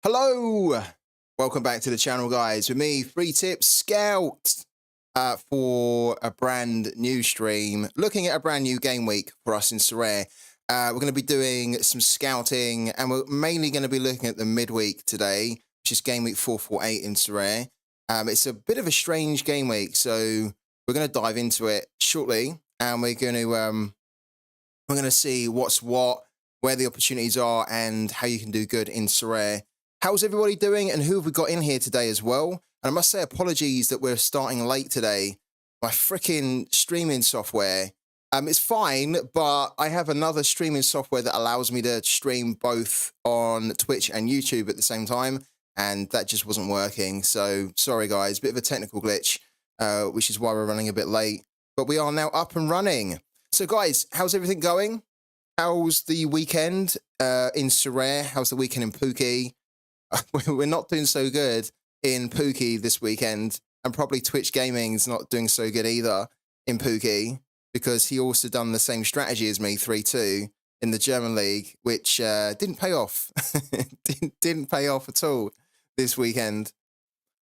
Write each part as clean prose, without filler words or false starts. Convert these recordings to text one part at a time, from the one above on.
Hello, welcome back to the channel, guys. With me, Free Tips Scout, for a brand new stream, looking at a brand new game week for us in Sorare. We're going to be doing some scouting, and we're mainly going to be looking at the midweek today, which is game week 448 in Sorare. It's a bit of a strange game week, so we're going to dive into it shortly, and we're going to see what's what, where the opportunities are, and how you can do good in Sorare. How's everybody doing, and who have we got in here today as well? And I must say apologies that we're starting late today. My freaking streaming software, it's fine, but I have another streaming software that allows me to stream both on Twitch and YouTube at the same time, and that just wasn't working. So sorry, guys, bit of a technical glitch, which is why we're running a bit late. But we are now up and running. So, guys, how's everything going? How's the weekend in Sorare? How's the weekend in Pooky? We're not doing so good in Pooky this weekend, and probably Twitch Gaming's not doing so good either in Pooky, because he also done the same strategy as me, 3-2, in the German league, which didn't pay off. didn't pay off at all this weekend.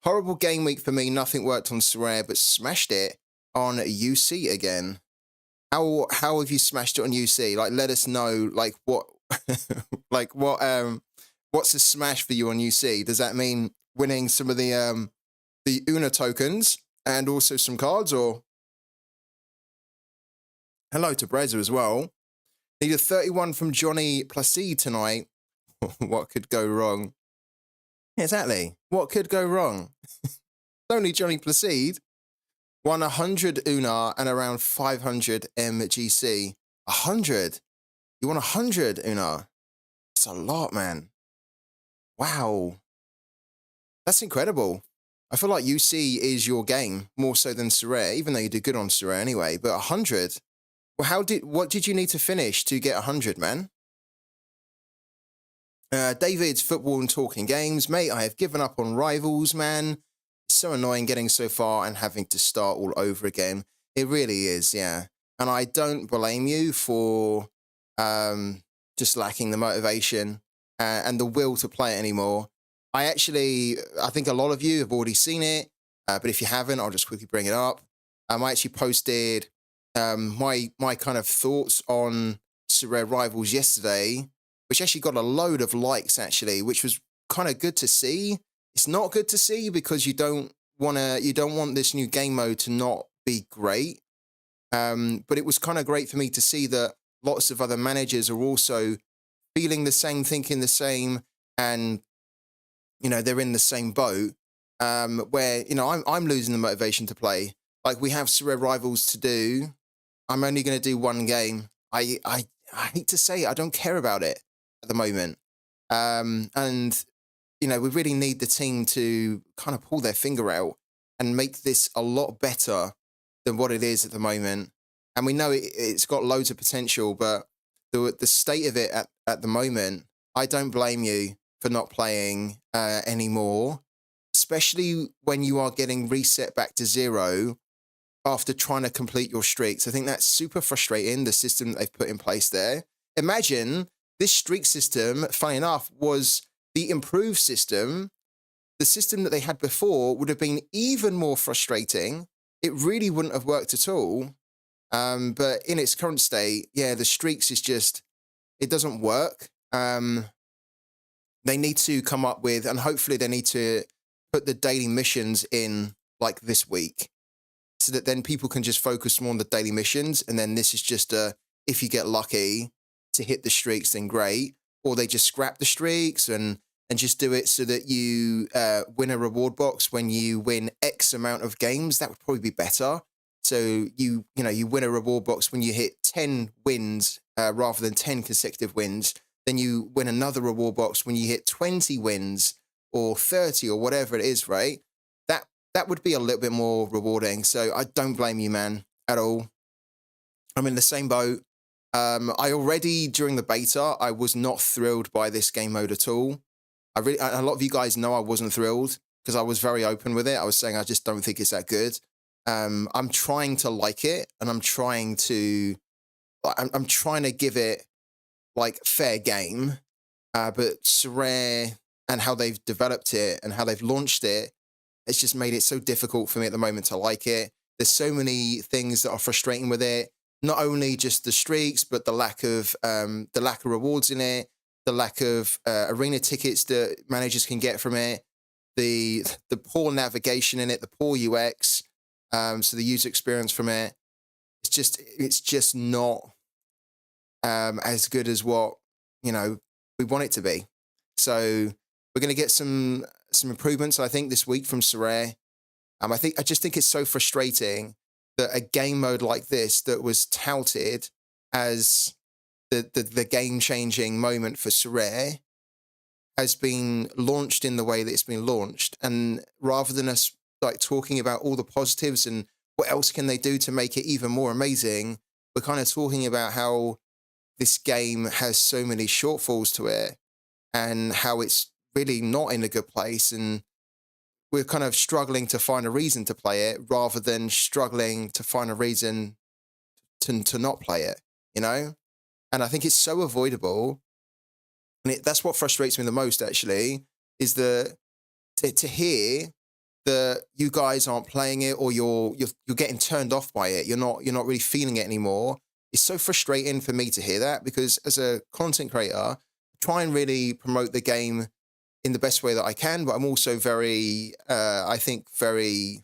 Horrible game week for me. Nothing worked on Sorare, but smashed it on UC again. How have you smashed it on UC? Like, let us know, like, what, like, what's a smash for you on UC? Does that mean winning some of the Una tokens and also some cards, or? Hello to Breza as well. Need a 31 from Johnny Placide tonight. What could go wrong? Yeah, exactly. What could go wrong? Only Johnny Placide. Won 100 Una and around 500 MGC. 100? You won 100 Una? That's a lot, man. Wow. That's incredible. I feel like UC is your game more so than Sorare, even though you do good on Sorare anyway, but 100? Well, what did you need to finish to get 100, man? David's football and talking games. Mate, I have given up on rivals, man. It's so annoying getting so far and having to start all over again. It really is, yeah. And I don't blame you for just lacking the motivation and the will to play it anymore. I think a lot of you have already seen it, but if you haven't, I'll just quickly bring it up. I actually posted my kind of thoughts on Sorare Rivals yesterday, which actually got a load of likes, actually, which was kind of good to see. It's not good to see because you don't want this new game mode to not be great. But it was kind of great for me to see that lots of other managers are also feeling the same, thinking the same, and they're in the same boat. Where I'm losing the motivation to play. Like, we have Sorare Rivals to do. I'm only going to do one game. I hate to say it, I don't care about it at the moment. And we really need the team to kind of pull their finger out and make this a lot better than what it is at the moment. And we know it's got loads of potential, but the state of it at the moment, I don't blame you for not playing anymore, especially when you are getting reset back to 0 after trying to complete your streaks. I think that's super frustrating, the system that they've put in place there. Imagine this streak system, funny enough, was the improved system. The system that they had before would have been even more frustrating. It really wouldn't have worked at all. But in its current state, yeah, the streaks is just, it doesn't work. They need to come up with, and hopefully they need to put the daily missions in, like, this week, so that then people can just focus more on the daily missions, and then this is just if you get lucky to hit the streaks, then great. Or they just scrap the streaks and just do it so that you win a reward box when you win X amount of games. That would probably be better. So you win a reward box when you hit 10 wins rather than 10 consecutive wins. Then you win another reward box when you hit 20 wins or 30 or whatever it is, right? That would be a little bit more rewarding. So I don't blame you, man, at all. I'm in the same boat. I already, during the beta, I was not thrilled by this game mode at all. A lot of you guys know I wasn't thrilled because I was very open with it. I was saying I just don't think it's that good. I'm trying to like it, and I'm trying to give it like fair game. But Sorare and how they've developed it and how they've launched it, it's just made it so difficult for me at the moment to like it. There's so many things that are frustrating with it. Not only just the streaks, but the lack of rewards in it, the lack of arena tickets that managers can get from it, the poor navigation in it, the poor UX, so the user experience from it. It's just not as good as what we want it to be. So we're going to get some improvements, I think, this week from Sorare. I just think it's so frustrating that a game mode like this that was touted as the game-changing moment for Sorare has been launched in the way that it's been launched. And rather than us like talking about all the positives and what else can they do to make it even more amazing, we're kind of talking about how this game has so many shortfalls to it and how it's really not in a good place. And we're kind of struggling to find a reason to play it rather than struggling to find a reason to not play it, And I think it's so avoidable. And that's what frustrates me the most, actually, is that to hear that you guys aren't playing it or you're getting turned off by it, you're not really feeling it anymore. It's so frustrating for me to hear that, because as a content creator, I try and really promote the game in the best way that I can, but I'm also very, I think, very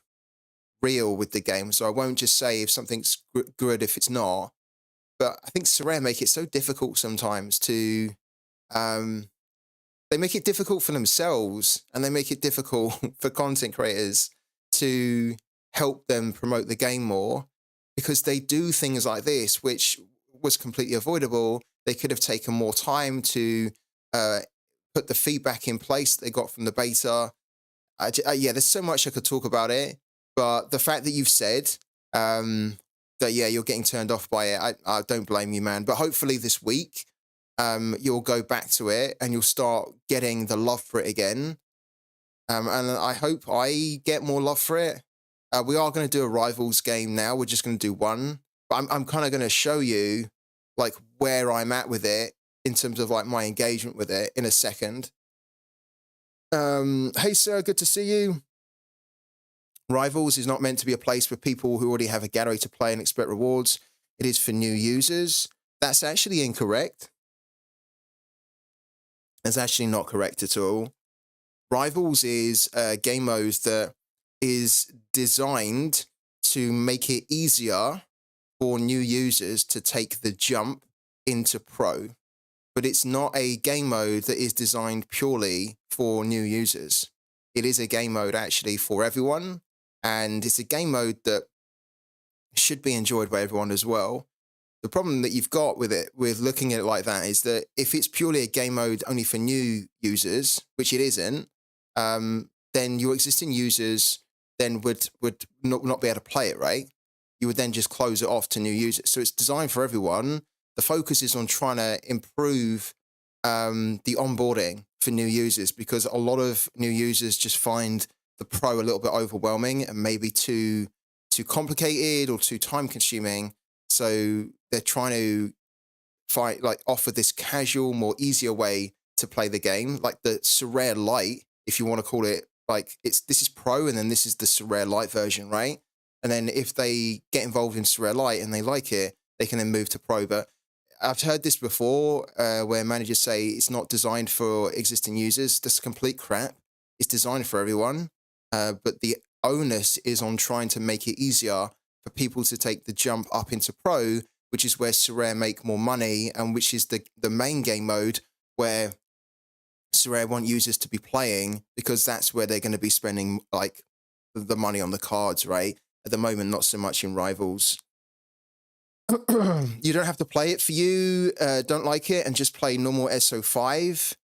real with the game. So I won't just say if something's good if it's not. But I think Sorare make it so difficult sometimes to, they make it difficult for themselves, and they make it difficult for content creators to help them promote the game more, because they do things like this, which was completely avoidable. They could have taken more time to put the feedback in place that they got from the beta. Yeah, there's so much I could talk about it, but the fact that you've said that, yeah, you're getting turned off by it, I don't blame you, man. But hopefully this week, you'll go back to it and you'll start getting the love for it again. And I hope I get more love for it. We are going to do a Rivals game now. We're just going to do one. But I'm kind of going to show you like where I'm at with it in terms of like my engagement with it in a second. Hey, sir, good to see you. Rivals is not meant to be a place for people who already have a gallery to play and expect rewards. It is for new users. That's actually incorrect. That's actually not correct at all. Rivals is a game mode that is designed to make it easier for new users to take the jump into pro. But it's not a game mode that is designed purely for new users. It is a game mode actually for everyone. And it's a game mode that should be enjoyed by everyone as well. The problem that you've got with it, with looking at it like that, is that if it's purely a game mode only for new users, which it isn't, then your existing users then would not be able to play it, right? You would then just close it off to new users. So it's designed for everyone. The focus is on trying to improve the onboarding for new users, because a lot of new users just find the pro a little bit overwhelming and maybe too complicated or too time consuming. So they're trying to offer this casual, more easier way to play the game, like the Sorare Lite, if you want to call it. Like this is pro, and then this is the Sorare Lite version, right? And then if they get involved in Sorare Lite and they like it, they can then move to pro. But I've heard this before, where managers say it's not designed for existing users. That's complete crap. It's designed for everyone, but the onus is on trying to make it easier for people to take the jump up into pro, which is where Sorare make more money, and which is the main game mode where Sorare want users to be playing, because that's where they're going to be spending like the money on the cards, right? At the moment, not so much in Rivals. You don't have to play it for you. Don't like it and just play normal SO5.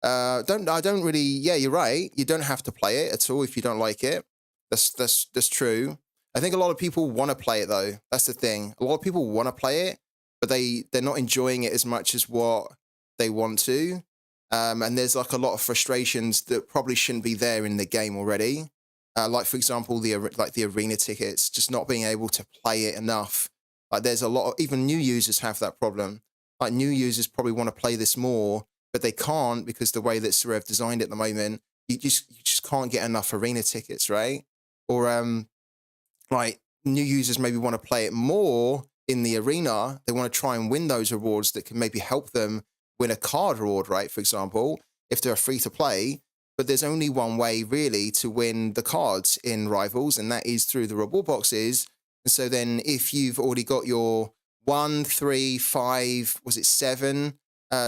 I don't really. Yeah, you're right. You don't have to play it at all if you don't like it. That's true. I think a lot of people want to play it though. That's the thing. A lot of people want to play it, but they're not enjoying it as much as what they want to. And there's like a lot of frustrations that probably shouldn't be there in the game already. Like for example, the arena tickets, just not being able to play it enough. Like there's a lot of, even new users have that problem. Like new users probably want to play this more, but they can't because the way that Sorare have designed it at the moment, you just can't get enough arena tickets, right? Or like new users maybe want to play it more in the arena. They want to try and win those rewards that can maybe help them win a card reward, right? For example, if they're free to play, but there's only one way really to win the cards in Rivals, and that is through the reward boxes. And so then if you've already got your 1, 3, 5, was it 7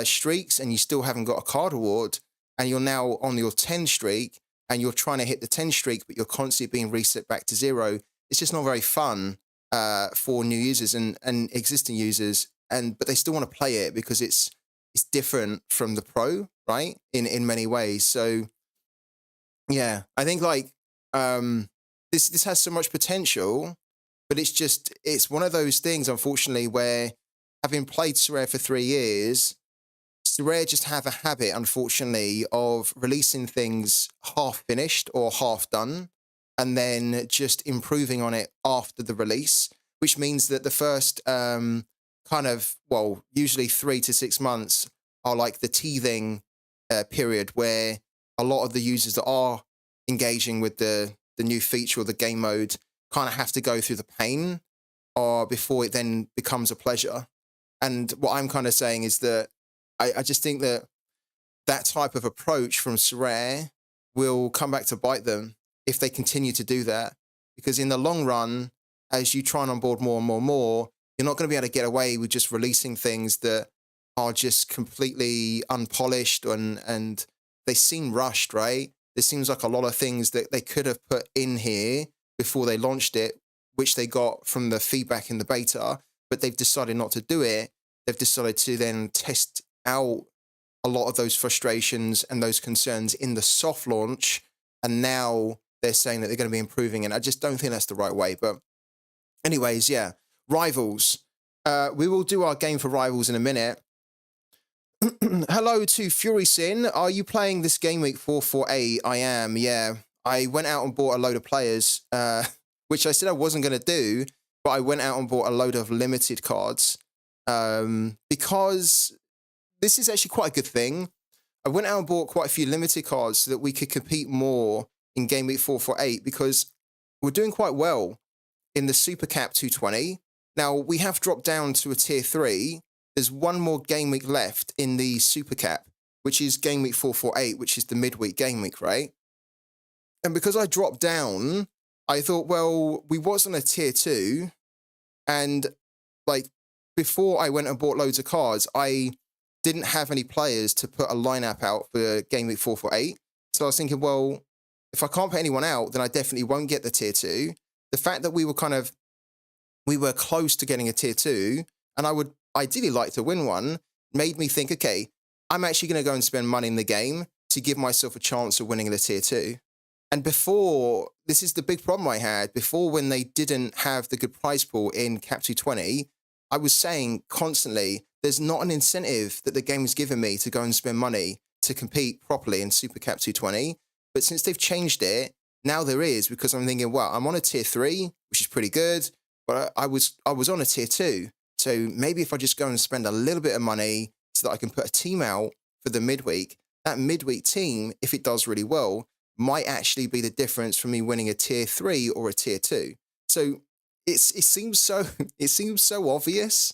streaks, and you still haven't got a card reward, and you're now on your 10 streak, and you're trying to hit the 10 streak, but you're constantly being reset back to 0, it's just not very fun for new users and existing users. But they still want to play it because it's different from the pro, right? In many ways. So yeah, I think like this has so much potential, but it's one of those things, unfortunately, where having played Sorare for 3 years, Sorare just have a habit, unfortunately, of releasing things half finished or half done, and then just improving on it after the release, which means that the first usually 3 to 6 months are like the teething period where a lot of the users that are engaging with the new feature or the game mode kind of have to go through the pain or before it then becomes a pleasure. And what I'm kind of saying is that I just think that type of approach from Sorare will come back to bite them if they continue to do that. Because in the long run, as you try and onboard more and more and more, you're not going to be able to get away with just releasing things that are just completely unpolished and they seem rushed, right? There seems like a lot of things that they could have put in here before they launched it, which they got from the feedback in the beta, but they've decided not to do it. They've decided to then test out a lot of those frustrations and those concerns in the soft launch, and now they're saying that they're going to be improving, and I just don't think that's the right way. But anyways, yeah, Rivals. We will do our game for Rivals in a minute. Hello to Fury Sin. Are you playing this game week 448? I am, yeah. I went out and bought a load of players, which I said I wasn't going to do, but I went out and bought a load of limited cards because this is actually quite a good thing. I went out and bought quite a few limited cards so that we could compete more in game week 448 because we're doing quite well in the Super Cap 220. Now, we have dropped down to a tier 3. There's one more game week left in the Super Cap, which is game week 448, which is the midweek game week, right? And because I dropped down, I thought, well, we was on a tier 2, and like before I went and bought loads of cards, I didn't have any players to put a lineup out for game week 448. So I was thinking, well, if I can't put anyone out, then I definitely won't get the tier 2. The fact that we were close to getting a tier 2, and I would ideally like to win one, made me think, okay, I'm actually going to go and spend money in the game to give myself a chance of winning the tier 2. And before, this is the big problem I had, before when they didn't have the good prize pool in Cap 220, I was saying constantly, there's not an incentive that the game has given me to go and spend money to compete properly in Super Cap 220. But since they've changed it, now there is, because I'm thinking, well, I'm on a tier 3, which is pretty good, but I was on a tier 2. So maybe if I just go and spend a little bit of money so that I can put a team out for the midweek, that midweek team, if it does really well, might actually be the difference from me winning a tier 3 or a tier 2. So it seems so obvious,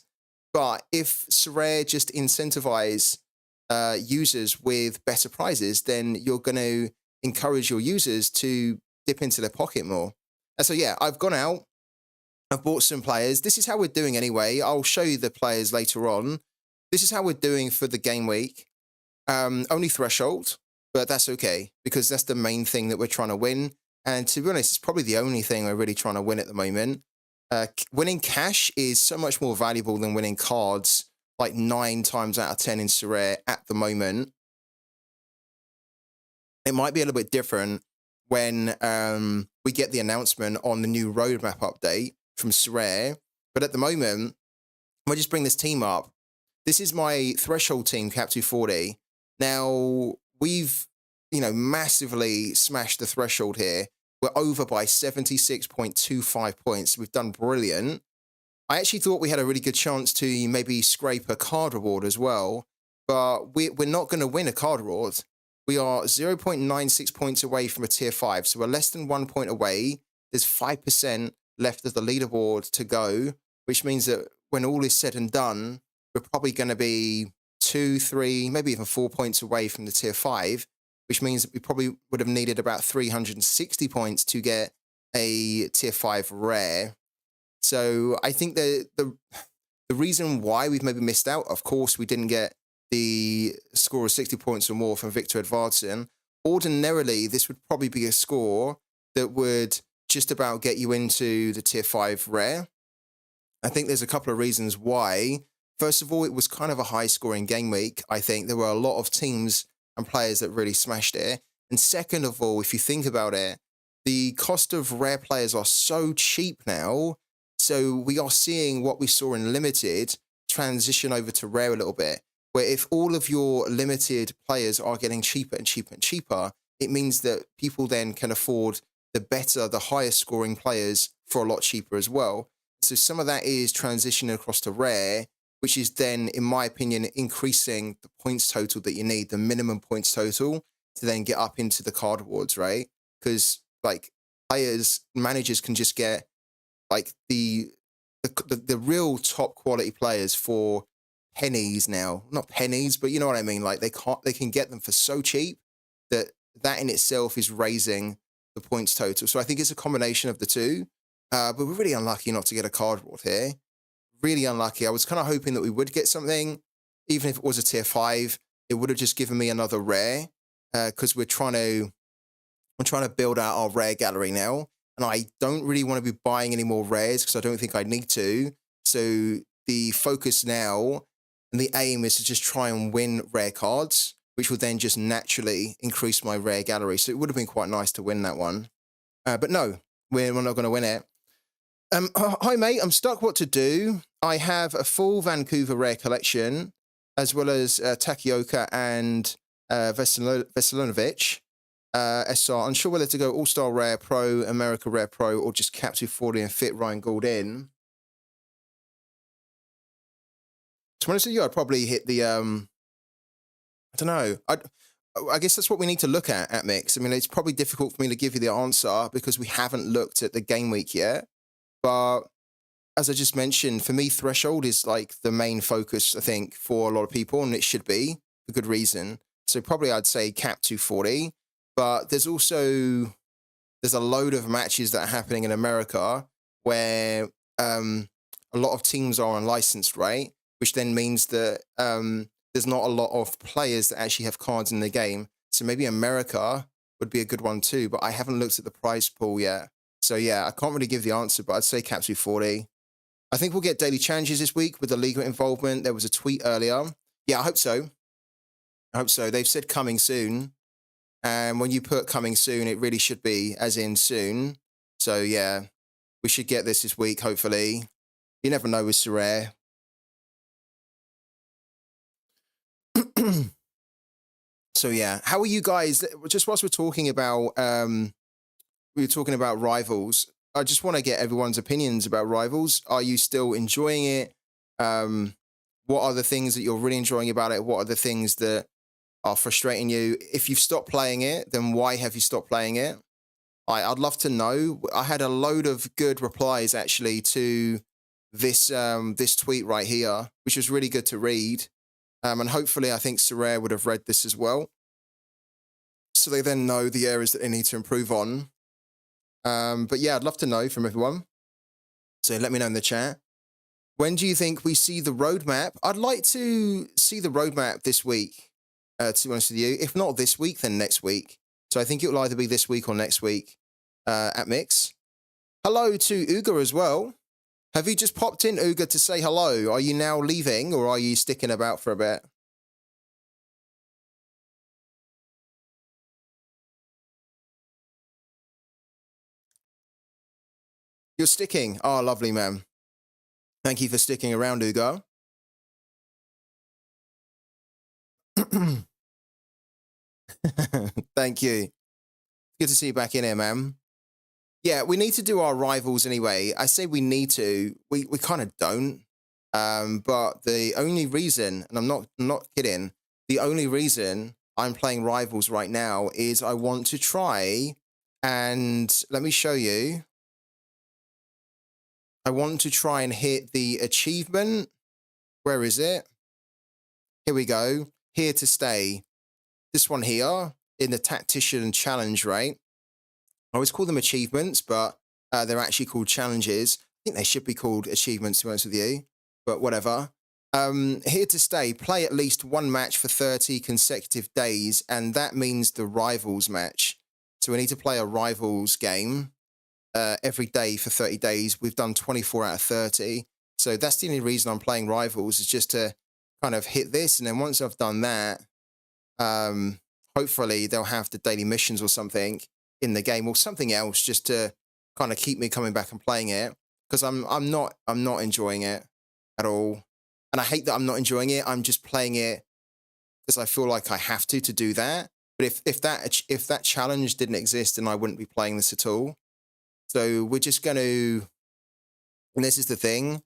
but if Sorare just incentivize users with better prizes, then you're going to encourage your users to dip into their pocket more. And so yeah, I've gone out. I've bought some players. This is how we're doing anyway. I'll show you the players later on. This is how we're doing for the game week. Only threshold, but that's okay because that's the main thing that we're trying to win. And to be honest, it's probably the only thing we're really trying to win at the moment. Winning cash is so much more valuable than winning cards, like 9 times out of 10 in Sorare at the moment. It might be a little bit different when we get the announcement on the new roadmap update from Sorare. But at the moment, if I just bring this team up, this is my threshold team, Cap 240. Now, we've, massively smashed the threshold here. We're over by 76.25 points. We've done brilliant. I actually thought we had a really good chance to maybe scrape a card reward as well. but we're not going to win a card reward. We are 0.96 points away from a tier 5, so we're less than 1 point away. There's 5% left of the leaderboard to go, which means that when all is said and done, we're probably going to be 2, 3, maybe even 4 points away from the tier 5, which means that we probably would have needed about 360 points to get a tier 5 rare. So I think the reason why we've maybe missed out, of course, we didn't get the score of 60 points or more from Victor Edvardsen. Ordinarily, this would probably be a score that would just about get you into the tier 5 rare. I think there's a couple of reasons why. First of all, it was kind of a high-scoring game week. I think there were a lot of teams and players that really smashed it. And second of all, if you think about it, the cost of rare players are so cheap now. So we are seeing what we saw in Limited transition over to rare a little bit, where if all of your limited players are getting cheaper and cheaper and cheaper, it means that people then can afford the higher scoring players for a lot cheaper as well. So some of that is transitioning across to rare, which is then, in my opinion, increasing the points total that you need, the minimum points total, to then get up into the card awards, right? Because like managers can just get like the real top quality players for pennies now. Not pennies, but you know what I mean? Like they can get them for so cheap that in itself is raising the points total. So I think it's a combination of the two. But we're really unlucky not to get a card reward here. Really unlucky. I was kind of hoping that we would get something, even if it was a tier 5. It would have just given me another rare, because we're trying to build out our rare gallery now, and I don't really want to be buying any more rares because I don't think I need to. So the focus now and the aim is to just try and win rare cards, which will then just naturally increase my rare gallery. So it would have been quite nice to win that one. But no, we're not going to win it. Hi, mate. I'm stuck what to do. I have a full Vancouver rare collection, as well as Takioka and Veselinovic. SR, unsure whether to go All-Star Rare Pro, America Rare Pro, or just cap 240 and fit Ryan Gould in. To be honest with you, I'd probably hit the, I don't know. I guess that's what we need to look at Mix. I mean, it's probably difficult for me to give you the answer because we haven't looked at the game week yet. But as I just mentioned, for me, Threshold is like the main focus, I think, for a lot of people, and it should be for good reason. So probably I'd say cap 240. But there's a load of matches that are happening in America where a lot of teams are unlicensed, right? Which then means that there's not a lot of players that actually have cards in the game. So maybe America would be a good one too, but I haven't looked at the prize pool yet. So yeah, I can't really give the answer, but I'd say cap 240. I think we'll get daily challenges this week with the legal involvement. There was a tweet earlier. Yeah, I hope so. I hope so. They've said coming soon. And when you put coming soon, it really should be as in soon. So yeah, we should get this week, hopefully. You never know with Sorare. So yeah, how are you guys? Just whilst we're talking about, Rivals, I just want to get everyone's opinions about Rivals. Are you still enjoying it? What are the things that you're really enjoying about it? What are the things that are frustrating you? If you've stopped playing it, then why have you stopped playing it? I'd love to know. I had a load of good replies actually to this this tweet right here, which was really good to read. And hopefully I think Sorare would have read this as well. So they then know the areas that they need to improve on. But yeah, I'd love to know from everyone. So let me know in the chat. When do you think we see the roadmap? I'd like to see the roadmap this week, to be honest with you. If not this week, then next week. So I think it will either be this week or next week at Mix. Hello to Uga as well. Have you just popped in, Uga, to say hello? Are you now leaving or are you sticking about for a bit? You're sticking. Oh, lovely, man. Thank you for sticking around, Uga. Thank you. Good to see you back in here, man. Yeah, we need to do our rivals anyway. I say we need to. We kind of don't. But the only reason, and I'm not kidding, The only reason I'm playing Rivals right now is I want to try, and let me show you. I want to try and hit the achievement. Where is it? Here we go. Here to stay. This one here in the Tactician Challenge, right? I always call them achievements, but they're actually called challenges. I think they should be called achievements, to be honest with you, but whatever. Here to stay, play at least one match for 30 consecutive days, and that means the Rivals match. So we need to play a Rivals game every day for 30 days. We've done 24 out of 30. So that's the only reason I'm playing Rivals, is just to kind of hit this. And then once I've done that, hopefully they'll have the daily missions or something in the game or something else just to kind of keep me coming back and playing it, because I'm not enjoying it at all. And I hate that I'm not enjoying it. I'm just playing it because I feel like I have to do that. But if that challenge didn't exist, then I wouldn't be playing this at all. So we're just going to, and this is the thing.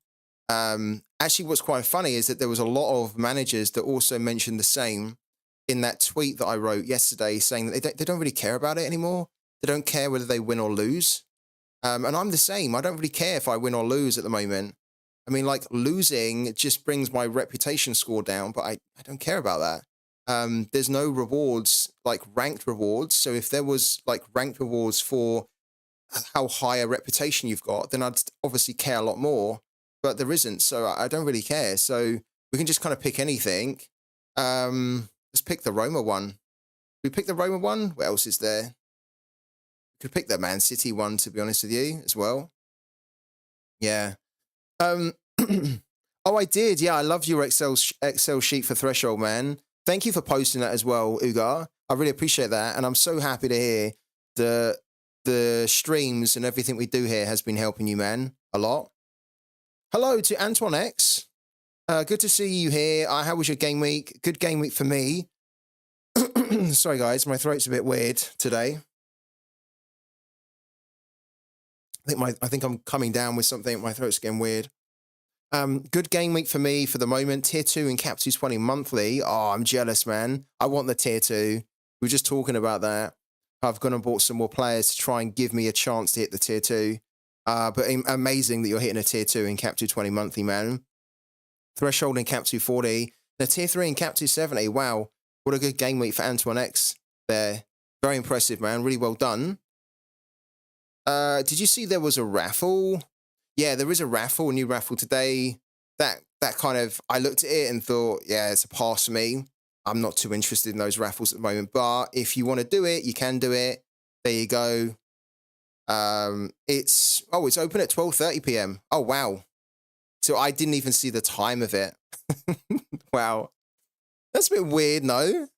Actually, what's quite funny is that there was a lot of managers that also mentioned the same in that tweet that I wrote yesterday, saying that they don't really care about it anymore. They don't care whether they win or lose. And I'm the same. I don't really care if I win or lose at the moment. I mean, like, losing just brings my reputation score down, but I don't care about that. There's no rewards, like ranked rewards. So if there was like ranked rewards for how high a reputation you've got, then I'd obviously care a lot more, but there isn't. So I don't really care. So we can just kind of pick anything. Let's pick the Roma one. We pick the Roma one. What else is there? We could pick the Man City one, to be honest with you, as well. Yeah. Oh, I did. Yeah, I loved your Excel sheet for Threshold, man. Thank you for posting that as well, Ugar. I really appreciate that, and I'm so happy to hear the streams and everything we do here has been helping you, man, a lot. Hello to Antoine X. Good to see you here. How was your game week? Good game week for me. Sorry, guys, my throat's a bit weird today. I think I'm coming down with something. My throat's getting weird. Good game week for me for the moment. Tier 2 in Cap 220 monthly. Oh, I'm jealous, man. I want the Tier 2. We were just talking about that. I've gone and bought some more players to try and give me a chance to hit the Tier 2. But amazing that you're hitting a Tier 2 in Cap 220 monthly, man. Threshold in Cap 240. The Tier 3 in Cap 270. Wow. What a good game week for Antoine X there. Very impressive, man. Really well done. Did you see there was a raffle? Yeah, there is a raffle, a new raffle today. That kind of, I looked at it and thought, yeah, it's a pass for me. I'm not too interested in those raffles at the moment, but if you want to do it, you can do it. There you go. It's open at 12:30 p.m. Oh, wow. So I didn't even see the time of it. Wow. That's a bit weird, no?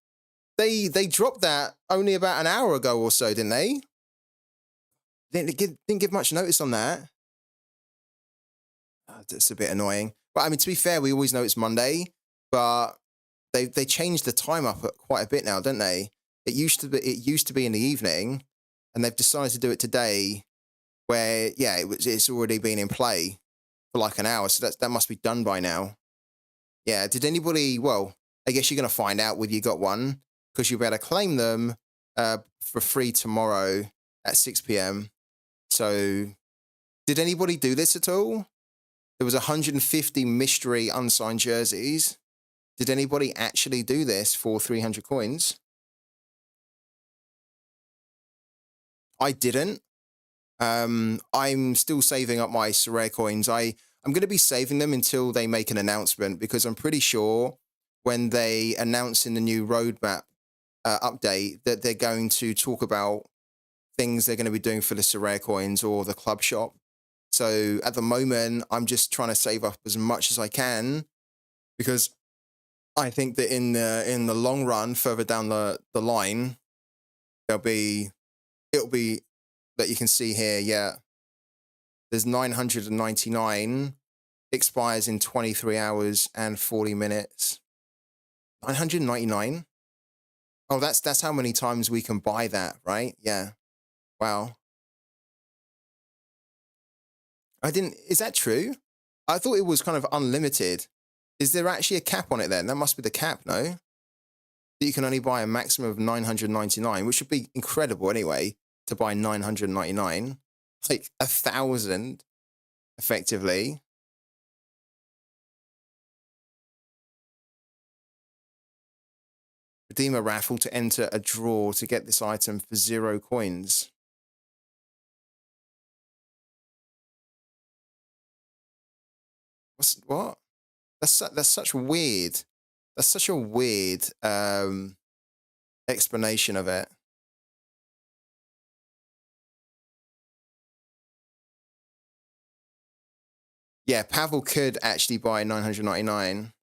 They dropped that only about an hour ago or so, didn't they? Didn't give much notice on that. That's a bit annoying. But I mean, to be fair, we always know it's Monday, but they changed the time up quite a bit now, don't they? It used to be in the evening, and they've decided to do it today, where yeah, it's already been in play for like an hour, so that must be done by now. Yeah. Did anybody? Well, I guess you're gonna find out whether you got one, because you'll be able to claim them for free tomorrow at 6 p.m. So, did anybody do this at all? There was 150 mystery unsigned jerseys. Did anybody actually do this for 300 coins? I didn't. I'm still saving up my Sorare coins. I'm going to be saving them until they make an announcement, because I'm pretty sure when they announce in the new roadmap update that they're going to talk about things they're going to be doing for the Sorare coins or the club shop. So at the moment, I'm just trying to save up as much as I can, because I think that in the long run, further down the line, it'll be that you can see here. Yeah, there's 999, expires in 23 hours and 40 minutes. 999. Oh, that's how many times we can buy that, right? Yeah. Wow. Is that true? I thought it was kind of unlimited. Is there actually a cap on it then? That must be the cap, no? that you can only buy a maximum of 999, which would be incredible anyway, to buy 999. Like 1,000, effectively. Redeem a raffle to enter a draw to get this item for 0 coins. What? That's such weird. That's such a weird explanation of it. Yeah, Pavel could actually buy 999.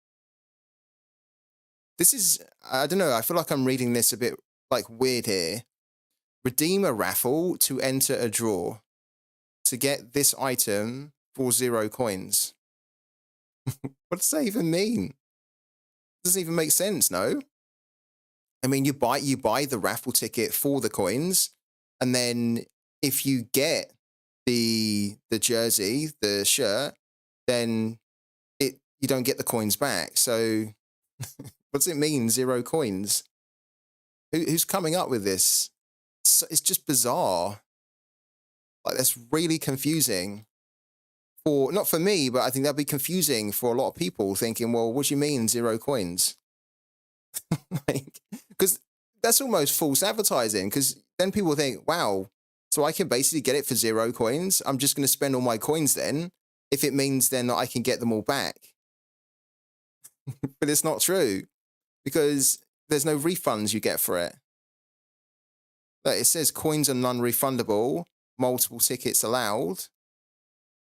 This is, I don't know, I feel like I'm reading this a bit like weird here. Redeem a raffle to enter a draw to get this item for 0 coins. What does that even mean? Doesn't even make sense, no? I mean, you buy the raffle ticket for the coins, and then if you get the jersey, the shirt, then you don't get the coins back. So what does it mean, 0 coins? Who's coming up with this? It's just bizarre. Like, that's really confusing. Not for me, but I think that'd be confusing for a lot of people thinking, well, what do you mean 0 coins? Because that's almost false advertising, because then people think, wow, so I can basically get it for 0 coins. I'm just going to spend all my coins then, if it means then that I can get them all back. But it's not true, because there's no refunds you get for it. But it says coins are non-refundable, multiple tickets allowed.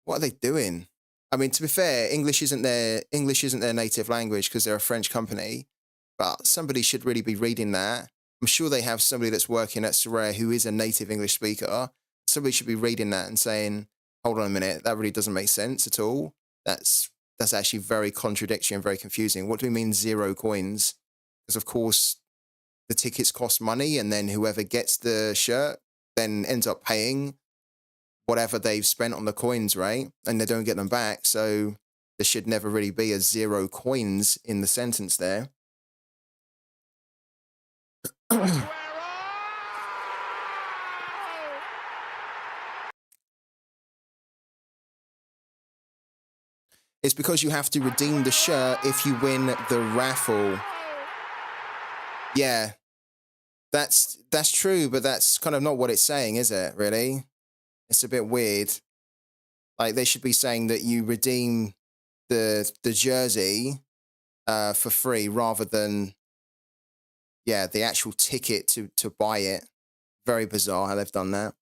What are they doing? I mean, to be fair, English isn't their native language because they're a French company, but somebody should really be reading that. I'm sure they have somebody that's working at Sorare who is a native English speaker. Somebody should be reading that and saying, hold on a minute, that really doesn't make sense at all. That's actually very contradictory and very confusing. What do we mean 0 coins? Because, of course, the tickets cost money, and then whoever gets the shirt then ends up paying whatever they've spent on the coins, right? And they don't get them back. So there should never really be a 0 coins in the sentence there. It's because you have to redeem the shirt if you win the raffle. Yeah, that's true, but that's kind of not what it's saying, is it, really? It's a bit weird. Like, they should be saying that you redeem the jersey for free rather than, yeah, the actual ticket to buy it. Very bizarre how they've done that.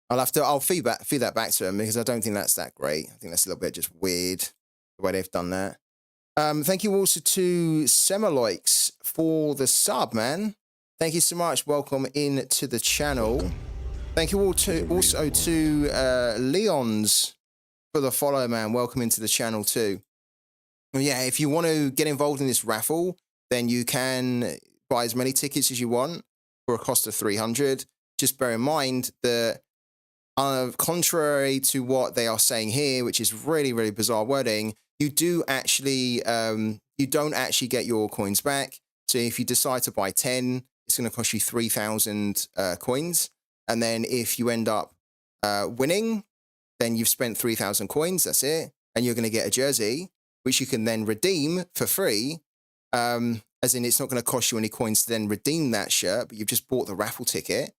I'll feed that back to them, because I don't think that's that great. I think that's a little bit just weird the way they've done that. Thank you also to Semaloix for the sub, man. Thank you so much. Welcome in to the channel. Thank you also to Leons for the follow, man. Welcome into the channel too. Yeah, if you want to get involved in this raffle, then you can buy as many tickets as you want for a cost of 300. Just bear in mind that contrary to what they are saying here, which is really, really bizarre wording, you don't actually get your coins back. So if you decide to buy 10, it's going to cost you 3,000 coins. And then if you end up winning, then you've spent 3,000 coins, that's it. And you're going to get a jersey, which you can then redeem for free. As in, it's not going to cost you any coins to then redeem that shirt, but you've just bought the raffle ticket.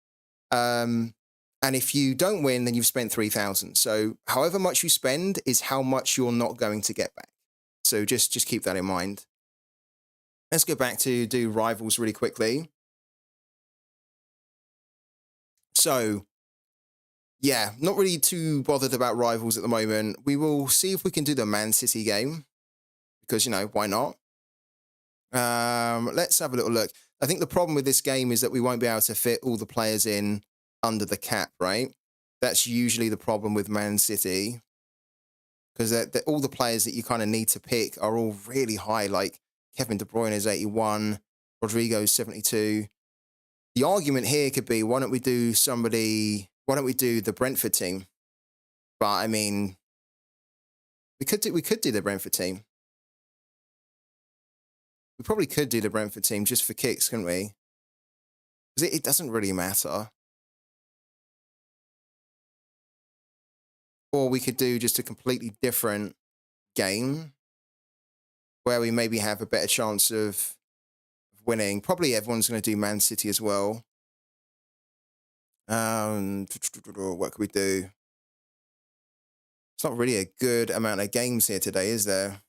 And if you don't win, then you've spent 3,000. So however much you spend is how much you're not going to get back. So just keep that in mind. Let's go back to do rivals really quickly. So, yeah, not really too bothered about rivals at the moment. We will see if we can do the Man City game, because, you know, why not? Let's have a little look. I think the problem with this game is that we won't be able to fit all the players in under the cap, right? That's usually the problem with Man City, because all the players that you kind of need to pick are all really high, like Kevin De Bruyne is 81, Rodrigo's 72. The argument here could be, why don't we do the Brentford team? But I mean, we could do the Brentford team. We probably could do the Brentford team just for kicks, couldn't we? Because it doesn't really matter. Or we could do just a completely different game where we maybe have a better chance of winning. Probably everyone's going to do Man City as well. What could we do? It's not really a good amount of games here today, is there?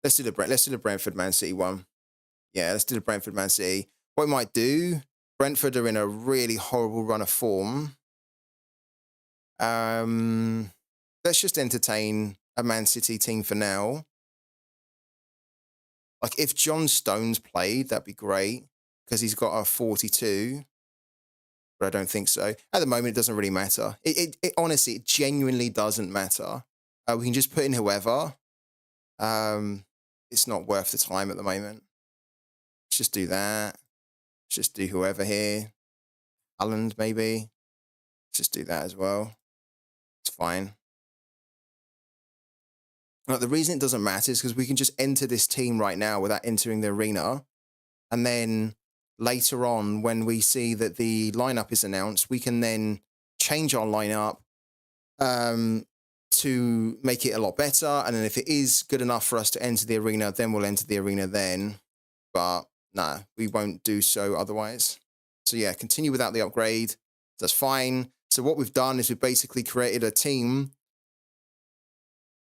Let's do the Brentford Man City one. Yeah, let's do the Brentford Man City. What we might do, Brentford are in a really horrible run of form. Let's just entertain a Man City team for now. Like, if John Stones played, that'd be great, because he's got a 42. But I don't think so. At the moment, it doesn't really matter. It honestly, it genuinely doesn't matter. We can just put in whoever. It's not worth the time at the moment. Let's just do that. Let's just do whoever here. Haaland, maybe. Let's just do that as well. It's fine. The reason it doesn't matter is because we can just enter this team right now without entering the arena. And then later on, when we see that the lineup is announced, we can then change our lineup to make it a lot better. And then if it is good enough for us to enter the arena, then we'll enter the arena then. But no, we won't do so otherwise. So yeah, continue without the upgrade. That's fine. So what we've done is we've basically created a team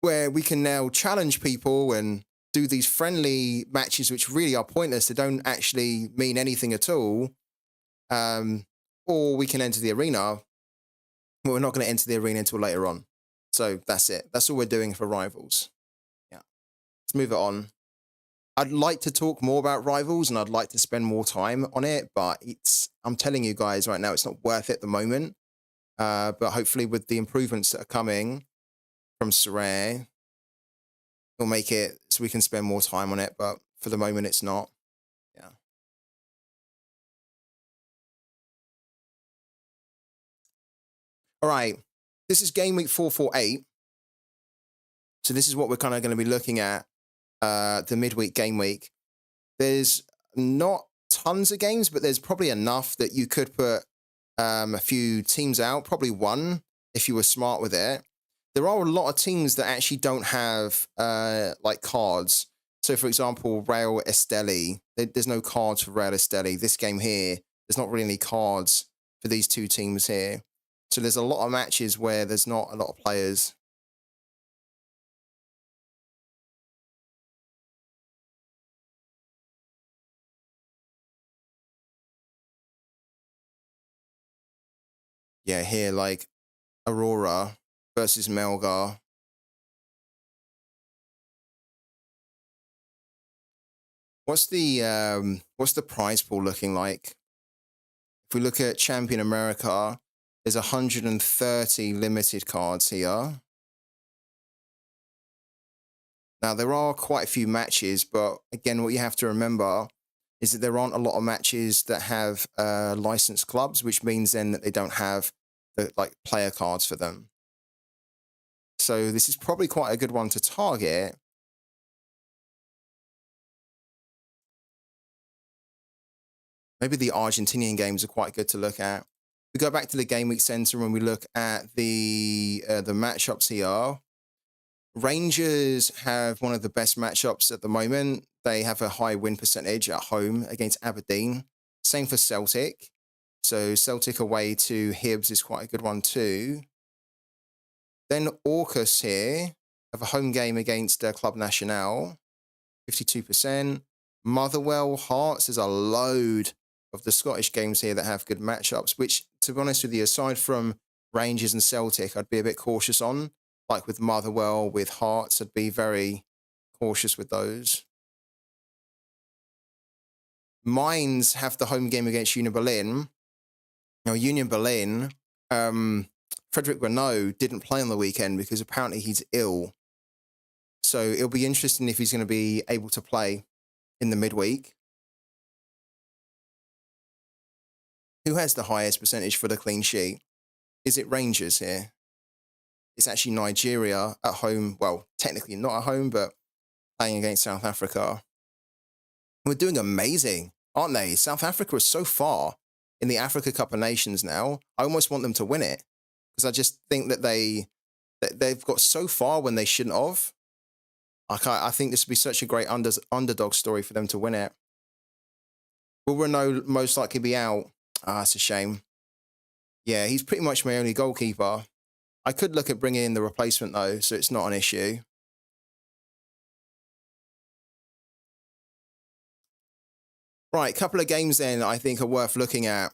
where we can now challenge people and do these friendly matches, which really are pointless. They don't actually mean anything at all. Or we can enter the arena, but we're not going to enter the arena until later on. So that's it. That's all we're doing for Rivals. Yeah. Let's move it on. I'd like to talk more about Rivals and I'd like to spend more time on it, but I'm telling you guys right now, it's not worth it at the moment. But hopefully with the improvements that are coming from Sorare, we'll make it so we can spend more time on it. But for the moment, it's not. Yeah. All right. This is game week 448. So this is what we're kind of going to be looking at, the midweek game week. There's not tons of games, but there's probably enough that you could put a few teams out, probably one if you were smart with it. There are a lot of teams that actually don't have like cards. So, for example, Real Esteli, there's no cards for Real Esteli. This game here, there's not really any cards for these two teams here. So there's a lot of matches where there's not a lot of players. Yeah, here, like Aurora versus Melgar. What's the prize pool looking like? If we look at Champion America, there's 130 limited cards here. Now, there are quite a few matches, but again, what you have to remember is that there aren't a lot of matches that have licensed clubs, which means then that they don't have the player cards for them. So this is probably quite a good one to target. Maybe the Argentinian games are quite good to look at. We go back to the Game Week Center when we look at the matchups here. Rangers have one of the best matchups at the moment. They have a high win percentage at home against Aberdeen. Same for Celtic. So Celtic away to Hibs is quite a good one too. Then Orcus here have a home game against Club Nacional, 52%. Motherwell, Hearts, there's a load of the Scottish games here that have good matchups, which, to be honest with you, aside from Rangers and Celtic, I'd be a bit cautious on. Like with Motherwell, with Hearts, I'd be very cautious with those. Mainz have the home game against Union Berlin. Now, Union Berlin, Frederick Renaud didn't play on the weekend because apparently he's ill. So it'll be interesting if he's going to be able to play in the midweek. Who has the highest percentage for the clean sheet? Is it Rangers here? It's actually Nigeria at home. Well, technically not at home, but playing against South Africa. We're doing amazing, aren't they? South Africa is so far in the Africa Cup of Nations now. I almost want them to win it because I just think that they've got so far when they shouldn't have. I think this would be such a great underdog story for them to win it. Will Renault most likely be out? Ah, it's a shame. Yeah, he's pretty much my only goalkeeper. I could look at bringing in the replacement though, so it's not an issue. Right, couple of games then I think are worth looking at.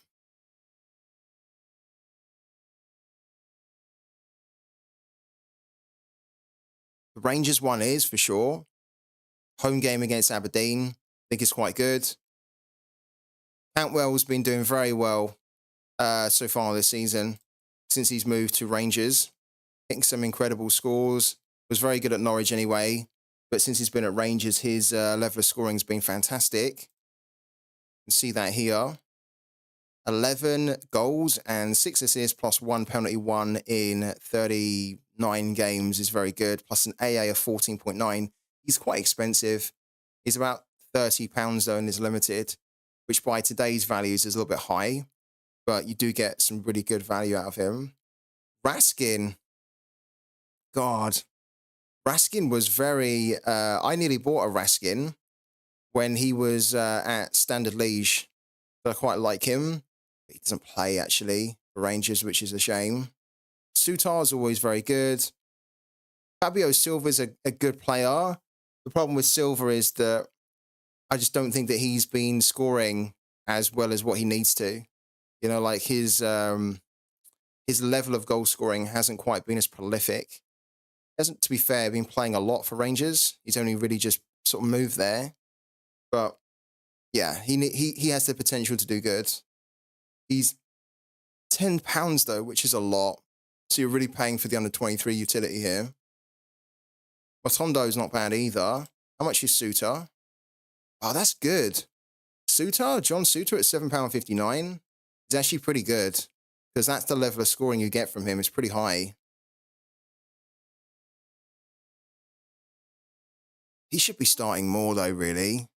The Rangers one is for sure. Home game against Aberdeen, I think it's quite good. Cantwell's been doing very well so far this season since he's moved to Rangers. Hitting some incredible scores. Was very good at Norwich anyway, but since he's been at Rangers, his level of scoring has been fantastic. You can see that here. 11 goals and 6 assists plus 1 penalty won in 39 games is very good. Plus an AA of 14.9. He's quite expensive. He's about £30 though and is limited, which by today's values is a little bit high, but you do get some really good value out of him. Raskin. God. Raskin was very... I nearly bought a Raskin when he was at Standard Liège. I quite like him. He doesn't play, actually, for Rangers, which is a shame. Sutar's always very good. Fabio Silva's a good player. The problem with Silva is that I just don't think that he's been scoring as well as what he needs to. You know, like his level of goal scoring hasn't quite been as prolific. He hasn't, to be fair, been playing a lot for Rangers. He's only really just sort of moved there. But yeah, he has the potential to do good. He's £10 though, which is a lot. So you're really paying for the under 23 utility here. Motondo's not bad either. How much is Sutar? Oh, that's good. Sutar, John Sutar at £7.59 is actually pretty good because that's the level of scoring you get from him. It's pretty high. He should be starting more though, really.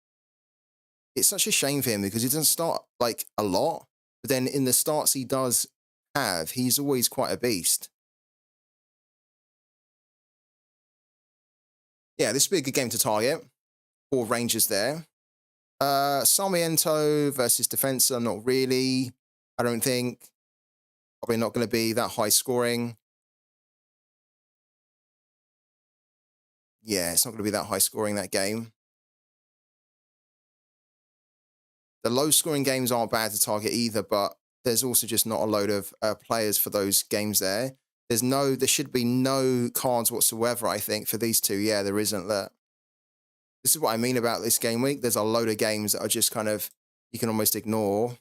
It's such a shame for him because he doesn't start like a lot, but then in the starts he does have, he's always quite a beast. Yeah, this would be a good game to target for Rangers there. Sarmiento versus Defensa, not really. I don't think. Probably not going to be that high scoring. Yeah, it's not going to be that high scoring, that game. The low scoring games aren't bad to target either, but there's also just not a load of players for those games there. There should be no cards whatsoever, I think, for these two. Yeah, there isn't that. This is what I mean about this game week. There's a load of games that are just kind of, you can almost ignore.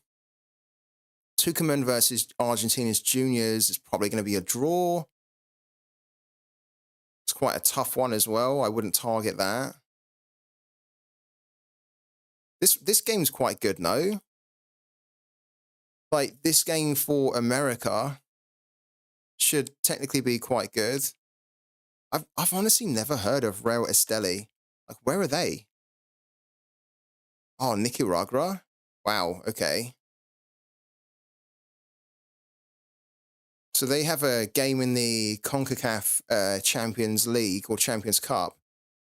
Tucumán versus Argentina's juniors is probably going to be a draw. It's quite a tough one as well. I wouldn't target that. This game's quite good, no? Like, this game for America should technically be quite good. I've honestly never heard of Real Esteli. Like, where are they? Oh, Nicaragua? Wow, okay. So they have a game in the CONCACAF Champions League or Champions Cup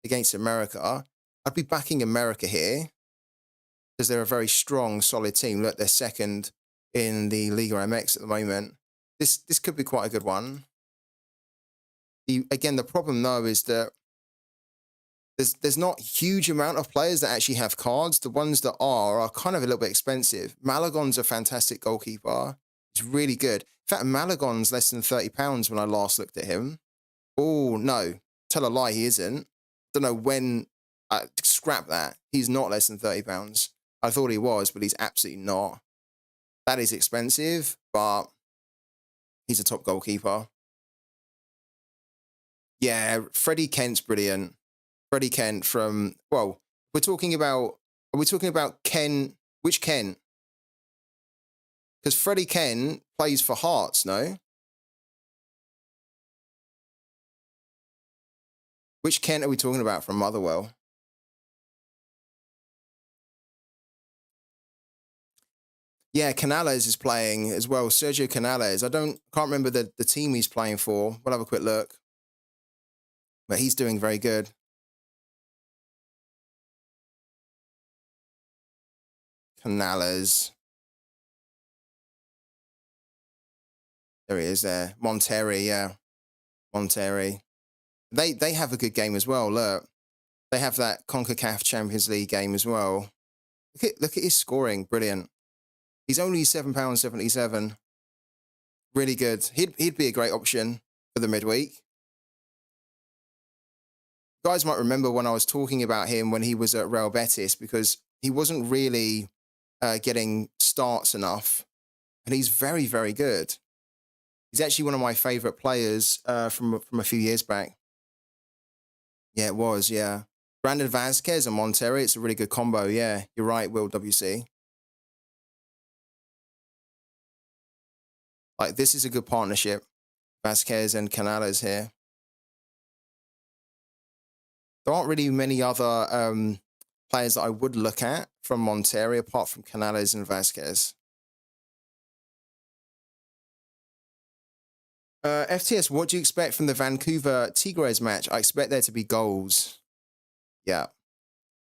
against America. I'd be backing America here because they're a very strong, solid team. Look, they're second in the Liga MX at the moment. This could be quite a good one. Again, the problem though is that there's not a huge amount of players that actually have cards. The ones that are kind of a little bit expensive. Malagon's a fantastic goalkeeper. He's really good. In fact, Malagon's less than £30 when I last looked at him. Oh, no. Tell a lie, he isn't. Don't know when. Scrap that. He's not less than £30. I thought he was, but he's absolutely not. That is expensive, but he's a top goalkeeper. Yeah, Freddie Kent's brilliant. Freddie Kent from, well, are we talking about Ken, which Ken? Because Freddie Kent plays for Hearts, no? Which Kent are we talking about from Motherwell? Yeah, Canales is playing as well. Sergio Canales. Can't remember the team he's playing for. We'll have a quick look. But he's doing very good. Canales. There he is there. Monterrey, yeah. Monterrey. They have a good game as well, look. They have that CONCACAF Champions League game as well. Look at his scoring. Brilliant. He's only £7.77. Really good. He'd be a great option for the midweek. You guys might remember when I was talking about him when he was at Real Betis, because he wasn't really getting starts enough. And he's very, very good. He's actually one of my favourite players from a few years back. Yeah, it was, yeah. Brandon Vasquez and Monterrey, it's a really good combo, yeah. You're right, Will WC. Like, this is a good partnership. Vasquez and Canales here. There aren't really many other players that I would look at from Monterrey apart from Canales and Vasquez. FTS, what do you expect from the Vancouver Tigres match? I expect there to be goals. Yeah.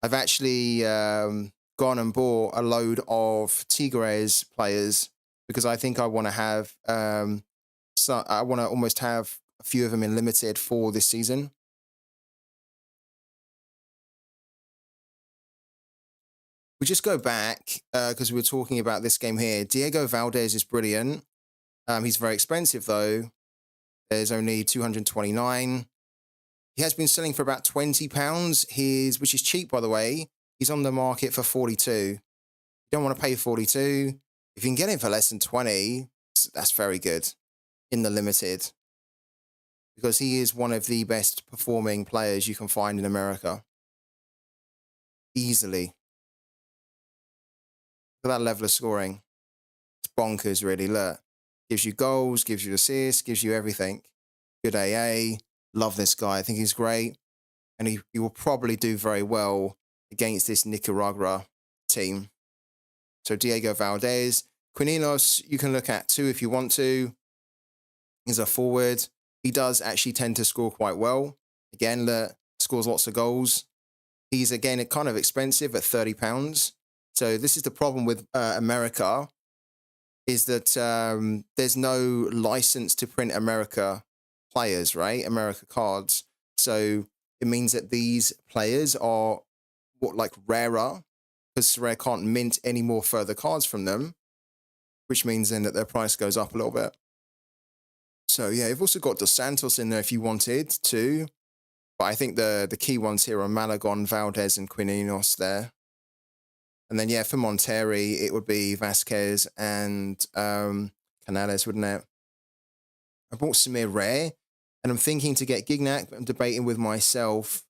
I've actually gone and bought a load of Tigres players because I think I want to have, I want to almost have a few of them in limited for this season. We just go back because we were talking about this game here. Diego Valdez is brilliant. He's very expensive though. There's only 229. He has been selling for about £20, which is cheap, by the way. He's on the market for 42. You don't want to pay 42. If you can get him for less than 20, that's very good in the limited, because he is one of the best performing players you can find in America. Easily. Look at that level of scoring. It's bonkers, really. Look. Gives you goals, gives you assists, gives you everything. Good AA. Love this guy. I think he's great. And he will probably do very well against this Nicaragua team. So Diego Valdez. Quininos, you can look at too if you want to. He's a forward. He does actually tend to score quite well. Again, scores lots of goals. He's, again, kind of expensive at £30. So this is the problem with America, is that there's no license to print America players, right? America cards. So it means that these players are rarer, because Sorare can't mint any more further cards from them, which means then that their price goes up a little bit. So yeah, you've also got Dos Santos in there if you wanted to. But I think the key ones here are Malagon, Valdez, and Quininos there. And then, yeah, for Monterrey, it would be Vasquez and Canales, wouldn't it? I bought Samir Rare, and I'm thinking to get Gignac, but I'm debating with myself.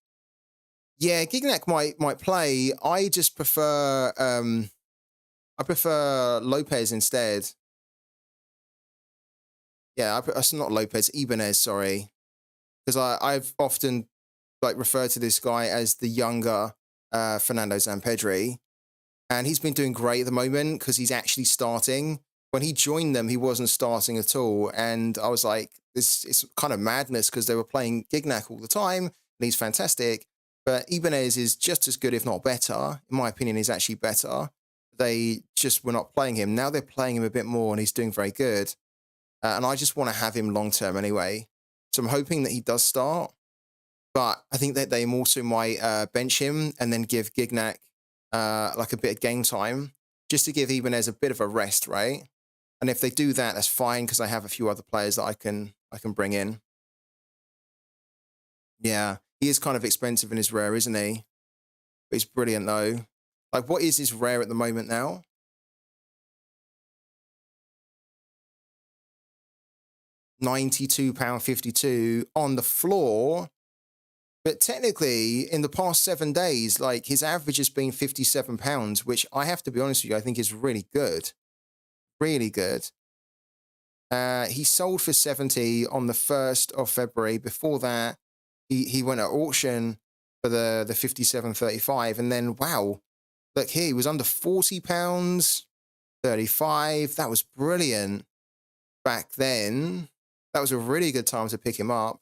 Yeah, Gignac might play. I just prefer Lopez instead. Yeah, it's not Lopez, Ibanez, sorry. Because I've often referred to this guy as the younger Fernando Zampedri. And he's been doing great at the moment because he's actually starting. When he joined them, he wasn't starting at all. And I was like, it's kind of madness because they were playing Gignac all the time. And he's fantastic. But Ibanez is just as good, if not better. In my opinion, he's actually better. They just were not playing him. Now they're playing him a bit more and he's doing very good. And I just want to have him long-term anyway. So I'm hoping that he does start. But I think that they also might bench him and then give Gignac a bit of game time, just to give Ibanez a bit of a rest, right? And if they do that, that's fine, because I have a few other players that I can bring in. Yeah, he is kind of expensive in his rare, isn't he? But he's brilliant though. What is his rare at the moment now? £92.52 on the floor. But technically, in the past 7 days, his average has been £57, which I have to be honest with you, I think is really good. Really good. He sold for 70 on the 1st of February. Before that, He went at auction for the 57.35, and then wow, look here, he was under £40, 35. That was brilliant back then. That was a really good time to pick him up.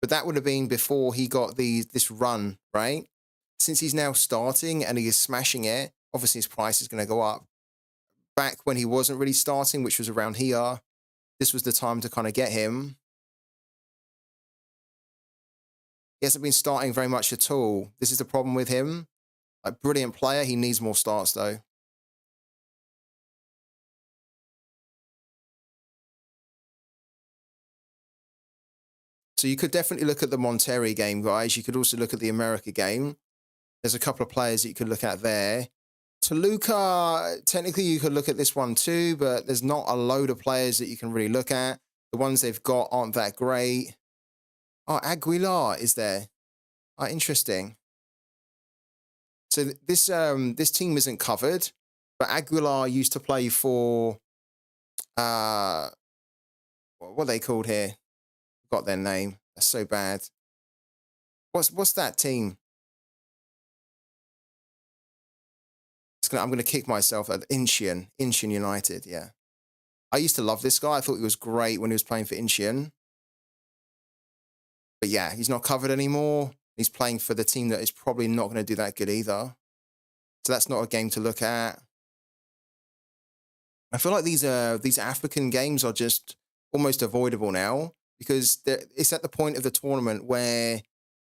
But that would have been before he got this run, right? Since he's now starting and he is smashing it, obviously his price is going to go up. Back when he wasn't really starting, which was around here, this was the time to kind of get him. He hasn't been starting very much at all. This is the problem with him. Like, brilliant player. He needs more starts, though. So you could definitely look at the Monterrey game, guys. You could also look at the America game. There's a couple of players that you could look at there. Toluca, technically you could look at this one too, but there's not a load of players that you can really look at. The ones they've got aren't that great. Oh, Aguilar is there. Oh, interesting. So this team isn't covered, but Aguilar used to play for what are they called here? Got their name. That's so bad. What's that team? I'm gonna kick myself at Incheon United. Yeah, I used to love this guy. I thought he was great when he was playing for Incheon. But yeah, he's not covered anymore. He's playing for the team that is probably not going to do that good either. So that's not a game to look at. I feel like these African games are just almost avoidable now because it's at the point of the tournament where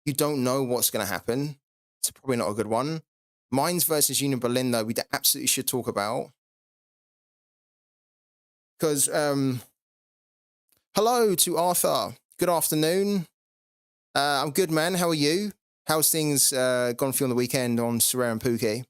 you don't know what's going to happen. It's probably not a good one. Mainz versus Union Berlin, though, we absolutely should talk about. Because, hello to Arthur. Good afternoon. I'm good, man. How are you? How's things gone for you on the weekend on Sorare and Pooky?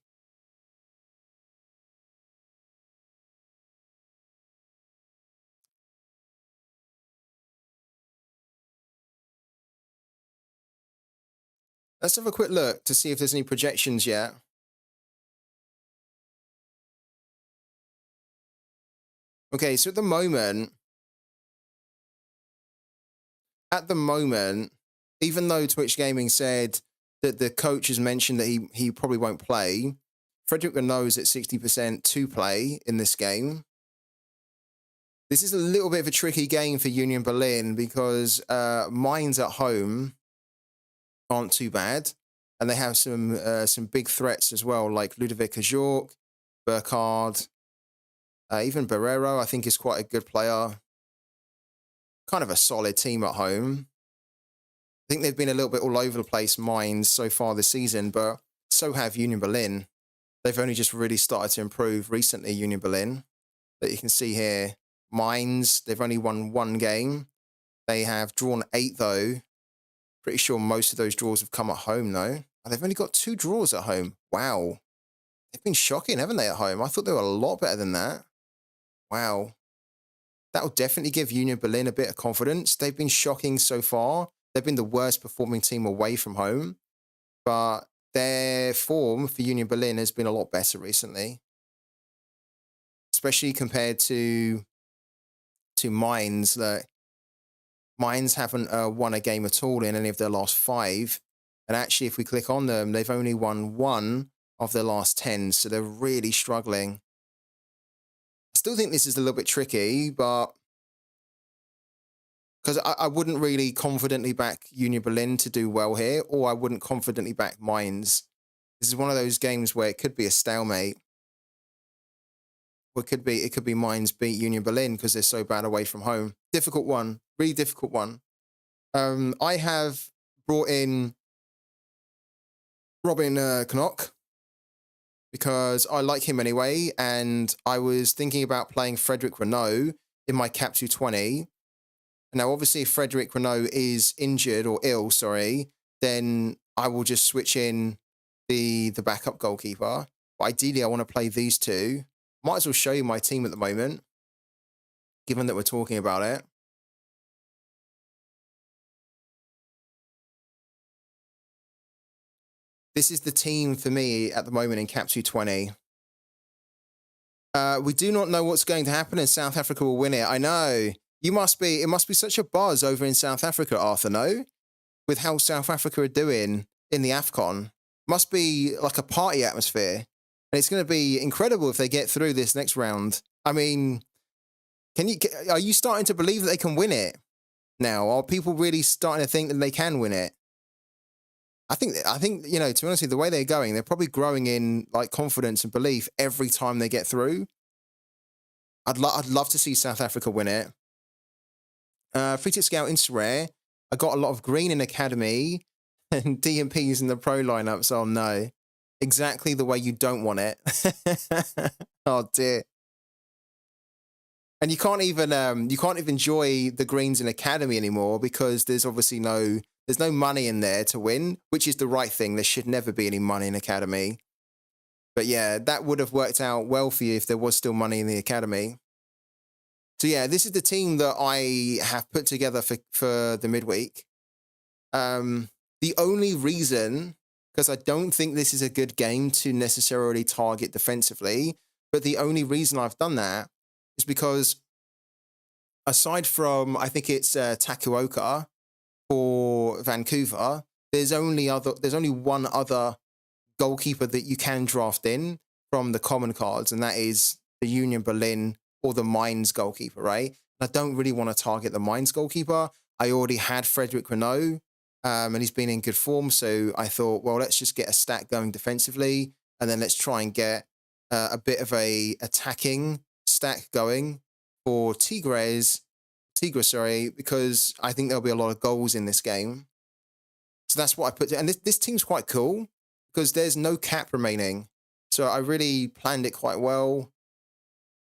Let's have a quick look to see if there's any projections yet. Okay, so at the moment, even though Twitch Gaming said that the coach has mentioned that he probably won't play, Frederick Renault is at 60% to play in this game. This is a little bit of a tricky game for Union Berlin because Mainz at home aren't too bad. And they have some big threats as well, like Ludovic Kajork, Burkhardt, even Barrero, I think, is quite a good player. Kind of a solid team at home. I think they've been a little bit all over the place, Mainz, so far this season, but so have Union Berlin. They've only just really started to improve recently, Union Berlin. That you can see here, Mainz, they've only won one game. They have drawn 8, though. Pretty sure most of those draws have come at home, though. And they've only got 2 draws at home. Wow. They've been shocking, haven't they, at home? I thought they were a lot better than that. Wow. That will definitely give Union Berlin a bit of confidence. They've been shocking so far. They've been the worst performing team away from home. But their form for Union Berlin has been a lot better recently. Especially compared to Mainz. Mainz haven't won a game at all in any of their last 5. And actually, if we click on them, they've only won 1 of their last 10. So they're really struggling. I still think this is a little bit tricky, but because I wouldn't really confidently back Union Berlin to do well here, or I wouldn't confidently back Mainz. This is one of those games where it could be a stalemate. Or it could be Mainz beat Union Berlin because they're so bad away from home. Difficult one, really difficult one. I have brought in Robin Knock because I like him anyway, and I was thinking about playing Frederick Renault in my Cap 220. Now, obviously, if Frederick Renault is injured or ill, then I will just switch in the backup goalkeeper. But ideally, I want to play these 2. Might as well show you my team at the moment, given that we're talking about it. This is the team for me at the moment in Cap 220. We do not know what's going to happen, and South Africa will win it. I know. It must be such a buzz over in South Africa, Arthur, no? with how South Africa are doing in the AFCON. Must be like a party atmosphere. And it's going to be incredible if they get through this next round. I mean, are you starting to believe that they can win it now? Are people really starting to think that they can win it? I think, you know, to be honest with you, the way they're going, they're probably growing in like confidence and belief every time they get through. I'd love to see South Africa win it. Free to scout in Sorare. I got a lot of green in academy and DMPs in the pro lineups. Oh no, exactly the way you don't want it. Oh dear. And you can't even enjoy the greens in academy anymore because there's obviously no money in there to win, which is the right thing. There should never be any money in academy. But yeah, that would have worked out well for you if there was still money in the academy. So yeah, this is the team that I have put together for the midweek. The only reason, because I don't think this is a good game to necessarily target defensively, but the only reason I've done that is because aside from, I think it's Takuoka for Vancouver, there's only one other goalkeeper that you can draft in from the common cards, and that is the Union Berlin or the Mainz goalkeeper, right? I don't really want to target the Mainz goalkeeper. I already had Frederick Renault, and he's been in good form, so I thought, well, let's just get a stack going defensively, and then let's try and get a bit of a attacking stack going for Tigres, because I think there'll be a lot of goals in this game. So that's what I put. And this team's quite cool because there's no cap remaining. So I really planned it quite well.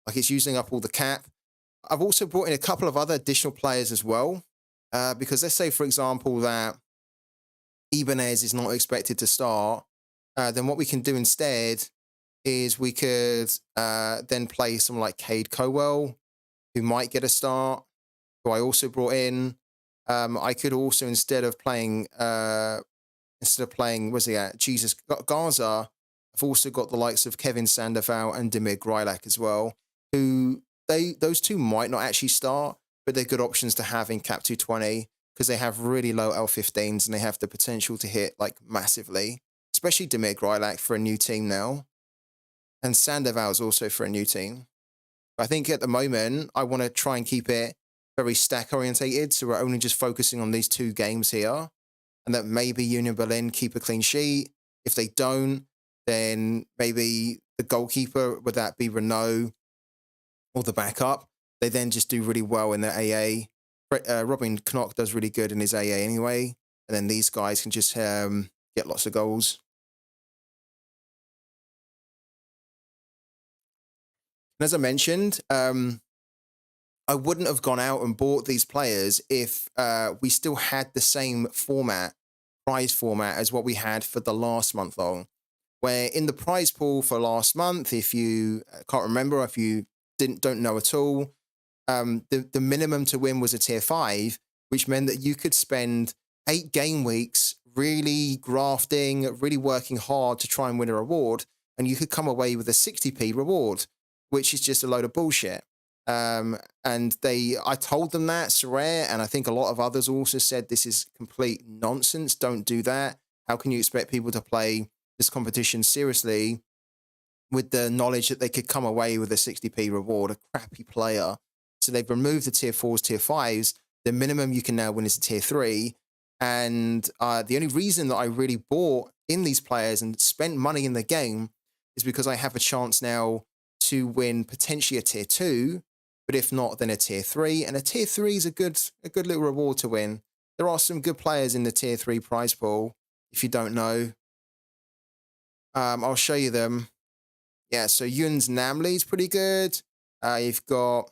Like it's using up all the cap. I've also brought in a couple of other additional players as well. Because let's say, for example, that Ibanez is not expected to start. Then what we can do instead is we could then play someone like Cade Cowell, who might get a start, who I also brought in. I could also, instead of playing, where's he at? Jesus Gaza, I've also got the likes of Kevin Sandoval and Demir Grilak as well, who those two might not actually start, but they're good options to have in Cap 220 because they have really low L15s and they have the potential to hit like massively, especially Demir Grilak for a new team now. And Sandoval's also for a new team. But I think at the moment, I want to try and keep it very stack orientated. So we're only just focusing on these two games here. And that maybe Union Berlin keep a clean sheet. If they don't, then maybe the goalkeeper, would that be Renault or the backup? They then just do really well in their AA. Robin Knock does really good in his AA anyway. And then these guys can just get lots of goals. And as I mentioned, I wouldn't have gone out and bought these players if we still had the same prize format as what we had for the last month long. Where in the prize pool for last month, if you can't remember, if you don't know at all, the minimum to win was a tier 5, which meant that you could spend 8 game weeks really grafting, really working hard to try and win a reward, and you could come away with a 60p reward, which is just a load of bullshit. And I told them that, Sorare, and I think a lot of others also said this is complete nonsense. Don't do that. How can you expect people to play this competition seriously with the knowledge that they could come away with a 60p reward, a crappy player? So they've removed the tier 4s, tier 5s. The minimum you can now win is a tier 3. And the only reason that I really bought in these players and spent money in the game is because I have a chance now to win potentially a tier 2, but if not, then a tier 3. And a tier 3 is a good little reward to win. There are some good players in the tier 3 prize pool, if you don't know. I'll show you them. Yeah, so Yuns Namli is pretty good. You've got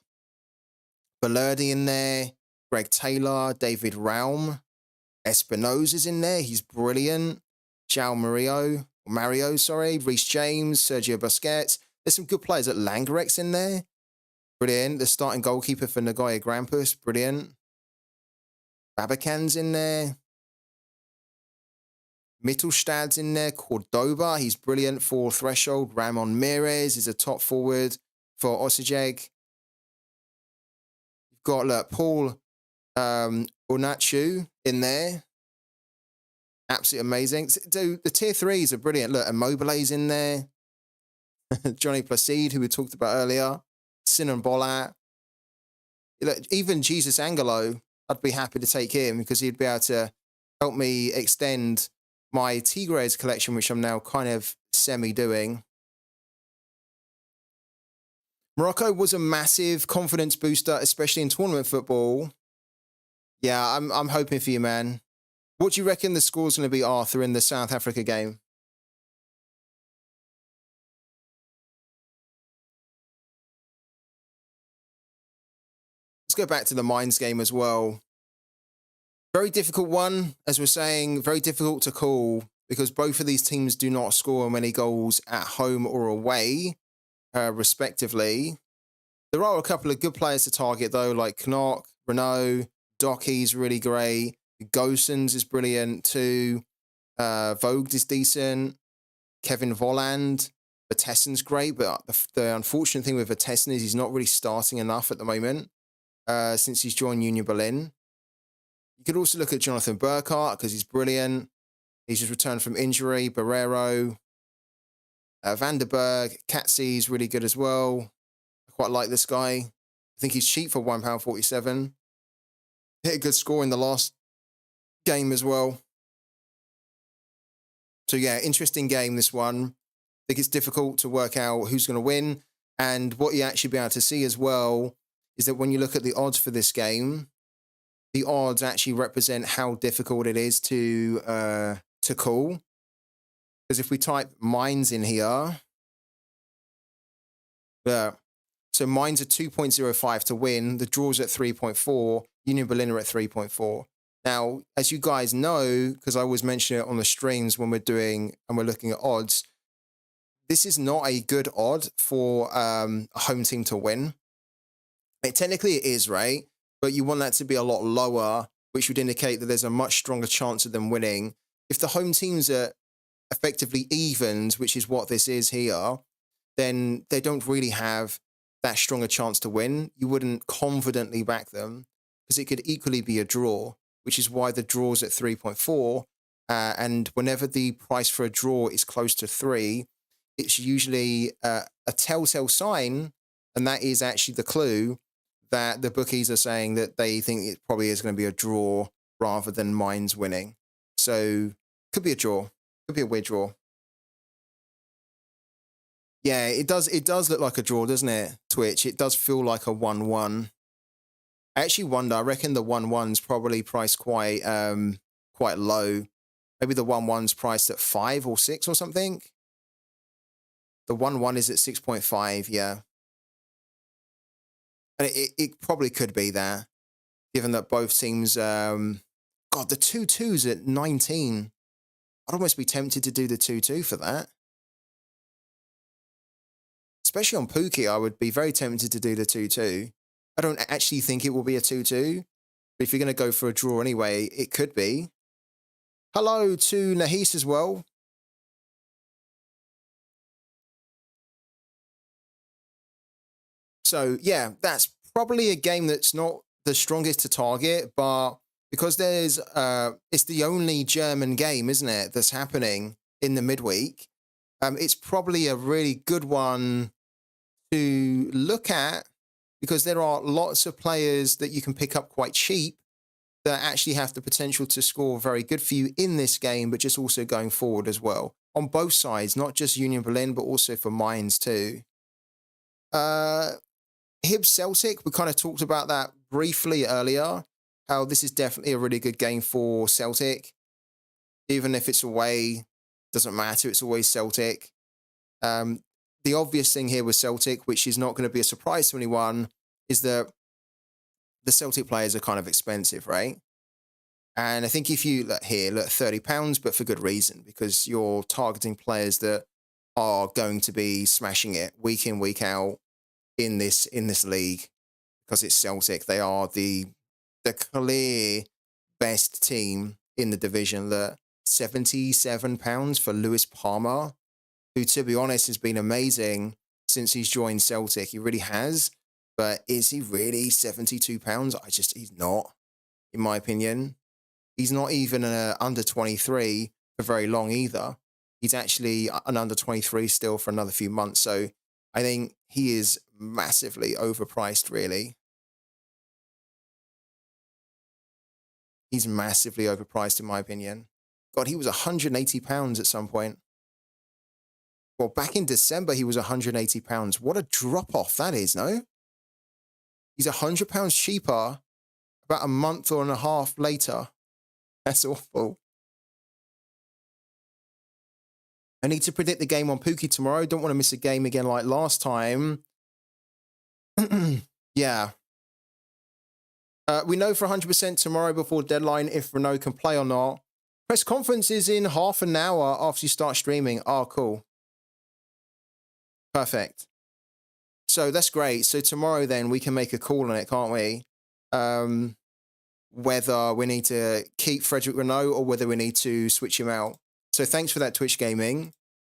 Balerdi in there, Greg Taylor, David Raum, Espinosa's in there. He's brilliant. Mario, Reece James, Sergio Busquets. There's some good players at Langerek's in there. Brilliant. The starting goalkeeper for Nagoya Grampus. Brilliant. Babacan's in there. Mittelstad's in there. Cordoba. He's brilliant for Threshold. Ramon Mires is a top forward for Osijek. You've got Paul Onachu in there. Absolutely amazing. Dude, the tier threes are brilliant. Look, Immobile's in there. Johnny Placide, who we talked about earlier. Sinan Bolat. Look, even Jesus Angelo, I'd be happy to take him because he'd be able to help me extend my Tigres collection, which I'm now kind of semi-doing. Morocco was a massive confidence booster, especially in tournament football. Yeah, I'm hoping for you, man. What do you reckon the score's going to be, Arthur, in the South Africa game? Let's go back to the Mines game as well. Very difficult one, as we're saying, very difficult to call because both of these teams do not score many goals at home or away, respectively. There are a couple of good players to target, though, like Knock, Renault, Dockie's really great. Gosens is brilliant too. Vogt is decent. Kevin Volland. Vertessen's great, but the unfortunate thing with Vertessen is he's not really starting enough at the moment since he's joined Union Berlin. You could also look at Jonathan Burkhart because he's brilliant. He's just returned from injury. Barrero. Vanderberg. Katsy's really good as well. I quite like this guy. I think he's cheap for £1.47. Hit a good score in the last game as well. So yeah, interesting game, this one. I think it's difficult to work out who's going to win. And what you actually be able to see as well is that when you look at the odds for this game, the odds actually represent how difficult it is to call. Because if we type Mines in here, so Mines are 2.05 to win. The draw's at 3.4. Union Berlin are at 3.4. Now, as you guys know, because I always mention it on the streams when we're doing and we're looking at odds, this is not a good odd for a home team to win. Technically it is, right? But you want that to be a lot lower, which would indicate that there's a much stronger chance of them winning. If the home teams are effectively evens, which is what this is here, then they don't really have that strong a chance to win. You wouldn't confidently back them because it could equally be a draw, which is why the draw's at 3.4. And whenever the price for a draw is close to 3, it's usually a telltale sign, and that is actually the clue that the bookies are saying that they think it probably is going to be a draw rather than Mines winning. So could be a draw. Could be a weird draw. Yeah, it does look like a draw, doesn't it, Twitch? It does feel like a 1-1. I actually wonder, I reckon the 1-1's probably priced quite low. Maybe the 1-1's priced at 5 or 6 or something. The 1-1 is at 6.5, yeah. And it probably could be there, given that both teams... God, the 2-2's at 19. I'd almost be tempted to do the 2-2 for that. Especially on Pooky, I would be very tempted to do the 2-2. I don't actually think it will be a 2-2. But if you're going to go for a draw anyway, it could be. Hello to Nahis as well. So, yeah, that's probably a game that's not the strongest to target, but because there's, it's the only German game, isn't it, that's happening in the midweek, it's probably a really good one to look at because there are lots of players that you can pick up quite cheap that actually have the potential to score very good for you in this game, but just also going forward as well. On both sides, not just Union Berlin, but also for Mines too. Hibs Celtic, we kind of talked about that briefly earlier, how this is definitely a really good game for Celtic. Even if it's away, doesn't matter, it's always Celtic. The obvious thing here with Celtic, which is not going to be a surprise to anyone, is that the Celtic players are kind of expensive, right? And I think if you look here, look, £30, but for good reason, because you're targeting players that are going to be smashing it week in, week out in this league, because it's Celtic. They are the clear best team in the division. That £77 for Lewis Palmer, who, to be honest, has been amazing since he's joined Celtic. He really has. But is he really £72? He's not, in my opinion. He's not even an under 23 for very long either. He's actually an under 23 still for another few months. So I think he is massively overpriced, really. He's massively overpriced, in my opinion. God, he was £180 at some point. Well, back in December, he was £180. What a drop-off that is, no? He's £100 cheaper about a month or and a half later. That's awful. I need to predict the game on Pooky tomorrow. Don't want to miss a game again like last time. Yeah. We know for 100% tomorrow before deadline if Renault can play or not. Press conference is in half an hour after you start streaming. Oh, cool. Perfect. So that's great. So tomorrow then we can make a call on it, can't we? Whether we need to keep Frederic Renault or whether we need to switch him out. So thanks for that, Twitch Gaming.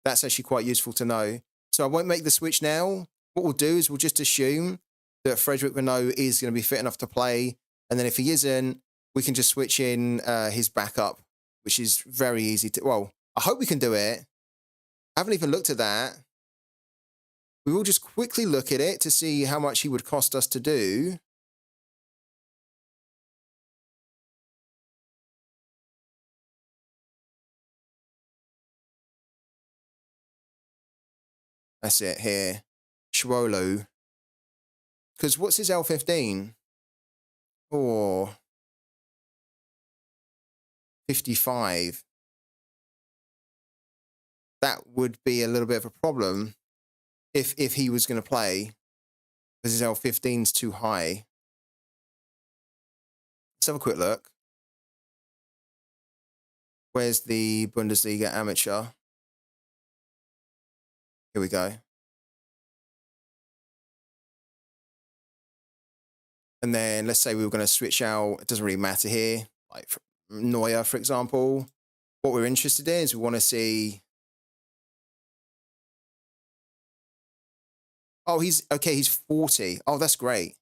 That's actually quite useful to know. So I won't make the switch now. What we'll do is we'll just assume that Frederic Renault is going to be fit enough to play. And then if he isn't, we can just switch in his backup, which is very easy to... Well, I hope we can do it. I haven't even looked at that. We will just quickly look at it to see how much he would cost us to do. That's it here. Schwolo. Because what's his L15? Oh. 55. That would be a little bit of a problem if he was going to play, because his L15's too high. Let's have a quick look. Where's the Bundesliga amateur? Here we go. And then let's say we were going to switch out, it doesn't really matter here, like Neuer, for example. What we're interested in is we want to see... Oh, he's 40. Oh, that's great.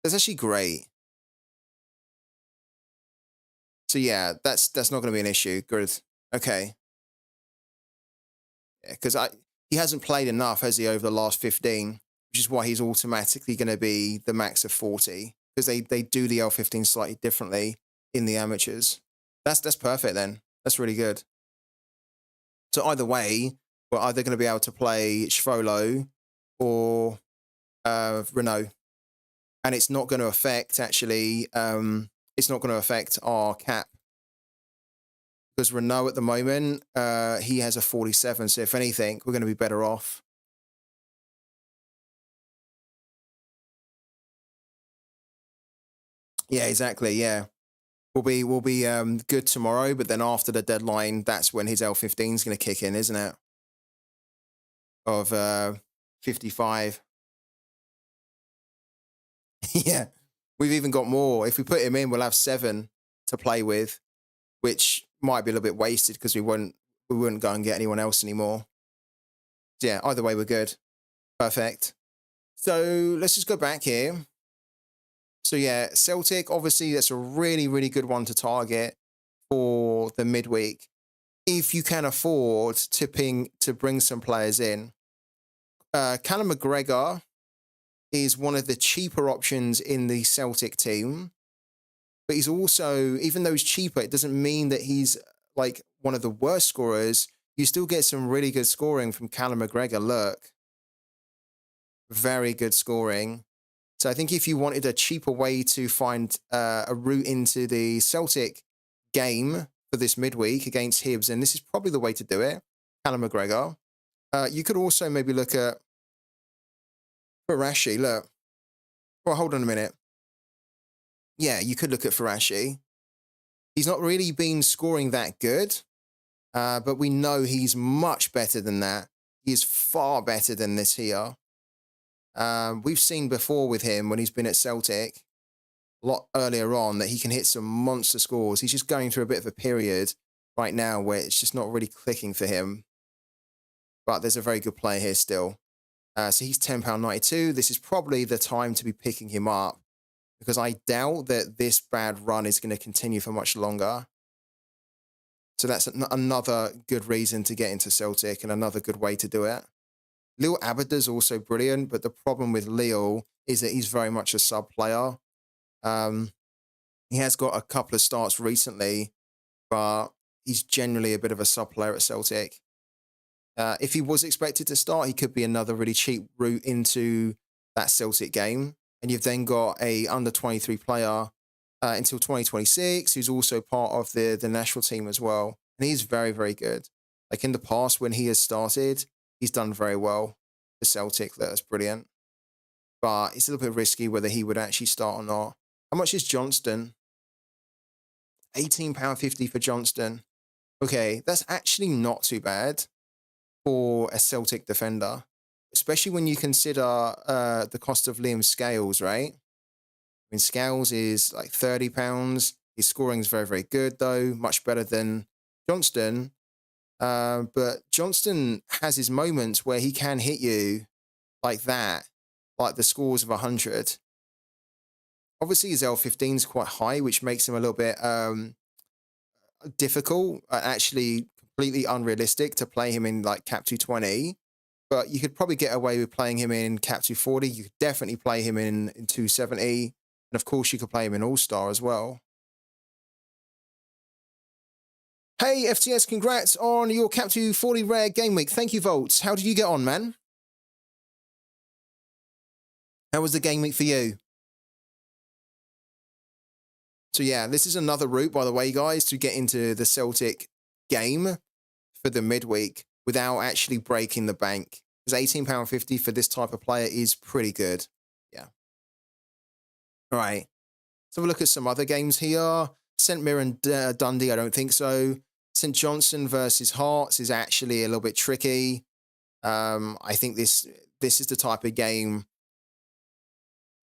That's actually great. So yeah, that's not going to be an issue. Good. Okay. Yeah, because he hasn't played enough, has he, over the last 15, which is why he's automatically going to be the max of 40, because they do the L15 slightly differently in the amateurs. That's perfect then. That's really good. So either way, we're either going to be able to play Schwolo or Renault. And it's not going to affect, actually, it's not going to affect our cap. Because Renault at the moment, he has a 47. So if anything, we're going to be better off. Yeah, exactly. Yeah. We'll be good tomorrow, but then after the deadline, that's when his L15 is going to kick in, isn't it? Of 55. Yeah. We've even got more. If we put him in, we'll have 7 to play with, which might be a little bit wasted because we wouldn't go and get anyone else anymore. So yeah, either way, we're good. Perfect. So let's just go back here. So yeah, Celtic, obviously, that's a really, really good one to target for the midweek. If you can afford to bring some players in. Callum McGregor is one of the cheaper options in the Celtic team. But he's also, even though he's cheaper, it doesn't mean that he's like one of the worst scorers. You still get some really good scoring from Callum McGregor. Look. Very good scoring. So I think if you wanted a cheaper way to find a route into the Celtic game for this midweek against Hibs, and this is probably the way to do it, Callum McGregor. You could also maybe look at Farashi. Look. Well, hold on a minute. Yeah, you could look at Farashi. He's not really been scoring that good, but we know he's much better than that. He is far better than this here. We've seen before with him when he's been at Celtic a lot earlier on that he can hit some monster scores. He's just going through a bit of a period right now where it's just not really clicking for him. But there's a very good player here still. So he's £10.92. This is probably the time to be picking him up because I doubt that this bad run is going to continue for much longer. So that's another good reason to get into Celtic and another good way to do it. Lil Abada's also brilliant, but the problem with Lil is that he's very much a sub player. He has got a couple of starts recently, but he's generally a bit of a sub player at Celtic. If he was expected to start, he could be another really cheap route into that Celtic game. And you've then got a under 23 player until 2026, who's also part of the national team as well. And he's very, very good. Like in the past, when he has started, he's done very well for Celtic. That's brilliant. But it's a little bit risky whether he would actually start or not. How much is Johnston? £18.50 for Johnston. Okay, that's actually not too bad for a Celtic defender, especially when you consider the cost of Liam Scales, right? I mean, Scales is like £30. His scoring is very, very good, though. Much better than Johnston. But Johnston has his moments where he can hit you like that, like the scores of 100. Obviously, his L15 is quite high, which makes him a little bit difficult, actually completely unrealistic to play him in like Cap 220. But you could probably get away with playing him in Cap 240. You could definitely play him in 270. And of course, you could play him in All-Star as well. Hey, FTS, congrats on your Cap 240 rare game week. Thank you, Volts. How did you get on, man? How was the game week for you? So yeah, this is another route, by the way, guys, to get into the Celtic game for the midweek without actually breaking the bank. Because £18.50 for this type of player is pretty good. Yeah. All right. Let's have a look at some other games here. St Mirren Dundee, I don't think so. St Johnstone versus Hearts is actually a little bit tricky. I think this is the type of game.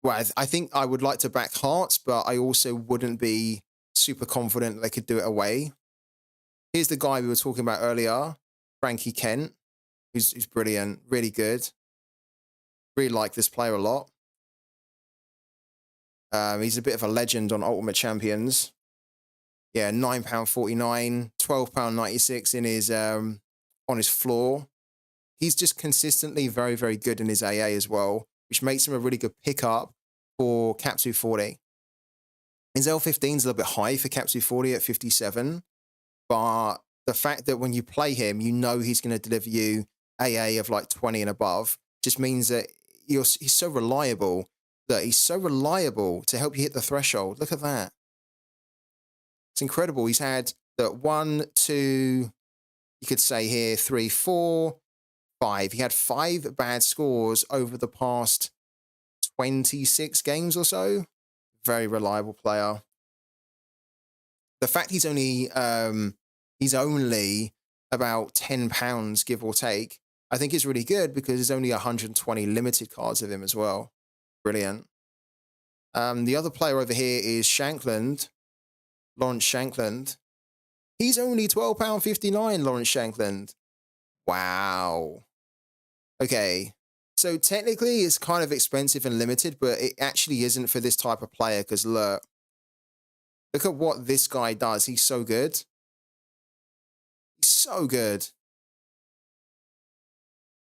Well, I think I would like to back Hearts, but I also wouldn't be super confident that they could do it away. Here's the guy we were talking about earlier, Frankie Kent, who's brilliant, really good. Really like this player a lot. He's a bit of a legend on Ultimate Champions. Yeah, £9.49, £12.96 in his on his floor. He's just consistently very, very good in his AA as well, which makes him a really good pickup for Cap 240. His L15 is a little bit high for Cap 240 at 57, but the fact that when you play him, you know he's going to deliver you AA of like 20 and above just means that he's so reliable. That he's so reliable to help you hit the threshold. Look at that. It's incredible. He's had the 1, 2, you could say here, 3, 4, 5. He had 5 bad scores over the past 26 games or so. Very reliable player. The fact he's only about £10, give or take, I think is really good because there's only 120 limited cards of him as well. Brilliant. The other player over here is Shankland, Lawrence Shankland. He's only £12.59, Lawrence Shankland. Wow. Okay. So technically it's kind of expensive and limited, but it actually isn't for this type of player because look at what this guy does. He's so good. He's so good.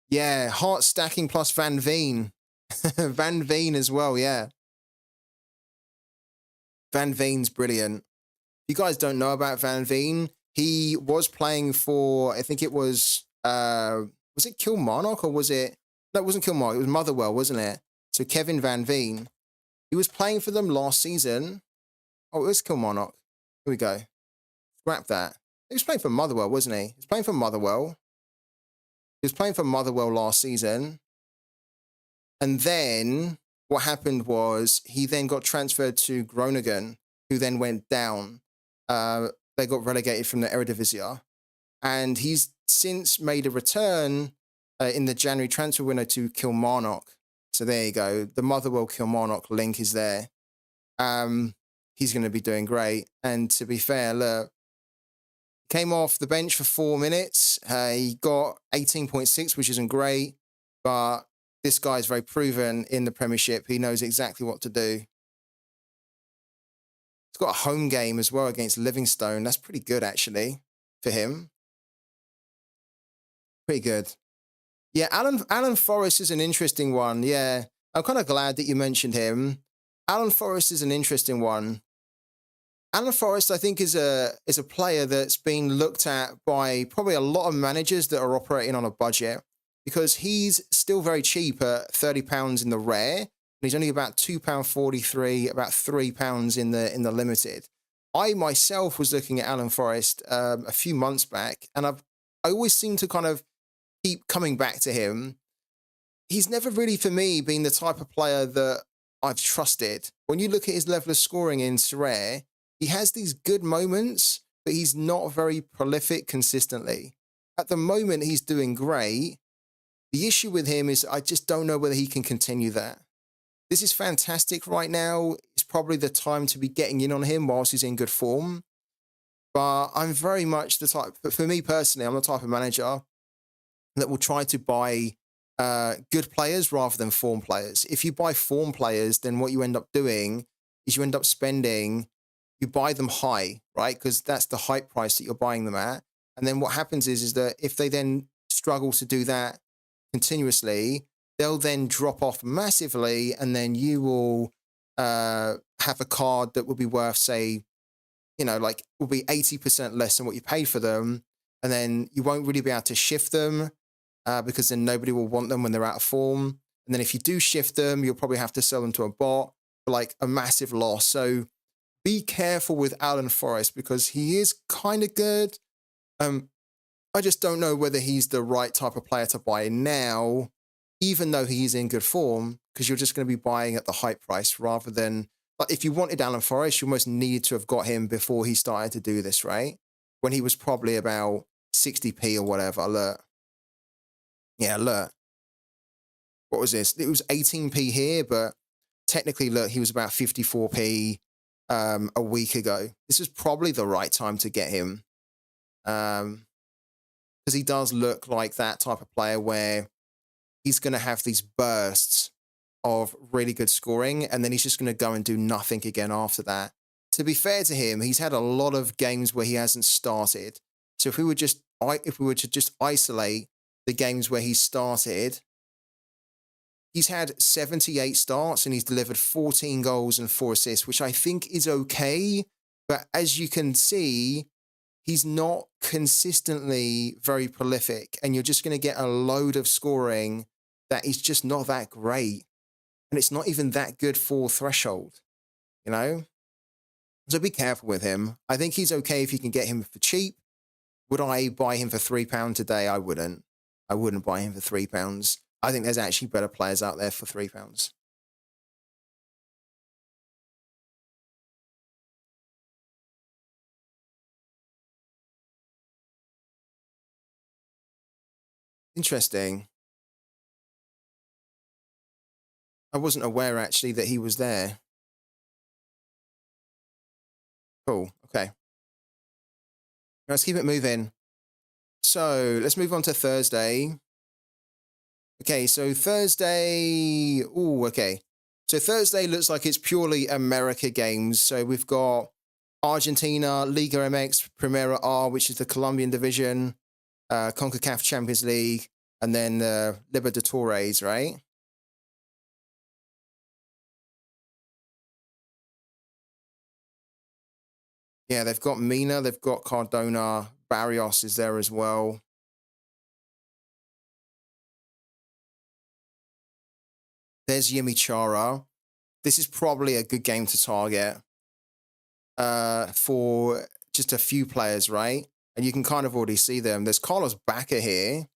Yeah, Heart stacking plus Van Veen. Van Veen as well, yeah. Van Veen's brilliant. You guys don't know about Van Veen? He was playing for, I think it was it Kilmarnock or was it? No, it wasn't Kilmarnock. It was Motherwell, wasn't it? So Kevin Van Veen. He was playing for them last season. Oh, it was Kilmarnock. Here we go. Scrap that. He was playing for Motherwell, wasn't he? He was playing for Motherwell. He was playing for Motherwell last season. And then what happened was he then got transferred to Groningen, who then went down. They got relegated from the Eredivisie. And he's since made a return in the January transfer window to Kilmarnock. So there you go. The Motherwell Kilmarnock link is there. He's going to be doing great. And to be fair, look, came off the bench for 4 minutes. He got 18.6, which isn't great. But this guy is very proven in the Premiership. He knows exactly what to do. He's got a home game as well against Livingstone. That's pretty good, actually, for him. Pretty good. Yeah, Alan Forrest is an interesting one. Yeah, I'm kind of glad that you mentioned him. Alan Forrest is an interesting one. Alan Forrest, I think, is a player that's been looked at by probably a lot of managers that are operating on a budget because he's still very cheap at £30 in the rare. And he's only about £2.43, about £3 in the limited. I myself was looking at Alan Forrest a few months back, and I always seem to kind of keep coming back to him. He's never really, for me, been the type of player that I've trusted. When you look at his level of scoring in Sorare, he has these good moments, but he's not very prolific consistently. At the moment, he's doing great. The issue with him is I just don't know whether he can continue that. This is fantastic right now. It's probably the time to be getting in on him whilst he's in good form. But I'm very much the type, but for me personally, I'm the type of manager that will try to buy good players rather than form players. If you buy form players, then what you end up doing is you end up spending, you buy them high, right? Because that's the hype price that you're buying them at. And then what happens is that if they then struggle to do that continuously, they'll then drop off massively, and then you will have a card that will be worth, say, like will be 80% less than what you paid for them. And then you won't really be able to shift them because then nobody will want them when they're out of form. And then if you do shift them, you'll probably have to sell them to a bot for like a massive loss. So be careful with Alan Forrest because he is kind of good. I just don't know whether he's the right type of player to buy now, even though he's in good form, because you're just going to be buying at the hype price rather than, like, if you wanted Alan Forrest, you almost needed to have got him before he started to do this, right? When he was probably about 60p or whatever. Look. Yeah, look. What was this? It was 18p here, but technically, look, he was about 54p a week ago. This was probably the right time to get him. Because he does look like that type of player where he's going to have these bursts of really good scoring, and then he's just going to go and do nothing again after that. To be fair to him, he's had a lot of games where he hasn't started. So if we were to just isolate the games where he started, he's had 78 starts and he's delivered 14 goals and 4 assists, which I think is okay. But as you can see, he's not consistently very prolific, and you're just going to get a load of scoring that is just not that great. And it's not even that good for threshold, So be careful with him. I think he's okay if you can get him for cheap. Would I buy him for £3 today? I wouldn't. I wouldn't buy him for £3. I think there's actually better players out there for £3. Interesting. I wasn't aware, actually, that he was there. Cool. Okay. Let's keep it moving. So let's move on to Thursday. Okay, so Thursday. Oh, okay. So Thursday looks like it's purely America games. So we've got Argentina, Liga MX, Primera R, which is the Colombian division, CONCACAF Champions League, and then Libertadores, right? Yeah, they've got Mina, they've got Cardona, Barrios is there as well. There's Yimichara. This is probably a good game to target for just a few players, right? And you can kind of already see them. There's Carlos Bacca here.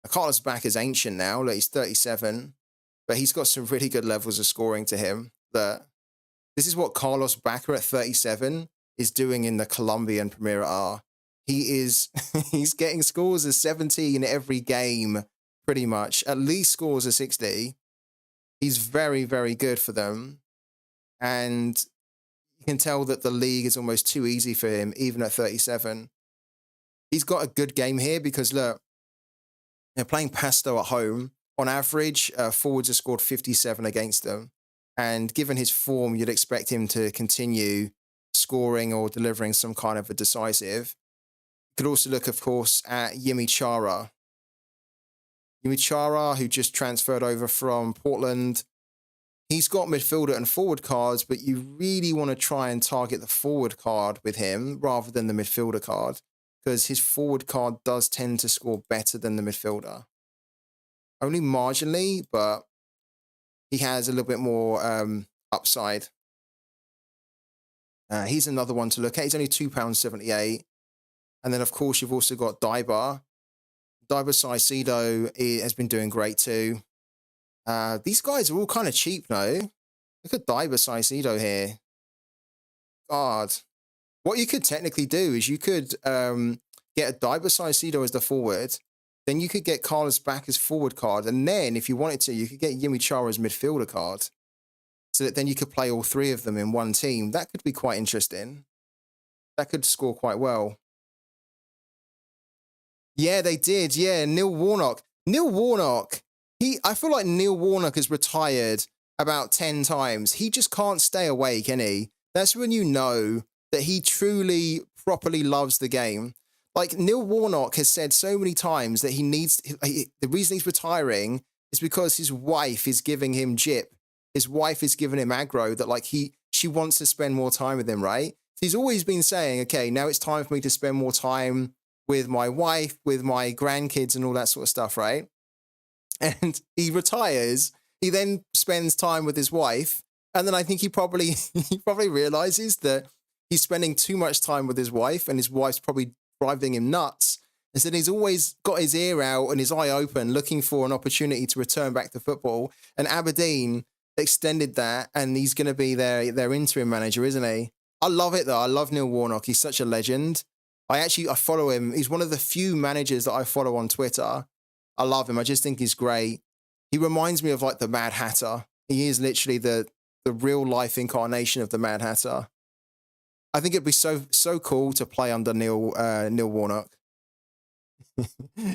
Carlos Bacca's ancient now. Look, he's 37, but he's got some really good levels of scoring to him. This is what Carlos Bacca at 37 is doing in the Colombian Primera R. He's getting scores of 70 in every game, pretty much. At least scores of 60. He's very, very good for them. And you can tell that the league is almost too easy for him, even at 37. He's got a good game here because, look, they're playing Pasto at home. On average, forwards have scored 57 against them. And given his form, you'd expect him to continue scoring or delivering some kind of a decisive. Could also look, of course, at Yimi Chara. Yimi Chara, who just transferred over from Portland. He's got midfielder and forward cards, but you really want to try and target the forward card with him rather than the midfielder card, because his forward card does tend to score better than the midfielder. Only marginally, but he has a little bit more upside. He's another one to look at. He's only £2.78. And then, of course, you've also got Daiba. Daiba Saicedo has been doing great too. These guys are all kind of cheap, no? Look at Daiba Saicedo here. God. What you could technically do is you could get a Daiba Saicedo as the forward. Then you could get Carlos back as forward card. And then, if you wanted to, you could get Yimi Chara as midfielder card. So that then you could play all three of them in one team. That could be quite interesting. That could score quite well. Yeah, they did. Yeah, Neil Warnock. Neil Warnock. I feel like Neil Warnock has retired about 10 times. He just can't stay awake, can he? That's when you know that he truly, properly loves the game. Like, Neil Warnock has said so many times that the reason he's retiring is because his wife is giving him jip. His wife is giving him aggro that, like, she wants to spend more time with him, right? So he's always been saying, okay, now it's time for me to spend more time with my wife, with my grandkids and all that sort of stuff, right? And he retires. He then spends time with his wife. And then I think he probably realizes that he's spending too much time with his wife and his wife's probably driving him nuts. And so he's always got his ear out and his eye open, looking for an opportunity to return back to football. And Aberdeen extended that, and he's going to be their interim manager, isn't he? I love it, though. I love Neil Warnock. He's such a legend. I follow him. He's one of the few managers that I follow on Twitter. I love him. I just think he's great. He reminds me of, like, the Mad Hatter. He is literally the real life incarnation of the Mad Hatter. I think it'd be so cool to play under Neil Warnock.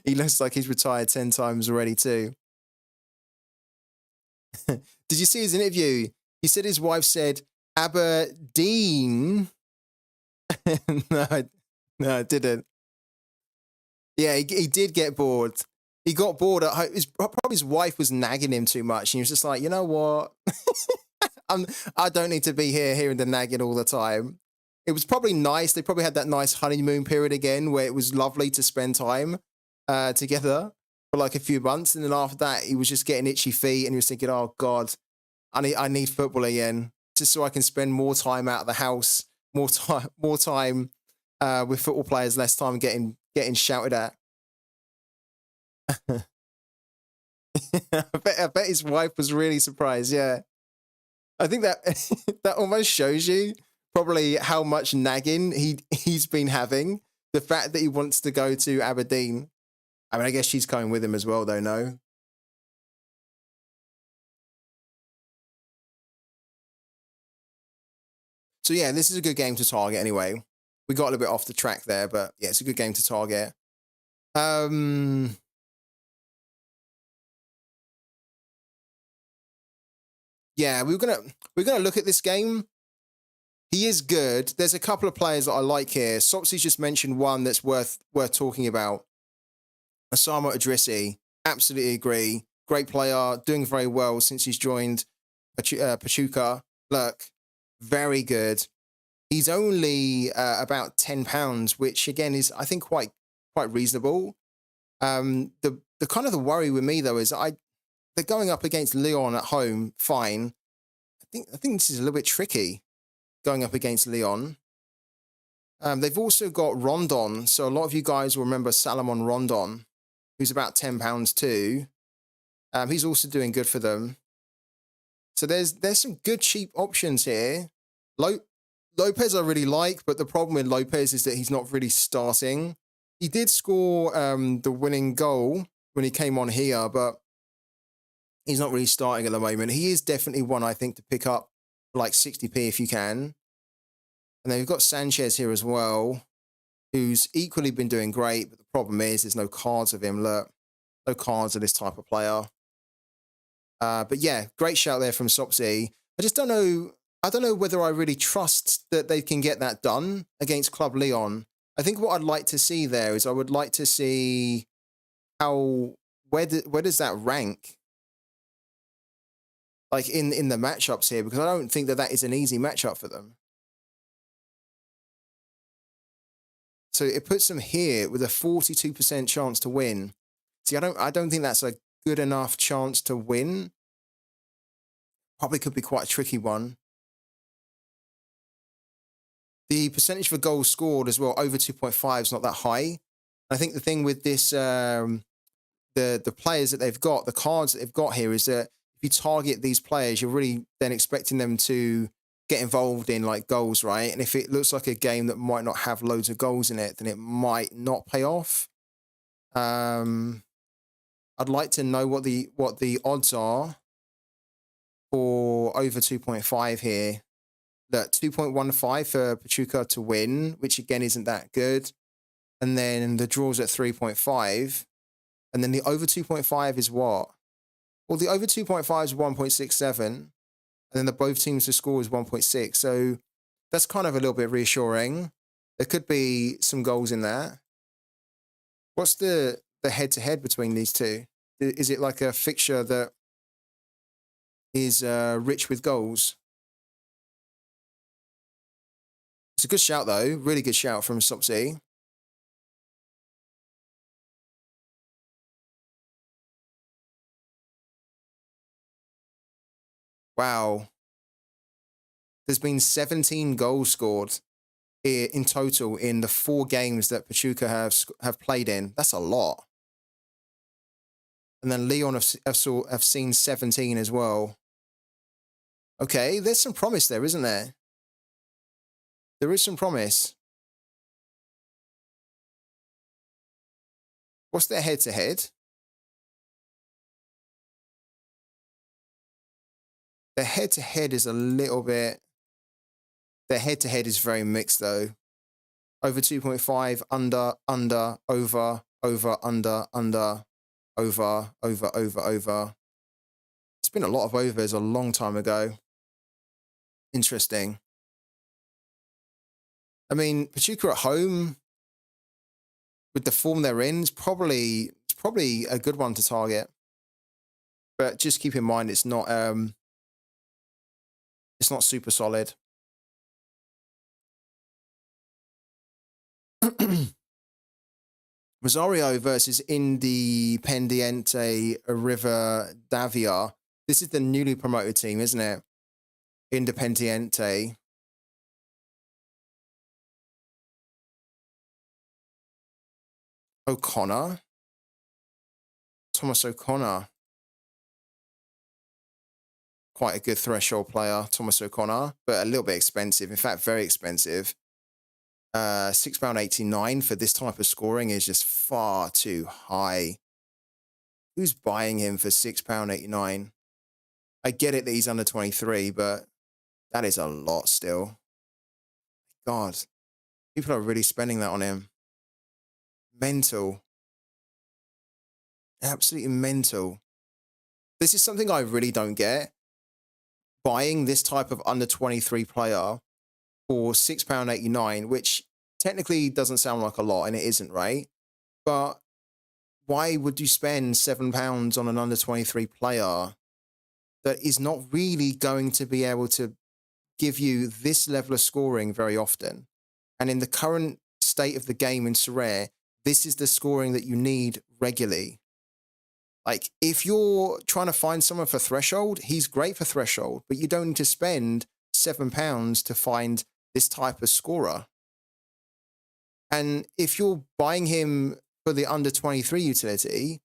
He looks like he's retired 10 times already too. Did you see his interview? He said his wife said Aberdeen. No, I didn't. Yeah, he did get bored. He got bored at home. Probably his wife was nagging him too much. And he was just like, you know what? I don't need to be hearing the nagging all the time. It was probably nice. They probably had that nice honeymoon period again where it was lovely to spend time together for like a few months. And then after that, he was just getting itchy feet and he was thinking, oh God, I need football again just so I can spend more time out of the house, more time with football players, less time getting shouted at. I bet his wife was really surprised. Yeah. I think that that almost shows you probably how much nagging he's been having. The fact that he wants to go to Aberdeen. I mean, I guess she's going with him as well, though, no? So, yeah, this is a good game to target anyway. We got a little bit off the track there, but yeah, it's a good game to target. Yeah, we're gonna look at this game. He is good. There's a couple of players that I like here. Sopsy's just mentioned one that's worth talking about. Osama Idrissi, absolutely agree. Great player, doing very well since he's joined Pachuca. Look, very good. He's only about £10, which again is, I think, quite reasonable. The kind of the worry with me though is they're going up against Lyon at home. Fine. I think this is a little bit tricky going up against Lyon. They've also got Rondon, so a lot of you guys will remember Salomon Rondon, who's about £10 too. He's also doing good for them. So there's some good cheap options here. Lopez I really like, but the problem with Lopez is that he's not really starting. He did score the winning goal when he came on here, but he's not really starting at the moment. He is definitely one, I think, to pick up for like 60p if you can. And then we've got Sanchez here as well, who's equally been doing great, but the problem is there's no cards of him. Look, no cards of this type of player. But yeah, great shout there from Sopsy. I just don't know. I don't know whether I really trust that they can get that done against Club Leon. I think what I'd like to see there is I would like to see how where does that rank like in the matchups here, because I don't think that that is an easy matchup for them. So it puts them here with a 42% chance to win. See, I don't think that's a good enough chance to win. Probably could be quite a tricky one. The percentage for goals scored as well, over 2.5, is not that high. I think the thing with this, the players that they've got, the cards that they've got here, is that if you target these players, you're really then expecting them to get involved in like goals, right? And if it looks like a game that might not have loads of goals in it, then it might not pay off. I'd like to know what the odds are for over 2.5 here. That 2.15 for Pachuca to win, which again isn't that good. And then the draws at 3.5. And then the over 2.5 is what? Well, the over 2.5 is 1.67. And then the both teams to score is 1.6. So that's kind of a little bit reassuring. There could be some goals in that. What's the head-to-head between these two? Is it like a fixture that is rich with goals? It's a good shout, though. Really good shout from Sopsy. Wow. There's been 17 goals scored in total in the 4 games that Pachuca have played in. That's a lot. And then Leon have seen 17 as well. Okay, there's some promise there, isn't there? There is some promise. What's their head-to-head? Their head-to-head is a little bit... Their head-to-head is very mixed, though. Over 2.5, under, over, under, over. It's been a lot of overs a long time ago. Interesting. I mean, Pachuca at home, with the form they're in, it's probably a good one to target. But just keep in mind, it's not super solid. Rosario versus Independiente Rivadavia. This is the newly promoted team, isn't it? Independiente. O'Connor. Thomas O'Connor. Quite a good threshold player, Thomas O'Connor, but a little bit expensive. In fact, very expensive. £6.89 for this type of scoring is just far too high. Who's buying him for £6.89? I get it that he's under 23, but that is a lot still. God, people are really spending that on him. Mental. Absolutely mental. This is something I really don't get. Buying this type of under 23 player for £6.89, which technically doesn't sound like a lot, and it isn't, right? But why would you spend £7 on an under 23 player that is not really going to be able to give you this level of scoring very often? And in the current state of the game in Sorare, this is the scoring that you need regularly. Like, if you're trying to find someone for threshold, he's great for threshold, but you don't need to spend £7 to find this type of scorer. And if you're buying him for the under 23 utility,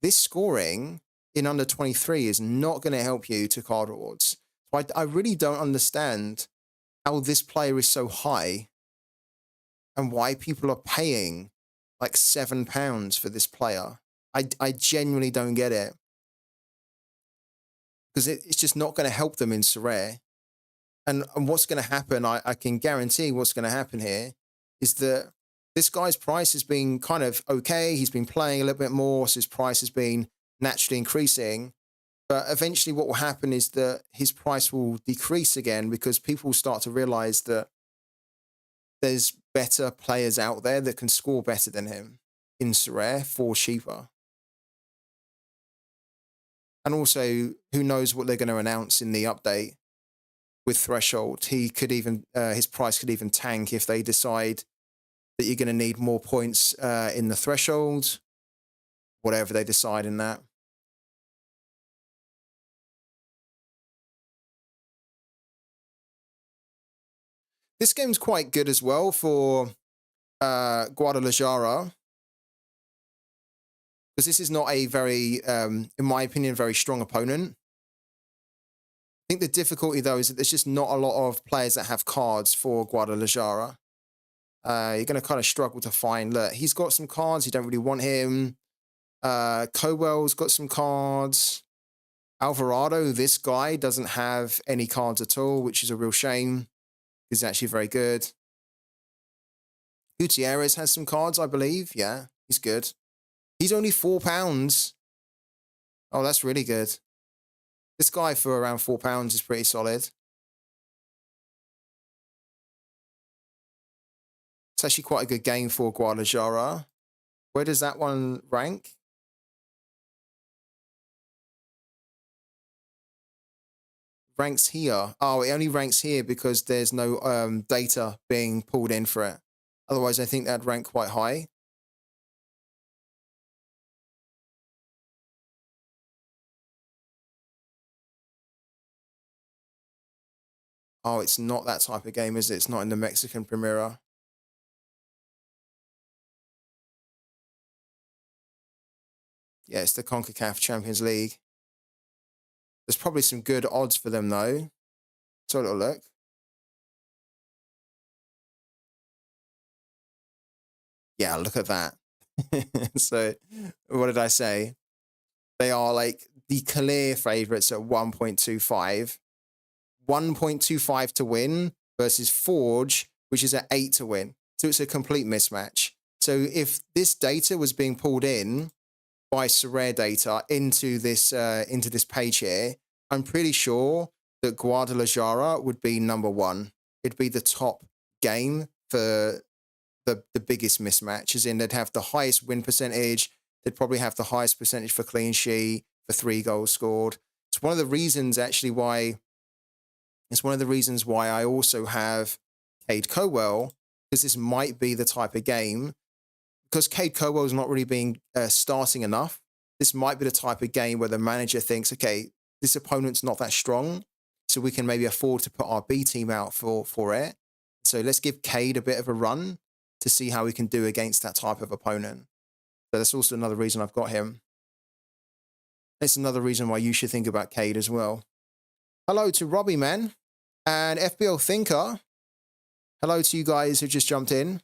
this scoring in under 23 is not going to help you to card rewards. So I really don't understand how this player is so high and why people are paying like £7 for this player. I genuinely don't get it. Because it's just not going to help them in Sorare. And what's going to happen, I can guarantee what's going to happen here, is that this guy's price has been kind of okay. He's been playing a little bit more, so his price has been naturally increasing. But eventually what will happen is that his price will decrease again because people start to realize that there's better players out there that can score better than him in Sorare for cheaper. And also, who knows what they're going to announce in the update with Threshold. He could even, his price could even tank if they decide that you're going to need more points in the Threshold, whatever they decide in that. This game's quite good as well for Guadalajara, because this is not a very, in my opinion, very strong opponent. I think the difficulty, though, is that there's just not a lot of players that have cards for Guadalajara. You're going to kind of struggle to find, look, he's got some cards, you don't really want him. Cowell's got some cards. Alvarado, this guy, doesn't have any cards at all, which is a real shame. He's actually very good. Gutierrez has some cards, I believe. Yeah, he's good. He's only £4. Oh, that's really good. This guy for around £4 is pretty solid. It's actually quite a good game for Guadalajara. Where does that one rank? Ranks here. Oh, it only ranks here because there's no data being pulled in for it. Otherwise, I think that'd rank quite high. Oh, it's not that type of game, is it? It's not in the Mexican Primera. Yeah, it's the CONCACAF Champions League. There's probably some good odds for them, though. So a little look. Yeah, look at that. So, what did I say? They are like the clear favourites at 1.25. 1.25 to win versus Forge, which is at 8 to win. So it's a complete mismatch. So if this data was being pulled in by Sorare data into this page here, I'm pretty sure that Guadalajara would be number one. It'd be the top game for the biggest mismatch, as in they'd have the highest win percentage. They'd probably have the highest percentage for clean sheet, for 3 goals scored. It's one of the reasons actually why. It's one of the reasons why I also have Cade Cowell, because this might be the type of game. Because Cade Cowell is not really being starting enough. This might be the type of game where the manager thinks, okay, this opponent's not that strong, so we can maybe afford to put our B team out for it. So let's give Cade a bit of a run to see how we can do against that type of opponent. So that's also another reason I've got him. It's another reason why you should think about Cade as well. Hello to Robbie, man. And FBL Thinker. Hello to you guys who just jumped in.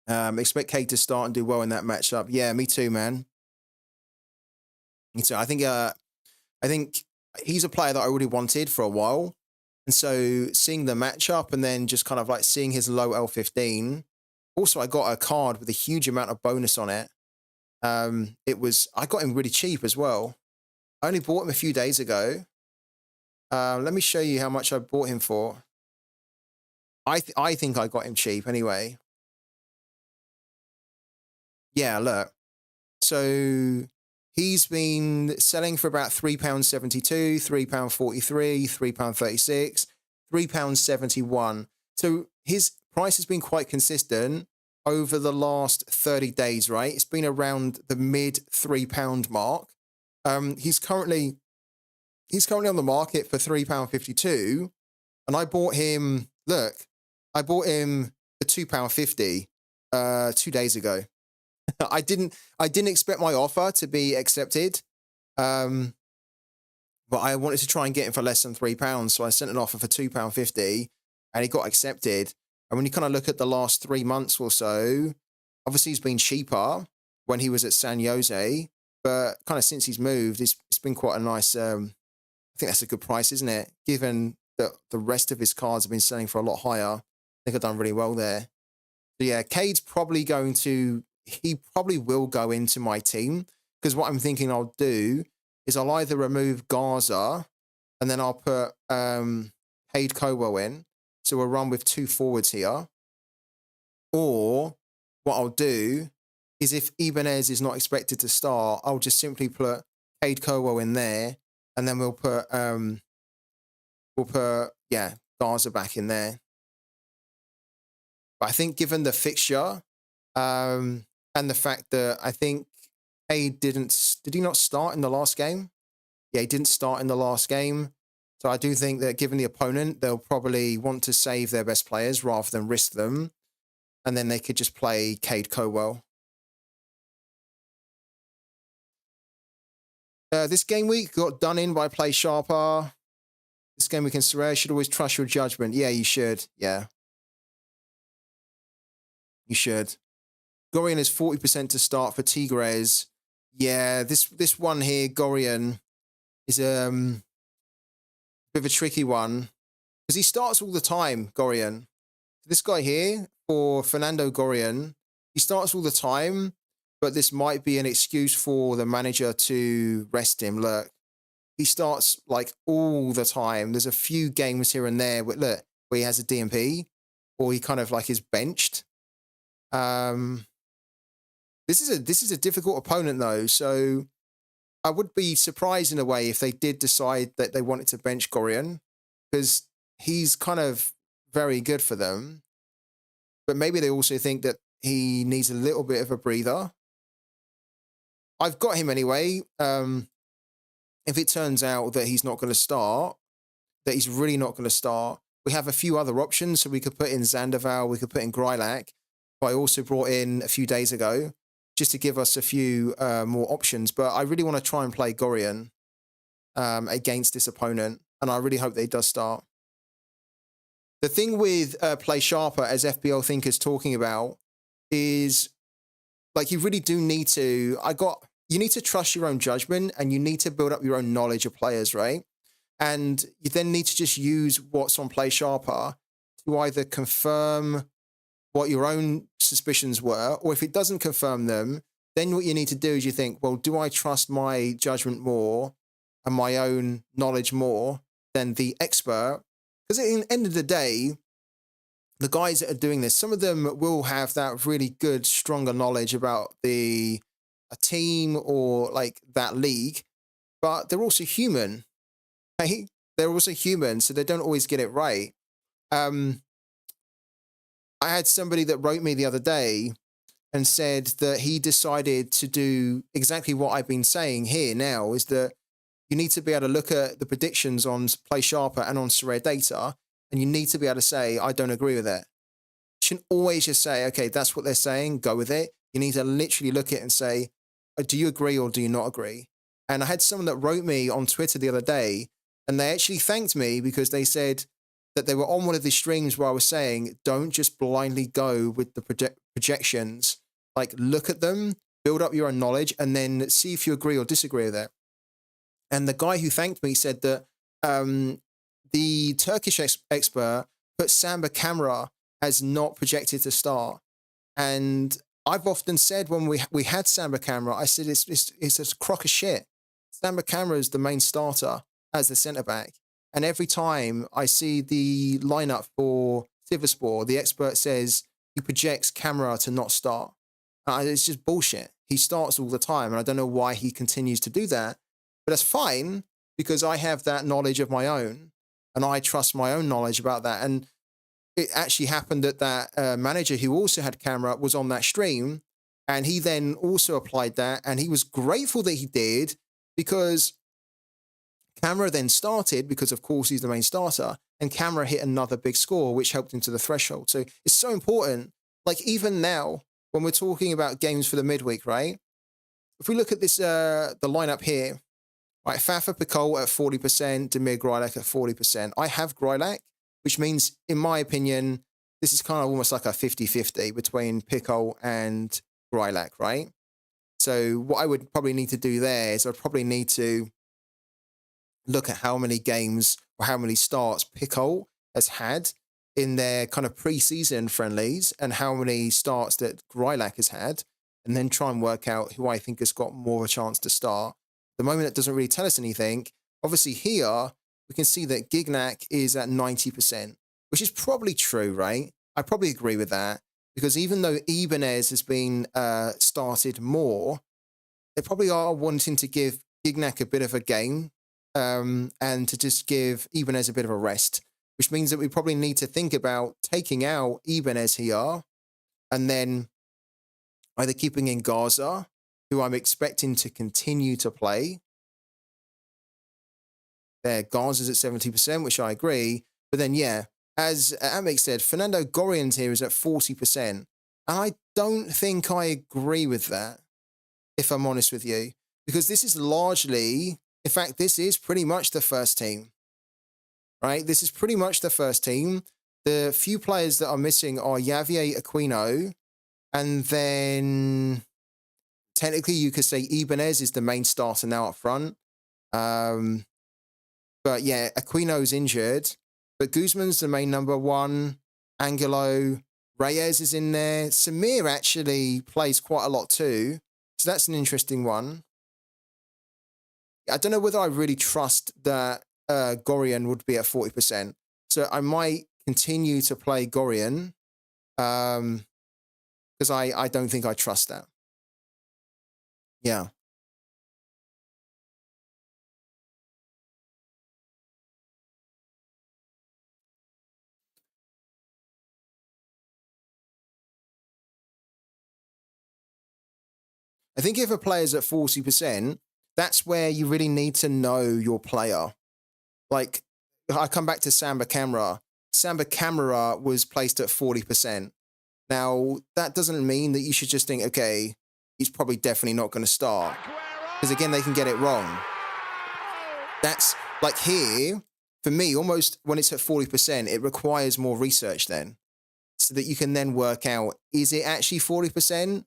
Expect Cade to start and do well in that matchup. Yeah, me too, man. Me too. I think he's a player that I already wanted for a while. And so seeing the matchup and then just kind of like seeing his low L15. Also, I got a card with a huge amount of bonus on it. I got him really cheap as well. I only bought him a few days ago. Let me show you how much I bought him for. I think I got him cheap anyway. Yeah, look. So he's been selling for about £3.72, £3.43, £3.36, £3.71. So his price has been quite consistent over the last 30 days, right? It's been around the mid £3 mark. He's currently on the market for £3.52, and I bought him. Look, I bought him for £2.50 2 days ago. I didn't expect my offer to be accepted, but I wanted to try and get him for less than £3, so I sent an offer for £2.50, and he got accepted. And when you kind of look at the last 3 months or so, obviously he's been cheaper when he was at San Jose, but kind of since he's moved, it's been quite a nice. I think that's a good price, isn't it? Given that the rest of his cards have been selling for a lot higher, I think I've done really well there. So yeah, Cade's probably he probably will go into my team Because what I'm thinking I'll do is I'll either remove Gaza and then I'll put Cade Cowell in. So we'll run with 2 forwards here. Or what I'll do is if Ibanez is not expected to start, I'll just simply put Cade Cowell in there, and then we'll put Gaza back in there. But I think given the fixture and the fact that I think Cade did he not start in the last game? Yeah, he didn't start in the last game. So I do think that given the opponent, they'll probably want to save their best players rather than risk them. And then they could just play Cade Cowell. This game week got done in by Play Sharper. This game week in Sorare, should always trust your judgment. Yeah, you should. Yeah. You should. Gorian is 40% to start for Tigres. Yeah, this one here, Gorian, is a bit of a tricky one. Because he starts all the time, Gorian. This guy here, for Fernando Gorian, he starts all the time, but this might be an excuse for the manager to rest him. Look, he starts like all the time. There's a few games here and there where he has a DMP, or he kind of like is benched. This is a difficult opponent though, so I would be surprised in a way if they did decide that they wanted to bench Gorian, because he's kind of very good for them. But maybe they also think that he needs a little bit of a breather. I've got him anyway. If it turns out that he's not going to start, that he's really not going to start, we have a few other options. So we could put in Zanderval, we could put in Grylak, who I also brought in a few days ago, just to give us a few more options. But I really want to try and play Gorian against this opponent, and I really hope that he does start. The thing with Play Sharper, as FPL Thinker's talking about, is like you really do need to, you need to trust your own judgment, and you need to build up your own knowledge of players, right? And you then need to just use what's on Play Sharper to either confirm what your own suspicions were, or if it doesn't confirm them, then what you need to do is you think, well, do I trust my judgment more and my own knowledge more than the expert? Because at the end of the day, the guys that are doing this, some of them will have that really good, stronger knowledge about a team or like that league, but they're also human, right? They're also human, so they don't always get it right. I had somebody that wrote me the other day and said that he decided to do exactly what I've been saying here now, is that you need to be able to look at the predictions on Play Sharper and on Sorare data, and you need to be able to say, I don't agree with it. You shouldn't always just say, okay, that's what they're saying, go with it. You need to literally look at it and say, do you agree or do you not agree? And I had someone that wrote me on Twitter the other day, and they actually thanked me because they said that they were on one of the streams where I was saying, don't just blindly go with the projections. Like, look at them, build up your own knowledge, and then see if you agree or disagree with it. And the guy who thanked me said that the Turkish expert put Samba Camara as not projected to start. And I've often said when we had Samba Camara, I said it's a crock of shit. Samba Camara is the main starter as the centre-back. And every time I see the lineup for Sivasspor, the expert says he projects Camara to not start. It's just bullshit. He starts all the time, and I don't know why he continues to do that. But that's fine, because I have that knowledge of my own, and I trust my own knowledge about that. And it actually happened that manager who also had Camara was on that stream, and he then also applied that, and he was grateful that he did, because Camara then started, because of course he's the main starter, and Camara hit another big score, which helped him to the threshold. So it's so important. Like, even now, when we're talking about games for the midweek, right? If we look at this, the lineup here, right, Fafa Picol at 40%, Demir Grylak at 40%. I have Grylak, which means, in my opinion, this is kind of almost like a 50-50 between Picol and Grylak, right? So what I would probably need to do there is I'd probably need to look at how many games or how many starts Picol has had in their kind of pre-season friendlies, and how many starts that Grylak has had, and then try and work out who I think has got more of a chance to start. The moment that doesn't really tell us anything. Obviously here, we can see that Gignac is at 90%, which is probably true, right? I probably agree with that, because even though Ibanez has been started more, they probably are wanting to give Gignac a bit of a game and to just give Ibanez a bit of a rest, which means that we probably need to think about taking out Ibanez here and then either keeping in Gaza, who I'm expecting to continue to play. There, Gaza's at 70%, which I agree. But then, yeah, as Amik said, Fernando Gorians here is at 40%. And I don't think I agree with that, if I'm honest with you, because this is largely, in fact, this is pretty much the first team, right? This is pretty much the first team. The few players that are missing are Javier Aquino, and then technically you could say Ibanez is the main starter now up front. But yeah, Aquino's injured, but Guzman's the main number one. Angelo, Reyes is in there. Samir actually plays quite a lot too. So that's an interesting one. I don't know whether I really trust that Gorian would be at 40%. So I might continue to play Gorian because I don't think I trust that. Yeah. I think if a player's at 40%, that's where you really need to know your player. Like, I come back to Samba Camara. Samba Camara was placed at 40%. Now, that doesn't mean that you should just think, okay, he's probably definitely not going to start. Because again, they can get it wrong. That's like here, for me, almost when it's at 40%, it requires more research then. So that you can then work out, is it actually 40%?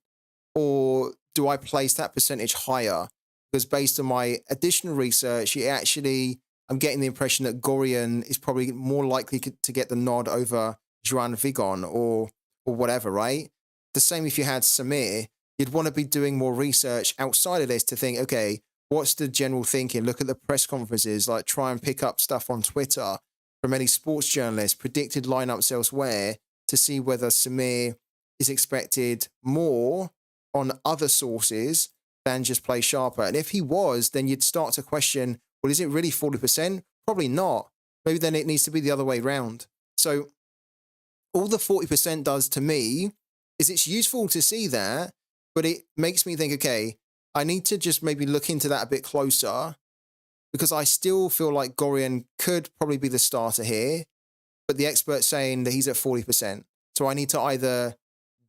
Or do I place that percentage higher? Because based on my additional research, I'm getting the impression that Gorian is probably more likely to get the nod over Joan Vigon or whatever, right? The same if you had Samir, you'd want to be doing more research outside of this to think, okay, what's the general thinking? Look at the press conferences, like try and pick up stuff on Twitter from any sports journalists, predicted lineups elsewhere to see whether Samir is expected more on other sources than just play sharper. And if he was, then you'd start to question, well, is it really 40%? Probably not. Maybe then it needs to be the other way around. So all the 40% does to me is it's useful to see that, but it makes me think, okay, I need to just maybe look into that a bit closer because I still feel like Gorian could probably be the starter here, but the expert's saying that he's at 40%. So I need to either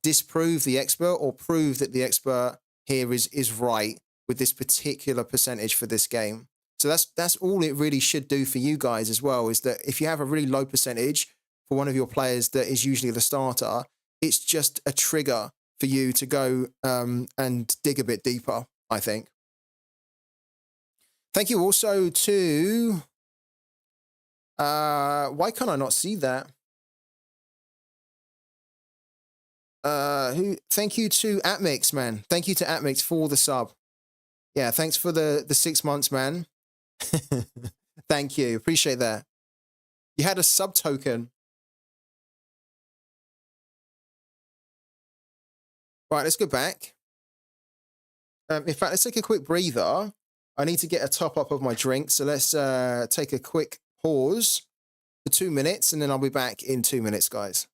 disprove the expert or prove that the expert here is right with this particular percentage for this game. So that's all it really should do for you guys as well, is that if you have a really low percentage for one of your players that is usually the starter, it's just a trigger for you to go and dig a bit deeper, I think. Thank you also to... why can't I not see that? Thank you to Atmix, man. Thank you to Atmix for the sub. Yeah, thanks for the 6 months, man. Thank you. Appreciate that. You had a sub token. Right, let's go back. In fact, let's take a quick breather. I need to get a top up of my drink. So let's take a quick pause for 2 minutes, and then I'll be back in 2 minutes, guys.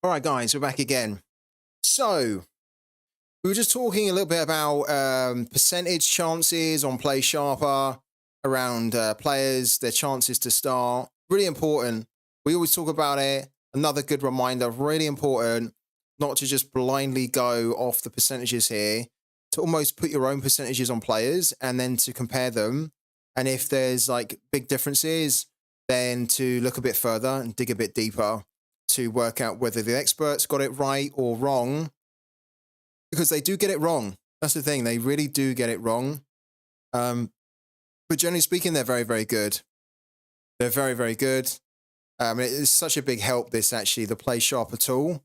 All right, guys, we're back again. So, we were just talking a little bit about percentage chances on Play Sharper, around players, their chances to start. Really important. We always talk about it. Another good reminder, really important, not to just blindly go off the percentages here, to almost put your own percentages on players and then to compare them. And if there's like big differences, then to look a bit further and dig a bit deeper to work out whether the experts got it right or wrong, because they do get it wrong. That's the thing. They really do get it wrong. But generally speaking, they're very, very good. They're very, very good. It is such a big help, this actually, the Play Sharper tool.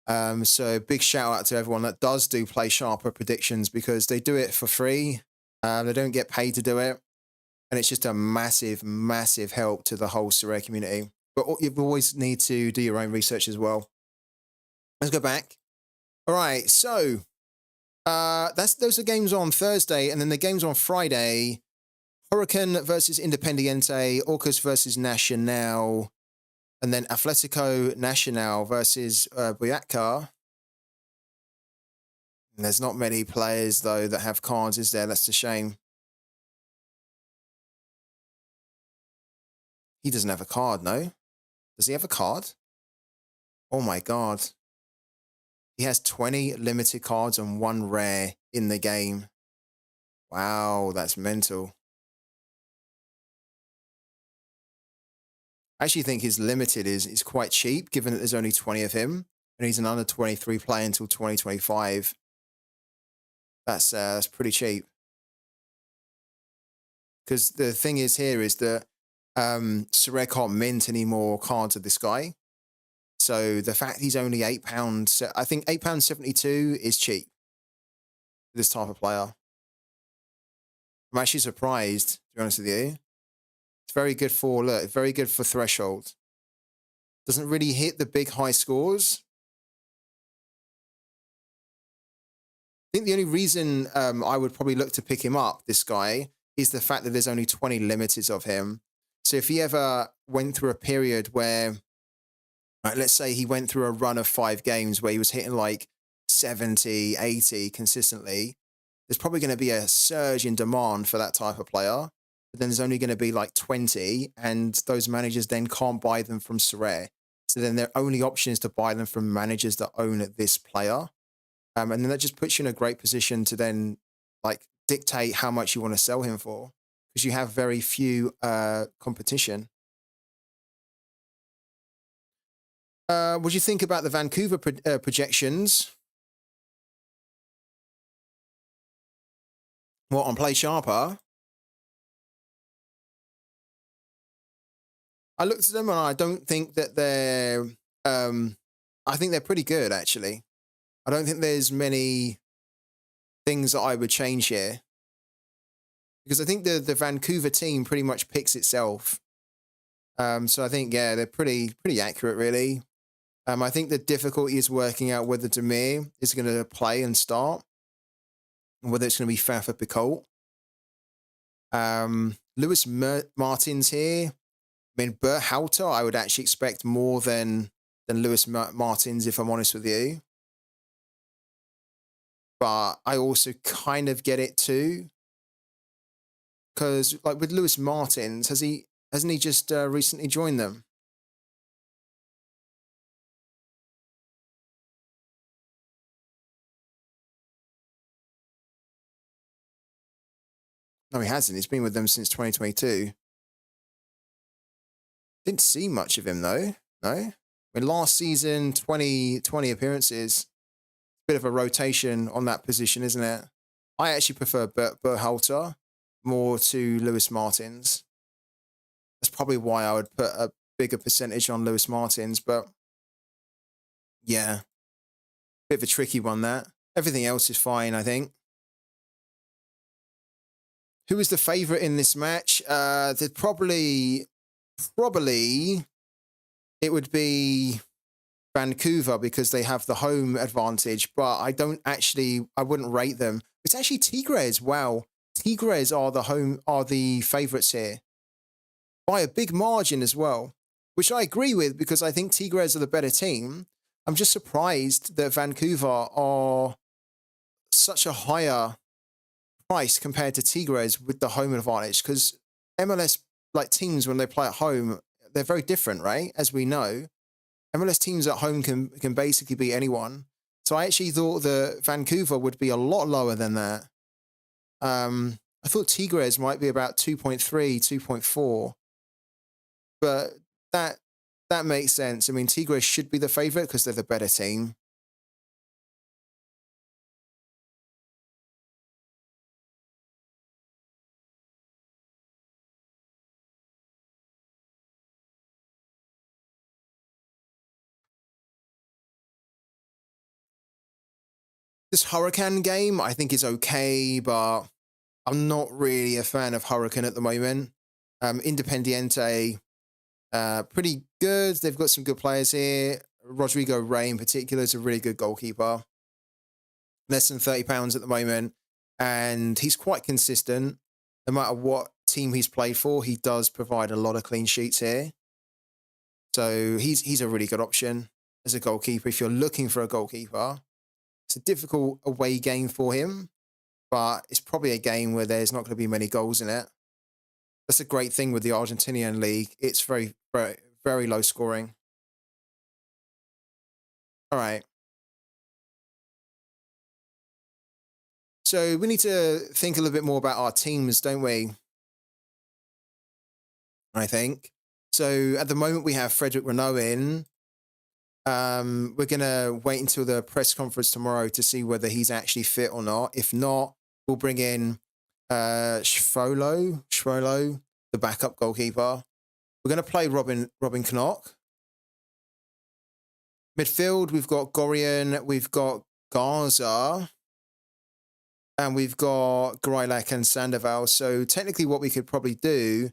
So big shout out to everyone that does do Play Sharper predictions, because they do it for free. They don't get paid to do it. And it's just a massive, massive help to the whole Sorare community. But you always need to do your own research as well. Let's go back. All right, so those are games on Thursday, and then the games on Friday: Hurricane versus Independiente, Orcas versus Nacional, and then Atletico Nacional versus Boyacá. And there's not many players though that have cards, is there? That's a shame. He doesn't have a card, no? Does he have a card? Oh my God. He has 20 limited cards and 1 rare in the game. Wow, that's mental. I actually think his limited is quite cheap, given that there's only 20 of him, and he's an under 23 player until 2025. That's pretty cheap. Because the thing is here is that Sorare can't mint any more cards of this guy. So the fact he's only £8, I think £8.72 is cheap for this type of player. I'm actually surprised, to be honest with you. It's very good for, look, very good for threshold. Doesn't really hit the big high scores. I think the only reason I would probably look to pick him up, this guy, is the fact that there's only 20 limiteds of him. So if he ever went through a period where, right, let's say he went through a run of 5 games where he was hitting like 70, 80 consistently, there's probably going to be a surge in demand for that type of player. But then there's only going to be like 20, and those managers then can't buy them from Sorare. So then their only option is to buy them from managers that own this player. And then that just puts you in a great position to then like dictate how much you want to sell him for, because you have very few competition. What do you think about the Vancouver projections? What, on Play Sharper? I looked at them and I don't think that they're... I think they're pretty good, actually. I don't think there's many things that I would change here, because I think the Vancouver team pretty much picks itself. So I think, yeah, they're pretty accurate, really. I think the difficulty is working out whether Demir is going to play and start, and whether it's going to be Fafa Picoult. Lewis Martins here. I mean, Berhalter, I would actually expect more than Lewis Martins, if I'm honest with you. But I also kind of get it too, because like with Lewis Martins, hasn't he just recently joined them? No, he hasn't. He's been with them since 2022. Didn't see much of him though. No, I mean, last season 20 appearances. Bit of a rotation on that position, isn't it? I actually prefer Berhalter more to Lewis Martins. That's probably why I would put a bigger percentage on Lewis Martins, but yeah, bit of a tricky one, that. Everything else is fine, I think. Who is the favourite in this match? There's probably it would be Vancouver, because they have the home advantage, but I wouldn't rate them. It's actually Tigres. Wow. Tigres are the favourites here by a big margin as well, which I agree with, because I think Tigres are the better team. I'm just surprised that Vancouver are such a higher price compared to Tigres with the home advantage, because MLS like teams when they play at home, they're very different, right? As we know, MLS teams at home can basically beat anyone. So I actually thought that Vancouver would be a lot lower than that. I thought Tigres might be about 2.3, 2.4, but that makes sense. I mean, Tigres should be the favorite because they're the better team. This Hurricane game, I think, is okay, but I'm not really a fan of Hurricane at the moment. Independiente, pretty good. They've got some good players here. Rodrigo Ray, in particular, is a really good goalkeeper. Less than £30 at the moment, and he's quite consistent. No matter what team he's played for, he does provide a lot of clean sheets here. So he's a really good option as a goalkeeper if you're looking for a goalkeeper. It's a difficult away game for him, but it's probably a game where there's not going to be many goals in it. That's a great thing with the Argentinian league. It's very, very, very low scoring. All right. So we need to think a little bit more about our teams, don't we? I think. So at the moment we have Frederick Renault in. We're going to wait until the press conference tomorrow to see whether he's actually fit or not. If not, we'll bring in Schwolo, the backup goalkeeper. We're going to play Robin Knock. Midfield, we've got Gorian, we've got Garza, and we've got Grilak and Sandoval. So technically what we could probably do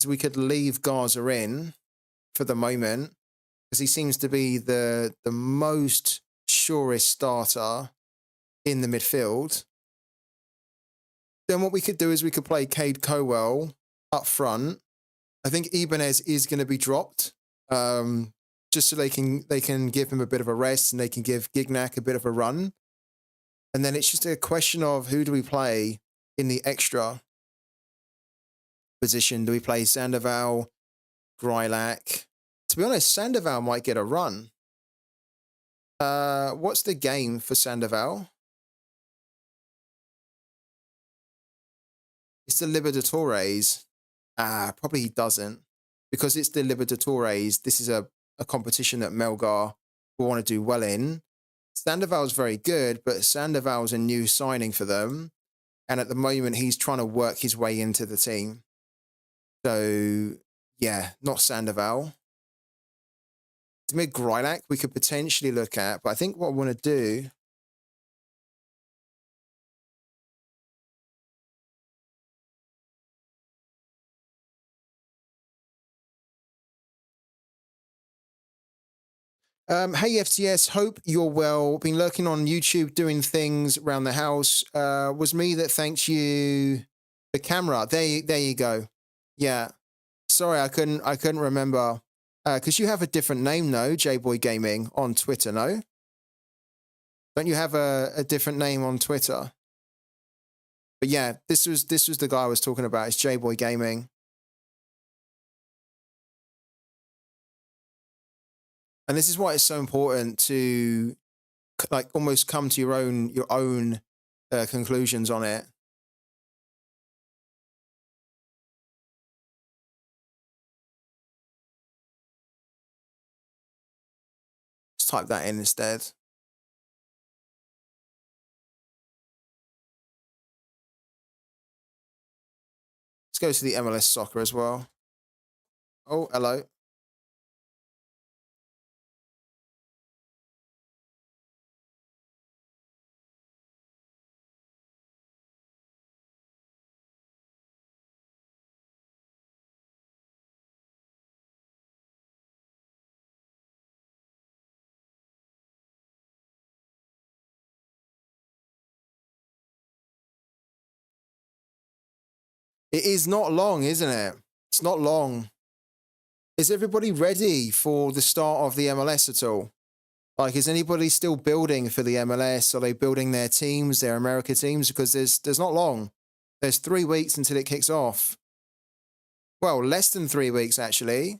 is we could leave Garza in for the moment, because he seems to be the most surest starter in the midfield. Then what we could do is we could play Cade Cowell up front. I think Ibanez is going to be dropped, just so they can give him a bit of a rest and they can give Gignac a bit of a run. And then it's just a question of who do we play in the extra position? Do we play Sandoval, Grilak? To be honest, Sandoval might get a run. What's the game for Sandoval? It's the Libertadores. Probably he doesn't. Because it's the Libertadores, this is a competition that Melgar will want to do well in. Sandoval's very good, but Sandoval's a new signing for them. And at the moment, he's trying to work his way into the team. So, yeah, not Sandoval. Dimir Grilak we could potentially look at, but I think what I want to do... hey FTS, hope you're well. Been lurking on YouTube doing things around the house. Was me that thanked you the camera. There you go. Yeah. Sorry, I couldn't remember. Because you have a different name, no? J-Boy Gaming on Twitter, no? Don't you have a different name on Twitter? But yeah, this was the guy I was talking about. It's J-Boy Gaming. And this is why it's so important to like almost come to your own conclusions on it. Let's type that in instead. Let's go to the MLS soccer as well. Oh, hello. It is not long, isn't it? It's not long. Is everybody ready for the start of the MLS at all? Like, is anybody still building for the MLS? Are they building their teams, their America teams? Because there's not long. There's 3 weeks until it kicks off. Well, less than 3 weeks, actually.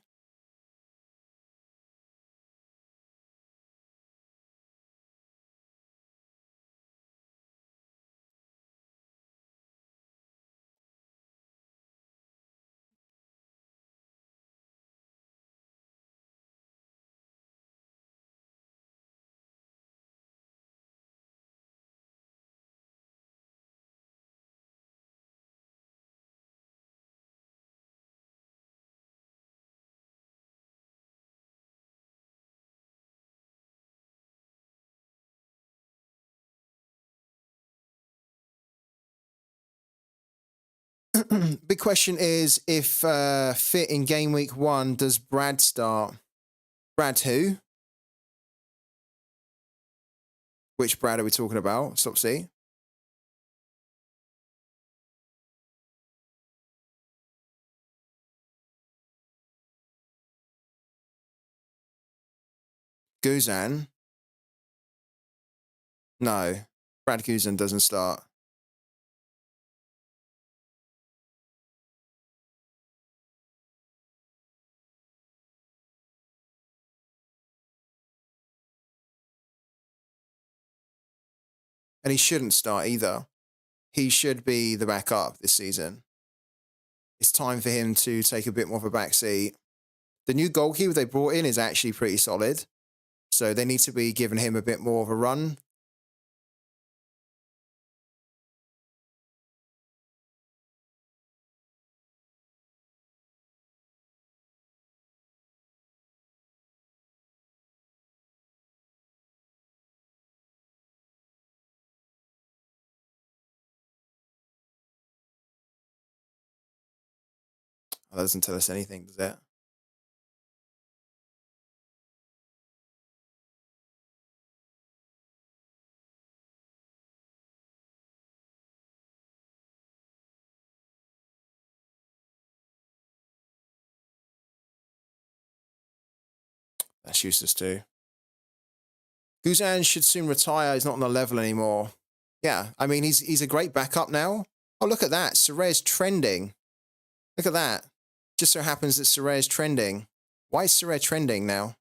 Big question is, if fit in game week 1, does Brad start? Brad who? Which Brad are we talking about? Stop C. Guzan? No. Brad Guzan doesn't start. And he shouldn't start either. He should be the backup this season. It's time for him to take a bit more of a backseat. The new goalkeeper they brought in is actually pretty solid. So they need to be giving him a bit more of a run. That doesn't tell us anything, does it? That's useless too. Guzan should soon retire. He's not on the level anymore. Yeah, I mean, he's a great backup now. Oh, look at that. Sorare's trending. Look at that. Just so happens that Sorare's trending. Why is Sorare trending now?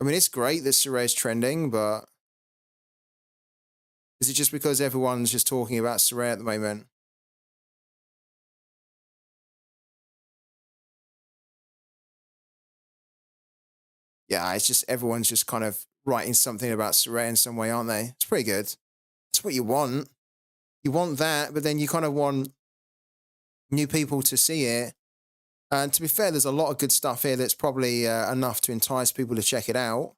I mean, it's great that Sorare's trending, but is it just because everyone's just talking about Sorare at the moment? Yeah, it's just everyone's just kind of writing something about Sorare in some way, aren't they? It's pretty good. That's what you want. You want that, but then you kind of want new people to see it. And to be fair, there's a lot of good stuff here that's probably enough to entice people to check it out.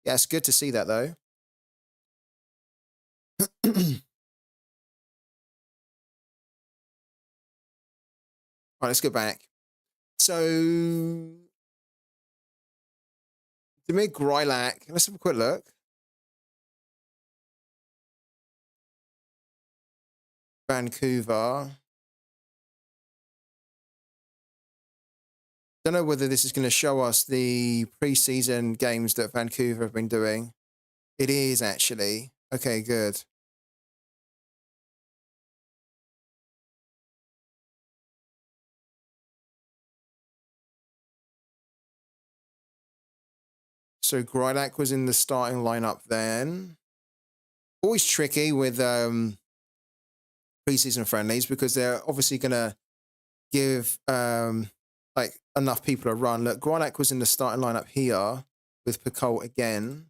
Yeah, it's good to see that, though. All right, let's go back. So, Demir Grilak, let's have a quick look. Vancouver. Don't know whether this is going to show us the preseason games that Vancouver have been doing. It is, actually. Okay, good. So Grilak was in the starting lineup then. Always tricky with preseason friendlies because they're obviously going to give like enough people a run. Look, Grilak was in the starting lineup here with Picoult again.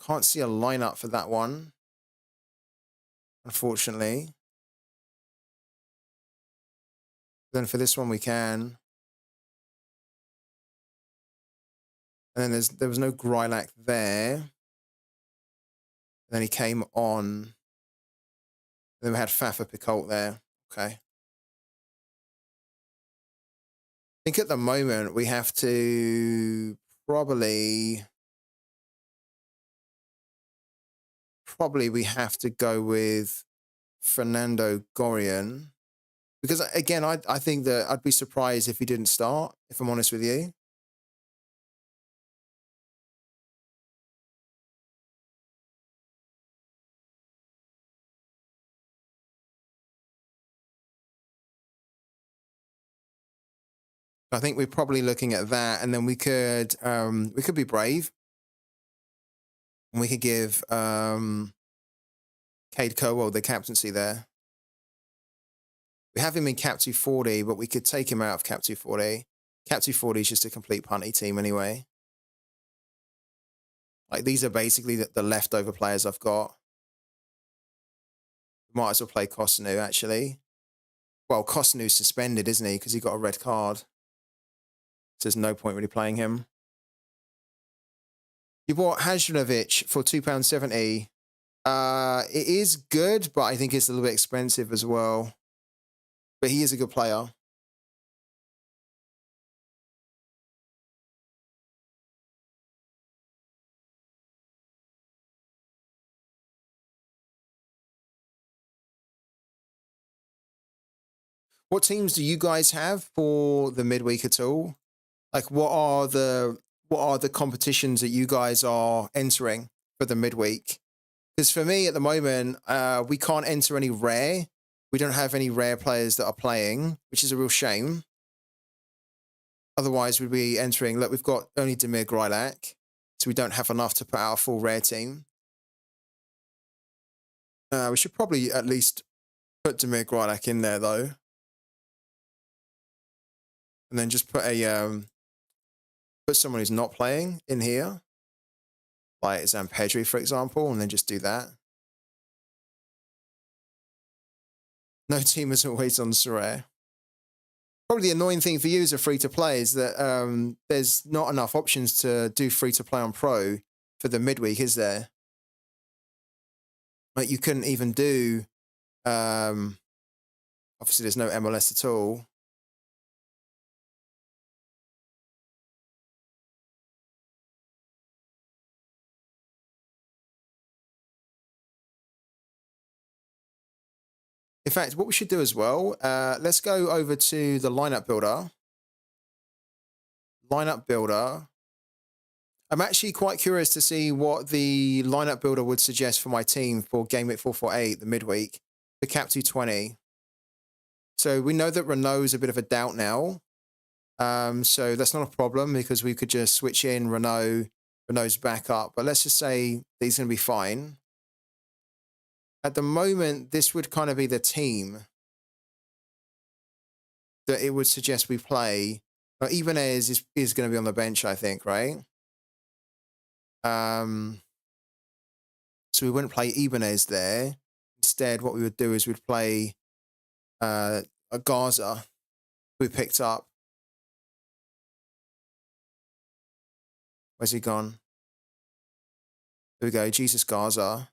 Can't see a lineup for that one, unfortunately. Then for this one we can. And then there was no Grilak there. And then he came on. And then we had Fafa Picoult there. Okay. I think at the moment we have to probably we have to go with Fernando Gorian Because again, I think that I'd be surprised if he didn't start, if I'm honest with you. I think we're probably looking at that, and then we could be brave, and we could give Cade Cowell the captaincy there. We have him in Cap 240, but we could take him out of Cap 240. Cap 240 is just a complete punty team anyway. Like, these are basically the leftover players I've got. Might as well play Costanu, actually. Well, Costanu's suspended, isn't he? Because he got a red card. So there's no point really playing him. You bought Hajnovic for £2.70. It is good, but I think it's a little bit expensive as well. But he is a good player. What teams do you guys have for the midweek at all? Like, what are the competitions that you guys are entering for the midweek? Because for me at the moment, we can't enter any rare. We don't have any rare players that are playing, which is a real shame. Otherwise, we'd be entering. Look, we've got only Damir Grilak, so we don't have enough to put out a full rare team. We should probably at least put Damir Grilak in there, though. And then just put someone who's not playing in here, like Zampedri, for example, and then just do that. No team is always on Sorare. Probably the annoying thing for you as a free-to-play is that there's not enough options to do free-to-play on Pro for the midweek, is there? Like, you couldn't even do... obviously, there's no MLS at all. In fact, what we should do as well, let's go over to the lineup builder. Lineup builder. I'm actually quite curious to see what the lineup builder would suggest for my team for Game Week 448, the midweek, the Cap 220. So we know that Renault's a bit of a doubt now. So that's not a problem because we could just switch in Renault's backup. But let's just say that he's going to be fine. At the moment, this would kind of be the team that it would suggest we play. Ibanez is going to be on the bench, I think, right? So we wouldn't play Ibanez there. Instead, what we would do is we'd play a Gaza we picked up. Where's he gone? There we go, Jesus Gaza.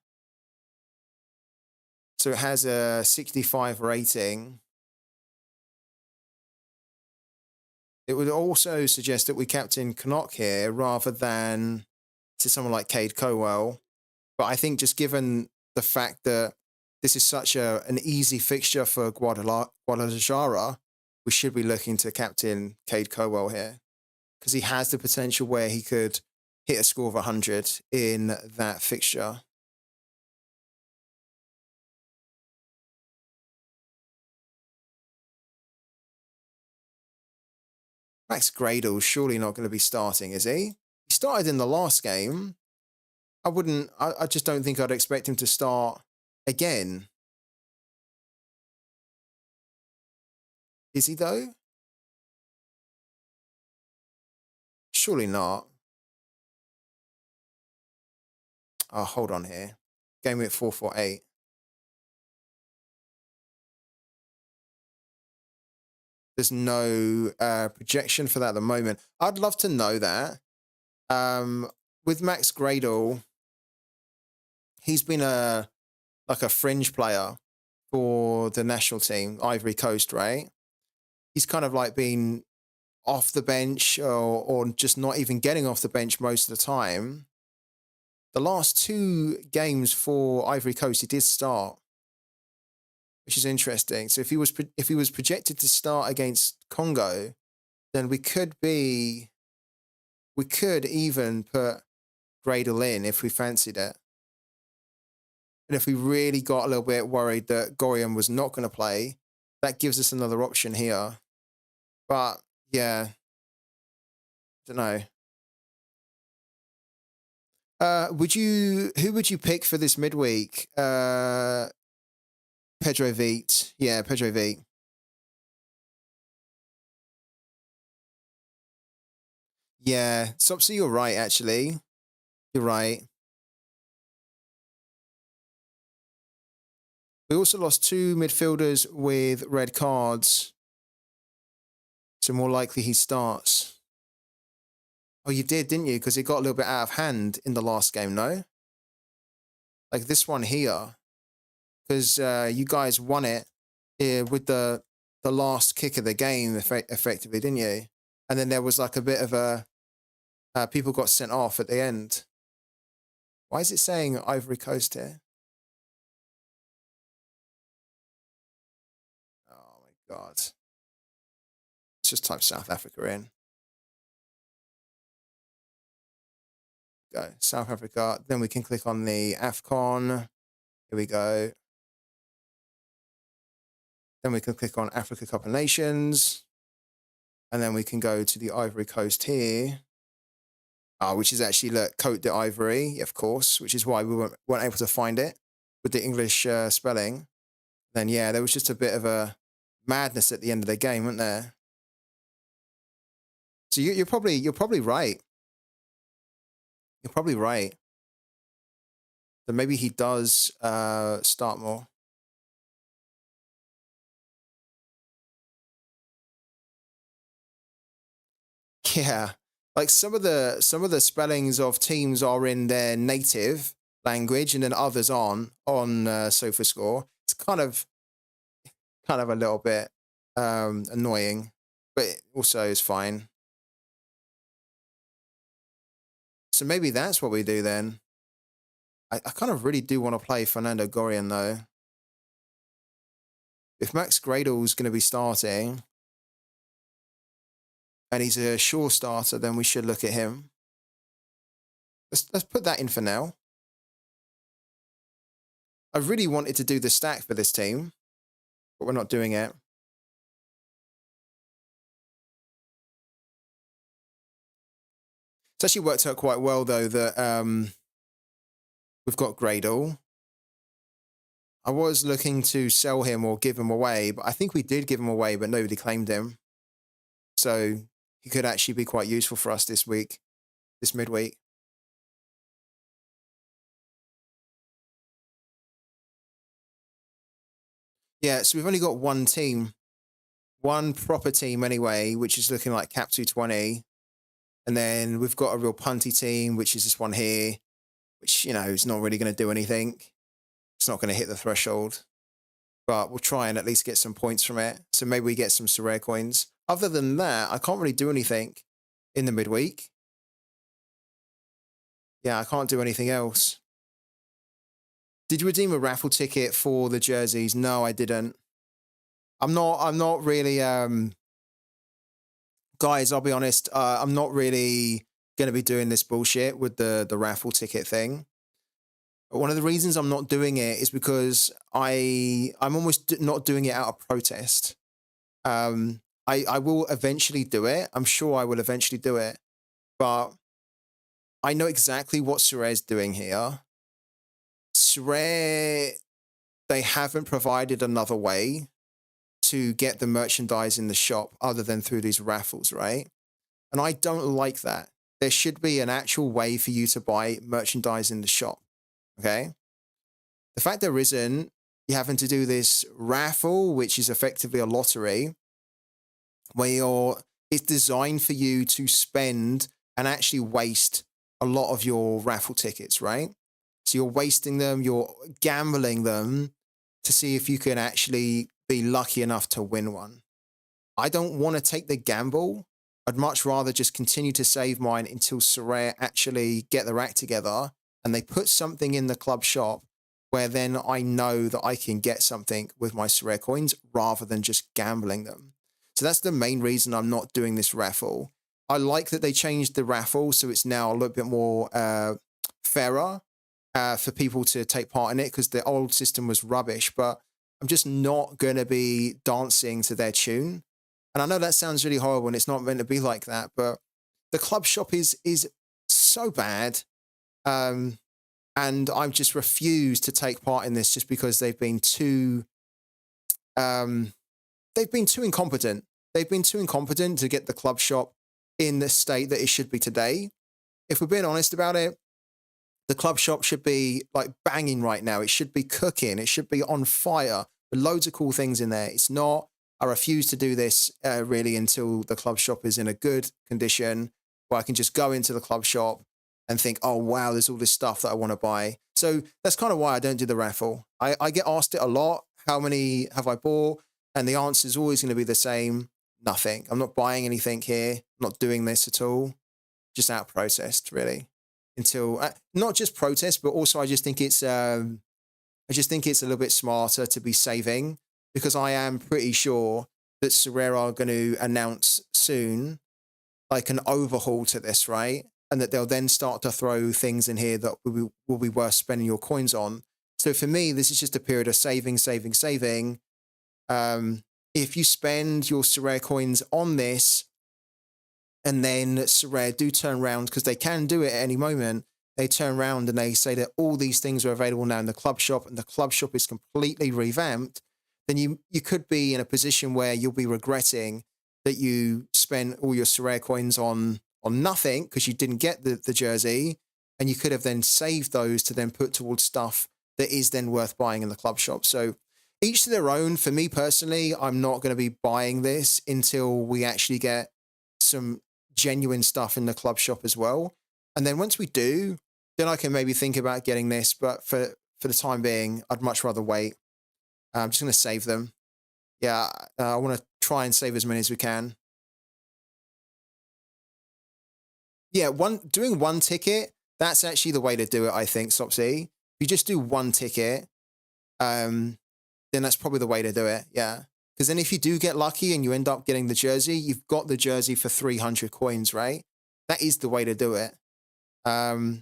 So it has a 65 rating. It would also suggest that we captain Knock here rather than to someone like Cade Cowell. But I think just given the fact that this is such an easy fixture for Guadalajara, we should be looking to captain Cade Cowell here because he has the potential where he could hit a score of 100 in that fixture. Max Gradel's surely not going to be starting, is he? He started in the last game. I just don't think I'd expect him to start again. Is he though? Surely not. Oh, hold on here. Game week 448. There's no projection for that at the moment. I'd love to know that. With Max Gradel, he's been like a fringe player for the national team, Ivory Coast, right? He's kind of like been off the bench or just not even getting off the bench most of the time. The last 2 games for Ivory Coast, he did start. which is interesting. So if he was projected to start against Congo, then we could even put Gradle in if we fancied it. And if we really got a little bit worried that Gorian was not going to play, that gives us another option here. But yeah, don't know. Who would you pick for this midweek? Pedro Vite. Yeah, Pedro Vite. Yeah, Sopsy, you're right, actually. You're right. We also lost 2 midfielders with red cards. So more likely he starts. Oh, you did, didn't you? Because it got a little bit out of hand in the last game, no? Like this one here. Because you guys won it with the last kick of the game, effectively, didn't you? And then there was like a bit of a... people got sent off at the end. Why is it saying Ivory Coast here? Oh, my God. Let's just type South Africa in. Go. South Africa. Then we can click on the AFCON. Here we go. Then we can click on Africa Cup of Nations. And then we can go to the Ivory Coast here. Which is actually, look, Côte d'Ivoire, of course, which is why we weren't able to find it with the English spelling. Then, yeah, there was just a bit of a madness at the end of the game, wasn't there? So you're probably right. You're probably right. Then maybe he does start more. Yeah, like some of the spellings of teams are in their native language, and then others aren't on SofaScore. It's kind of a little bit annoying, but it also is fine. So maybe that's what we do then. I kind of really do want to play Fernando Gorian though. If Max Gradle's going to be starting, and he's a sure starter, then we should look at him. Let's put that in for now. I really wanted to do the stack for this team, but we're not doing it. It's actually worked out quite well though that we've got Gradle. I was looking to sell him or give him away, but I think we did give him away, but nobody claimed him. So he could actually be quite useful for us this week, this midweek. Yeah, so we've only got one team, one proper team anyway, which is looking like Cap 220. And then we've got a real punty team, which is this one here, which, you know, is not really going to do anything. It's not going to hit the threshold. But we'll try and at least get some points from it. So maybe we get some Sorare coins. Other than that, I can't really do anything in the midweek. Yeah, I can't do anything else. Did you redeem a raffle ticket for the jerseys? No, I didn't. I'm not really guys, I'll be honest, I'm not really going to be doing this bullshit with the raffle ticket thing. One of the reasons I'm not doing it is because I'm almost not doing it out of protest. I will eventually do it. I'm sure I will eventually do it. But I know exactly what Sorare's doing here. Sorare, they haven't provided another way to get the merchandise in the shop other than through these raffles, right? And I don't like that. There should be an actual way for you to buy merchandise in the shop, okay? The fact there isn't, you're having to do this raffle, which is effectively a lottery, where it's designed for you to spend and actually waste a lot of your raffle tickets, right? So you're wasting them, you're gambling them to see if you can actually be lucky enough to win one. I don't want to take the gamble. I'd much rather just continue to save mine until Sorare actually get their act together and they put something in the club shop where then I know that I can get something with my Sorare coins rather than just gambling them. So that's the main reason I'm not doing this raffle. I like that they changed the raffle, so it's now a little bit more fairer for people to take part in it, because the old system was rubbish, but I'm just not going to be dancing to their tune. And I know that sounds really horrible and it's not meant to be like that, but the club shop is so bad. And I've just refused to take part in this just because they've been too incompetent. They've been too incompetent to get the club shop in the state that it should be today. If we're being honest about it, the club shop should be like banging right now. It should be cooking. It should be on fire with loads of cool things in there. It's not. I refuse to do this really until the club shop is in a good condition where I can just go into the club shop and think, oh, wow, there's all this stuff that I want to buy. So that's kind of why I don't do the raffle. I get asked it a lot. How many have I bought? And the answer is always going to be the same. Nothing. I'm not buying anything here. I'm not doing this at all. Just out protest, really. Until not just protest, but also I just think it's a little bit smarter to be saving, because I am pretty sure that Sorare are going to announce soon like an overhaul to this, right? And that they'll then start to throw things in here that will be worth spending your coins on. So for me, this is just a period of saving. If you spend your Sorare coins on this, and then Sorare do turn around, because they can do it at any moment, they turn around and they say that all these things are available now in the club shop, and the club shop is completely revamped, then you could be in a position where you'll be regretting that you spent all your Sorare coins on nothing because you didn't get the jersey, and you could have then saved those to then put towards stuff that is then worth buying in the club shop. So each to their own. For me personally, I'm not going to be buying this until we actually get some genuine stuff in the club shop as well. And then once we do, then I can maybe think about getting this. But for the time being, I'd much rather wait. I'm just going to save them. Yeah, I want to try and save as many as we can. Yeah, doing one ticket, that's actually the way to do it, I think, Sopsy. If you just do one ticket, then that's probably the way to do it, yeah. Because then if you do get lucky and you end up getting the jersey, you've got the jersey for 300 coins, right? That is the way to do it. I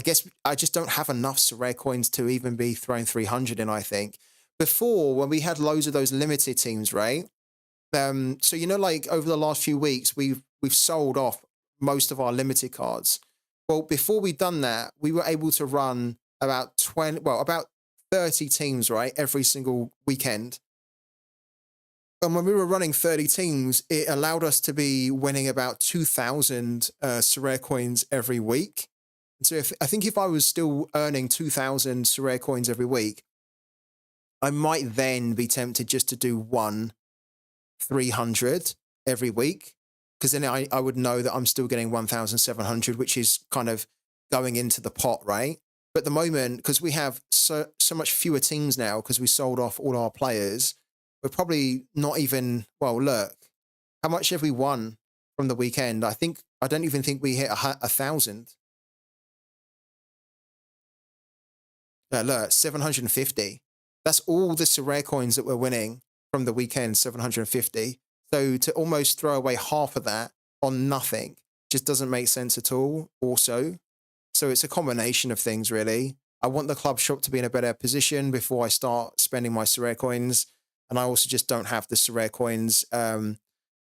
guess I just don't have enough Sorare coins to even be throwing 300 in, I think. Before, when we had loads of those limited teams, right? So, you know, like over the last few weeks, we've sold off most of our limited cards. Well, before we'd done that, we were able to run about 30 teams, right? Every single weekend. And when we were running 30 teams, it allowed us to be winning about 2,000 Sorare coins every week. And so I think if I was still earning 2,000 Sorare coins every week, I might then be tempted just to do 300 every week, because then I would know that I'm still getting 1,700, which is kind of going into the pot, right? But at the moment, because we have so much fewer teams now, because we sold off all our players, we're probably not even, well, look, how much have we won from the weekend? I don't even think we hit 1,000. Look, 750. That's all the Sorare coins that we're winning from the weekend, 750. So to almost throw away half of that on nothing just doesn't make sense at all also. So it's a combination of things, really. I want the club shop to be in a better position before I start spending my Sorare coins. And I also just don't have the Sorare coins. I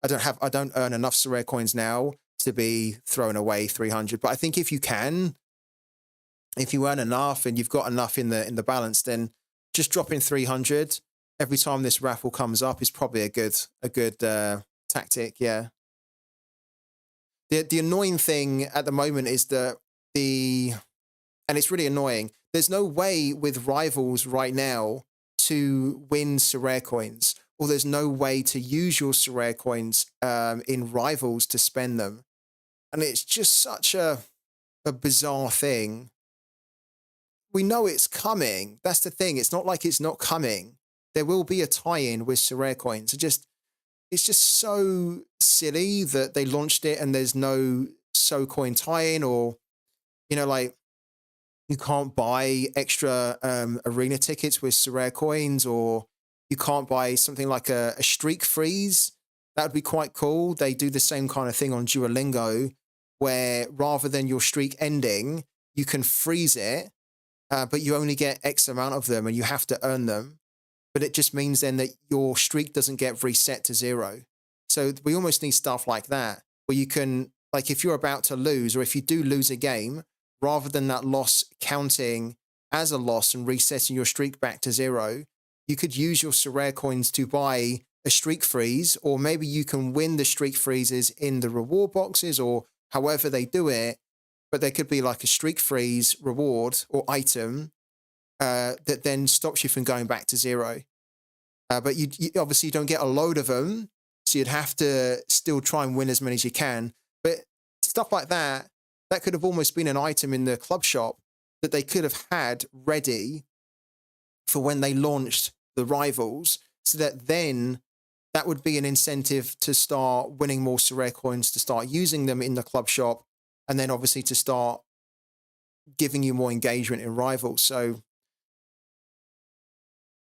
don't earn enough Sorare coins now to be throwing away 300. But I think if you earn enough and you've got enough in the balance, then just dropping 300 every time this raffle comes up is probably a good tactic. Yeah. The annoying thing at the moment is that and it's really annoying. There's no way with rivals right now to win Sorare coins, or there's no way to use your Sorare coins in rivals to spend them. And it's just such a bizarre thing. We know it's coming. That's the thing. It's not like it's not coming. There will be a tie-in with Sorare coins. It's just so silly that they launched it and there's no SoCoin tie-in, or, you know, like, You can't buy extra arena tickets with Sorare coins, or you can't buy something like a streak freeze. That would be quite cool. They do the same kind of thing on Duolingo, where rather than your streak ending, you can freeze it, but you only get X amount of them and you have to earn them. But it just means then that your streak doesn't get reset to 0. So we almost need stuff like that, where you can, like if you're about to lose, or if you do lose a game, rather than that loss counting as a loss and resetting your streak back to 0, you could use your Sorare coins to buy a streak freeze, or maybe you can win the streak freezes in the reward boxes, or however they do it. But there could be like a streak freeze reward or item that then stops you from going back to 0. But you obviously don't get a load of them, so you'd have to still try and win as many as you can. But stuff like that, that could have almost been an item in the club shop that they could have had ready for when they launched the rivals, so that then that would be an incentive to start winning more Sorare coins, to start using them in the club shop, and then obviously to start giving you more engagement in rivals. So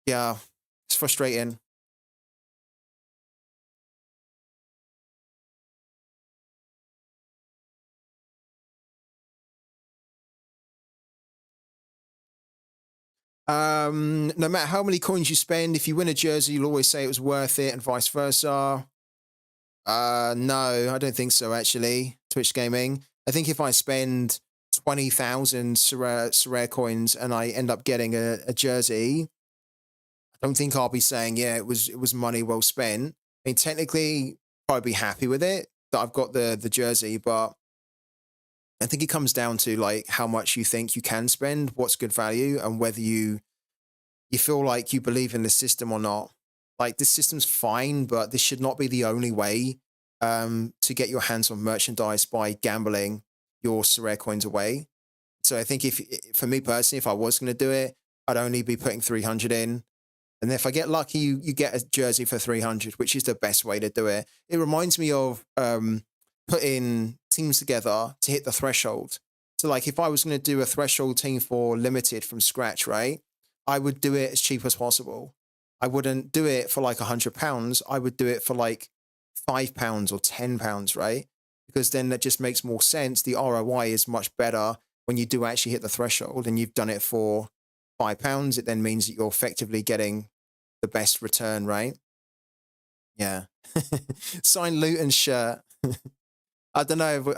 yeah, it's frustrating. No matter how many coins you spend, if you win a jersey, you'll always say it was worth it, and vice versa. No, I don't think so, actually. Twitch Gaming. I think if I spend 20,000 Sorare coins and I end up getting a jersey, I don't think I'll be saying, yeah, it was money well spent. I mean, technically, probably be happy with it that I've got the jersey, but I think it comes down to like how much you think you can spend, what's good value, and whether you feel like you believe in the system or not. Like, this system's fine, but this should not be the only way to get your hands on merchandise by gambling your Sorare coins away. So I think for me personally, if I was going to do it, I'd only be putting 300 in. And if I get lucky, you get a jersey for 300, which is the best way to do it. It reminds me of putting teams together to hit the threshold. So like if I was going to do a threshold team for limited from scratch, right, I would do it as cheap as possible. I wouldn't do it for like £100. I would do it for like £5 or £10, right? Because then that just makes more sense. The ROI is much better when you do actually hit the threshold and you've done it for £5. It then means that you're effectively getting the best return, right? Yeah. Sign Luton's shirt. I don't know.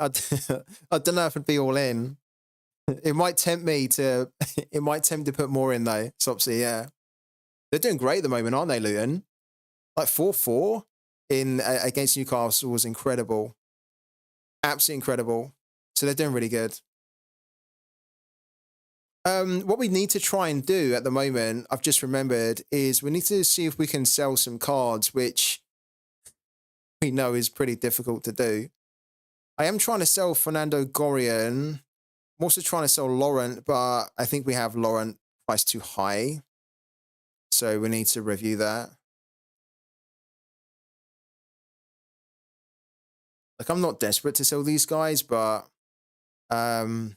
I don't know if it'd be all in. It might tempt me to. It might tempt to put more in though. Sopsy, yeah. They're doing great at the moment, aren't they, Luton? Like 4-4 in against Newcastle was incredible. Absolutely incredible. So they're doing really good. What we need to try and do at the moment, I've just remembered, is we need to see if we can sell some cards, which we know is pretty difficult to do. I am trying to sell Fernando Gorian. I'm also trying to sell Laurent, but I think we have Laurent priced too high. So we need to review that. Like, I'm not desperate to sell these guys, but it'd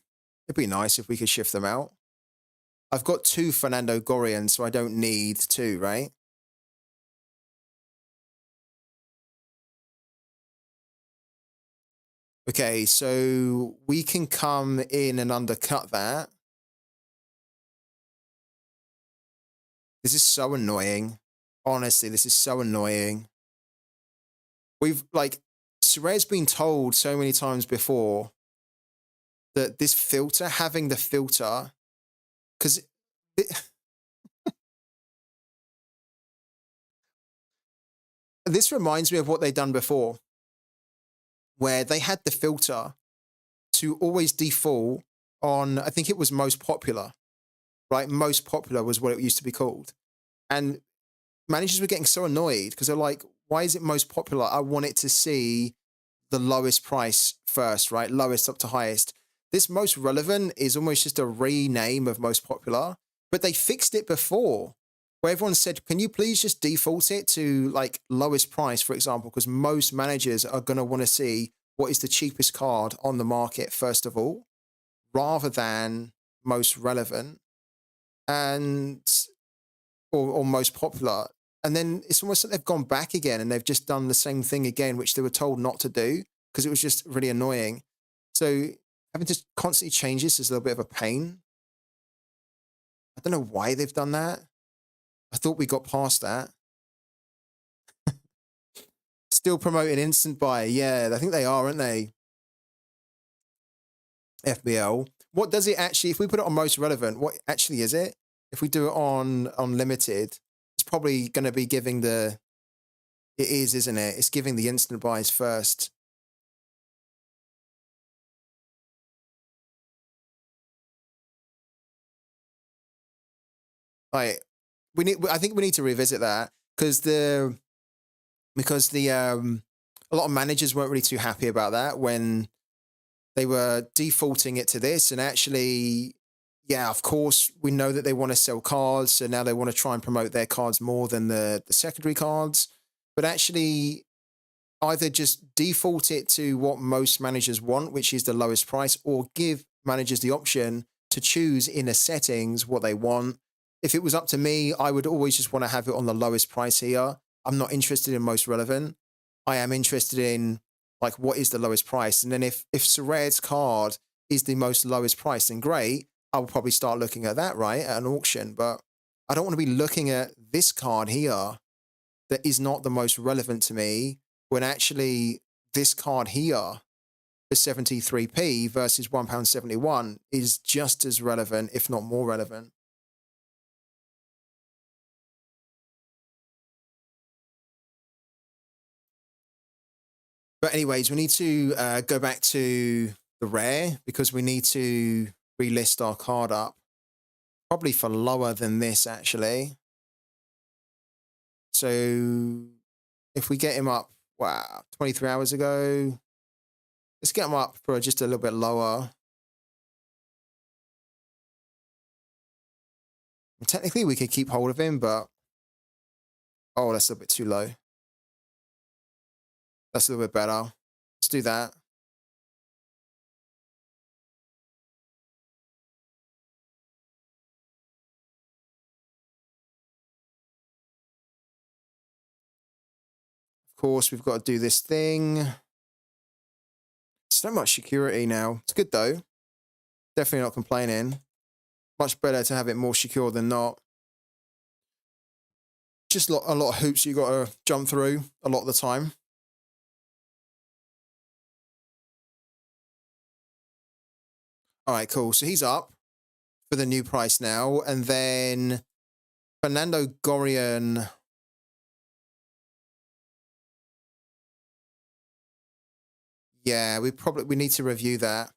be nice if we could shift them out. I've got 2 Fernando Gorian, so I don't need 2, right? Okay, so we can come in and undercut that. This is so annoying. Honestly, this is so annoying. We've, like, Sorare's been told so many times before that this filter, having the filter, because this reminds me of what they've done before, where they had the filter to always default on, I think it was most popular, right? Most popular was what it used to be called. And managers were getting so annoyed because they're like, why is it most popular? I want it to see the lowest price first, right? Lowest up to highest. This most relevant is almost just a rename of most popular, but they fixed it before, where everyone said, can you please just default it to like lowest price, for example, because most managers are going to want to see what is the cheapest card on the market, first of all, rather than most relevant and or most popular. And then it's almost like they've gone back again and they've just done the same thing again, which they were told not to do because it was just really annoying. So having to constantly change this is a little bit of a pain. I don't know why they've done that. I thought we got past that. Still promoting instant buy. Yeah, I think they are, aren't they? FBL. What does it actually, if we put it on most relevant, what actually is it? If we do it on limited, it's probably going to be giving the, it is, isn't it? It's giving the instant buys first. Like, I think we need to revisit that because a lot of managers weren't really too happy about that when they were defaulting it to this. And actually, yeah, of course, we know that they want to sell cards. So now they want to try and promote their cards more than the secondary cards. But actually, either just default it to what most managers want, which is the lowest price, or give managers the option to choose in the settings what they want. If it was up to me, I would always just want to have it on the lowest price here. I'm not interested in most relevant. I am interested in like what is the lowest price. And then if Sorare's card is the most lowest price, then great. I will probably start looking at that, right, at an auction. But I don't want to be looking at this card here that is not the most relevant to me when actually this card here for 73p versus £1.71 is just as relevant, if not more relevant. But anyways, we need to go back to the rare because we need to relist our card up. Probably for lower than this, actually. So if we get him up, wow, 23 hours ago, let's get him up for just a little bit lower. Technically, we could keep hold of him, but oh, that's a little bit too low. That's a little bit better. Let's do that. Of course, we've got to do this thing. So much security now. It's good, though. Definitely not complaining. Much better to have it more secure than not. Just a lot of hoops you got to jump through a lot of the time. All right, cool. So he's up for the new price now. And then Fernando Gorian. Yeah, we need to review that.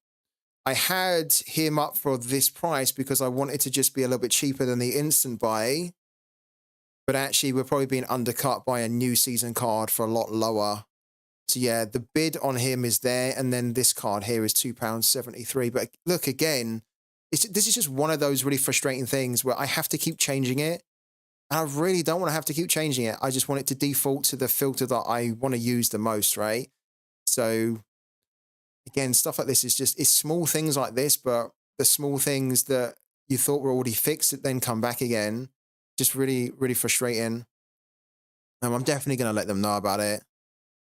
I had him up for this price because I wanted to just be a little bit cheaper than the instant buy. But actually, we're probably being undercut by a new season card for a lot lower. So yeah, the bid on him is there. And then this card here is £2.73. But look, again, this is just one of those really frustrating things where I have to keep changing it. And I really don't want to have to keep changing it. I just want it to default to the filter that I want to use the most, right? So again, stuff like this is it's small things like this, but the small things that you thought were already fixed that then come back again, just really, really frustrating. I'm definitely going to let them know about it.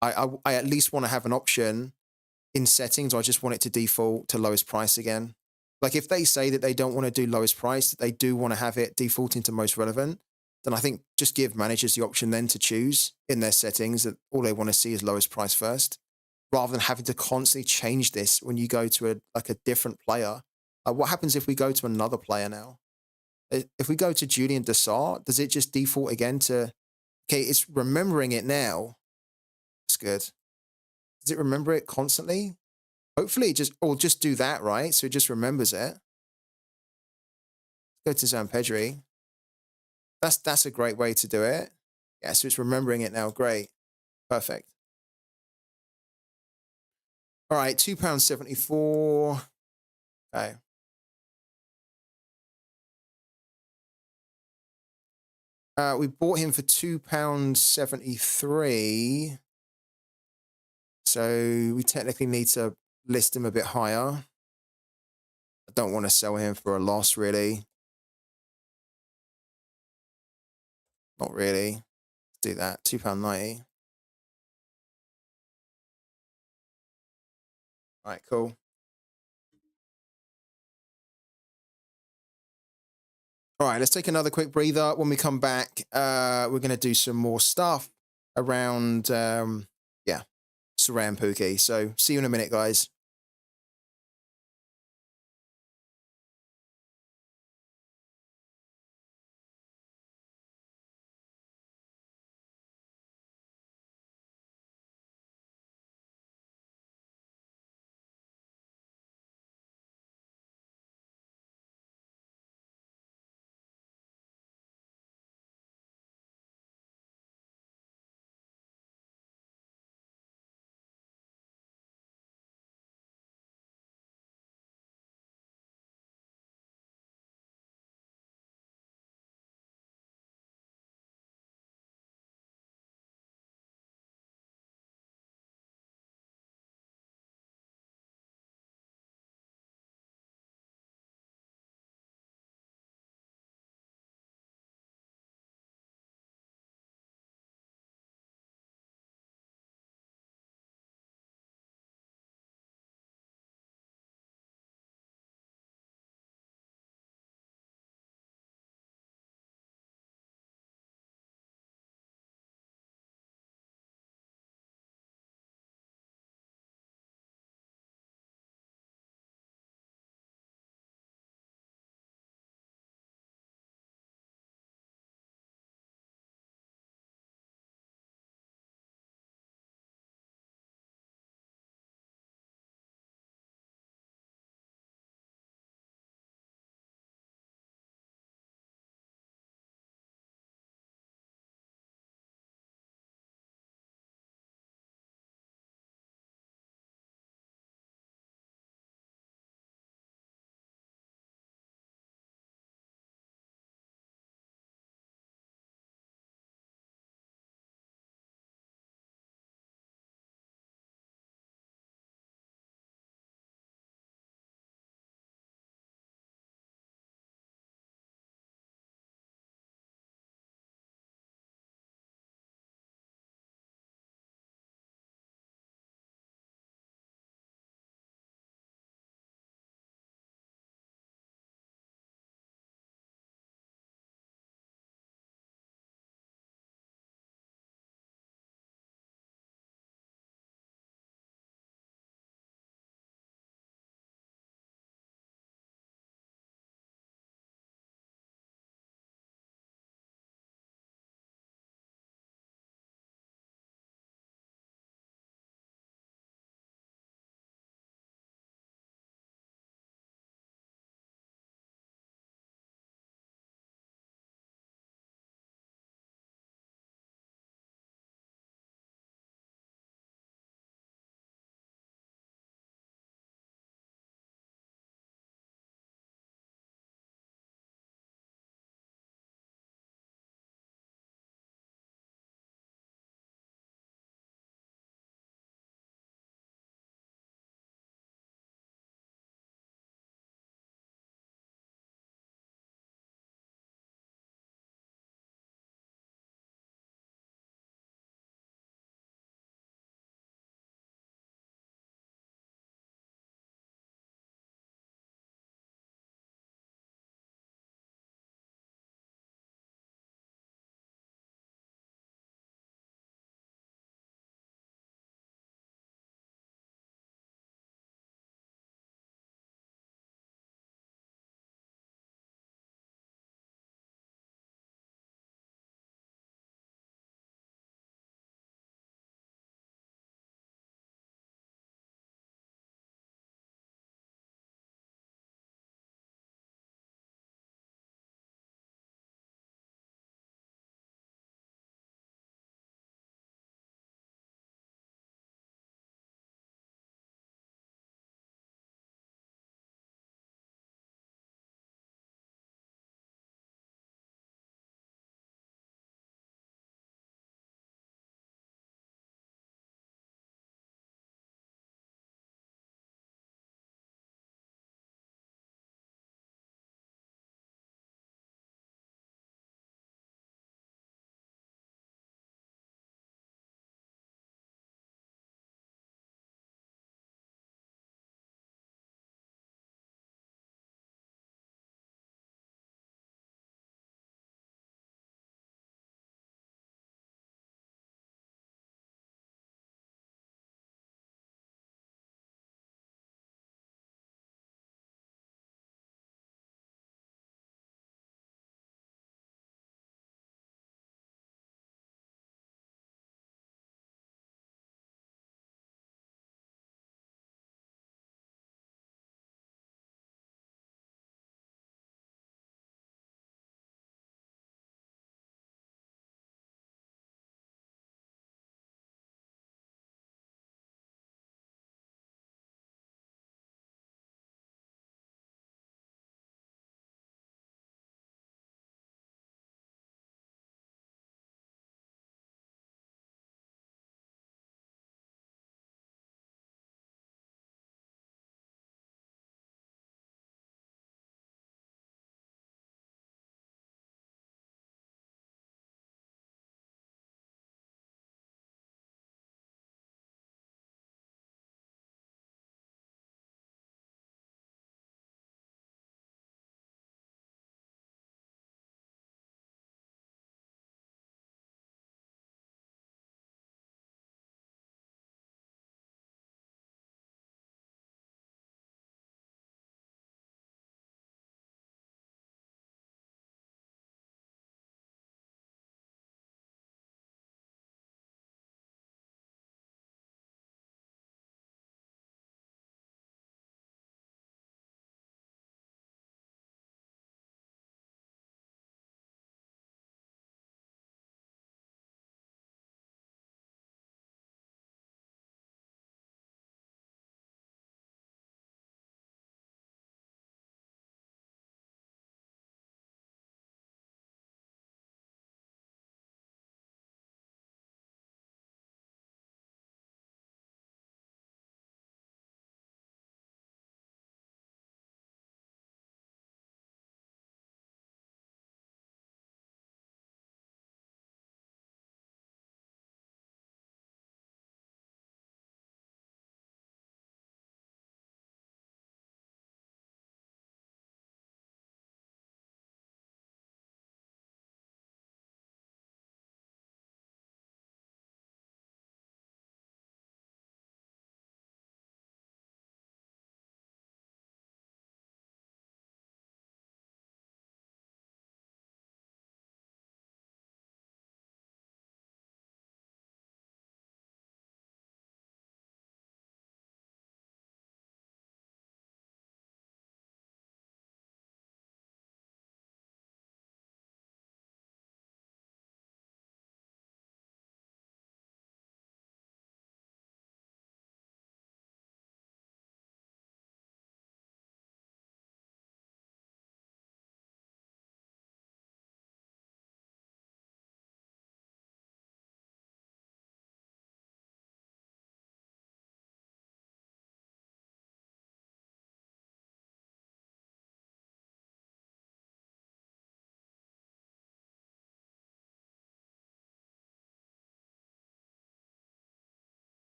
I at least want to have an option in settings. I just want it to default to lowest price again. Like if they say that they don't want to do lowest price, that they do want to have it defaulting to most relevant, then I think just give managers the option then to choose in their settings that all they want to see is lowest price first, rather than having to constantly change this when you go to a different player. What happens if we go to another player now? If we go to Julian Dessart, does it just default again to, okay, it's remembering it now. That's good. Does it remember it constantly? Hopefully just do that, right? So it just remembers it. Go to Zampedri. That's a great way to do it. Yeah, so it's remembering it now. Great. Perfect. All right, £2.74. Okay. We bought him for £2.73. So we technically need to list him a bit higher. I don't want to sell him for a loss, really. Not really. Let's do that. £2.90. All right, cool. All right, let's take another quick breather. When we come back, we're going to do some more stuff around, yeah, Sorare and Pooky. So see you in a minute, guys.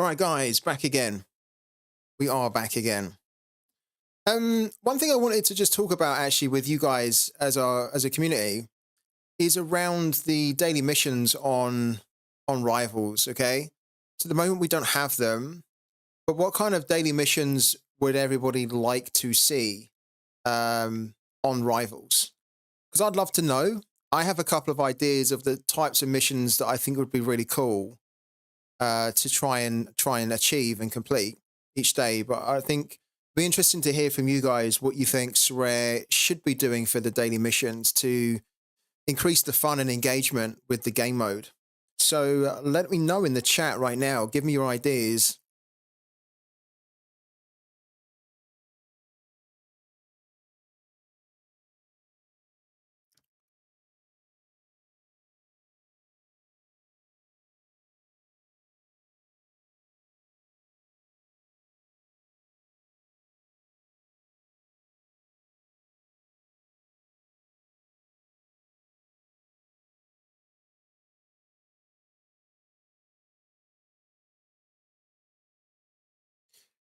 All right, guys, back again. We are back again. One thing I wanted to just talk about actually with you guys as a community is around the daily missions on Rivals. Okay, so at the moment we don't have them, but what kind of daily missions would everybody like to see on Rivals? Because I'd love to know. I have a couple of ideas of the types of missions that I think would be really cool to try and achieve and complete each day. But I think it'd be interesting to hear from you guys what you think Sorare should be doing for the daily missions to increase the fun and engagement with the game mode. So let me know in the chat right now. Give me your ideas.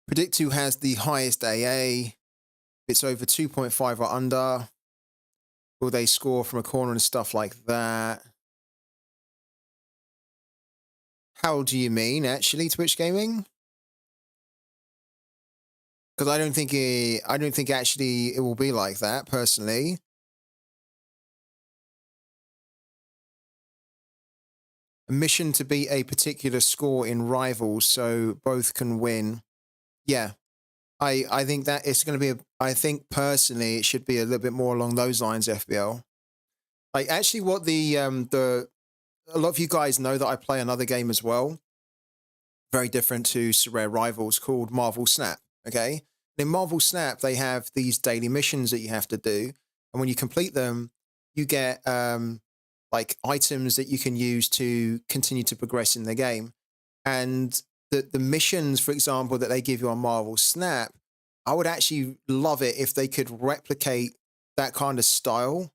Predict who has the highest AA. It's over 2.5 or under. Will they score from a corner and stuff like that? How do you mean, actually, Twitch Gaming? Because I don't think actually it will be like that, personally. A mission to beat a particular score in Rivals so both can win. Yeah. I think that it's going to be, I think personally it should be a little bit more along those lines, FBL. Like actually what a lot of you guys know that I play another game as well. Very different to Sorare Rivals called Marvel Snap. Okay. In Marvel Snap, they have these daily missions that you have to do. And when you complete them, you get like items that you can use to continue to progress in the game. And the missions, for example, that they give you on Marvel Snap, I would actually love it if they could replicate that kind of style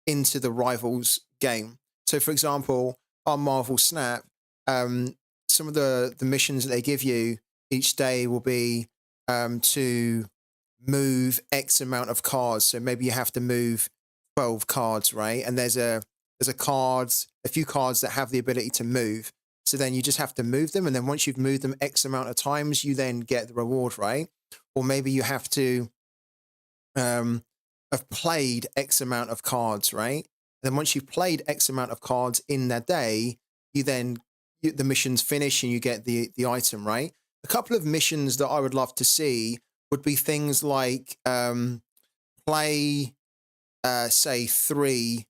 into the Rivals game. So, for example, on Marvel Snap, some of the missions that they give you each day will be to move X amount of cards. So maybe you have to move 12 cards, right? And there's a few cards that have the ability to move. So then you just have to move them. And then once you've moved them X amount of times, you then get the reward, right? Or maybe you have to have played X amount of cards, right? And then once you've played X amount of cards in that day, the mission's finish and you get the item, right? A couple of missions that I would love to see would be things like play three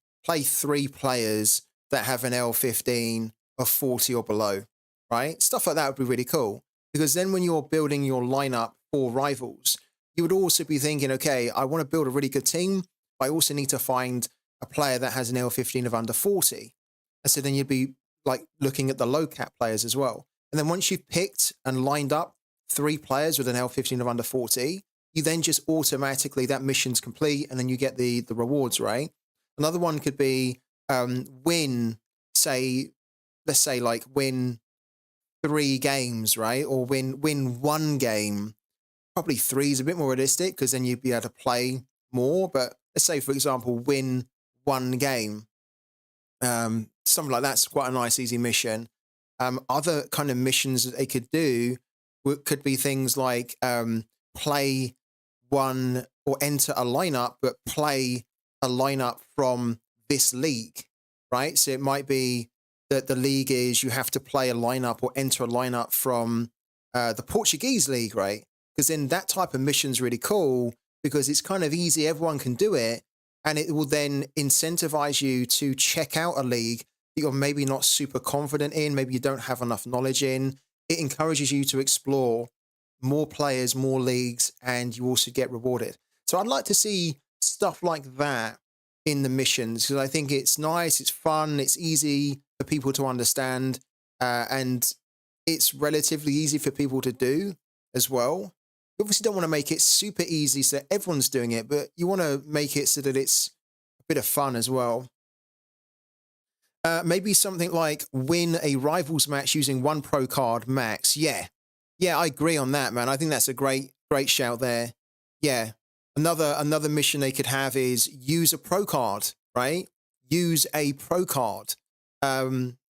players that have an L15 of 40 or below, right? Stuff like that would be really cool. Because then when you're building your lineup for Rivals, you would also be thinking, okay, I want to build a really good team, but I also need to find a player that has an L15 of under 40. And so then you'd be like looking at the low cap players as well. And then once you've picked and lined up 3 players with an L15 of under 40, you then just automatically, that mission's complete and then you get the rewards, right? Another one could be let's say like win 3 games, right? Or win 1 game. Probably 3 is a bit more realistic because then you'd be able to play more. But let's say, for example, win 1 game. Something like that's quite a nice, easy mission. Other kind of missions that they could do could be things like play one or enter a lineup, but play a lineup from this league, right? So it might be that the league is you have to play a lineup or enter a lineup from the Portuguese league, right? Because then that type of mission is really cool because it's kind of easy. Everyone can do it. And it will then incentivize you to check out a league that you're maybe not super confident in, maybe you don't have enough knowledge in. It encourages you to explore more players, more leagues, and you also get rewarded. So I'd like to see stuff like that in the missions because I think it's nice, it's fun, it's easy for people to understand, and it's relatively easy for people to do as well. You obviously don't want to make it super easy so that everyone's doing it, but you want to make it so that it's a bit of fun as well. Maybe something like win a rivals match using one pro card max. Yeah. Yeah, I agree on that, man. I think that's a great shout there. Yeah. Another mission they could have is use a pro card, right? Use a pro card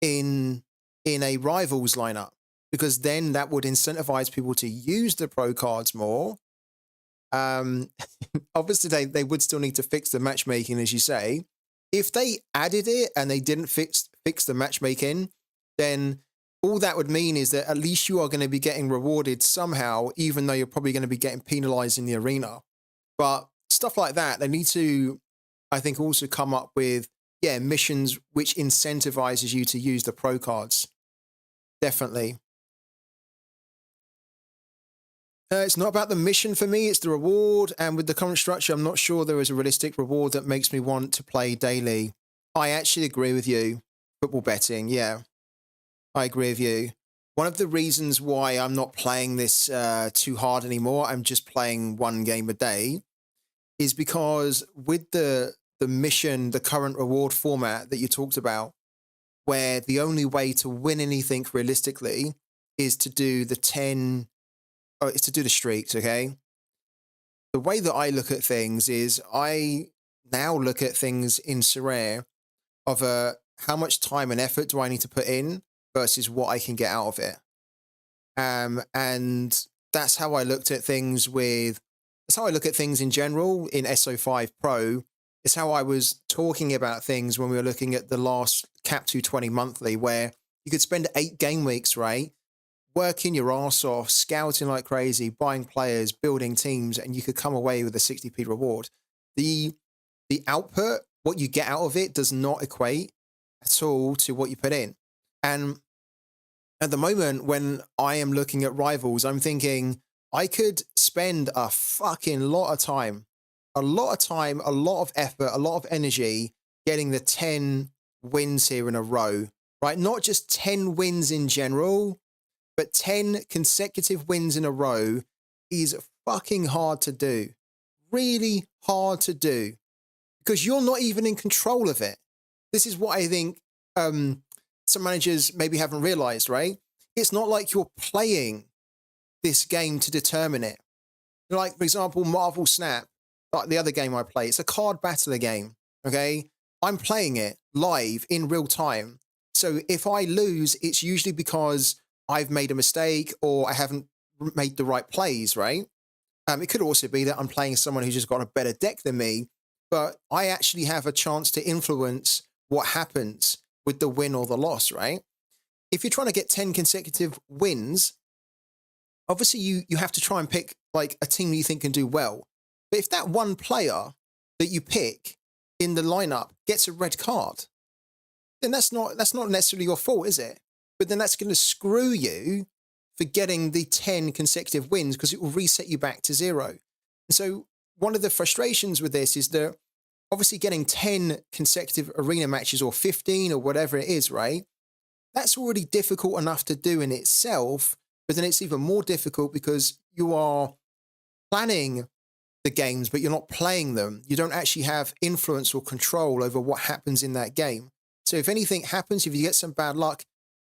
in a rivals lineup, because then that would incentivize people to use the pro cards more. Obviously they would still need to fix the matchmaking, as you say. If they added it and they didn't fix the matchmaking, then all that would mean is that at least you are going to be getting rewarded somehow, even though you're probably going to be getting penalized in the arena. But stuff like that, they need to, I think, also come up with, missions which incentivizes you to use the pro cards. Definitely. It's not about the mission for me, it's the reward. And with the current structure, I'm not sure there is a realistic reward that makes me want to play daily. I actually agree with you. Football betting, yeah. I agree with you. One of the reasons why I'm not playing this too hard anymore, I'm just playing one game a day, is because with the mission, the current reward format that you talked about, where the only way to win anything realistically is to do the streaks, okay? The way that I look at things is I now look at things in Sorare of how much time and effort do I need to put in versus what I can get out of it. And that's how I looked at things that's how I look at things in general in SO5 Pro. It's how I was talking about things when we were looking at the last Cap 220 monthly, where you could spend 8 game weeks, right? Working your ass off, scouting like crazy, buying players, building teams, and you could come away with a 60p reward. The output, what you get out of it, does not equate at all to what you put in. And at the moment, when I am looking at rivals, I'm thinking I could spend a fucking lot of time, a lot of effort, a lot of energy getting the 10 wins here in a row, right? Not just 10 wins in general, but 10 consecutive wins in a row is fucking hard to do. Really hard to do, because you're not even in control of it. This is what I think some managers maybe haven't realized, right? It's not like you're playing this game to determine it. Like, for example, Marvel Snap, like the other game I play, it's a card battler game, okay? I'm playing it live in real time. So if I lose, it's usually because I've made a mistake or I haven't made the right plays, right? It could also be that I'm playing someone who's just got a better deck than me, but I actually have a chance to influence what happens with the win or the loss, right? If you're trying to get 10 consecutive wins, obviously you have to try and pick like a team that you think can do well. But if that one player that you pick in the lineup gets a red card, then that's not necessarily your fault, is it? But then that's going to screw you for getting the 10 consecutive wins, because it will reset you back to 0. And so one of the frustrations with this is that obviously getting 10 consecutive arena matches or 15 or whatever it is, right? That's already difficult enough to do in itself, but then it's even more difficult because you are planning the games, but you're not playing them. You don't actually have influence or control over what happens in that game. So if anything happens, if you get some bad luck,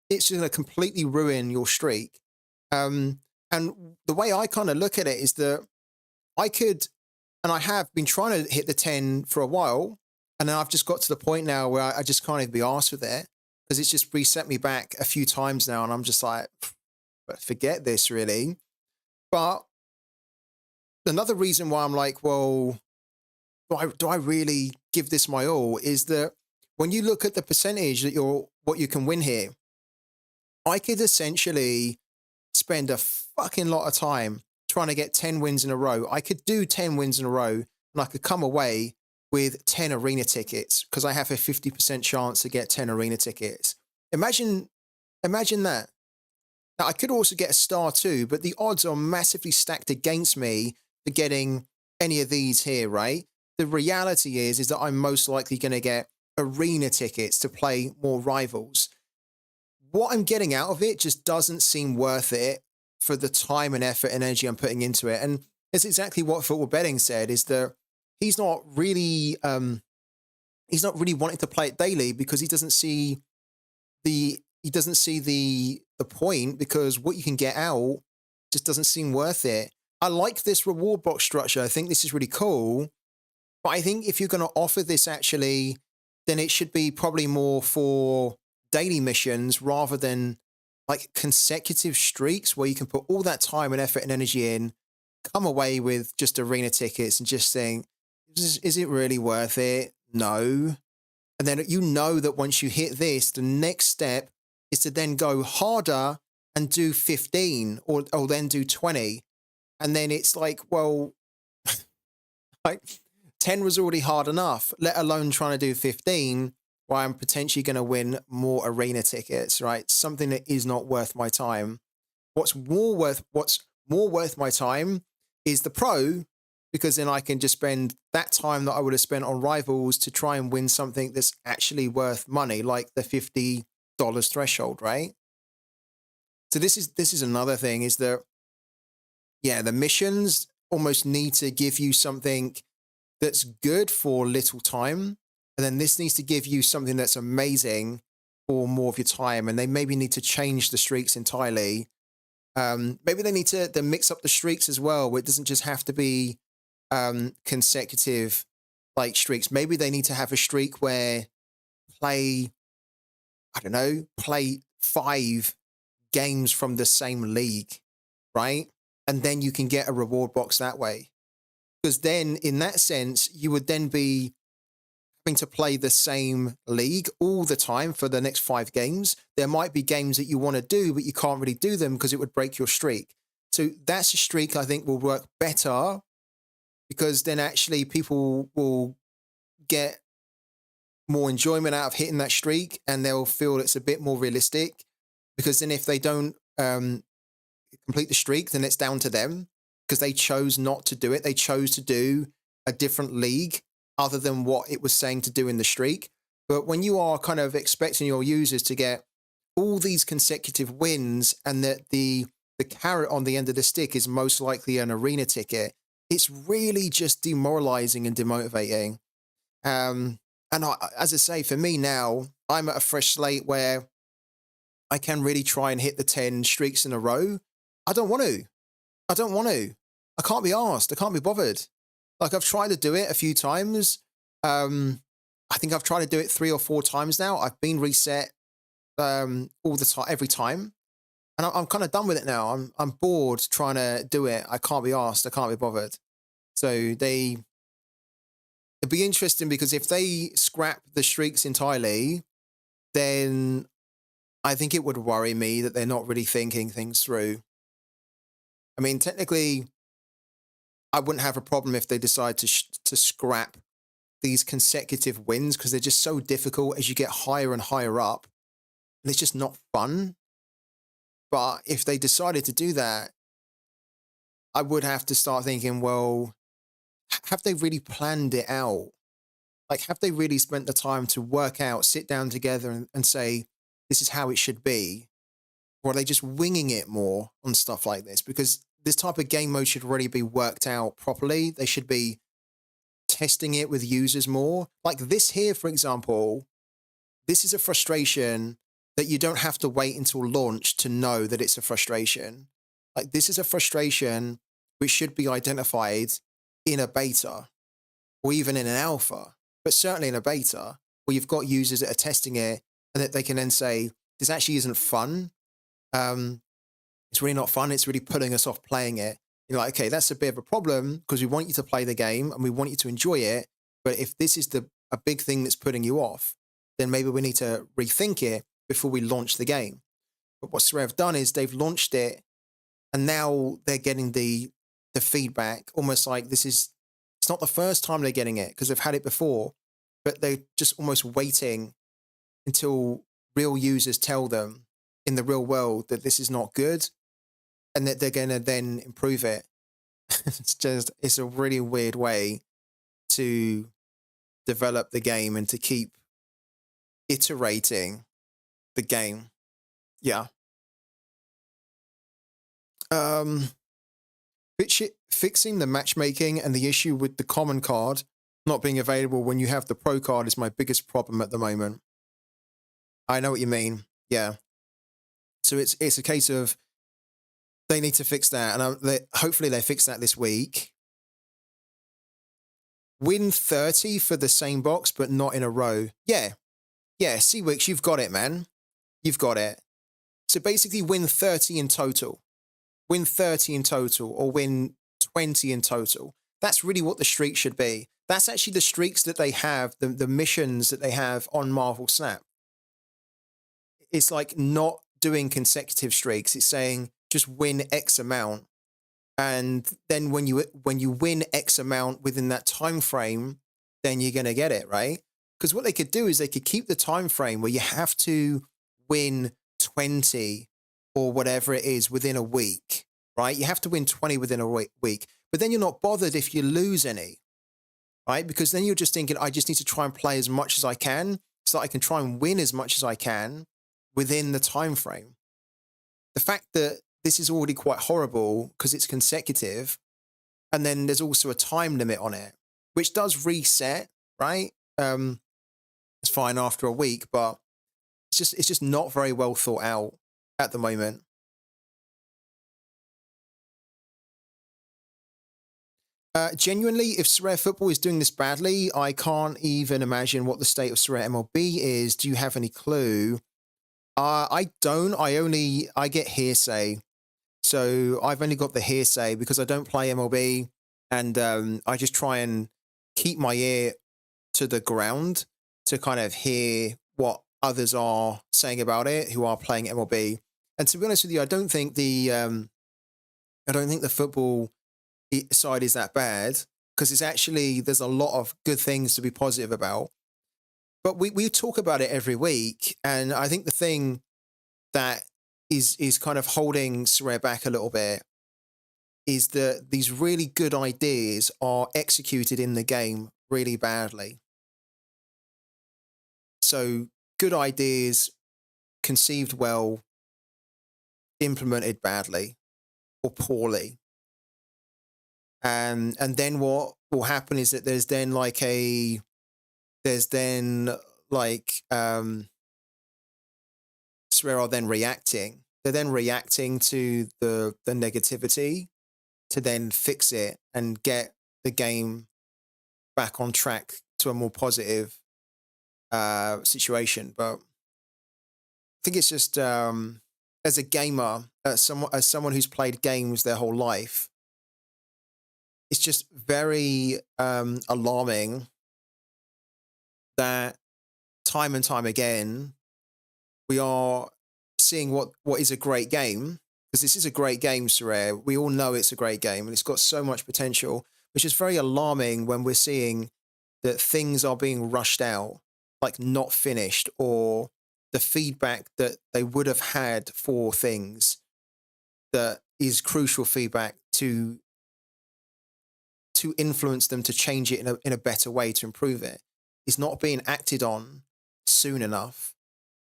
it's going to completely ruin your streak. And the way I kind of look at it is that I could, and I have been trying to hit the 10 for a while, and then I've just got to the point now where I just can't even be arsed with it, because it's just reset me back a few times now, and I'm just like, forget this, really. But another reason why I'm like, well, do I really give this my all, is that when you look at the percentage that what you can win here, I could essentially spend a fucking lot of time trying to get 10 wins in a row. I could do 10 wins in a row, and I could come away with 10 arena tickets, because I have a 50% chance to get 10 arena tickets. Imagine that. Now, I could also get a star too, but the odds are massively stacked against me for getting any of these here, right? The reality is that I'm most likely going to get arena tickets to play more rivals. What I'm getting out of it just doesn't seem worth it for the time and effort and energy I'm putting into it. And it's exactly what Football Betting said, is that he's not really he's not really wanting to play it daily because he doesn't see the point, because what you can get out just doesn't seem worth it. I like this reward box structure. I think this is really cool. But I think if you're going to offer this actually, then it should be probably more for daily missions rather than like consecutive streaks where you can put all that time and effort and energy in, come away with just arena tickets and just think, is it really worth it? No. And then you know that once you hit this, the next step is to then go harder and do 15 or then do 20. And then it's like, well, like 10 was already hard enough, let alone trying to do 15, where I'm potentially going to win more arena tickets, right? Something that is not worth my time. What's more worth my time is the pro, because then I can just spend that time that I would have spent on Rivals to try and win something that's actually worth money, like the $50 threshold, right? So this is another thing, is that, yeah, the missions almost need to give you something that's good for little time, and then this needs to give you something that's amazing for more of your time, and they maybe need to change the streaks entirely. Maybe they need to mix up the streaks as well, where it doesn't just have to be consecutive like streaks. Maybe they need to have a streak where play 5 games from the same league, right? And then you can get a reward box that way. Because then in that sense, you would then be having to play the same league all the time for the next 5 games. There might be games that you want to do, but you can't really do them because it would break your streak. So that's a streak I think will work better, because then actually people will get more enjoyment out of hitting that streak, and they'll feel it's a bit more realistic. Because then if they don't complete the streak, then it's down to them, because they chose not to do it. They chose to do a different league other than what it was saying to do in the streak. But when you are kind of expecting your users to get all these consecutive wins, and that the carrot on the end of the stick is most likely an arena ticket, it's really just demoralizing and demotivating. And as I say, for me now, I'm at a fresh slate where I can really try and hit the 10 streaks in a row. I don't want to. I can't be asked. I can't be bothered. Like, I've tried to do it a few times. I think I've tried to do it 3 or 4 times now. I've been reset all the time, every time. And I'm kind of done with it now. I'm bored trying to do it. I can't be asked. I can't be bothered. So it'd be interesting, because if they scrap the streaks entirely, then I think it would worry me that they're not really thinking things through. I mean, technically, I wouldn't have a problem if they decide to scrap these consecutive wins, because they're just so difficult as you get higher and higher up, and it's just not fun. But if they decided to do that, I would have to start thinking, well, have they really planned it out? Like, have they really spent the time to work out, sit down together and say, this is how it should be? Or are they just winging it more on stuff like this? Because this type of game mode should already be worked out properly. They should be testing it with users more. Like this here, for example, this is a frustration that you don't have to wait until launch to know that it's a frustration. Like, this is a frustration which should be identified in a beta, or even in an alpha, but certainly in a beta, where you've got users that are testing it, and that they can then say, this actually isn't fun. It's really not fun. It's really putting us off playing it. You're like, okay, that's a bit of a problem, because we want you to play the game and we want you to enjoy it. But if this is a big thing that's putting you off, then maybe we need to rethink it before we launch the game. But what Sorare have done is they've launched it, and now they're getting the feedback, almost like it's not the first time they're getting it, because they've had it before, but they're just almost waiting until real users tell them in the real world that this is not good, and that they're going to then improve it. It's a really weird way to develop the game and to keep iterating the game. Yeah. Fixing the matchmaking and the issue with the common card not being available when you have the pro card is my biggest problem at the moment. I know what you mean. Yeah. So it's a case of they need to fix that, and hopefully they fix that this week. Win 30 for the same box, but not in a row. Yeah. Yeah, Seawix, you've got it, man. You've got it. So basically win 30 in total. Win 30 in total, or win 20 in total. That's really what the streak should be. That's actually the streaks that they have, the missions that they have on Marvel Snap. It's like not doing consecutive streaks. It's saying just win X amount. And then when you win X amount within that time frame, then you're going to get it, right? Because what they could do is they could keep the time frame where you have to win 20 or whatever it is within a week, right? You have to win 20 within a week. But then you're not bothered if you lose any, right? Because then you're just thinking, I just need to try and play as much as I can so that I can try and win as much as I can within the time frame. The fact that this is already quite horrible because it's consecutive, and then there's also a time limit on it, which does reset, right? It's fine after a week, but it's just not very well thought out at the moment. Genuinely, if Sorare Football is doing this badly, I can't even imagine what the state of Sorare MLB is. Do you have any clue? I don't. I get hearsay. So I've only got the hearsay because I don't play MLB, and I just try and keep my ear to the ground to kind of hear what others are saying about it who are playing MLB. And to be honest with you, I don't think the football side is that bad, because it's actually, there's a lot of good things to be positive about. But we talk about it every week, and I think the thing that is kind of holding Sorare back a little bit is that these really good ideas are executed in the game really badly. So good ideas conceived well, implemented badly or poorly. And then what will happen is that there's then like Sorare are then reacting. They're then reacting to the negativity to then fix it and get the game back on track to a more positive situation. But I think it's just as a gamer, as someone who's played games their whole life, it's just very alarming that time and time again we are seeing what is a great game, because this is a great game, Sorare. We all know it's a great game and it's got so much potential, which is very alarming when we're seeing that things are being rushed out, like not finished, or the feedback that they would have had for things that is crucial feedback to influence them to change it in a better way, to improve it, is not being acted on soon enough.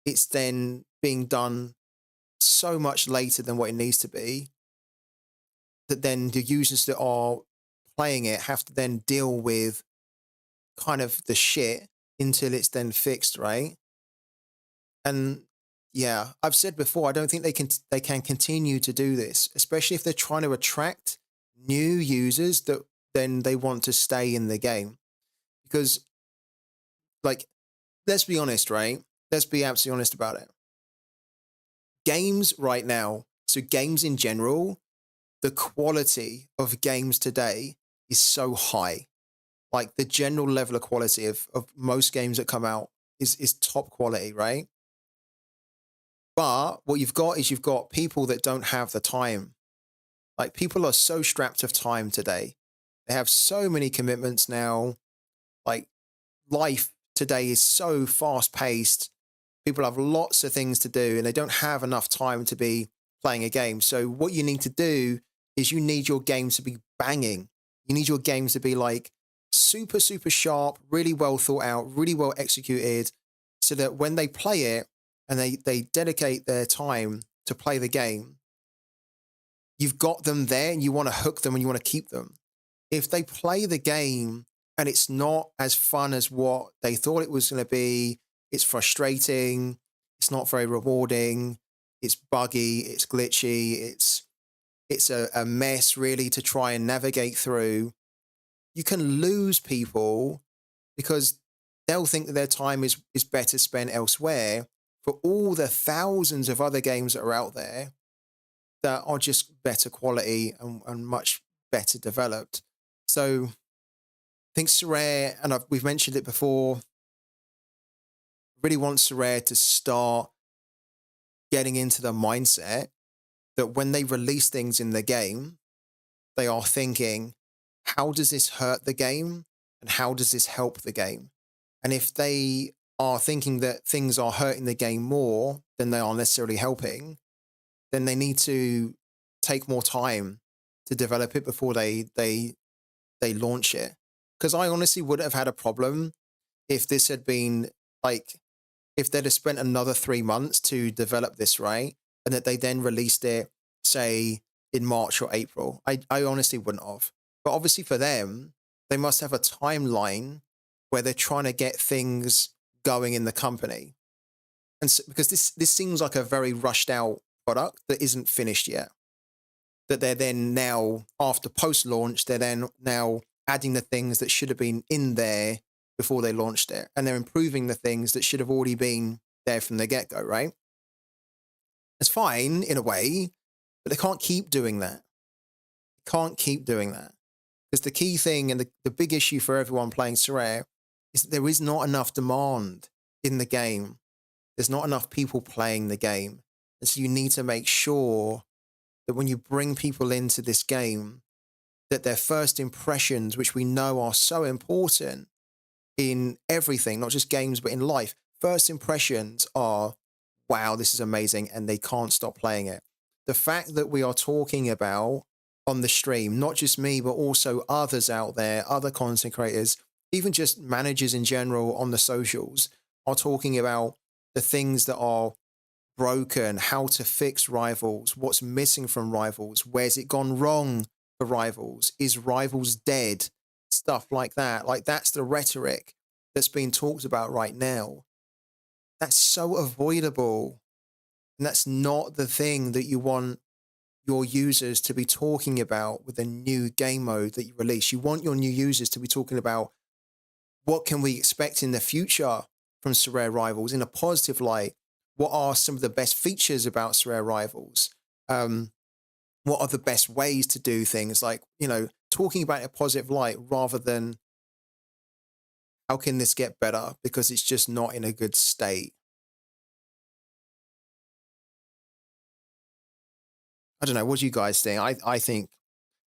It's then being done so much later than what it needs to be, that then the users that are playing it have to then deal with kind of the shit until it's then fixed, right? And yeah, I've said before, I don't think they can continue to do this, especially if they're trying to attract new users that then they want to stay in the game. Because, like, let's be honest, right? Let's be absolutely honest about it. Games right now, so games in general, the quality of games today is so high. Like, the general level of quality of most games that come out is top quality, right? But what you've got is you've got people that don't have the time. Like, people are so strapped of time today. They have so many commitments now. Like, life today is so fast paced. People have lots of things to do and they don't have enough time to be playing a game. So what you need to do is you need your games to be banging. You need your games to be like super, super sharp, really well thought out, really well executed, so that when they play it and they dedicate their time to play the game, you've got them there and you want to hook them and you want to keep them. If they play the game and it's not as fun as what they thought it was going to be. It's frustrating. It's not very rewarding. It's buggy. It's glitchy. It's a mess really to try and navigate through. You can lose people because they'll think that their time is better spent elsewhere for all the thousands of other games that are out there that are just better quality and much better developed. So I think Sorare, and we've mentioned it before, really want Sorare to start getting into the mindset that when they release things in the game, they are thinking, how does this hurt the game? And how does this help the game? And if they are thinking that things are hurting the game more than they are necessarily helping, then they need to take more time to develop it before they launch it. Because I honestly would have had a problem if this had been like, if they'd have spent another 3 months to develop this, right? And that they then released it, say, in March or April. I honestly wouldn't have. But obviously for them, they must have a timeline where they're trying to get things going in the company. And so, because this seems like a very rushed out product that isn't finished yet. That they're then now, after post-launch, they're then now adding the things that should have been in there before they launched it. And they're improving the things that should have already been there from the get-go, right? It's fine in a way, but they can't keep doing that. Can't keep doing that. Because the key thing and the big issue for everyone playing Sorare is that there is not enough demand in the game. There's not enough people playing the game. And so you need to make sure that when you bring people into this game, that their first impressions, which we know are so important in everything, not just games, but in life, first impressions are, wow, this is amazing, and they can't stop playing it. The fact that we are talking about on the stream, not just me, but also others out there, other content creators, even just managers in general on the socials, are talking about the things that are broken, how to fix Rivals, what's missing from Rivals, where's it gone wrong for Rivals, is Rivals dead, stuff like that. Like, that's the rhetoric that's being talked about right now. That's so avoidable. And that's not the thing that you want your users to be talking about with a new game mode that you release. You want your new users to be talking about, what can we expect in the future from Sorare Rivals in a positive light? What are some of the best features about Sorare Rivals? What are the best ways to do things? Like, talking about it in a positive light rather than, how can this get better? Because it's just not in a good state. I don't know. What do you guys think? I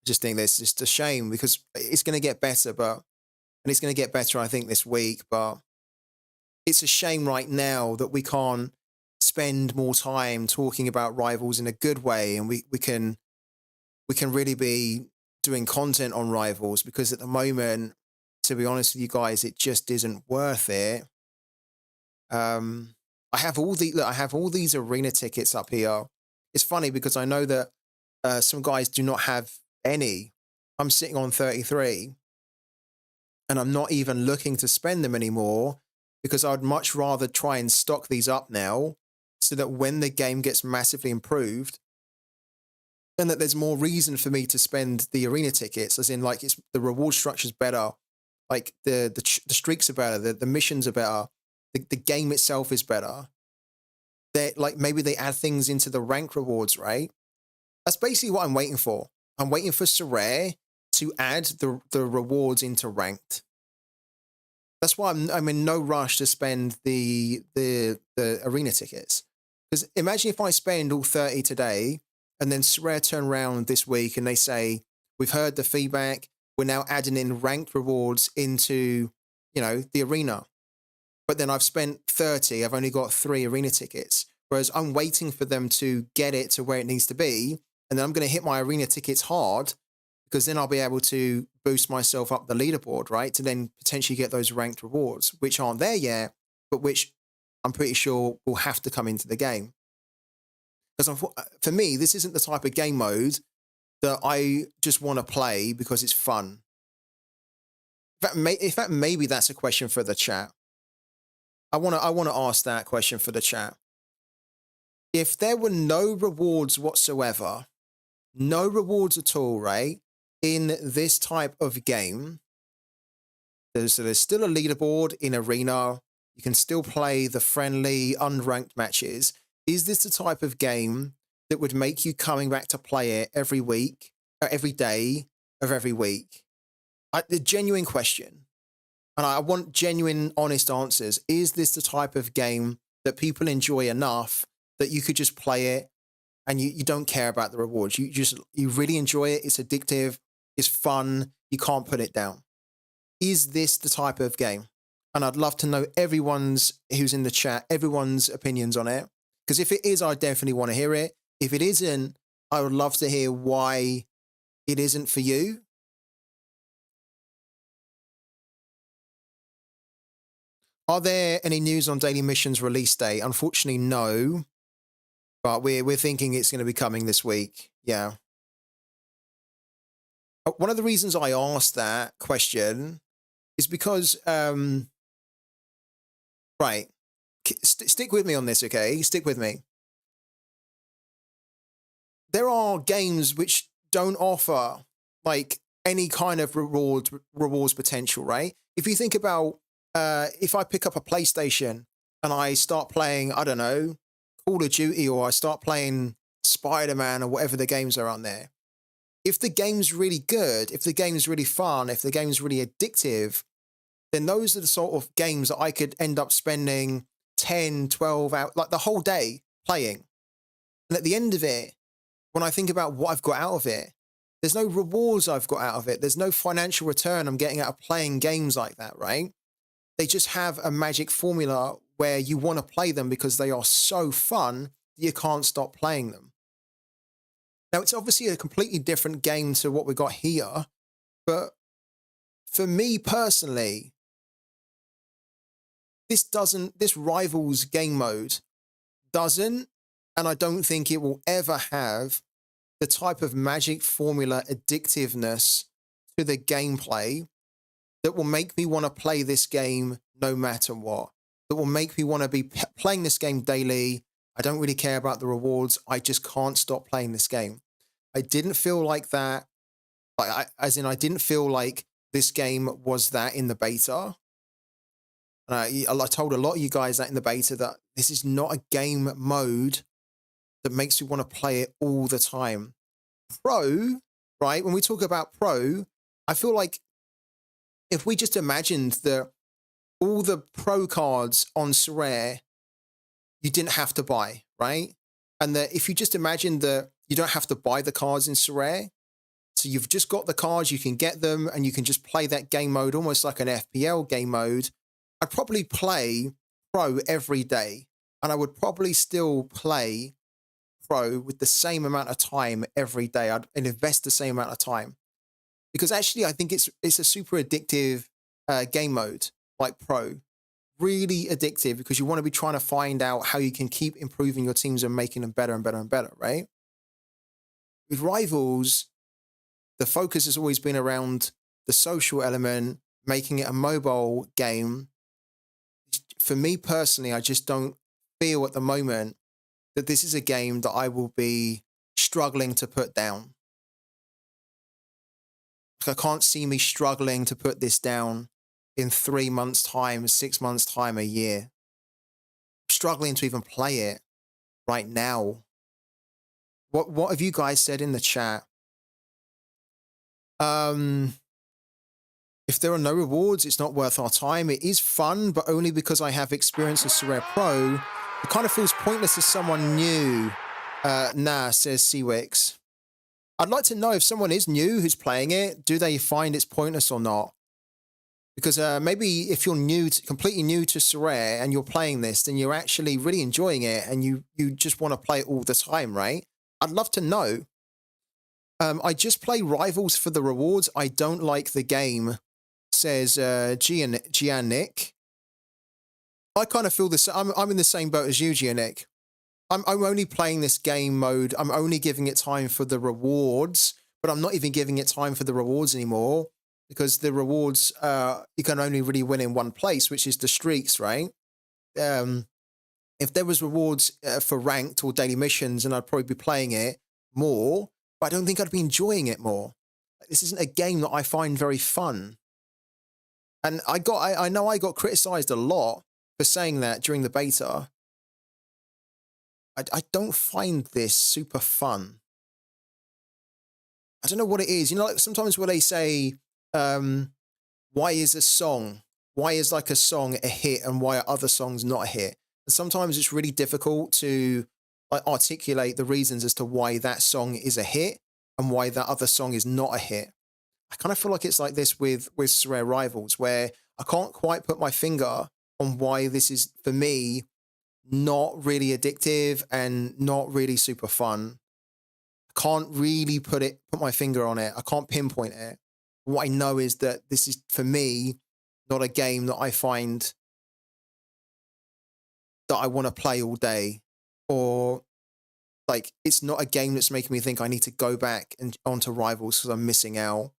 just think this is just a shame because it's going to get better, and it's going to get better, I think, this week. But it's a shame right now that we can't spend more time talking about Rivals in a good way, and we can really be doing content on Rivals, because at the moment, to be honest with you guys, it just isn't worth it. I have all these arena tickets up here. It's funny because I know that some guys do not have any. I'm sitting on 33, and I'm not even looking to spend them anymore because I'd much rather try and stock these up now, so that when the game gets massively improved, then that there's more reason for me to spend the arena tickets, as in, like, the reward structure's better, like the streaks are better, the missions are better, the game itself is better. Like, maybe they add things into the rank rewards, right? That's basically what I'm waiting for. I'm waiting for Sorare to add the rewards into ranked. That's why I'm in no rush to spend the arena tickets. Because imagine if I spend all 30 today, and then Sorare turn around this week and they say, we've heard the feedback, we're now adding in ranked rewards into, the arena. But then I've spent 30, I've only got 3 arena tickets. Whereas I'm waiting for them to get it to where it needs to be. And then I'm going to hit my arena tickets hard, because then I'll be able to boost myself up the leaderboard, right? To then potentially get those ranked rewards, which aren't there yet, but which I'm pretty sure will have to come into the game. Because for me, this isn't the type of game mode that I just want to play because it's fun. In fact, maybe that's a question for the chat. I wanna ask that question for the chat. If there were no rewards whatsoever, no rewards at all, right? In this type of game, there's still a leaderboard in Arena. You can still play the friendly, unranked matches. Is this the type of game that would make you coming back to play it every week, or every day of every week? The genuine question, and I want genuine, honest answers. Is this the type of game that people enjoy enough that you could just play it and you don't care about the rewards? You really enjoy it. It's addictive. It's fun. You can't put it down. Is this the type of game? And I'd love to know everyone's who's in the chat, everyone's opinions on it. Because if it is, I definitely want to hear it. If it isn't, I would love to hear why it isn't for you. Are there any news on Daily Mission's release date? Unfortunately, no. But we're thinking it's going to be coming this week. Yeah. One of the reasons I asked that question is because, right, stick with me on this, okay? Stick with me. There are games which don't offer like any kind of rewards potential, right? If you think about, if I pick up a PlayStation and I start playing, I don't know, Call of Duty, or I start playing Spider-Man or whatever the games are on there. If the game's really good, if the game's really fun, if the game's really addictive, then those are the sort of games that I could end up spending 10, 12 hours, like the whole day playing. And at the end of it, when I think about what I've got out of it, there's no rewards I've got out of it. There's no financial return I'm getting out of playing games like that, right? They just have a magic formula where you want to play them because they are so fun that you can't stop playing them. Now, it's obviously a completely different game to what we got here, but for me personally, this Rivals game mode doesn't, and I don't think it will ever have the type of magic formula addictiveness to the gameplay that will make me want to play this game no matter what, that will make me want to be playing this game daily. I don't really care about the rewards. I just can't stop playing this game. I didn't feel like that. I didn't feel like this game was that in the beta. And I told a lot of you guys that in the beta, that this is not a game mode that makes you want to play it all the time. Pro, right? When we talk about pro, I feel like if we just imagined that all the pro cards on Sorare you didn't have to buy, right? And that if you just imagine that you don't have to buy the cards in Sorare, so you've just got the cards, you can get them, and you can just play that game mode almost like an FPL game mode. I'd probably play pro every day, and I would probably still play pro with the same amount of time every day. I'd invest the same amount of time, because actually I think it's a super addictive game mode, like pro. Really addictive, because you want to be trying to find out how you can keep improving your teams and making them better and better and better, right? With Rivals, the focus has always been around the social element, making it a mobile game. For me personally, I just don't feel at the moment that this is a game that I will be struggling to put down. I can't see me struggling to put this down in 3 months' time, 6 months' time, a year. I'm struggling to even play it right now. What have you guys said in the chat? If there are no rewards, it's not worth our time. It is fun, but only because I have experience with Sorare Pro. It kind of feels pointless to someone new. Nah, says Seawix. I'd like to know if someone is new who's playing it, do they find it's pointless or not? Because maybe if you're completely new to Sorare and you're playing this, then you're actually really enjoying it and you just want to play it all the time, right? I'd love to know. I just play Rivals for the rewards. I don't like the game, says Giannick. I kind of feel this. I'm in the same boat as you, Giannick. I'm only playing this game mode. I'm only giving it time for the rewards, but I'm not even giving it time for the rewards anymore. because the rewards, you can only really win in one place, which is the streaks, right? If there was rewards for ranked or daily missions, and I'd probably be playing it more, but I don't think I'd be enjoying it more. This isn't a game that I find very fun. And I know I got criticized a lot for saying that during the beta. I don't find this super fun. I don't know what it is. You know, like sometimes when they say, why is a song, why is like a song a hit and why are other songs not a hit? And sometimes it's really difficult to like articulate the reasons as to why that song is a hit and why that other song is not a hit. I kind of feel like it's like this with Sorare Rivals, where I can't quite put my finger on why this is, for me, not really addictive and not really super fun. I can't really put my finger on it. I can't pinpoint it. What I know is that this is, for me, not a game that I find that I want to play all day, or like it's not a game that's making me think I need to go back and onto Rivals because I'm missing out.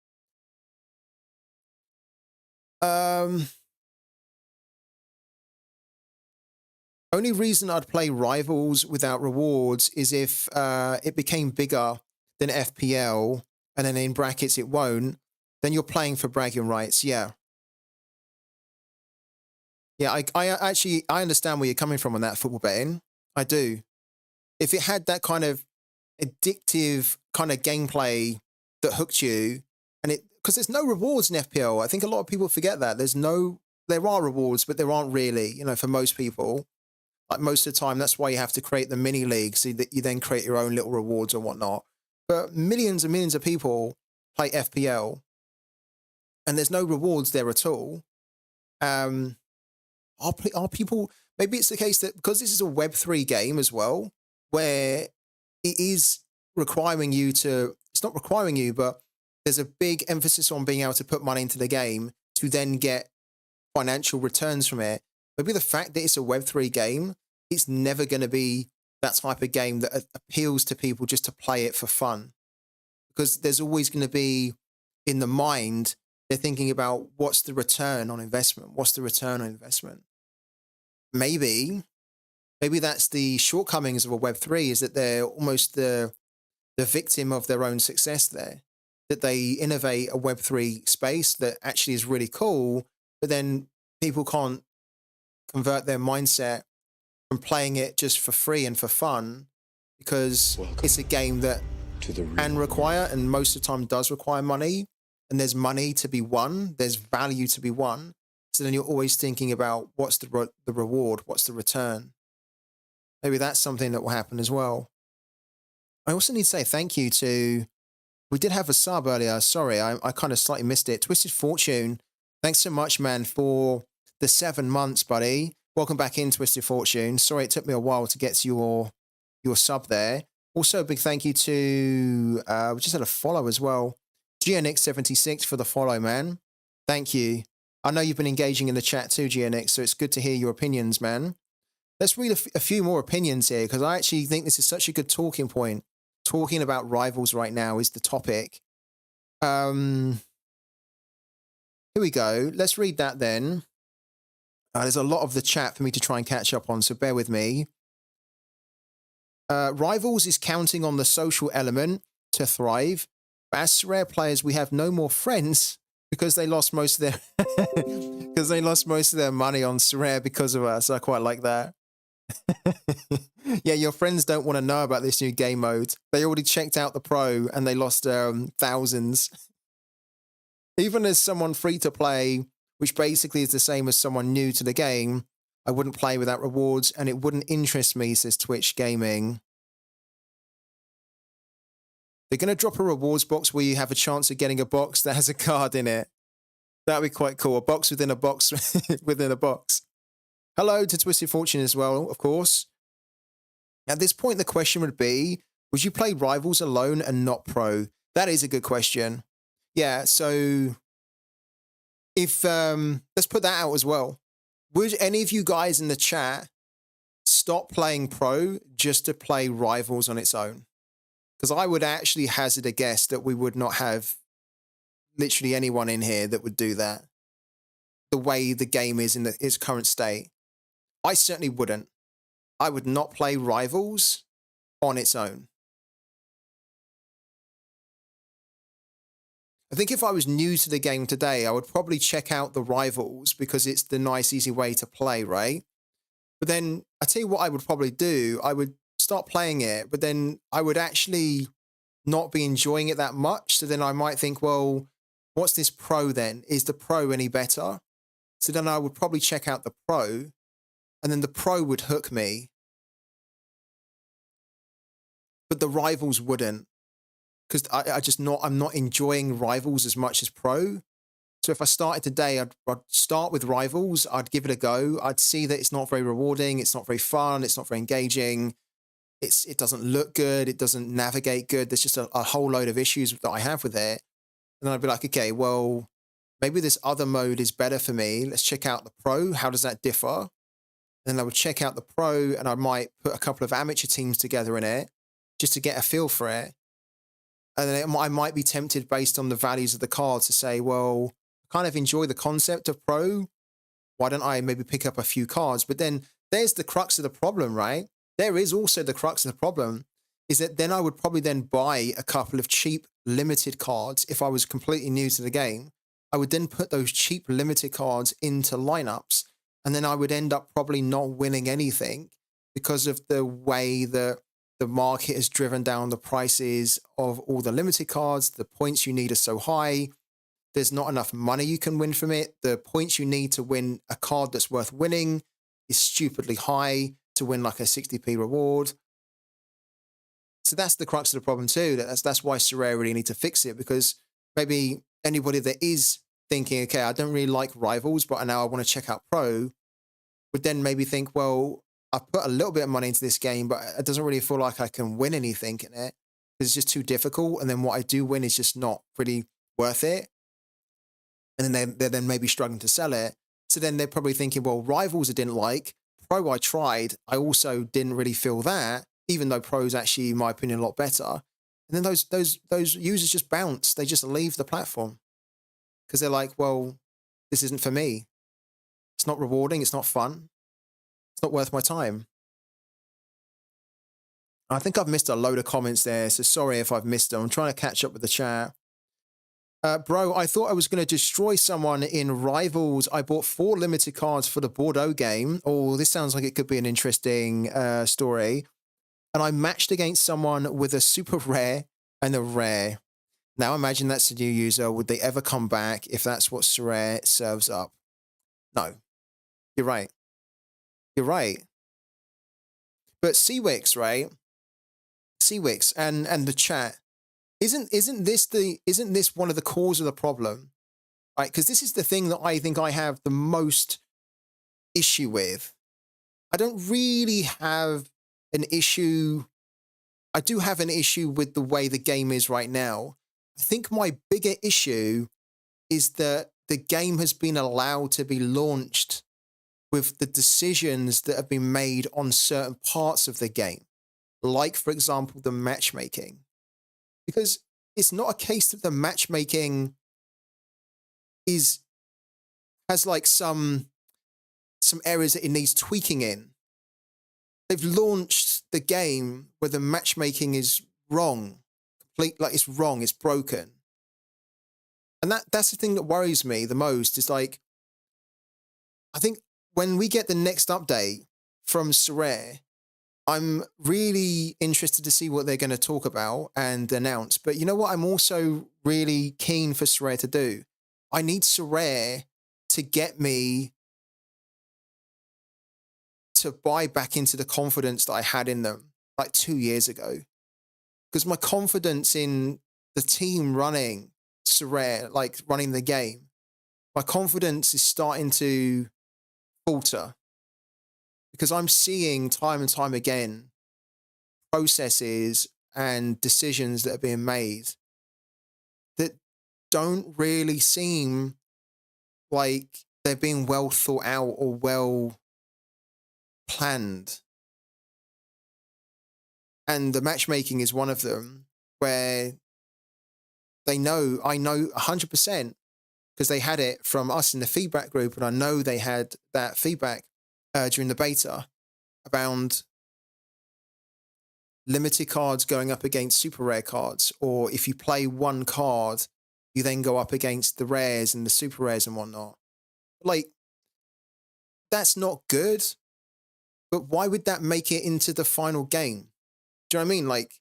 Only reason I'd play Rivals without rewards is if it became bigger than FPL, and then in brackets it won't, then you're playing for bragging rights, yeah. Yeah, I actually, I understand where you're coming from on that, football betting. I do. If it had that kind of addictive kind of gameplay that hooked you, and it, because there's no rewards in FPL. I think a lot of people forget that. There are rewards, but there aren't really, you know, for most people. Like most of the time, that's why you have to create the mini league so that you then create your own little rewards and whatnot. But millions and millions of people play FPL, and there's no rewards there at all. Are people, maybe it's the case that because this is a Web3 game as well, where it is requiring you to, it's not requiring you, but there's a big emphasis on being able to put money into the game to then get financial returns from it. Maybe the fact that it's a Web3 game, it's never going to be that type of game that appeals to people just to play it for fun. Because there's always going to be, in the mind, they're thinking about what's the return on investment? What's the return on investment? Maybe that's the shortcomings of a Web3, is that they're almost the victim of their own success there. That they innovate a Web3 space that actually is really cool, but then people can't convert their mindset from playing it just for free and for fun, because it's a game that can require, and most of the time does require, money, and there's money to be won, there's value to be won. So then you're always thinking about what's the reward, what's the return. Maybe that's something that will happen as well. I also need to say thank you to, we did have a sub earlier, sorry, I kind of slightly missed it. Twisted Fortune, thanks so much, man, for the 7 months, buddy. Welcome back in, Twisted Fortune. Sorry, it took me a while to get to your sub there. Also, a big thank you to, we just had a follow as well. GNX76 for the follow, man. Thank you. I know you've been engaging in the chat too, GNX, so it's good to hear your opinions, man. Let's read a few more opinions here, because I actually think this is such a good talking point. Talking about Rivals right now is the topic. Here we go. Let's read that then. There's a lot of the chat for me to try and catch up on, so bear with me. Rivals is counting on the social element to thrive. But as Sorare players, we have no more friends because they lost most of their money on Sorare because of us. I quite like that. Yeah, your friends don't want to know about this new game mode. They already checked out the pro and they lost thousands. Even as someone free to play, which basically is the same as someone new to the game, I wouldn't play without rewards, and it wouldn't interest me, says Twitch Gaming. They're going to drop a rewards box where you have a chance of getting a box that has a card in it. That'd be quite cool. A box within a box within a box. Hello to Twisted Fortune as well, of course. At this point, the question would be, would you play Rivals alone and not pro? That is a good question. Yeah, so if, let's put that out as well. Would any of you guys in the chat stop playing pro just to play Rivals on its own? Because I would actually hazard a guess that we would not have literally anyone in here that would do that. The way the game is in its current state. I certainly wouldn't. I would not play Rivals on its own. I think if I was new to the game today, I would probably check out the Rivals because it's the nice, easy way to play, right? But then I tell you what I would probably do. I would start playing it, but then I would actually not be enjoying it that much. So then I might think, well, what's this Pro then? Is the Pro any better? So then I would probably check out the Pro, and then the Pro would hook me, but the Rivals wouldn't, because I'm not enjoying Rivals as much as Pro. So if I started today, I'd start with Rivals. I'd give it a go. I'd see that it's not very rewarding. It's not very fun. It's not very engaging. It doesn't look good. It doesn't navigate good. There's just a whole load of issues that I have with it. And then I'd be like, okay, well, maybe this other mode is better for me. Let's check out the Pro. How does that differ? Then I would check out the Pro, and I might put a couple of amateur teams together in it just to get a feel for it. And then I might be tempted based on the values of the cards to say, well, I kind of enjoy the concept of Pro. Why don't I maybe pick up a few cards? But then there's the crux of the problem, right? There is also the crux of the problem is that then I would probably then buy a couple of cheap limited cards if I was completely new to the game. I would then put those cheap limited cards into lineups, and then I would end up probably not winning anything because of the way that the market has driven down the prices of all the limited cards. The points you need are so high. There's not enough money you can win from it. The points you need to win a card that's worth winning is stupidly high to win like a 60p reward. So that's the crux of the problem too. That's why Sorare really need to fix it, because maybe anybody that is thinking, okay, I don't really like Rivals, but now I want to check out Pro, would then maybe think, well, I've put a little bit of money into this game, but it doesn't really feel like I can win anything in it. It's just too difficult. And then what I do win is just not really worth it. And then they're then maybe struggling to sell it. So then they're probably thinking, well, Rivals I didn't like. Pro I tried. I also didn't really feel that, even though Pro's actually, in my opinion, a lot better. And then those users just bounce. They just leave the platform because they're like, well, this isn't for me. It's not rewarding. It's not fun. It's not worth my time. I think I've missed a load of comments there, so sorry if I've missed them. I'm trying to catch up with the chat. Bro, I thought I was going to destroy someone in Rivals. I bought 4 limited cards for the Bordeaux game. Oh, this sounds like it could be an interesting story. And I matched against someone with a super rare and a rare. Now imagine that's a new user. Would they ever come back if that's what Sorare serves up? No. You're right. You're right. But Seawix, right? Seawix and the chat. Isn't this one of the cause of the problem? Right? Because this is the thing that I think I have the most issue with. I don't really have an issue. I do have an issue with the way the game is right now. I think my bigger issue is that the game has been allowed to be launched with the decisions that have been made on certain parts of the game. Like, for example, the matchmaking. Because it's not a case that the matchmaking has like some areas that it needs tweaking in. They've launched the game where the matchmaking is wrong. Like it's wrong, it's broken. And that's the thing that worries me the most, is like, I think when we get the next update from Sorare, I'm really interested to see what they're going to talk about and announce. But you know what I'm also really keen for Sorare to do? I need Sorare to get me to buy back into the confidence that I had in them like 2 years ago. Because my confidence in the team running Sorare, like running the game, my confidence is starting to falter. Because I'm seeing time and time again processes and decisions that are being made that don't really seem like they're being well thought out or well planned. And the matchmaking is one of them, where They know, I know 100% because they had it from us in the feedback group, and I know they had that feedback during the beta around limited cards going up against super rare cards, or if you play one card, you then go up against the rares and the super rares and whatnot. Like, that's not good, but why would that make it into the final game? Do you know what I mean? Like,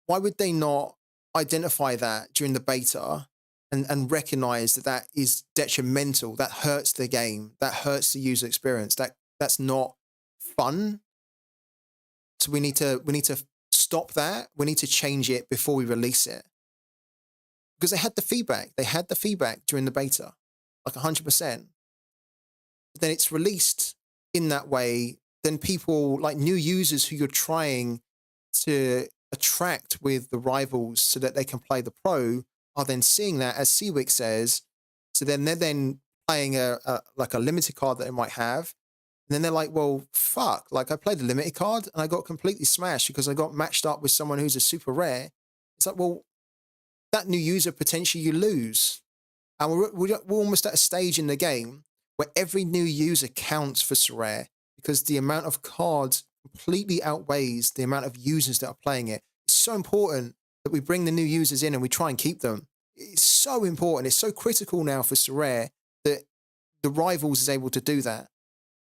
why would they not identify that during the beta and recognize that that is detrimental, that hurts the game, that hurts the user experience, that's not fun? So we need to stop that. We need to change it before we release it. Because they had the feedback. They had the feedback during the beta, like 100%. But then it's released in that way. Then people, like new users who you're trying to attract with the rivals so that they can play the pro, are then seeing that, as MIDWEEK says. So then they're then playing like a limited card that they might have. And then they're like, well, fuck, like I played the limited card and I got completely smashed because I got matched up with someone who's a super rare. It's like, well, that new user potentially you lose. And we're almost at a stage in the game where every new user counts for Sorare because the amount of cards completely outweighs the amount of users that are playing it. It's so important that we bring the new users in and we try and keep them. It's so important. It's so critical now for Sorare that the Rivals is able to do that.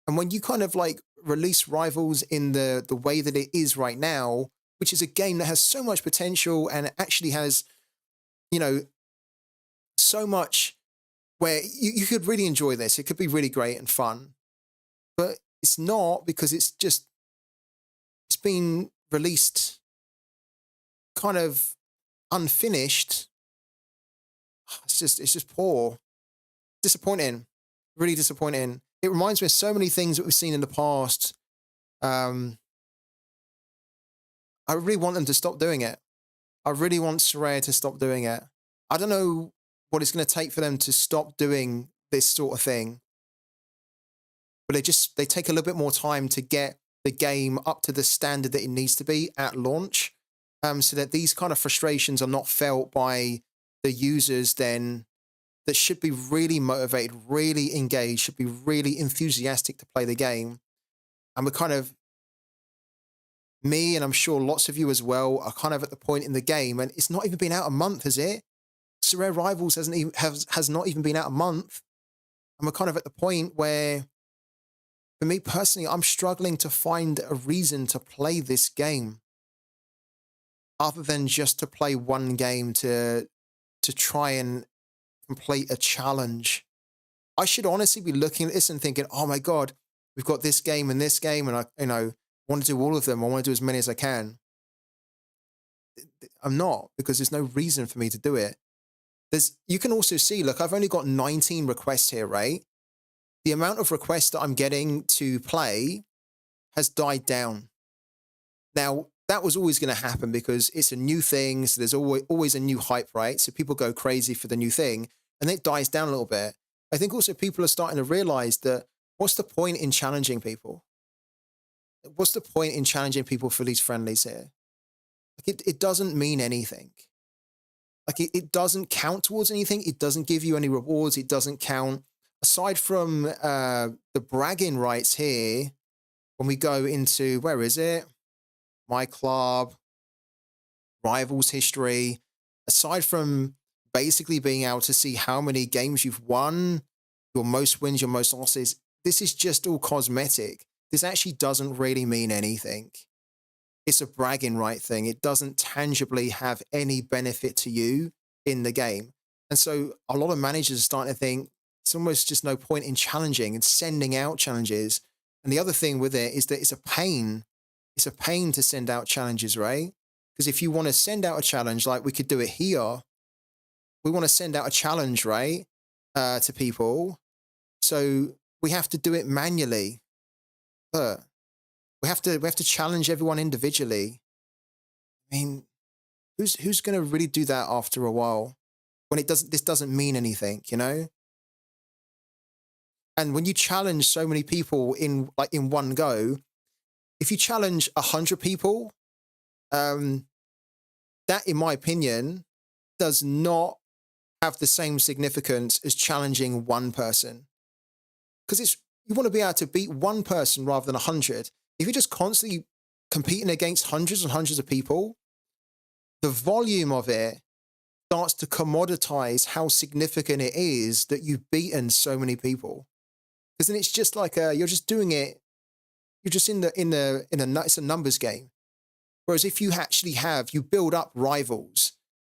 And when you kind of like release Rivals in the way that it is right now, which is a game that has so much potential and actually has, you know, so much where you could really enjoy this. It could be really great and fun, but it's not because it's been released kind of unfinished. It's just poor. Disappointing. Really disappointing. It reminds me of so many things that we've seen in the past. I really want them to stop doing it. I really want Sorare to stop doing it. I don't know what it's going to take for them to stop doing this sort of thing. But they take a little bit more time to get the game up to the standard that it needs to be at launch. So that these kind of frustrations are not felt by the users then that should be really motivated, really engaged, should be really enthusiastic to play the game. And we're kind of, me and I'm sure lots of you as well, are kind of at the point in the game, and it's not even been out a month, has it? Sorare Rivals has not even been out a month. And we're kind of at the point where, for me personally, I'm struggling to find a reason to play this game other than just to play one game to try and complete a challenge. I should honestly be looking at this and thinking, oh my God, we've got this game and I want to do all of them. I want to do as many as I can. I'm not, because there's no reason for me to do it. You can also see, look, I've only got 19 requests here, right? The amount of requests that I'm getting to play has died down. Now, that was always going to happen because it's a new thing. So there's always a new hype, right? So people go crazy for the new thing and it dies down a little bit. I think also people are starting to realize that what's the point in challenging people? What's the point in challenging people for these friendlies here? Like it doesn't mean anything. Like it doesn't count towards anything. It doesn't give you any rewards. It doesn't count. Aside from the bragging rights here, when we go into, where is it? My club, Rivals history, aside from basically being able to see how many games you've won, your most wins, your most losses, this is just all cosmetic. This actually doesn't really mean anything. It's a bragging right thing. It doesn't tangibly have any benefit to you in the game. And so a lot of managers are starting to think it's almost just no point in challenging and sending out challenges. And the other thing with it is that it's a pain. It's a pain to send out challenges, right? Because if you want to send out a challenge, like we could do it here, we want to send out a challenge, right, to people. So we have to do it manually. But we have to challenge everyone individually. I mean, who's going to really do that after a while when this doesn't mean anything, you know? And when you challenge so many people in one go, if you challenge 100 people, that, in my opinion, does not have the same significance as challenging one person. Because you want to be able to beat one person rather than 100. If you're just constantly competing against hundreds and hundreds of people, the volume of it starts to commoditize how significant it is that you've beaten so many people. Because then it's just like you're just doing it. You're just it's a numbers game. Whereas if you actually you build up rivals.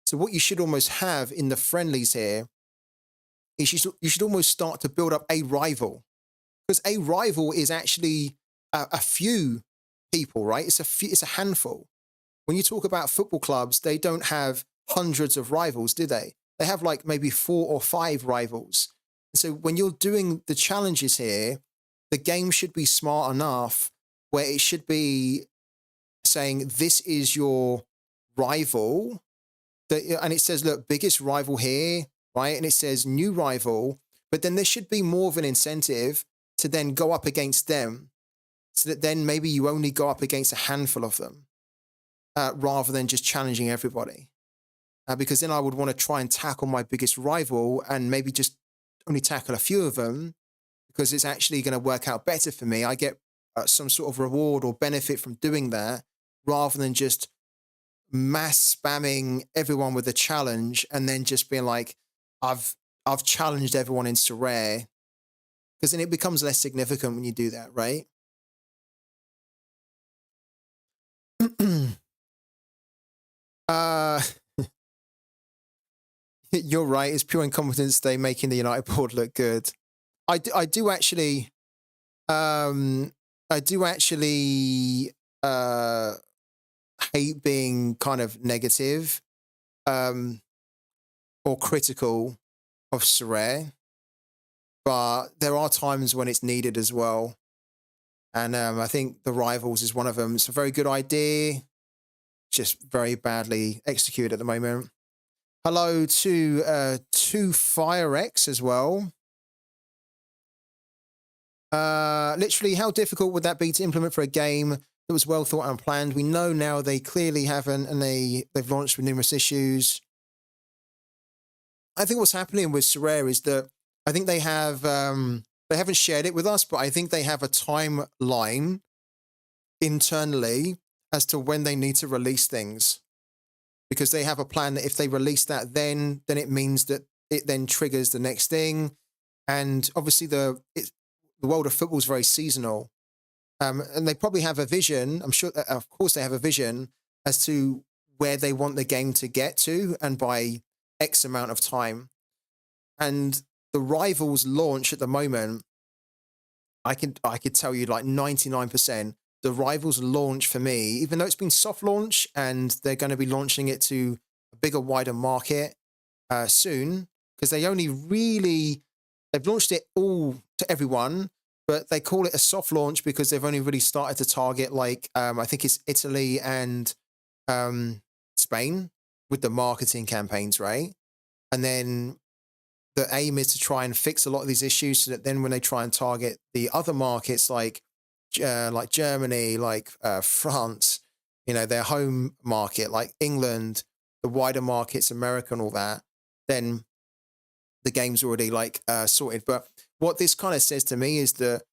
So what you should almost have in the friendlies here is you should almost start to build up a rival. Because a rival is actually a few people, right? It's a handful. When you talk about football clubs, they don't have hundreds of rivals, do they? They have like maybe 4 or 5 rivals. And so when you're doing the challenges here, the game should be smart enough where it should be saying, this is your rival. And it says, look, biggest rival here, right? And it says new rival. But then there should be more of an incentive to then go up against them, so that then maybe you only go up against a handful of them rather than just challenging everybody. Because then I would want to try and tackle my biggest rival and maybe just only tackle a few of them, because it's actually going to work out better for me. I get some sort of reward or benefit from doing that, rather than just mass spamming everyone with a challenge and then just being like, I've challenged everyone in Sorare. Because then it becomes less significant when you do that, right? You're right. It's pure incompetence. They making the United board look good. I do actually hate being kind of negative or critical of Sorare, but there are times when it's needed as well. And I think the rivals is one of them. It's a very good idea, just very badly executed at the moment. Hello to 2FireX as well. Literally, how difficult would that be to implement for a game that was well thought out and planned? We know now they clearly haven't, and they've launched with numerous issues. I think what's happening with Sorare is that I think they haven't shared it with us, but I think they have a timeline internally as to when they need to release things, because they have a plan that if they release that, then it means that it then triggers the next thing. And obviously the world of football is very seasonal. And they probably have a vision. I'm sure, of course, they have a vision as to where they want the game to get to and by X amount of time. And the Rivals launch at the moment, I could tell you like 99%, the Rivals launch for me, even though it's been soft launch and they're going to be launching it to a bigger, wider market soon, because they've launched it all to everyone, but they call it a soft launch because they've only really started to target like, I think it's Italy and Spain with the marketing campaigns, right? And then the aim is to try and fix a lot of these issues so that then when they try and target the other markets like Germany, like France, their home market, like England, the wider markets, America and all that, then the game's already like sorted. But what this kind of says to me is that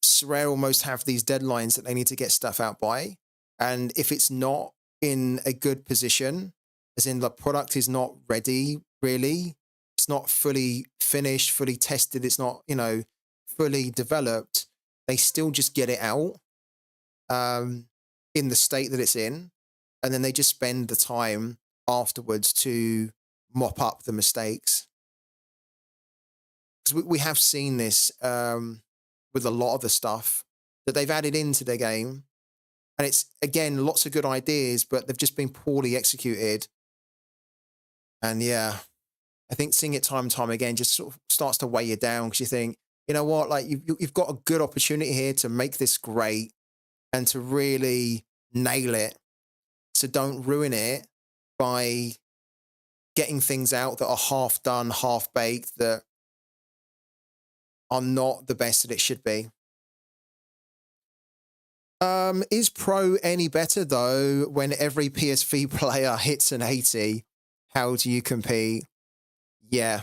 Sorare almost have these deadlines that they need to get stuff out by. And if it's not in a good position, as in the product is not ready, really, it's not fully finished, fully tested, it's not, fully developed, they still just get it out in the state that it's in. And then they just spend the time afterwards to mop up the mistakes. Because we have seen this with a lot of the stuff that they've added into their game. And it's, again, lots of good ideas, but they've just been poorly executed. And yeah, I think seeing it time and time again just sort of starts to weigh you down, because you think, you know what, like you've got a good opportunity here to make this great and to really nail it. So don't ruin it by getting things out that are half done, half baked, that are not the best that it should be. Is Pro any better though when every PSV player hits an 80? How do you compete? Yeah,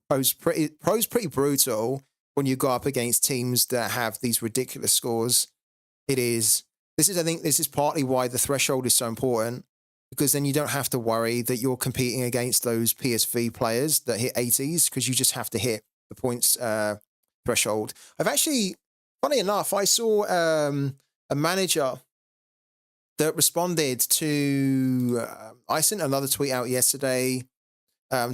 pro's pretty brutal when you go up against teams that have these ridiculous scores. It is. I think this is partly why the threshold is so important, because then you don't have to worry that you're competing against those PSV players that hit 80s, because you just have to hit the points threshold. I've actually, funny enough, I saw a manager that responded to, I sent another tweet out yesterday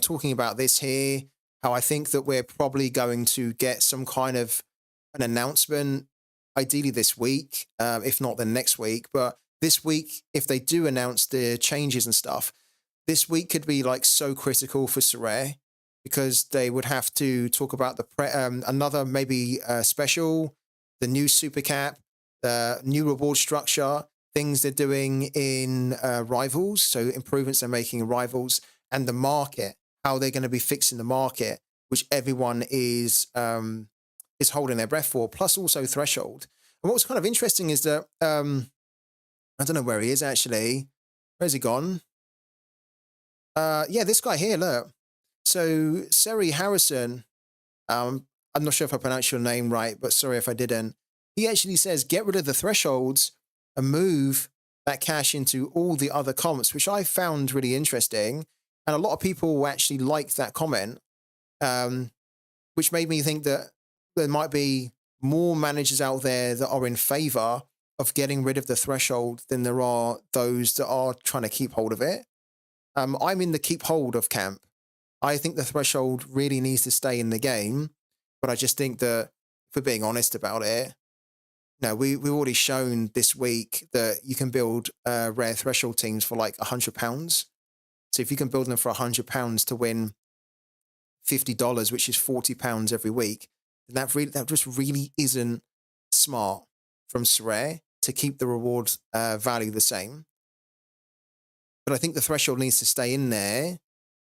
talking about this here, how I think that we're probably going to get some kind of an announcement, ideally this week, if not then next week. But this week, if they do announce the changes and stuff, this week could be like so critical for Sorare, because they would have to talk about the another maybe special, the new super cap, the new reward structure, things they're doing in Rivals, so improvements they're making in Rivals, and the market, how they're going to be fixing the market, which everyone is holding their breath for, plus also Threshold. And what's kind of interesting is that, I don't know where he is actually. Where's he gone? Yeah, this guy here, look. So, Seri Harrison, I'm not sure if I pronounced your name right, but sorry if I didn't. He actually says, get rid of the thresholds and move that cash into all the other comps, which I found really interesting. And a lot of people actually liked that comment, which made me think that there might be more managers out there that are in favor of getting rid of the threshold than there are those that are trying to keep hold of it. I'm in the keep hold of camp. I think the threshold really needs to stay in the game, but I just think that, if we're being honest about it, no, we've already shown this week that you can build rare threshold teams for like £100. So if you can build them for £100 to win $50, which is £40 every week, then that just really isn't smart from Sorare to keep the reward value the same. But I think the threshold needs to stay in there,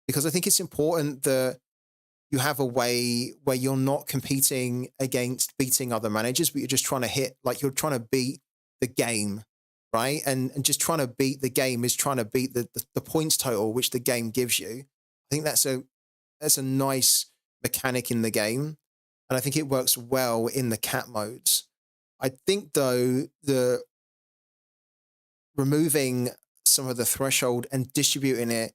because I think it's important that you have a way where you're not competing against beating other managers, but you're just trying to hit, like you're trying to beat the game, right? And just trying to beat the game is trying to beat the points total which the game gives you. I think that's a nice mechanic in the game, and I think it works well in the cap modes. I think though the removing some of the threshold and distributing it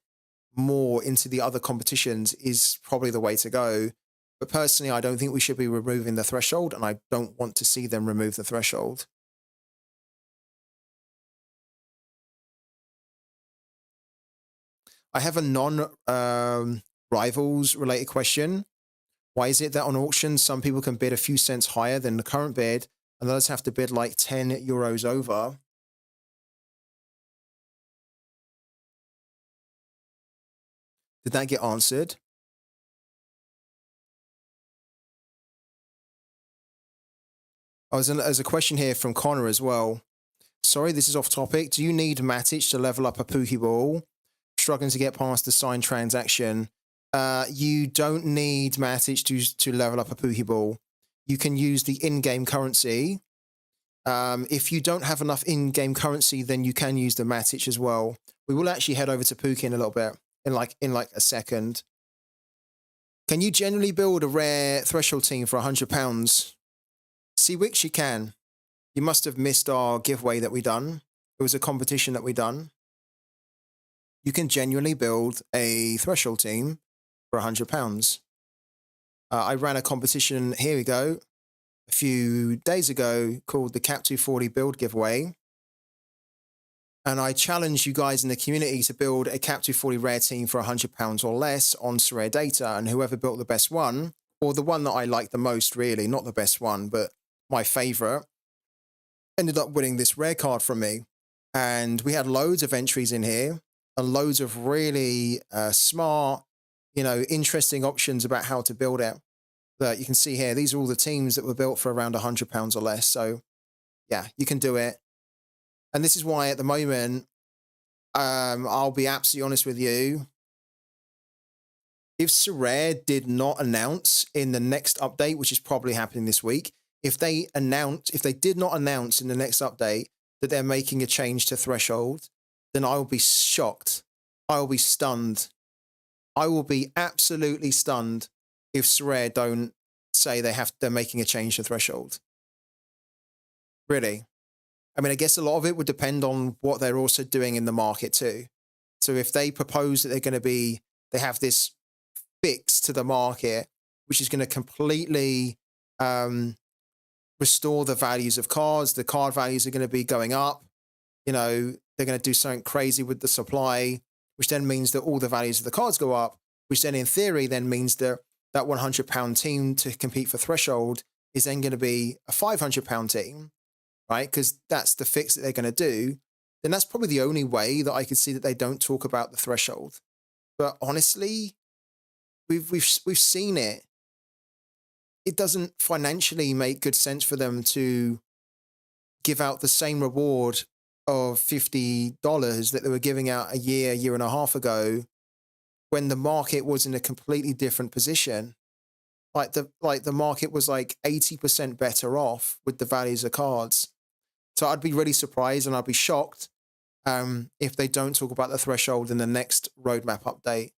more into the other competitions is probably the way to go. But personally, I don't think we should be removing the threshold, and I don't want to see them remove the threshold. I have a non-rivals related question. Why is it that on auction, some people can bid a few cents higher than the current bid, and others have to bid like 10 euros over? Did that get answered? Oh, there's a question here from Connor as well. Sorry, this is off topic. Do you need Matic to level up a Pooky Ball? Struggling to get past the signed transaction. You don't need Matic to level up a Pooky Ball. You can use the in-game currency. If you don't have enough in-game currency, then you can use the Matic as well. We will actually head over to Pooky in a little bit, in like a second. Can you generally build a rare threshold team for £100? Seawix, you can. You must have missed our giveaway that we done. It was a competition that we done. You can genuinely build a threshold team for £100. I ran a competition, here we go, a few days ago called the Cap 240 Build Giveaway. And I challenged you guys in the community to build a Cap 240 rare team for £100 or less on Sorare data. And whoever built the best one, or the one that I liked the most, really, not the best one, but my favorite, ended up winning this rare card from me. And we had loads of entries in here and loads of really smart, interesting options about how to build it. That you can see here, these are all the teams that were built for around £100 or less. So yeah, you can do it. And this is why at the moment, I'll be absolutely honest with you. If Sorare did not announce in the next update, which is probably happening this week, if they did not announce in the next update that they're making a change to threshold, then I will be shocked. I will be stunned I will be absolutely stunned if Sorare don't say they're making a change to threshold. Really. I mean, I guess a lot of it would depend on what they're also doing in the market too. So if they propose that they have this fix to the market, which is going to completely restore the values of cards, the card values are going to be going up. You know, they're going to do something crazy with the supply, which then means that all the values of the cards go up, which then in theory then means that that £100 team to compete for threshold is then going to be a £500 team, right? Because that's the fix that they're going to do. Then that's probably the only way that I could see that they don't talk about the threshold. But honestly, we've seen it. It doesn't financially make good sense for them to give out the same reward of $50 that they were giving out a year and a half ago, when the market was in a completely different position. Like the market was like 80% better off with the values of cards. So I'd be really surprised and I'd be shocked if they don't talk about the threshold in the next roadmap update.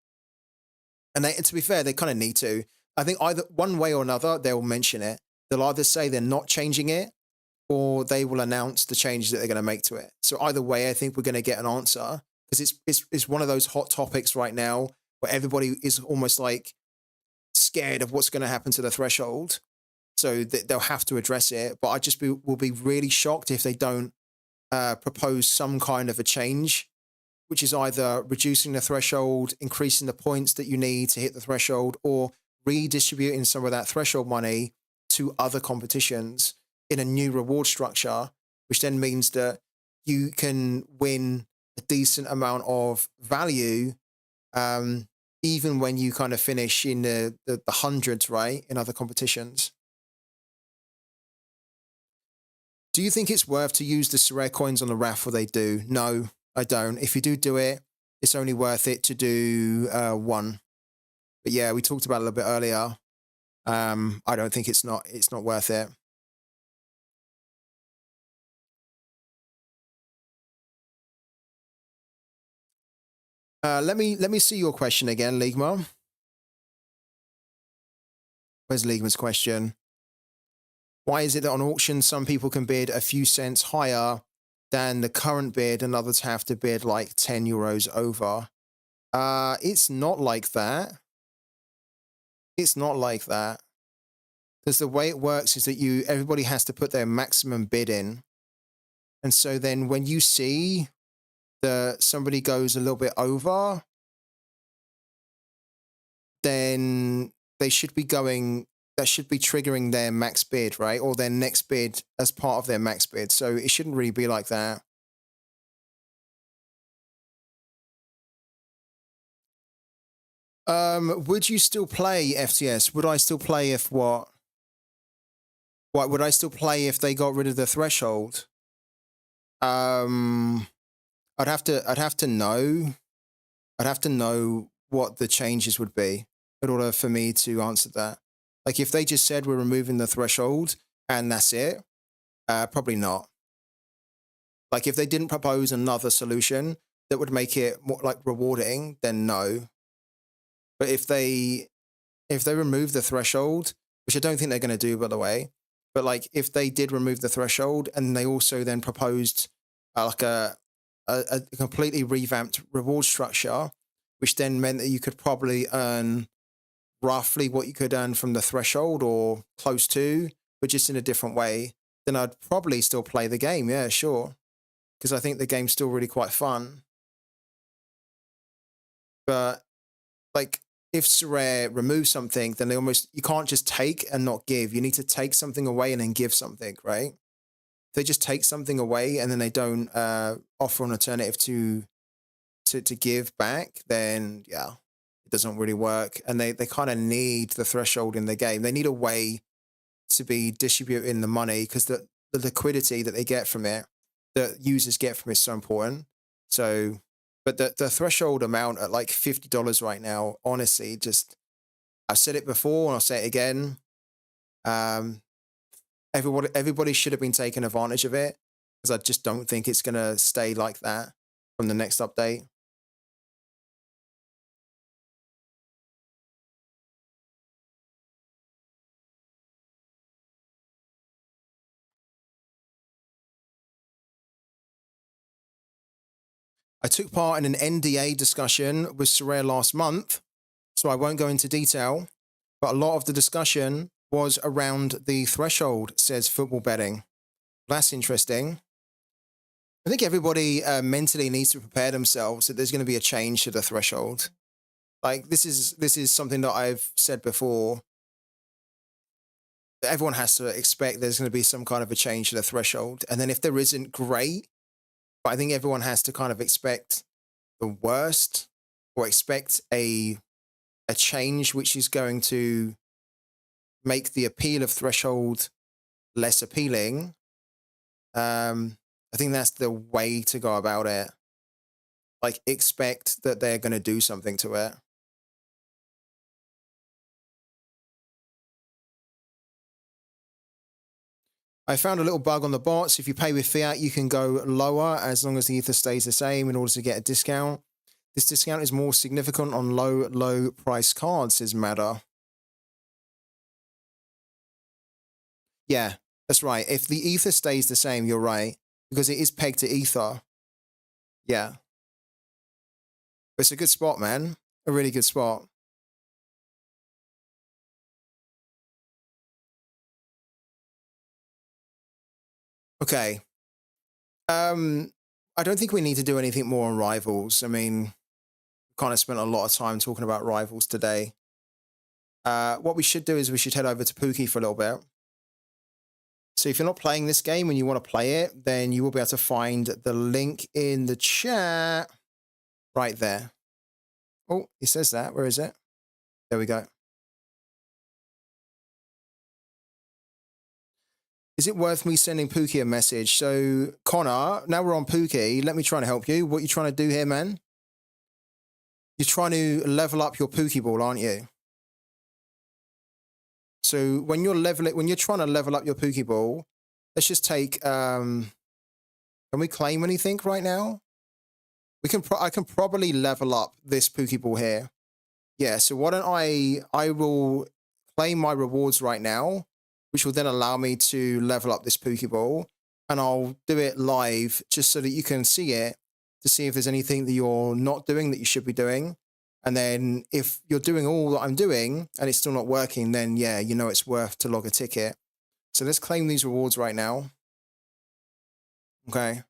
And to be fair, they kind of need to. I think either one way or another, they'll mention it. They'll either say they're not changing it, or they will announce the changes that they're going to make to it. So either way, I think we're going to get an answer, because it's one of those hot topics right now where everybody is almost like scared of what's going to happen to the threshold. So they'll have to address it. But will be really shocked if they don't propose some kind of a change, which is either reducing the threshold, increasing the points that you need to hit the threshold, or redistributing some of that threshold money to other competitions in a new reward structure, which then means that you can win a decent amount of value, even when you kind of finish in the hundreds, right, in other competitions. Do you think it's worth to use the Sorare coins on the raffle they do? No, I don't. If you do it, it's only worth it to do one. But yeah, we talked about it a little bit earlier. I don't think it's not worth it. Let me see your question again, Ligma. Where's Ligma's question? Why is it that on auction some people can bid a few cents higher than the current bid and others have to bid like 10 euros over? It's not like that. It's not like that. Because the way it works is that everybody has to put their maximum bid in. And so then when you see that somebody goes a little bit over, then that should be triggering their max bid, right? Or their next bid as part of their max bid. So it shouldn't really be like that. Would you still play FTS? Would I still play if what? What would I still play if they got rid of the threshold? I'd have to know. I'd have to know what the changes would be in order for me to answer that. Like if they just said we're removing the threshold and that's it, probably not. Like if they didn't propose another solution that would make it more like rewarding, then no. But if they remove the threshold, which I don't think they're going to do, by the way, but like if they did remove the threshold and they also then proposed like a completely revamped reward structure, which then meant that you could probably earn roughly what you could earn from the threshold or close to, but just in a different way, then I'd probably still play the game. Yeah, sure. Because I think the game's still really quite fun. But like if Sorare removes something, then you can't just take and not give. You need to take something away and then give something, right? If they just take something away and then they don't offer an alternative to give back, then yeah, it doesn't really work. And they kind of need the threshold in the game. They need a way to be distributing the money, because the liquidity that they get from it, that users get from it, is so important. So, but the threshold amount at like $50 right now, honestly, just, I've said it before and I'll say it again. Everybody should have been taking advantage of it, because I just don't think it's going to stay like that from the next update. I took part in an NDA discussion with Sorare last month, so I won't go into detail, but a lot of the discussion was around the threshold, says football betting. That's interesting. I think everybody mentally needs to prepare themselves that there's going to be a change to the threshold. Like this is something that I've said before. That everyone has to expect there's going to be some kind of a change to the threshold, and then if there isn't, great. But I think everyone has to kind of expect the worst, or expect a change which is going to make the appeal of threshold less appealing. I think that's the way to go about it. Like, expect that they're going to do something to it. I found a little bug on the bots. If you pay with fiat, you can go lower as long as the ether stays the same in order to get a discount. This discount is more significant on low price cards, says Matter. Yeah, that's right. If the ether stays the same, you're right, because it is pegged to ether. Yeah. It's a good spot, man. A really good spot. Okay. I don't think we need to do anything more on rivals. I mean, we kind of spent a lot of time talking about rivals today. What we should do is we should head over to Pooky for a little bit. So if you're not playing this game and you want to play it, then you will be able to find the link in the chat right there. Oh, it says that. Where is it? There we go. Is it worth me sending Pooky a message? So, Connor, now we're on Pooky. Let me try to help you. What are you trying to do here, man? You're trying to level up your Pooky ball, aren't you? So when you're trying to level up your Pooky ball, let's just take, can we claim anything right now? I can probably level up this Pooky ball here. Yeah, so why don't I will claim my rewards right now, which will then allow me to level up this Pooky ball, and I'll do it live just so that you can see it, to see if there's anything that you're not doing that you should be doing. And then if you're doing all that I'm doing and it's still not working, then yeah, you know it's worth to log a ticket. So let's claim these rewards right now. Okay.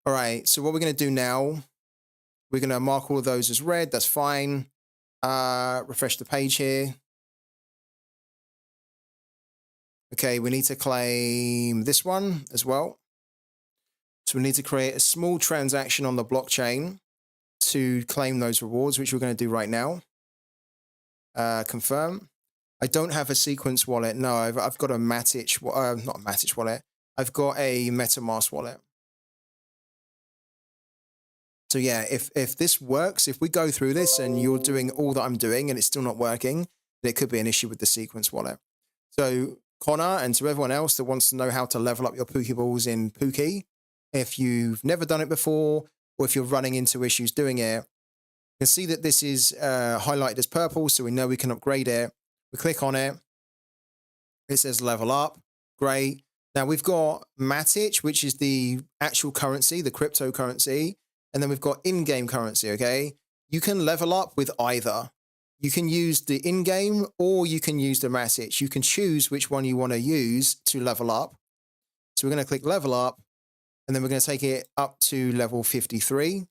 All right, so what we're going to do now, we're going to mark all of those as red. That's fine. Refresh the page here. Okay, we need to claim this one as well. So we need to create a small transaction on the blockchain to claim those rewards, which we're going to do right now. Confirm. I don't have a sequence wallet. No, I've got a Matic, not a Matic wallet. I've got a MetaMask wallet. So yeah, if this works, if we go through this and you're doing all that I'm doing and it's still not working, then it could be an issue with the sequence wallet. So Connor, and to everyone else that wants to know how to level up your Pooky balls in Pooky, if you've never done it before, or if you're running into issues doing it, you can see that this is highlighted as purple, so we know we can upgrade it. We click on it. It says level up. Great. Now we've got Matic, which is the actual currency, the cryptocurrency, and then we've got in-game currency, okay? You can level up with either. You can use the in-game or you can use the Matic. You can choose which one you want to use to level up. So we're going to click level up, and then we're going to take it up to level 53.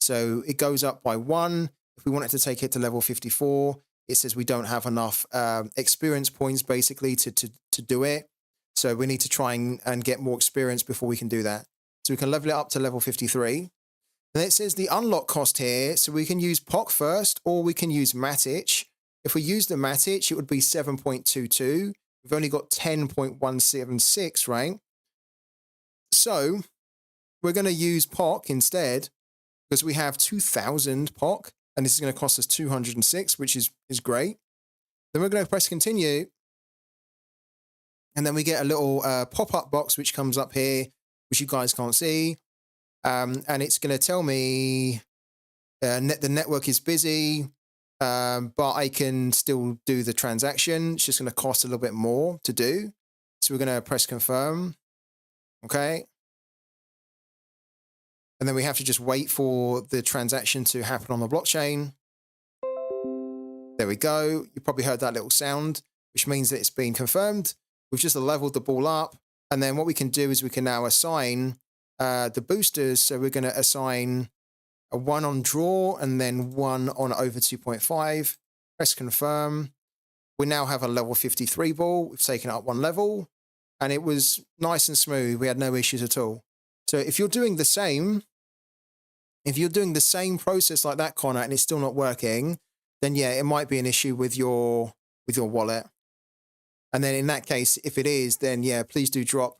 So it goes up by 1. If we wanted to take it to level 54, it says we don't have enough experience points basically to do it. So we need to try and get more experience before we can do that. So we can level it up to level 53. And it says the unlock cost here. So we can use POC first, or we can use Matic. If we use the Matic, it would be 7.22. We've only got 10.176, right? So we're going to use POC instead, because we have 2,000 POC, and this is going to cost us 206, which is great. Then we're going to press continue, and then we get a little pop-up box which comes up here, which you guys can't see, and it's going to tell me the network is busy, but I can still do the transaction. It's just going to cost a little bit more to do. So we're going to press confirm. Okay. And then we have to just wait for the transaction to happen on the blockchain. There we go. You probably heard that little sound, which means that it's been confirmed. We've just leveled the ball up. And then what we can do is we can now assign the boosters. So we're going to assign a 1 on draw and then 1 on over 2.5. Press confirm. We now have a level 53 ball. We've taken it up 1 level. And it was nice and smooth. We had no issues at all. So if you're doing the same, process like that, Connor, and it's still not working, then yeah, it might be an issue with your wallet. And then in that case, if it is, then yeah, please do drop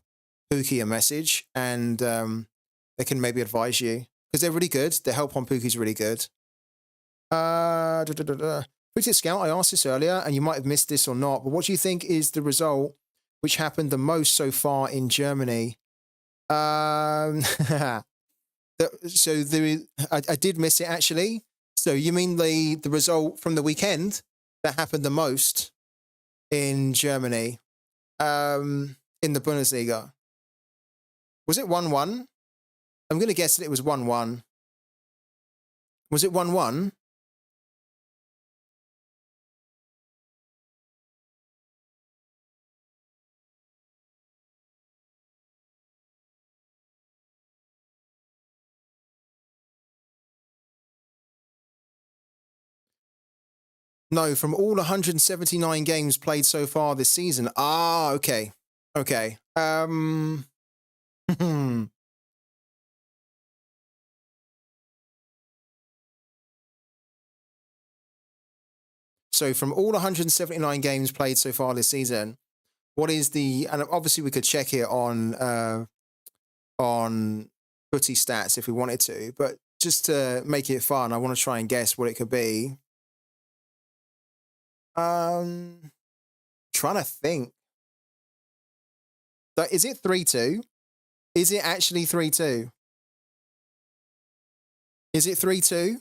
Pooky a message, and they can maybe advise you, because they're really good. The help on Pooky is really good. Pooky Scout, I asked this earlier, and you might have missed this or not, but what do you think is the result which happened the most so far in Germany? So I did miss it, actually. So you mean the result from the weekend that happened the most in Germany, in the Bundesliga? Was it 1-1? I'm going to guess that it was 1-1. Was it 1-1? No, from all 179 games played so far this season. Ah, okay. Okay. So from all 179 games played so far this season, what is the, and obviously we could check it on Footy Stats if we wanted to, but just to make it fun, I want to try and guess what it could be. Trying to think. So is it 3-2? Is it actually 3-2? Is it 3-2?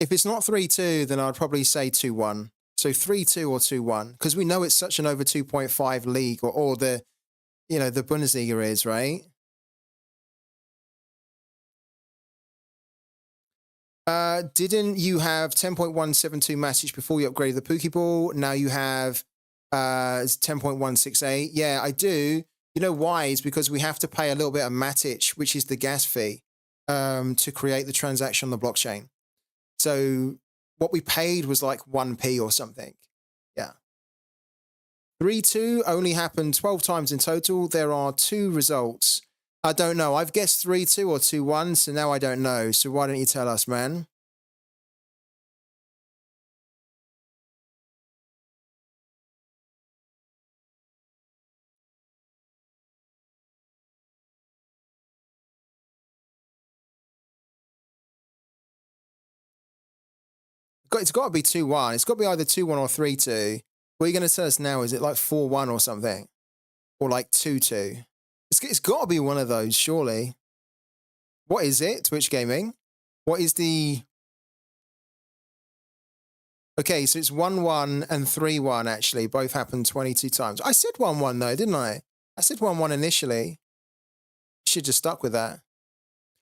If it's not 3-2, then I'd probably say 2-1. So 3-2 or 2-1, because we know it's such an over 2.5 league, or the, the Bundesliga is, right? Didn't you have 10.172 Matic before you upgraded the Pokeball? Now you have 10.168. Yeah, I do. You know why? It's because we have to pay a little bit of Matic, which is the gas fee, to create the transaction on the blockchain. So what we paid was like 1p or something. Yeah. 3-2 only happened 12 times in total. There are 2 results. I don't know. I've guessed 3-2 or 2-1, so now I don't know. So why don't you tell us, man? It's got to be 2-1. It's got to be either 2-1 or 3-2. What are you going to tell us now? Is it like 4-1 or something? Or like 2-2? It's got to be one of those, surely. What is it, Twitch Gaming? What is the... Okay, so it's 1-1 and 3-1, actually. Both happened 22 times. I said 1-1, though, didn't I? I said 1-1 initially. Should just stuck with that.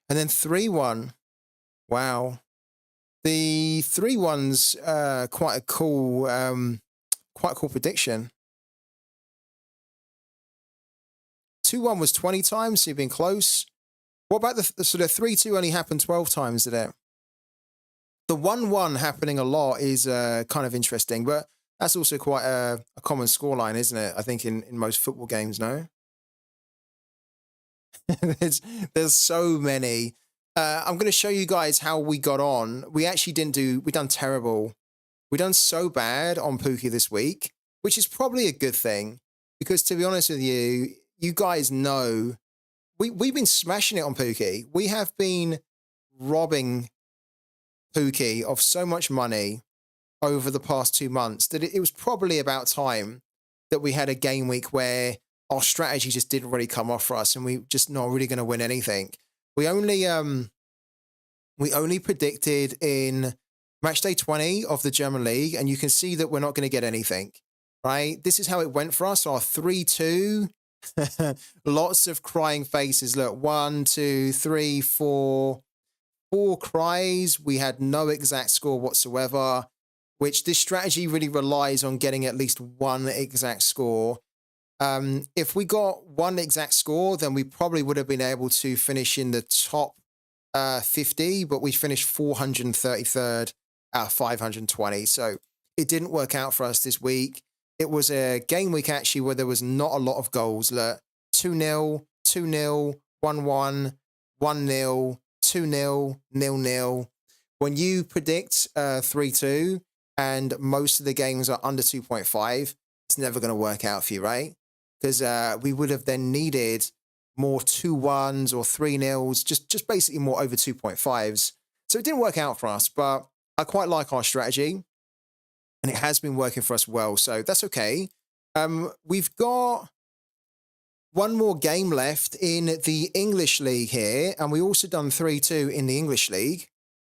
And then 3-1. Wow. The 3-1's quite a cool prediction. 2-1 was 20 times, so you've been close. What about the 3-2 only happened 12 times, did it? The 1-1 happening a lot is kind of interesting, but that's also quite a common scoreline, isn't it? I think in most football games, no? there's so many. I'm going to show you guys how we got on. We actually we done terrible. We done so bad on Pooky this week, which is probably a good thing, because to be honest with you, you guys know we've been smashing it on Pooky. We have been robbing Pooky of so much money over the past 2 months that it was probably about time that we had a game week where our strategy just didn't really come off for us, and we just not really going to win anything. We only predicted in match day 20 of the German league, and you can see that we're not going to get anything. right? This is how it went for us. Our 3-2. Lots of crying faces. Look, 1, 2, 3, 4. 4 cries. We had no exact score whatsoever, which this strategy really relies on getting at least one exact score. If we got one exact score, then we probably would have been able to finish in the top 50, but we finished 433rd out of 520. So it didn't work out for us this week. It was a game week actually where there was not a lot of goals. Look, 2-0, 2-0, 1-1, 1-0, 2-0, 0-0. When you predict 3-2 and most of the games are under 2.5, it's never going to work out for you, right? Because we would have then needed more 2-1s or 3-0s, just basically more over 2.5s. So it didn't work out for us, but I quite like our strategy, and it has been working for us well, so that's okay. We've got one more game left in the English League here, and we also done 3-2 in the English League.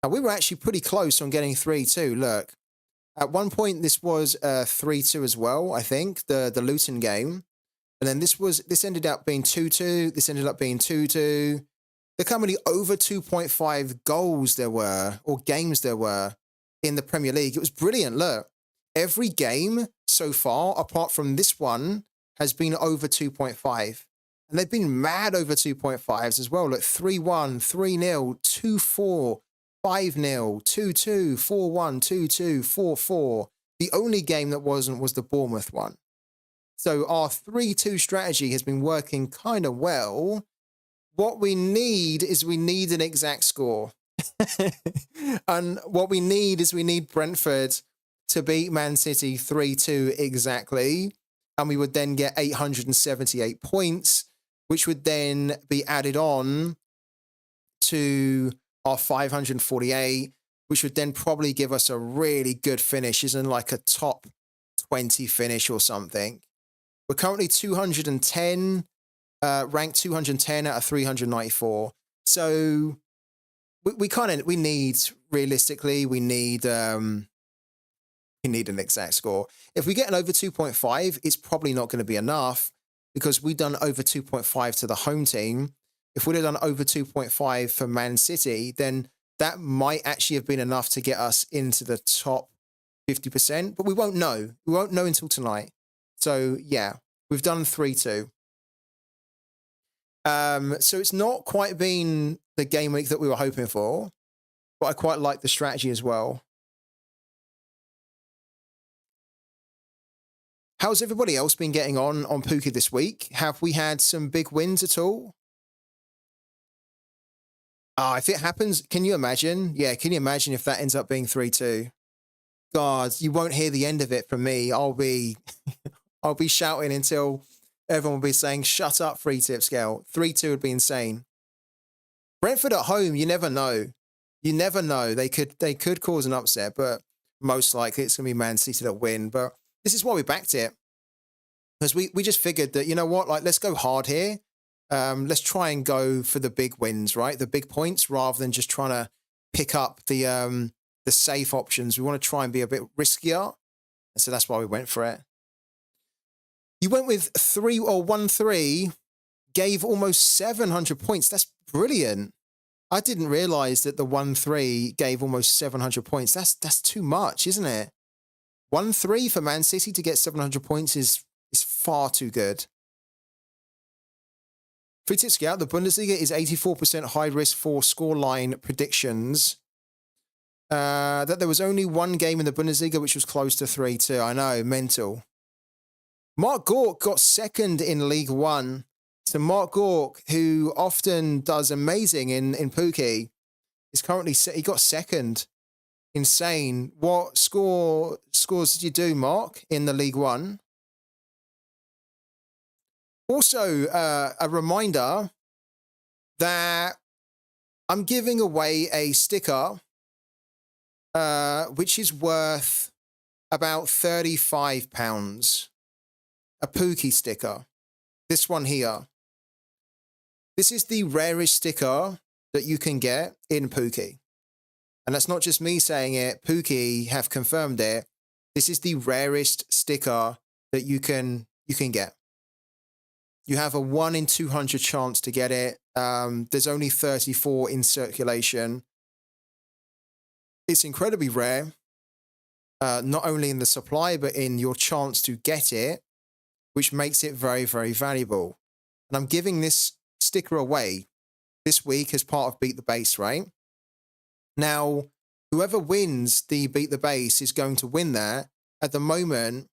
And we were actually pretty close on getting 3-2. Look, at one point this was 3-2 as well, I think, the Luton game. And then this ended up being 2-2. This ended up being 2-2. Look how many over 2.5 goals there were, or games there were, in the Premier League. It was brilliant. Look, every game so far, apart from this one, has been over 2.5. And they've been mad over 2.5s as well. Look, 3-1, 3-0, 2-4, 5-0, 2-2, 4-1, 2-2, 4-4. The only game that wasn't was the Bournemouth one. So our 3-2 strategy has been working kind of well. What we need is we need an exact score. And what we need is we need Brentford to beat Man City 3-2 exactly. And we would then get 878 points, which would then be added on to our 548, which would then probably give us a really good finish, isn't like a top 20 finish or something. We're currently 210, ranked 210 out of 394. So we need, realistically, we need an exact score. If we get an over 2.5, it's probably not going to be enough because we've done over 2.5 to the home team. If we'd have done over 2.5 for Man City, then that might actually have been enough to get us into the top 50%, but we won't know. We won't know until tonight. So yeah, we've done 3-2. So it's not quite been the game week that we were hoping for, but I quite like the strategy as well. How's everybody else been getting on Pooky this week? Have we had some big wins at all? If it happens, can you imagine? Yeah, can you imagine if that ends up being 3-2? God, you won't hear the end of it from me. I'll be shouting until everyone will be saying, shut up, 3-tip scale. 3-2 would be insane. Brentford at home, you never know. You never know. They could cause an upset, but most likely it's going to be Man City that win. But this is why we backed it. Because we just figured that, you know what, like, let's go hard here. Let's try and go for the big wins, right? The big points, rather than just trying to pick up the safe options. We want to try and be a bit riskier. And so that's why we went for it. You went with 1-3, gave almost 700 points. That's brilliant. I didn't realize that the 1-3 gave almost 700 points. That's too much, isn't it? 1-3 for Man City to get 700 points is far too good. 3-tip scout, the Bundesliga is 84% high risk for scoreline predictions. That there was only one game in the Bundesliga which was close to 3-2. I know, mental. Mark Gork got second in League One. So Mark Gork, who often does amazing in Pooky, is currently he got second. Insane. What scores did you do, Mark, in the League One? Also, a reminder that I'm giving away a sticker, which is worth about £35. A Pooky sticker. This one here. This is the rarest sticker that you can get in Pooky. And that's not just me saying it. Pooky have confirmed it. This is the rarest sticker that you can get. You have a 1 in 200 chance to get it. There's only 34 in circulation. It's incredibly rare, not only in the supply, but in your chance to get it, which makes it very, very valuable. And I'm giving this sticker away this week as part of Beat the Base, right? Now, whoever wins the Beat the Base is going to win that. At the moment,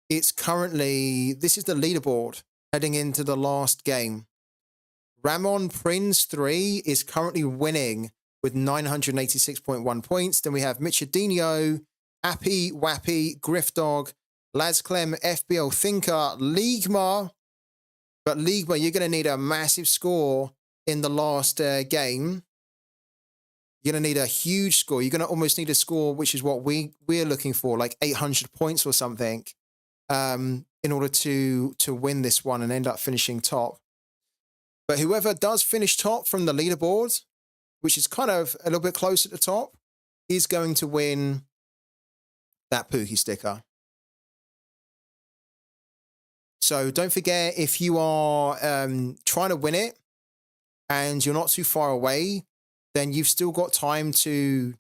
it's currently, this is the leaderboard heading into the last game. Ramon Prince 3 is currently winning with 986.1 points. Then we have Michadinho, Appy, Wappy, Griffdog, Lazclem, FBL Thinker, Ligma. But Ligma, you're going to need a massive score in the last game. You're going to need a huge score. You're going to almost need a score, which is what we're looking for, like 800 points or something, in order to win this one and end up finishing top. But whoever does finish top from the leaderboard, which is kind of a little bit close at the top, is going to win that Pooky sticker. So don't forget, if you are trying to win it and you're not too far away, then you've still got time to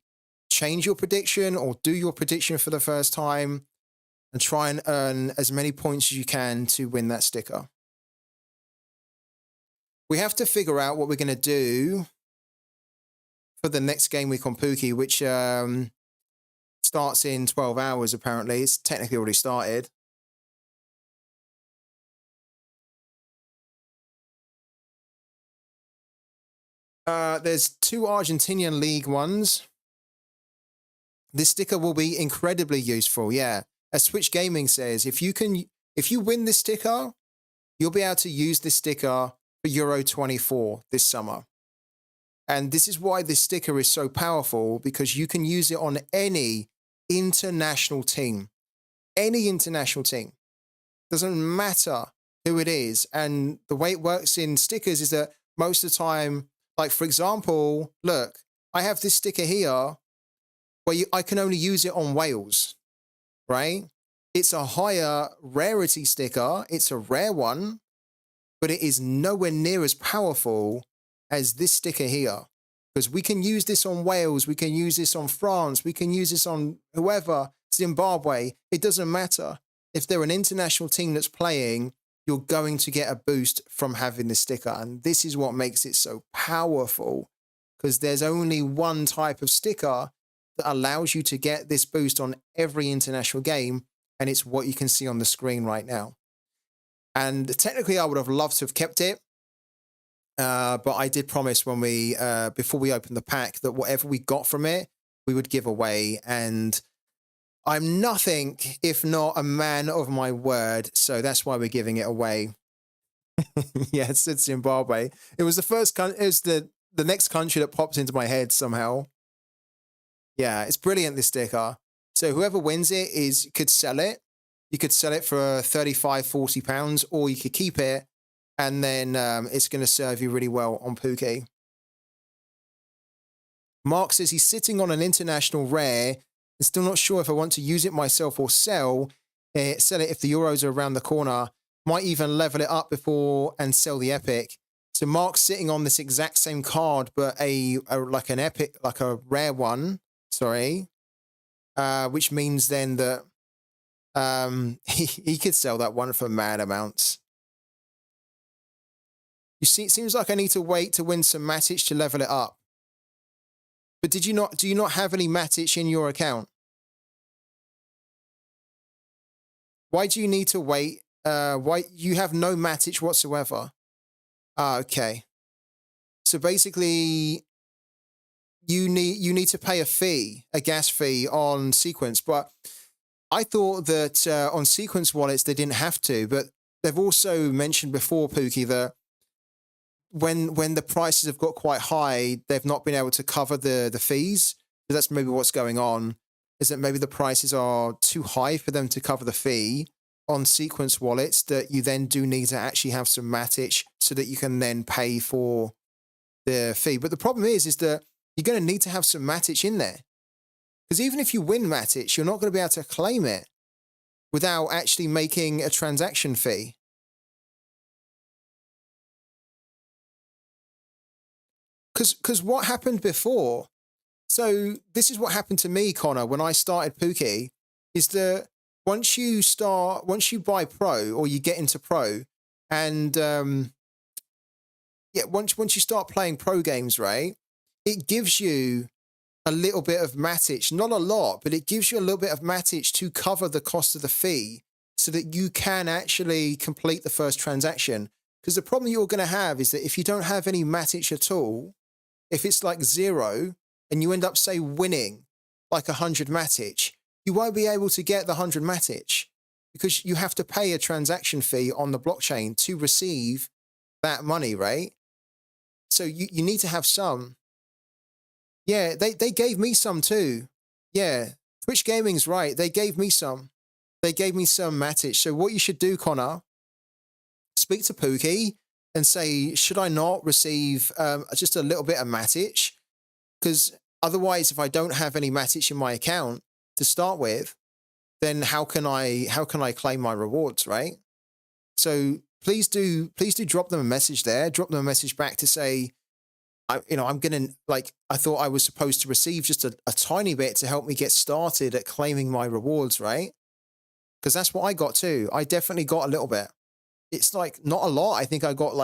change your prediction or do your prediction for the first time and try and earn as many points as you can to win that sticker. We have to figure out what we're going to do for the next game week on Pooky, which starts in 12 hours, apparently. It's technically already started. There's 2 Argentinian League ones. This sticker will be incredibly useful, yeah. As Switch Gaming says, if you win this sticker, you'll be able to use this sticker for Euro 24 this summer. And this is why this sticker is so powerful, because you can use it on any international team. Any international team. Doesn't matter who it is. And the way it works in stickers is that most of the time, like for example, look, I have this sticker here where I can only use it on Wales, right? It's a higher rarity sticker. It's a rare one, but it is nowhere near as powerful as this sticker here. Because we can use this on Wales, we can use this on France, we can use this on whoever, Zimbabwe. It doesn't matter. If they're an international team that's playing, you're going to get a boost from having this sticker. And this is what makes it so powerful, because there's only one type of sticker that allows you to get this boost on every international game. And it's what you can see on the screen right now. And technically, I would have loved to have kept it. But I did promise when we, before we opened the pack, that whatever we got from it, we would give away. And I'm nothing if not a man of my word. So that's why we're giving it away. Yes, it's Zimbabwe. It was the first country, it was the next country that popped into my head somehow. Yeah, it's brilliant, this sticker. So whoever wins it could sell it. You could sell it for 35, 40 pounds, or you could keep it. And then it's going to serve you really well on Pooky. Mark says he's sitting on an international rare and still not sure if I want to use it myself or sell it if the Euros are around the corner. Might even level it up before and sell the Epic. So Mark's sitting on this exact same card, but like an Epic, like a rare one. Sorry, which means then that he could sell that one for mad amounts. You see, it seems like I need to wait to win some Matic to level it up. But do you not have any Matic in your account? Why do you need to wait? Why you have no Matic whatsoever? Okay. So basically, you need to pay a gas fee on Sequence. But I thought that on Sequence wallets they didn't have to. But they've also mentioned before, Pooky, that when the prices have got quite high, they've not been able to cover the fees. So that's maybe what's going on, is that maybe the prices are too high for them to cover the fee on Sequence wallets, that you then do need to actually have some Matic so that you can then pay for the fee. But the problem is that you're going to need to have some Matic in there. Because even if you win Matic, you're not going to be able to claim it. without actually making a transaction fee. Because what happened before? So this is what happened to me, Connor, when I started Pooky, is that once you buy Pro or you get into Pro, and yeah, once you start playing Pro games, right, it gives you a little bit of mattage, not a lot, but it gives you a little bit of mattage to cover the cost of the fee so that you can actually complete the first transaction. Because the problem you're going to have is that if you don't have any mattage at all, if it's like 0 and you end up, say, winning like 100 mattage, you won't be able to get the 100 mattage because you have to pay a transaction fee on the blockchain to receive that money, right? So you need to have some. Yeah, they gave me some too. Yeah, Twitch Gaming's right. They gave me some. They gave me some mattage. So what you should do, Connor, speak to Pooky and say, should I not receive just a little bit of mattage? Because otherwise, if I don't have any mattage in my account to start with, then how can I claim my rewards, right? So please do drop them a message there. Drop them a message back to say, I'm gonna, like, I thought I was supposed to receive just a tiny bit to help me get started at claiming my rewards, right? Because that's what I got too. I definitely got a little bit. It's like not a lot. I think I got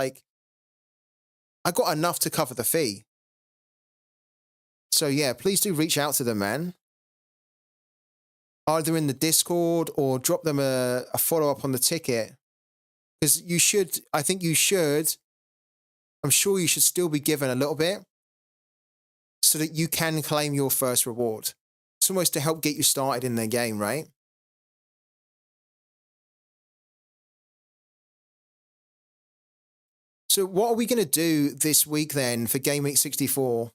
enough to cover the fee. So yeah, please do reach out to them, man. Either in the Discord or drop them a follow-up on the ticket. Because I'm sure you should still be given a little bit so that you can claim your first reward. It's almost to help get you started in the game, right? So what are we going to do this week then for Game Week 64?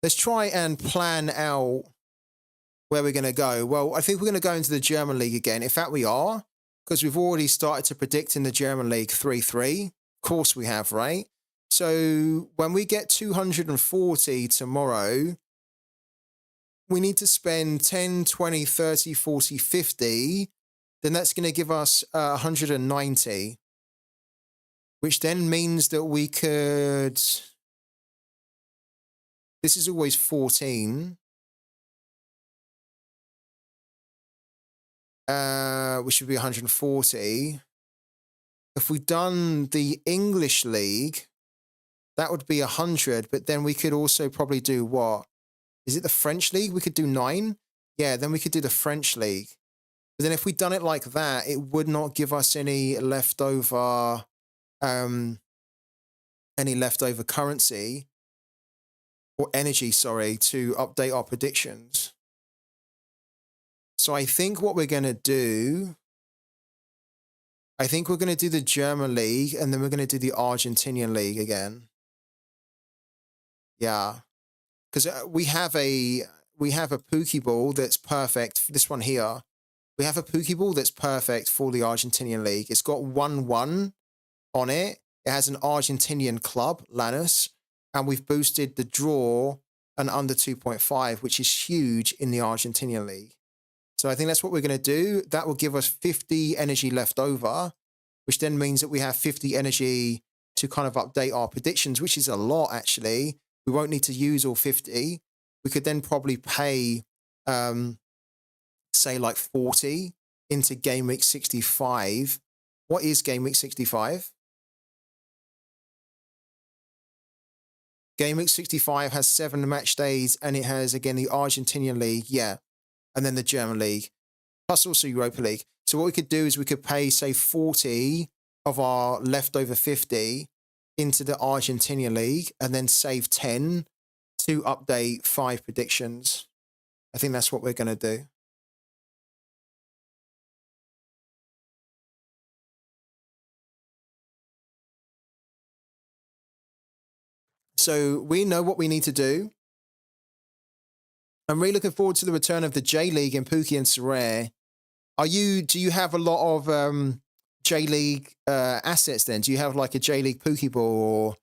Let's try and plan out where we're going to go. Well, I think we're going to go into the German League again. In fact, we are, because we've already started to predict in the German League 3-3. Of course we have, right? So when we get 240 tomorrow, we need to spend 10, 20, 30, 40, 50. Then that's going to give us 190, which then means that we could... This is always 14. Which would be 140. If we'd done the English League, that would be 100, but then we could also probably do what? Is it the French League? We could do 9? Yeah, then we could do the French League. But then if we'd done it like that, it would not give us any leftover currency or energy, sorry, to update our predictions. So I think what we're going to do, I think we're going to do the German League and then we're going to do the Argentinian League again. Yeah, because we have a Pokeball that's perfect. This one here, we have a Pokeball that's perfect for the Argentinian League. It's got 1-1 on it. It has an Argentinian club, Lanús, and we've boosted the draw and under 2.5, which is huge in the Argentinian League. So I think that's what we're going to do. That will give us 50 energy left over, which then means that we have 50 energy to kind of update our predictions, which is a lot, actually. We won't need to use all 50. We could then probably pay, say, like 40 into Game Week 65. What is Game Week 65? Game Week 65 has 7 match days, and it has, again, the Argentinian League, yeah, and then the German League, plus also Europa League. So what we could do is we could pay, say, 40 of our leftover 50 into the Argentinian League and then save 10 to update 5 predictions. I think that's what we're going to do. So we know what we need to do. I'm really looking forward to the return of the J League in Pooky and Sorare. Do you have a lot of J League assets then? Do you have like a J League Pokeball or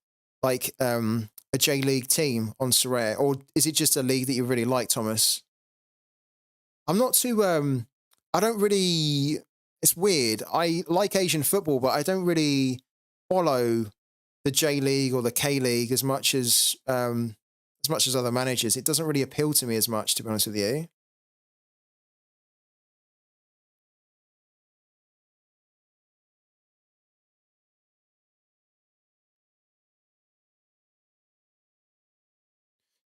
like a J League team on Sorare? Or is it just a league that you really like, Thomas? I'm not too I don't really It's weird. I like Asian football, but I don't really follow the J League or the K League as much as other managers. It doesn't really appeal to me as much, to be honest with you.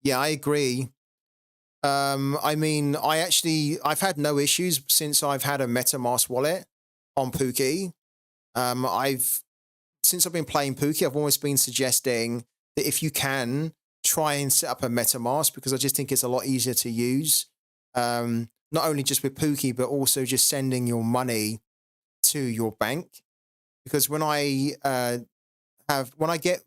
Yeah, I agree. I mean, I've had no issues since I've had a MetaMask wallet on Pooky. I've since I've been playing Pooky, I've always been suggesting that if you can try and set up a MetaMask, because I just think it's a lot easier to use. Not only just with Pooky, but also just sending your money to your bank. Because when I get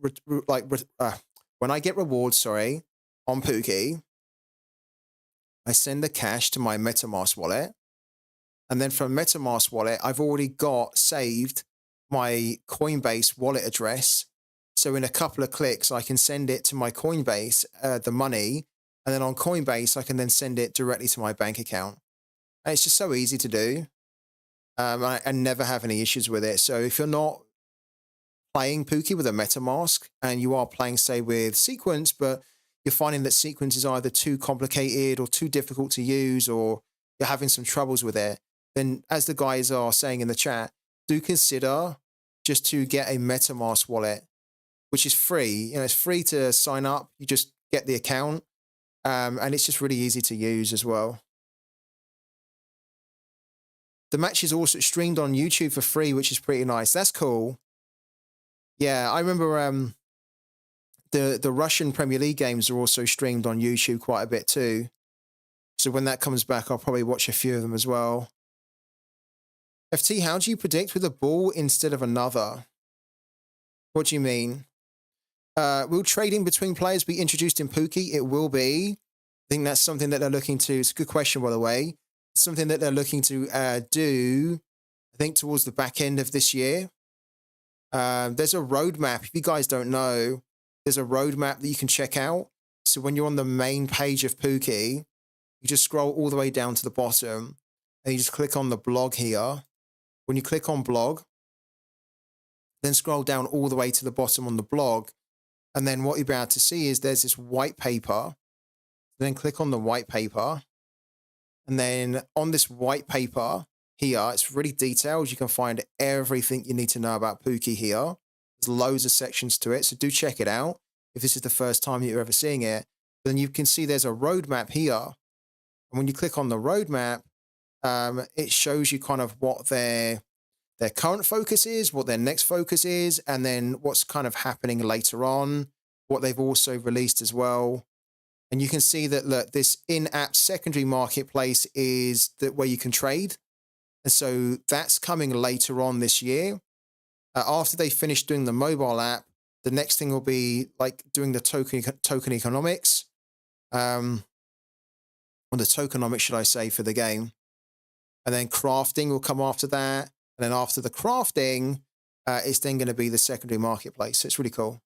when I get rewards, sorry, on Pooky, I send the cash to my MetaMask wallet, and then from MetaMask wallet, I've already got saved my Coinbase wallet address. So in a couple of clicks, I can send it to my Coinbase, the money, and then on Coinbase, I can then send it directly to my bank account. And it's just so easy to do. I never have any issues with it. So if you're not playing Pooky with a MetaMask and you are playing, say, with Sequence, but you're finding that Sequence is either too complicated or too difficult to use, or you're having some troubles with it, then as the guys are saying in the chat, do consider just to get a MetaMask wallet, which is free. You know, it's free to sign up. You just get the account, and it's just really easy to use as well. The match is also streamed on YouTube for free, which is pretty nice. That's cool. Yeah, I remember the Russian Premier League games are also streamed on YouTube quite a bit too. So when that comes back, I'll probably watch a few of them as well. FT, how do you predict with a ball instead of another? What do you mean? Will trading between players be introduced in Pooky? It will be. I think that's something that they're looking to. It's a good question, by the way. It's something that they're looking to do, I think, towards the back end of this year. There's a roadmap. If you guys don't know, there's a roadmap that you can check out. So when you're on the main page of Pooky, you just scroll all the way down to the bottom and you just click on the blog here. When you click on blog, then scroll down all the way to the bottom on the blog. And then what you'll be able to see is there's this white paper. Then click on the white paper. And then on this white paper here, it's really detailed. You can find everything you need to know about Pooky here. There's loads of sections to it. So do check it out if this is the first time you're ever seeing it. But then you can see there's a roadmap here. And when you click on the roadmap, it shows you kind of what their current focus is, what their next focus is, and then what's kind of happening later on, what they've also released as well. And you can see that, look, this in-app secondary marketplace is where you can trade. And so that's coming later on this year. After they finish doing the mobile app, the next thing will be like doing the token economics, or the tokenomics, should I say, for the game. And then crafting will come after that. And then after the crafting, it's then going to be the secondary marketplace. So it's really cool.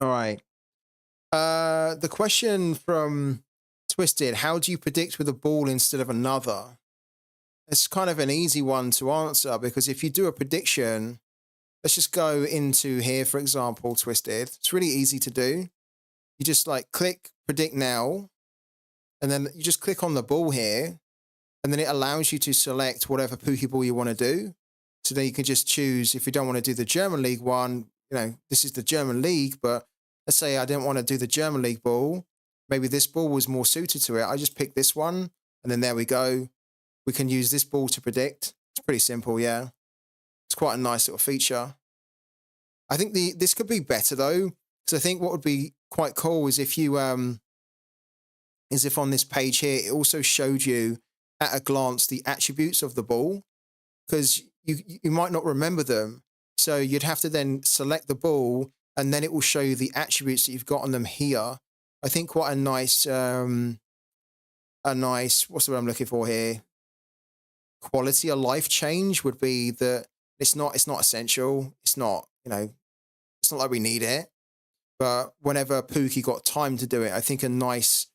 All right. The question from Twisted, how do you predict with a ball instead of another? It's kind of an easy one to answer, because if you do a prediction, let's just go into here, for example, Twisted. It's really easy to do. You just like click predict now, and then you just click on the ball here, and then it allows you to select whatever Pooky ball you want to do. So then you can just choose, if you don't want to do the German League one, you know, this is the German League, but let's say I didn't want to do the German League ball. Maybe this ball was more suited to it. I just pick this one, and then there we go. We can use this ball to predict. It's pretty simple, yeah. It's quite a nice little feature. I think this could be better though, because I think what would be quite cool is if you is if on this page here it also showed you at a glance the attributes of the ball, because you might not remember them. So you'd have to then select the ball, and then it will show you the attributes that you've got on them here. I think quite a nice a nice, what's the word I'm looking for here? Quality of life change would be that it's not essential. It's not, it's not like we need it. But whenever Pooky got time to do it, I think a nice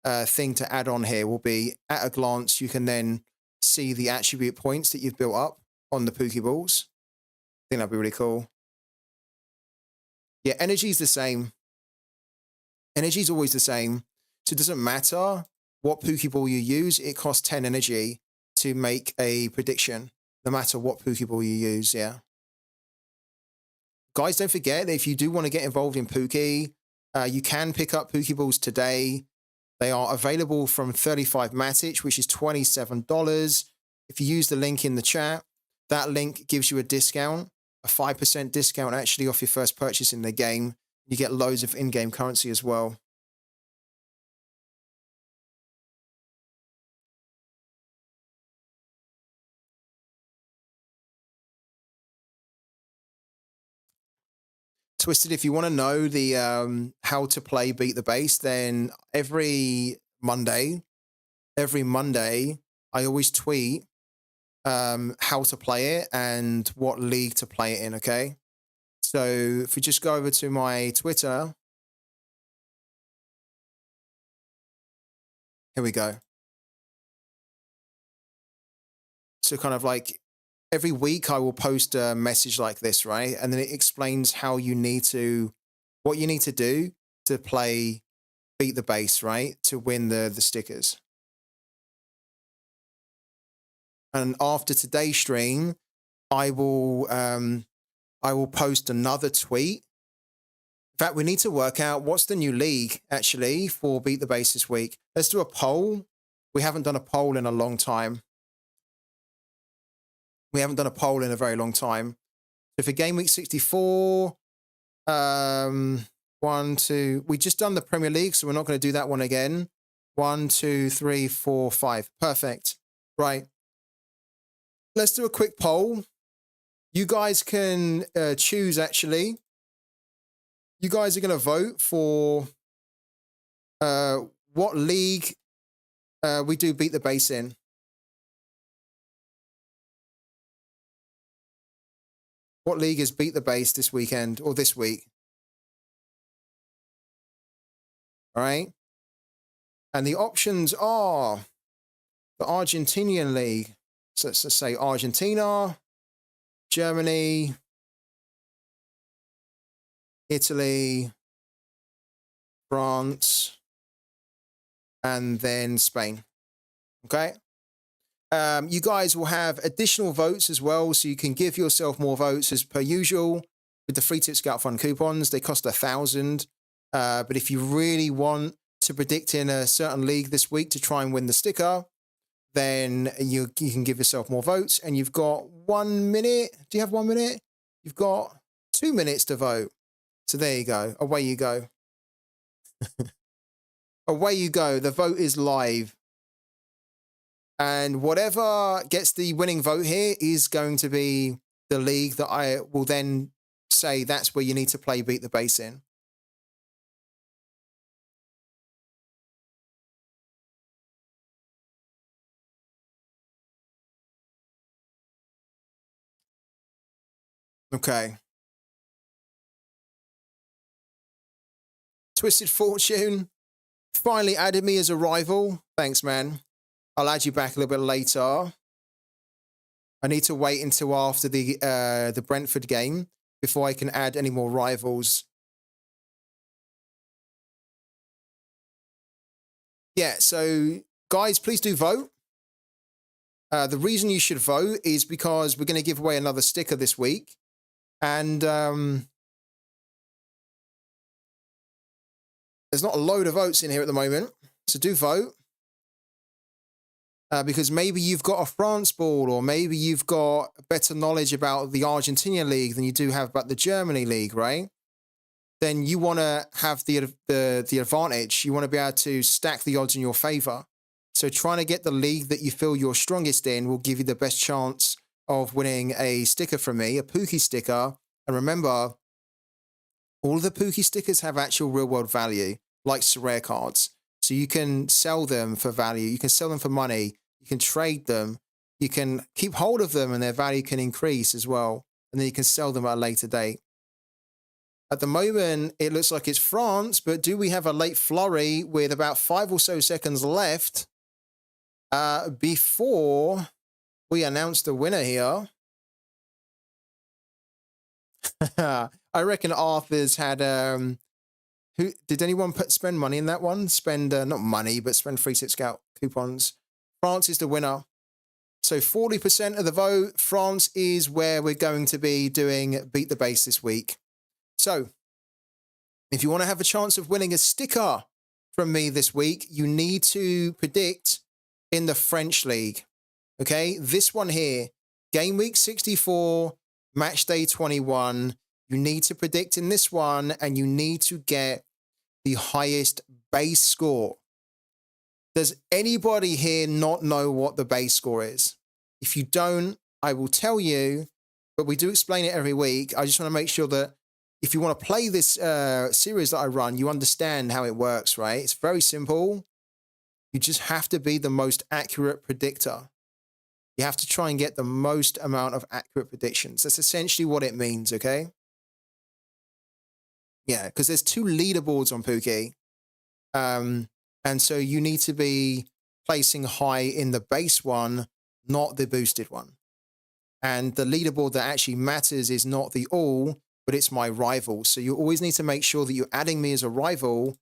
thing to add on here will be, at a glance, you can then see the attribute points that you've built up on the Pooky balls. I think that'd be really cool. Yeah, energy's the same. Energy's always the same. So it doesn't matter what Pooky ball you use. It costs 10 energy to make a prediction, no matter what Pooky ball you use, yeah. Guys, don't forget that if you do want to get involved in Pooky, you can pick up Pooky balls today. They are available from 35 Matic, which is $27. If you use the link in the chat, that link gives you a discount, a 5% discount actually off your first purchase in the game. You get loads of in-game currency as well. Twisted, if you want to know the how to play Beat the Base, then every Monday, I always tweet how to play it and what league to play it in, okay? So if we just go over to my Twitter, here we go. So kind of like every week I will post a message like this, right? And then it explains how you need to, what you need to do to play Beat the Base, right? To win the stickers. And after today's stream, I will post another tweet. In fact, we need to work out what's the new league actually for Beat the Base this week. Let's do a poll. We haven't done a poll in a long time. We haven't done a poll in a very long time. So for game week 64, we just done the Premier League, so we're not going to do that one again. 1, 2, 3, 4, 5. Perfect. Right. Let's do a quick poll. You guys can choose, actually. You guys are going to vote for what league we do Beat the Base in. What league is Beat the Base this weekend or this week? All right. And the options are the Argentinian league. So let's just say Argentina, Germany, Italy, France, and then Spain. Okay. You guys will have additional votes as well, so you can give yourself more votes as per usual with the free tip Scout Fund coupons. They cost 1,000. But if you really want to predict in a certain league this week to try and win the sticker, then you can give yourself more votes. And you've got 1 minute. Do you have 1 minute? You've got 2 minutes to vote. So there you go. Away you go. Away you go. The vote is live. And whatever gets the winning vote here is going to be the league that I will then say that's where you need to play Beat the Base in. Okay. Twisted Fortune finally added me as a rival. Thanks, man. I'll add you back a little bit later. I need to wait until after the Brentford game before I can add any more rivals. Yeah, so guys, please do vote. The reason you should vote is because we're going to give away another sticker this week. And there's not a load of votes in here at the moment. So do vote. Because maybe you've got a France ball, or maybe you've got better knowledge about the Argentina league than you do have about the Germany league, right? Then you want to have the advantage. You want to be able to stack the odds in your favor. So trying to get the league that you feel you're strongest in will give you the best chance of winning a sticker from me, a Pooky sticker. And remember, all the Pooky stickers have actual real world value, like Sorare cards. So you can sell them for value. You can sell them for money. You can trade them. You can keep hold of them and their value can increase as well. And then you can sell them at a later date. At the moment, it looks like it's France, but do we have a late flurry with about 5 or so seconds left before we announce the winner here? I reckon Arthur's had who did anyone spend money in that one? Spend not money, but spend 3-6 scout coupons. France is the winner. So 40% of the vote. France is where we're going to be doing Beat the Base this week. So if you want to have a chance of winning a sticker from me this week, you need to predict in the French League. Okay, this one here, game week 64, match day 21. You need to predict in this one, and you need to get the highest base score. Does anybody here not know what the base score is? If you don't, I will tell you, but we do explain it every week. I just want to make sure that if you want to play this series that I run, you understand how it works, right? It's very simple. You just have to be the most accurate predictor. You have to try and get the most amount of accurate predictions. That's essentially what it means, okay? Yeah, because there's 2 leaderboards on Pooky. And so you need to be placing high in the base one, not the boosted one. And the leaderboard that actually matters is not the all, but it's my rival. So you always need to make sure that you're adding me as a rival,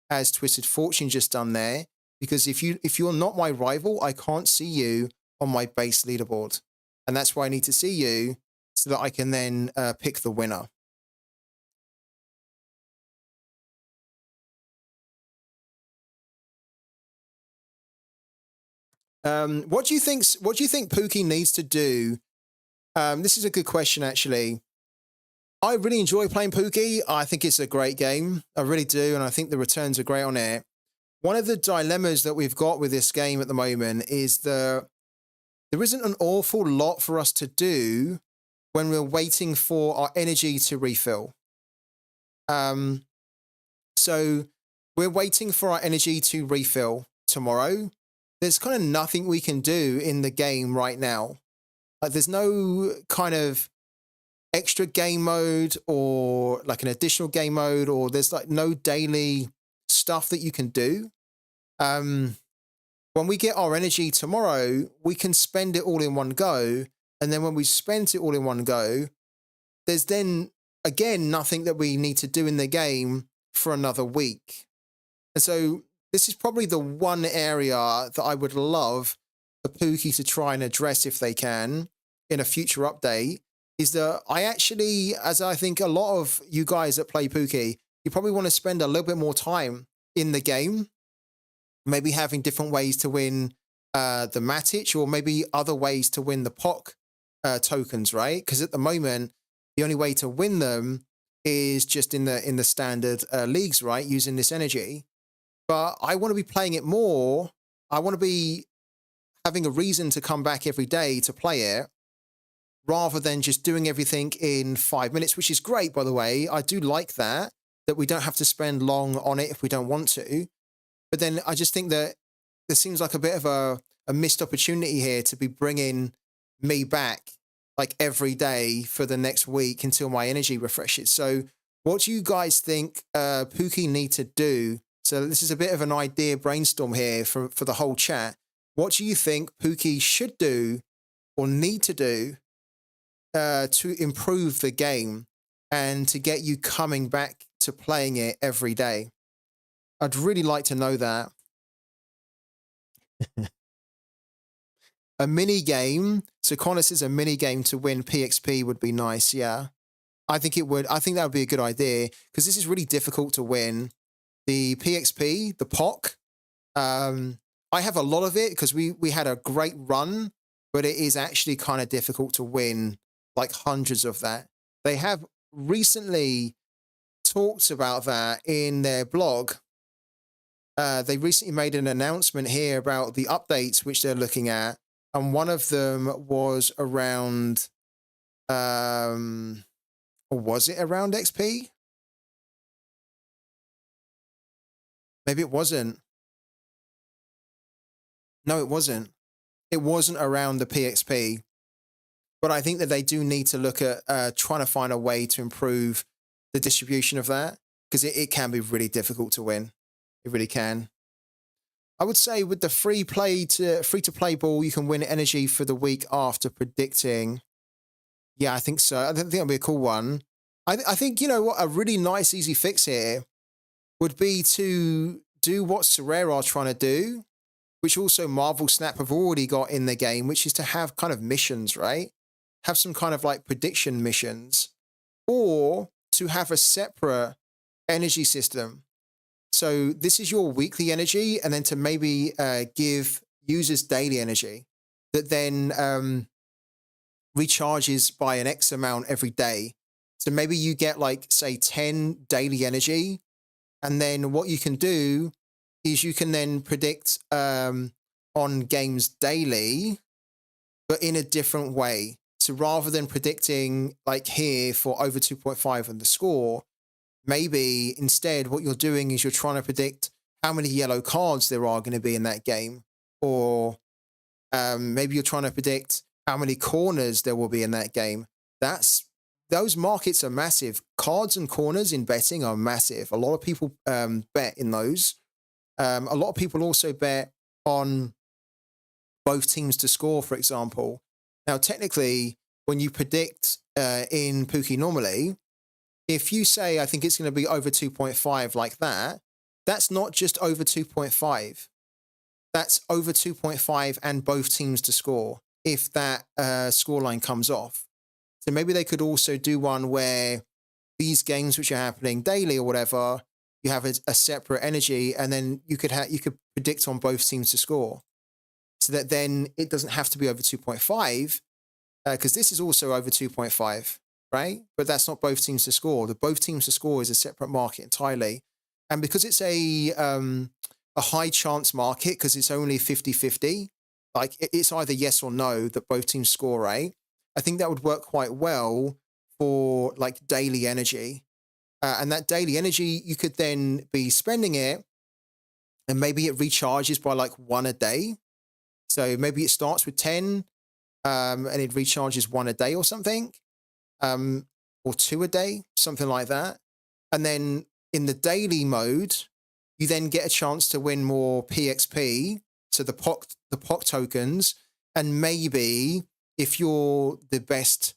as Twisted Fortune just done there. Because if you're not my rival, I can't see you on my base leaderboard. And that's why I need to see you so that I can then pick the winner. What do you think Pooky needs to do? This is a good question, actually. I really enjoy playing Pooky. I think it's a great game. I really do. And I think the returns are great on it. One of the dilemmas that we've got with this game at the moment is there isn't an awful lot for us to do when we're waiting for our energy to refill. So we're waiting for our energy to refill tomorrow. There's kind of nothing we can do in the game right now. Like there's no kind of extra game mode or like an additional game mode, or there's like no daily stuff that you can do. When we get our energy tomorrow, we can spend it all in one go. And then when we spent it all in one go, there's then, again, nothing that we need to do in the game for another week. And so this is probably the one area that I would love the Pooky to try and address if they can in a future update, is that I actually, as I think a lot of you guys that play Pooky, you probably want to spend a little bit more time in the game, maybe having different ways to win the Matic, or maybe other ways to win the POC tokens, right? Because at the moment, the only way to win them is just in the standard leagues, right? Using this energy. But I want to be playing it more. I want to be having a reason to come back every day to play it, rather than just doing everything in 5 minutes, which is great, by the way. I do like that we don't have to spend long on it if we don't want to. But then I just think that there seems like a bit of a missed opportunity here to be bringing me back like every day for the next week until my energy refreshes. So what do you guys think Pooky need to do? So this is a bit of an idea brainstorm here for the whole chat. What do you think Pooky should do or need to do to improve the game and to get you coming back to playing it every day? I'd really like to know that. A mini game. So Connor says a mini game to win PXP would be nice. Yeah, I think it would. I think that would be a good idea, because this is really difficult to win. The PXP, the POC. I have a lot of it because we had a great run, but it is actually kind of difficult to win like hundreds of that. They have recently talked about that in their blog. They recently made an announcement here about the updates which they're looking at. And one of them was around, or was it around XP? Maybe it wasn't. No, it wasn't. It wasn't around the PXP. But I think that they do need to look at trying to find a way to improve the distribution of that, because it can be really difficult to win. It really can. I would say with the free to play ball, you can win energy for the week after predicting. Yeah, I think so. I think that'd be a cool one. I think, you know what, a really nice, easy fix here would be to do what Sorare are trying to do, which also Marvel Snap have already got in the game, which is to have kind of missions, right? Have some kind of like prediction missions, or to have a separate energy system. So this is your weekly energy, and then to maybe give users daily energy that then recharges by an X amount every day. So maybe you get like, say, 10 daily energy. And then what you can do is you can then predict on games daily, but in a different way. So rather than predicting like here for over 2.5 on the score, maybe instead what you're doing is you're trying to predict how many yellow cards there are going to be in that game. Or maybe you're trying to predict how many corners there will be in that game. Those markets are massive. Cards and corners in betting are massive. A lot of people bet in those. A lot of people also bet on both teams to score, for example. Now, technically, when you predict in Pooky normally, if you say, I think it's going to be over 2.5 like that, that's not just over 2.5. That's over 2.5 and both teams to score if that scoreline comes off. So maybe they could also do one where these games which are happening daily or whatever, you have a separate energy, and then you could predict on both teams to score. So that then it doesn't have to be over 2.5, because this is also over 2.5, right? But that's not both teams to score. The both teams to score is a separate market entirely. And because it's a high chance market, because it's only 50-50, like it's either yes or no that both teams score, right? I think that would work quite well for like daily energy. And that daily energy, you could then be spending it, and maybe it recharges by like 1 a day. So maybe it starts with 10 and it recharges 1 a day or something, or 2 a day, something like that. And then in the daily mode, you then get a chance to win more PXP, so the POC tokens, and maybe if you're the best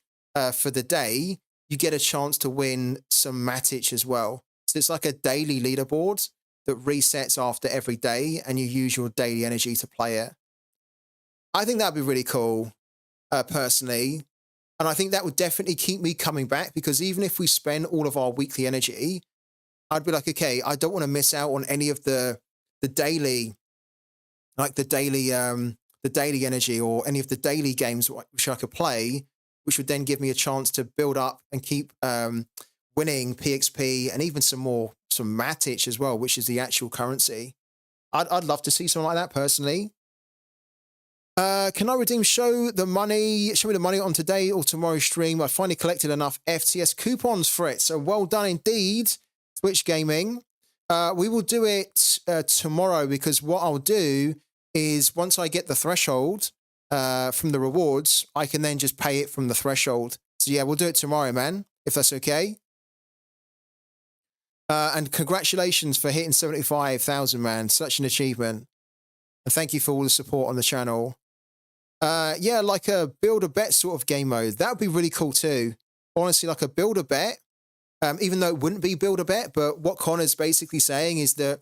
for the day, you get a chance to win some Matic as well. So it's like a daily leaderboard that resets after every day, and you use your daily energy to play it. I think that'd be really cool, personally. And I think that would definitely keep me coming back, because even if we spend all of our weekly energy, I'd be like, okay, I don't want to miss out on any of the daily, like the daily energy, or any of the daily games which I could play, which would then give me a chance to build up and keep winning PXP, and even some Matic as well, which is the actual currency. I'd love to see something like that personally. Can I redeem show me the money on today or tomorrow's stream? I finally collected enough FTS coupons for it. So well done indeed, Twitch Gaming. We will do it tomorrow, because what I'll do is once I get the threshold from the rewards, I can then just pay it from the threshold. So yeah, we'll do it tomorrow, man, if that's okay. And congratulations for hitting 75,000, man. Such an achievement. And thank you for all the support on the channel. Yeah, like a build a bet sort of game mode. That would be really cool too. Honestly, like a build a bet, even though it wouldn't be build a bet, but what Connor's basically saying is that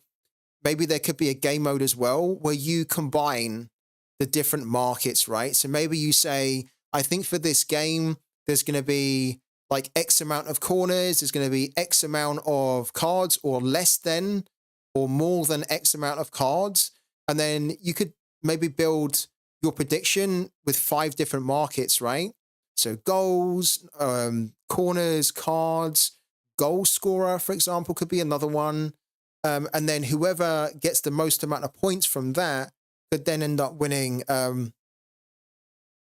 maybe there could be a game mode as well where you combine the different markets, right? So maybe you say, I think for this game, there's going to be like X amount of corners, there's going to be X amount of cards, or less than or more than X amount of cards. And then you could maybe build your prediction with 5 different markets, right? So goals, corners, cards, goal scorer, for example, could be another one. And then whoever gets the most amount of points from that could then end up winning.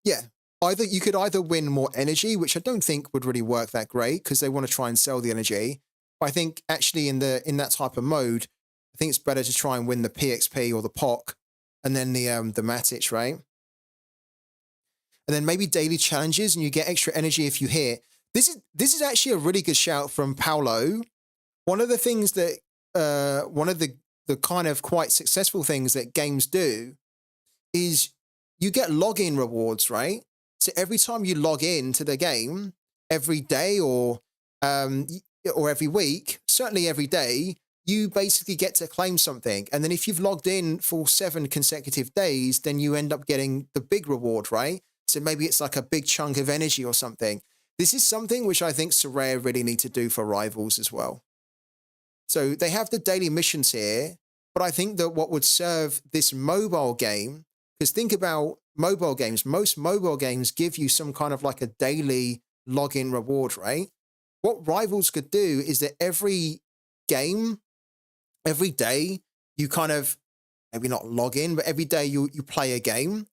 Yeah, you could either win more energy, which I don't think would really work that great, because they want to try and sell the energy. But I think actually in that type of mode, I think it's better to try and win the PXP or the POC, and then the Matic, right? And then maybe daily challenges, and you get extra energy if you hit. This is actually a really good shout from Paolo. One of the things that one of the kind of quite successful things that games do is you get login rewards, right? So every time you log in to the game, every day or every week, certainly every day, you basically get to claim something. And then if you've logged in for 7 consecutive days, then you end up getting the big reward, right? So maybe it's like a big chunk of energy or something. This is something which I think Sorare really need to do for Rivals as well. So they have the daily missions here, but I think that what would serve this mobile game, because think about mobile games, most mobile games give you some kind of like a daily login reward, right? What Rivals could do is that every game, every day, you kind of, maybe not log in, but every day you play a game,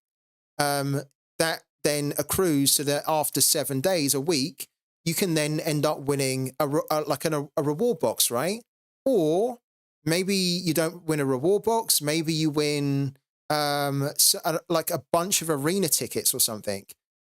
that then accrues so that after 7 days, a week, you can then end up winning a reward box, right? Or maybe you don't win a reward box. Maybe you win like a bunch of arena tickets or something.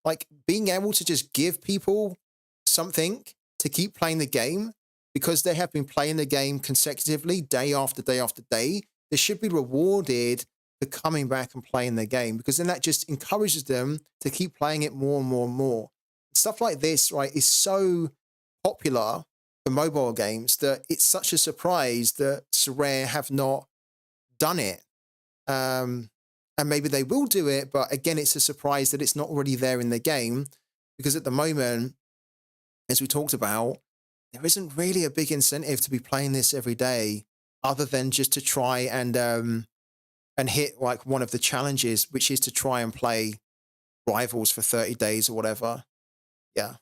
Like being able to just give people something to keep playing the game because they have been playing the game consecutively day after day after day. They should be rewarded for coming back and playing the game, because then that just encourages them to keep playing it more and more and more. Stuff like this, right, is so popular for mobile games that it's such a surprise that Sorare have not done it. And maybe they will do it, but again, it's a surprise that it's not already there in the game, because at the moment, as we talked about, there isn't really a big incentive to be playing this every day, other than just to try and hit like one of the challenges, which is to try and play Rivals for 30 days or whatever. Yeah.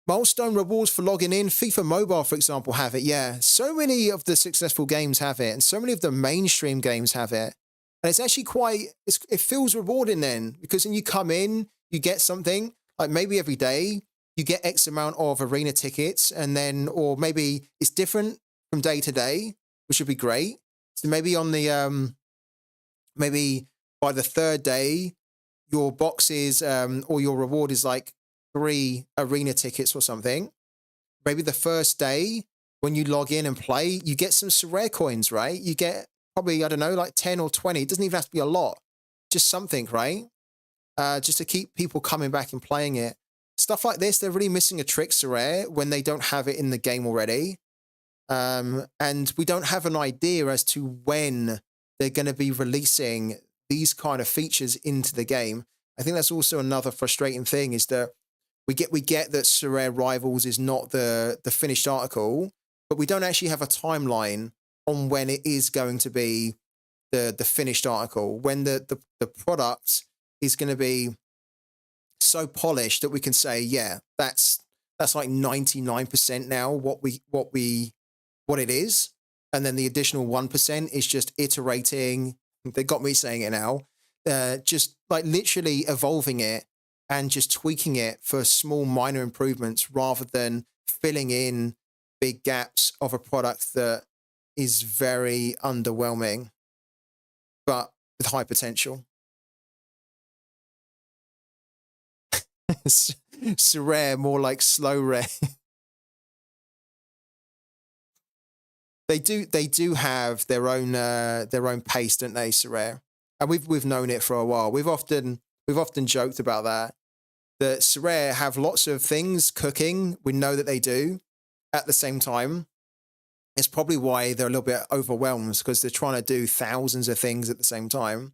Milestone rewards for logging in. FIFA Mobile, for example, have it. Yeah. So many of the successful games have it, and so many of the mainstream games have it. And it's actually it feels rewarding then, because when you come in, you get something, like maybe every day, you get X amount of arena tickets, and then, or maybe it's different from day to day, which would be great. So maybe on the, maybe by the 3rd day, your box is, or your reward is like 3 arena tickets or something. Maybe the 1st day, when you log in and play, you get some Sorare coins, right? You get probably, I don't know, like 10 or 20. It doesn't even have to be a lot. Just something, right? Just to keep people coming back and playing it. Stuff like this, they're really missing a trick, Sorare, when they don't have it in the game already. And we don't have an idea as to when they're going to be releasing these kind of features into the game. I think that's also another frustrating thing, is that we get that Sorare Rivals is not the finished article, but we don't actually have a timeline on when it is going to be the finished article, when the product is going to be so polished that we can say, yeah, that's like 99% now what it is. And then the additional 1% is just iterating. They got me saying it now. Just like literally evolving it and just tweaking it for small minor improvements, rather than filling in big gaps of a product that is very underwhelming, but with high potential. Sorare, more like slow rare. They do have their own pace, don't they, Sorare? And we've known it for a while. We've often joked about that Sorare have lots of things cooking. We know that they do. At the same time, it's probably why they're a little bit overwhelmed, because they're trying to do thousands of things at the same time.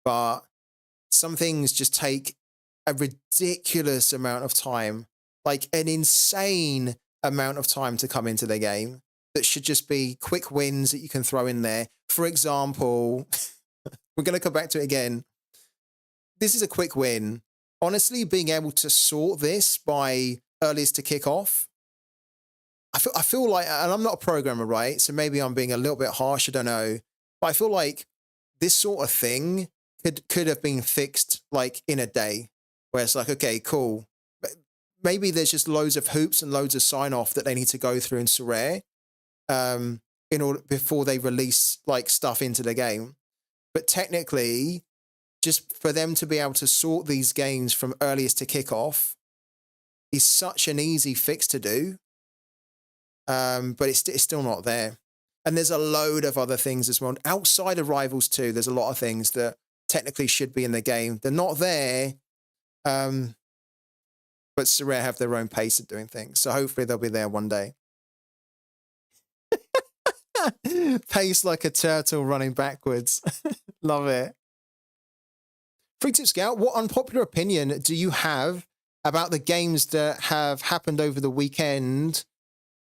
But some things just take a ridiculous amount of time, like an insane amount of time to come into the game, that should just be quick wins that you can throw in there. For example, we're going to come back to it again. This is a quick win. Honestly, being able to sort this by earliest to kick off, I feel like, and I'm not a programmer, right? So maybe I'm being a little bit harsh, I don't know. But I feel like this sort of thing could have been fixed like in a day, where it's like, okay, cool. But maybe there's just loads of hoops and loads of sign off that they need to go through in Sorare, in in order before they release like stuff into the game. But technically, just for them to be able to sort these games from earliest to kickoff is such an easy fix to do. But it's still not there. And there's a load of other things as well. Outside of Rivals 2, there's a lot of things that technically should be in the game. They're not there. But Sorare have their own pace of doing things. So hopefully they'll be there one day. Pace like a turtle running backwards. Love it. Free Tip Scout, what unpopular opinion do you have about the games that have happened over the weekend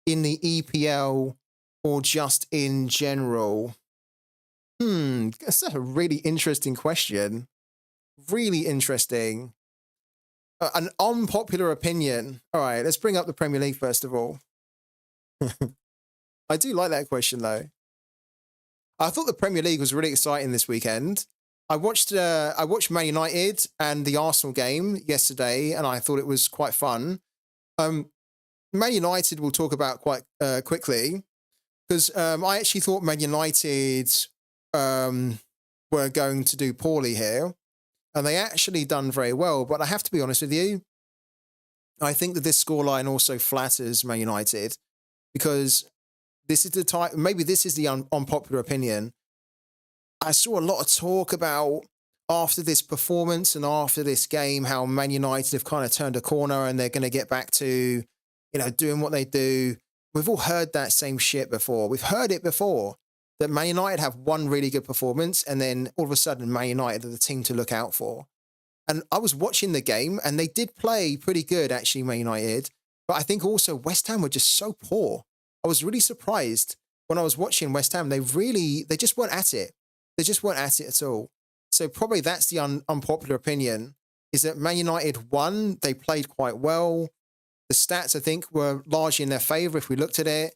in the EPL or just in general? That's a really interesting question. Really interesting. An unpopular opinion. All right, let's bring up the Premier League first of all. I do like that question though. I thought the Premier League was really exciting this weekend. I watched Man United and the Arsenal game yesterday, and I thought it was quite fun. Man United we'll talk about quite quickly, because I actually thought Man United were going to do poorly here, and they actually done very well. But I have to be honest with you, I think that this scoreline also flatters Man United, because this is the type, maybe this is the unpopular opinion. I saw a lot of talk about after this performance and after this game, how Man United have kind of turned a corner and they're going to get back to, doing what they do. We've all heard that same shit before. We've heard it before, that Man United have one really good performance and then all of a sudden Man United are the team to look out for. And I was watching the game and they did play pretty good, actually, Man United. But I think also West Ham were just so poor. I was really surprised when I was watching West Ham. They just weren't at it. They just weren't at it at all. So probably that's the unpopular opinion, is that Man United won. They played quite well. The stats, I think, were largely in their favour if we looked at it.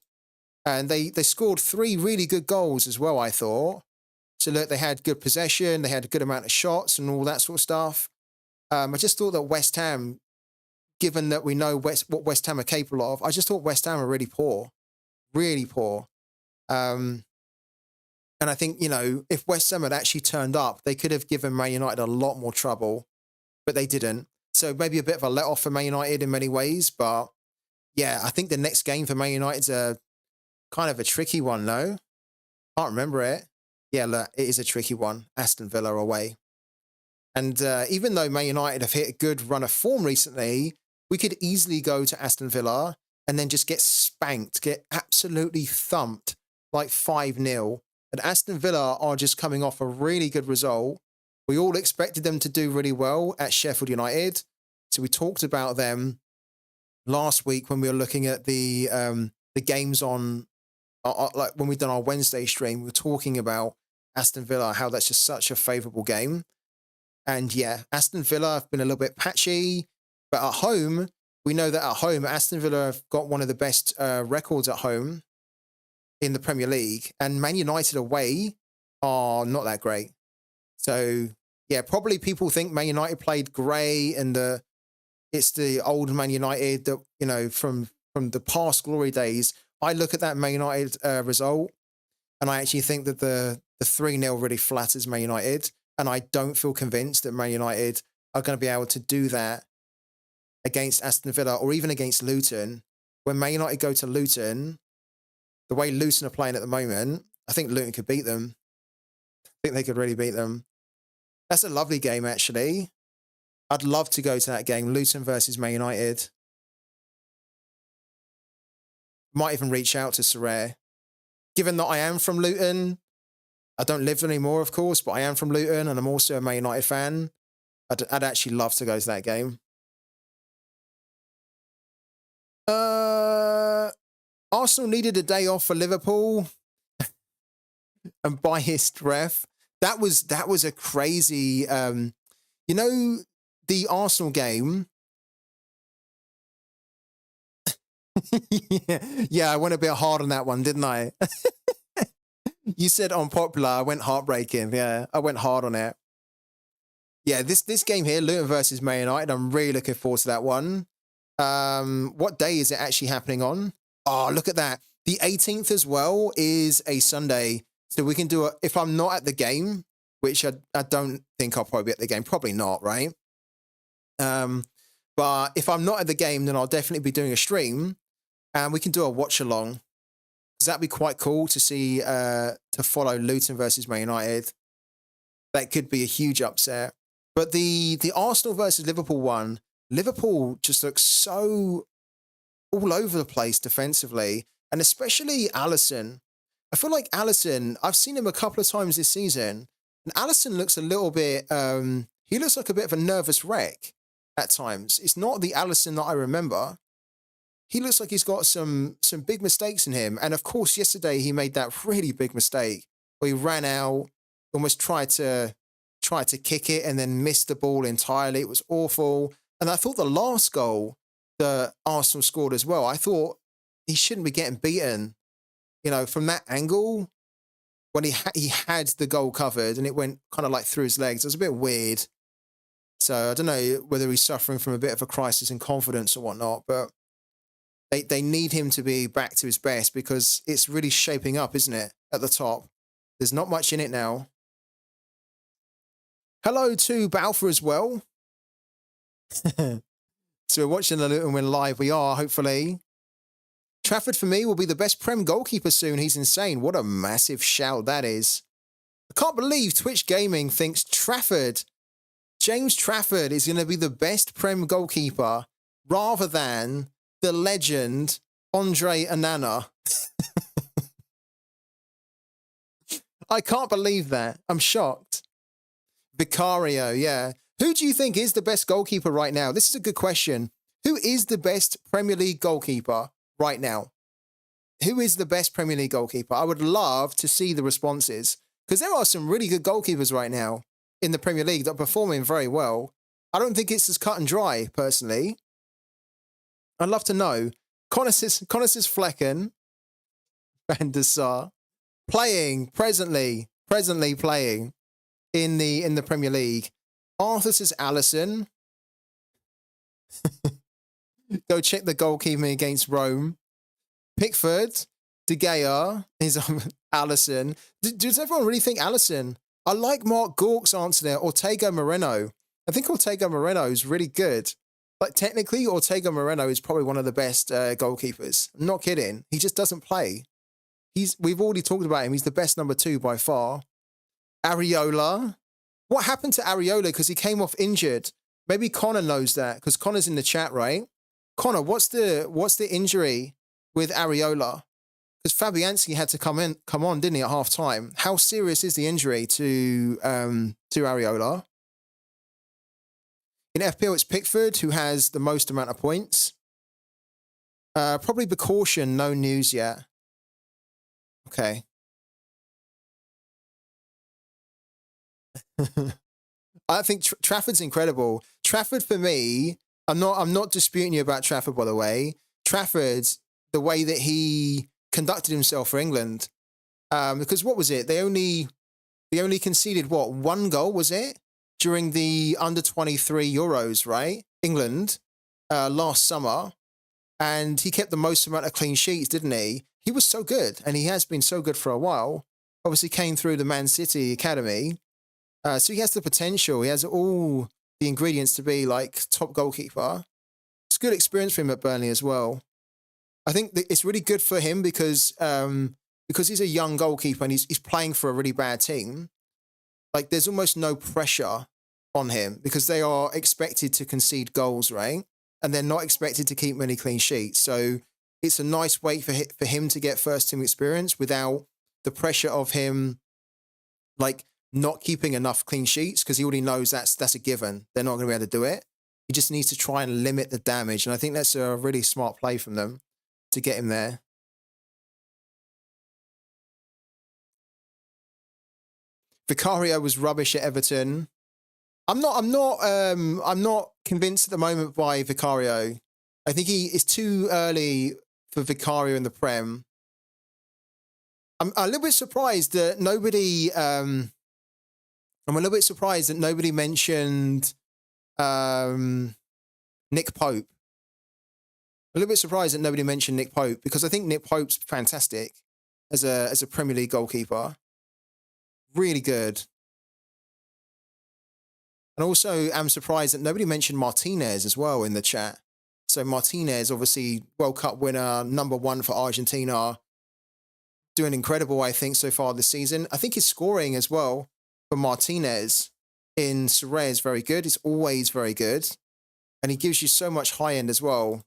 And they scored 3 really good goals as well, I thought. So look, they had good possession. They had a good amount of shots and all that sort of stuff. I just thought that West Ham, given that we know what West Ham are capable of, I just thought West Ham are really poor. Really poor. And I think, if West Ham had actually turned up, they could have given Man United a lot more trouble, but they didn't. So maybe a bit of a let-off for Man United in many ways. But yeah, I think the next game for Man United's a kind of a tricky one, no? Can't remember it. Yeah, look, it is a tricky one. Aston Villa away. And even though Man United have hit a good run of form recently, we could easily go to Aston Villa and then just get spanked, get absolutely thumped, like 5-0. And Aston Villa are just coming off a really good result. We all expected them to do really well at Sheffield United. So we talked about them last week when we were looking at the games on, like when we've done our Wednesday stream, we were talking about Aston Villa, how that's just such a favourable game. And yeah, Aston Villa have been a little bit patchy, but at home, we know that at home, Aston Villa have got one of the best records at home in the Premier League, and Man United away are not that great. So yeah, probably people think Man United played grey and it's the old Man United that, from the past glory days. I look at that Man United result and I actually think that the 3-0 really flatters Man United, and I don't feel convinced that Man United are going to be able to do that against Aston Villa or even against Luton. When Man United go to Luton, the way Luton are playing at the moment, I think Luton could beat them. I think they could really beat them. That's a lovely game, actually. I'd love to go to that game, Luton versus Man United. Might even reach out to Sorare. Given that I am from Luton, I don't live there anymore, of course, but I am from Luton and I'm also a Man United fan. I'd actually love to go to that game. Arsenal needed a day off for Liverpool. And biased ref. That was a crazy, the Arsenal game. Yeah, I went a bit hard on that one, didn't I? You said unpopular, I went heartbreaking. Yeah, I went hard on it. Yeah, this game here, Luton versus Man United, I'm really looking forward to that one. What day is it actually happening on? Oh, look at that. The 18th as well is a Sunday. So we can do it if I'm not at the game, which I don't think I'll probably be at the game. Probably not, right? But if I'm not at the game, then I'll definitely be doing a stream, and we can do a watch along. Because that'd be quite cool to see, to follow Luton versus Man United. That could be a huge upset. But the Arsenal versus Liverpool one, Liverpool just looks so all over the place defensively, and especially Alisson. I feel like Alisson, I've seen him a couple of times this season, and Alisson looks a little bit, he looks like a bit of a nervous wreck at times. It's not the Alisson that I remember. He looks like he's got some big mistakes in him. And of course, yesterday he made that really big mistake where he ran out, almost tried to kick it and then missed the ball entirely. It was awful. And I thought the last goal that Arsenal scored as well, I thought he shouldn't be getting beaten, you know, from that angle when he had the goal covered and it went kind of like through his legs. It was a bit weird. So I don't know whether he's suffering from a bit of a crisis in confidence or whatnot, but they need him to be back to his best because it's really shaping up, isn't it, at the top? There's not much in it now. Hello to Balfour as well. So we're watching the Luton win live. We are, hopefully. Trafford, for me, will be the best Prem goalkeeper soon. He's insane. What a massive shout that is. I can't believe Twitch Gaming thinks James Trafford is going to be the best Prem goalkeeper rather than the legend Andre Onana. I can't believe that. I'm shocked. Vicario, yeah. Who do you think is the best goalkeeper right now? This is a good question. Who is the best Premier League goalkeeper right now? Who is the best Premier League goalkeeper? I would love to see the responses because there are some really good goalkeepers right now in the Premier League that are performing very well. I don't think it's as cut and dry, personally. I'd love to know. Connor says Flecken, Van der Sar, presently playing in the Premier League. Arthur says Alisson. Go check the goalkeeping against Rome. Pickford, De Gea is Alisson. Does everyone really think Alisson? I like Mark Gork's answer there. Ortega Moreno. I think Ortega Moreno is really good. Like technically, Ortega Moreno is probably one of the best goalkeepers. I'm not kidding. He just doesn't play. We've already talked about him. He's the best number 2 by far. Areola. What happened to Areola? Because he came off injured. Maybe Connor knows that because Connor's in the chat, right? Connor, what's the injury with Areola? Because Fabianski had to come on, didn't he, at half time? How serious is the injury to Areola? In FPL, it's Pickford who has the most amount of points. Probably Precaution, no news yet. Okay. I think Trafford's incredible. Trafford for me, I'm not disputing you about Trafford, by the way. Trafford's the way that he conducted himself for England. Because what was it? They only conceded what, 1 goal, was it? During the under-23 Euros, right? England, last summer. And he kept the most amount of clean sheets, didn't he? He was so good, and he has been so good for a while. Obviously came through the Man City Academy. So he has the potential. He has all the ingredients to be like top goalkeeper. It's a good experience for him at Burnley as well. I think that it's really good for him because he's a young goalkeeper and he's playing for a really bad team. Like there's almost no pressure on him because they are expected to concede goals, right? And they're not expected to keep many clean sheets. So it's a nice way for him to get first team experience without the pressure of him like not keeping enough clean sheets because he already knows that's a given. They're not going to be able to do it. He just needs to try and limit the damage. And I think that's a really smart play from them to get him there. Vicario was rubbish at Everton. I'm not convinced at the moment by Vicario. I think he is too early for Vicario in the Prem. I'm a little bit surprised that nobody. I'm a little bit surprised that nobody mentioned Nick Pope. A little bit surprised that nobody mentioned Nick Pope, because I think Nick Pope's fantastic as a Premier League goalkeeper. Really good. And also, I'm surprised that nobody mentioned Martinez as well in the chat. So Martinez, obviously, World Cup winner, #1 for Argentina. Doing incredible, I think, so far this season. I think his scoring as well for Martinez in Sorare is very good. It's always very good. And he gives you so much high end as well.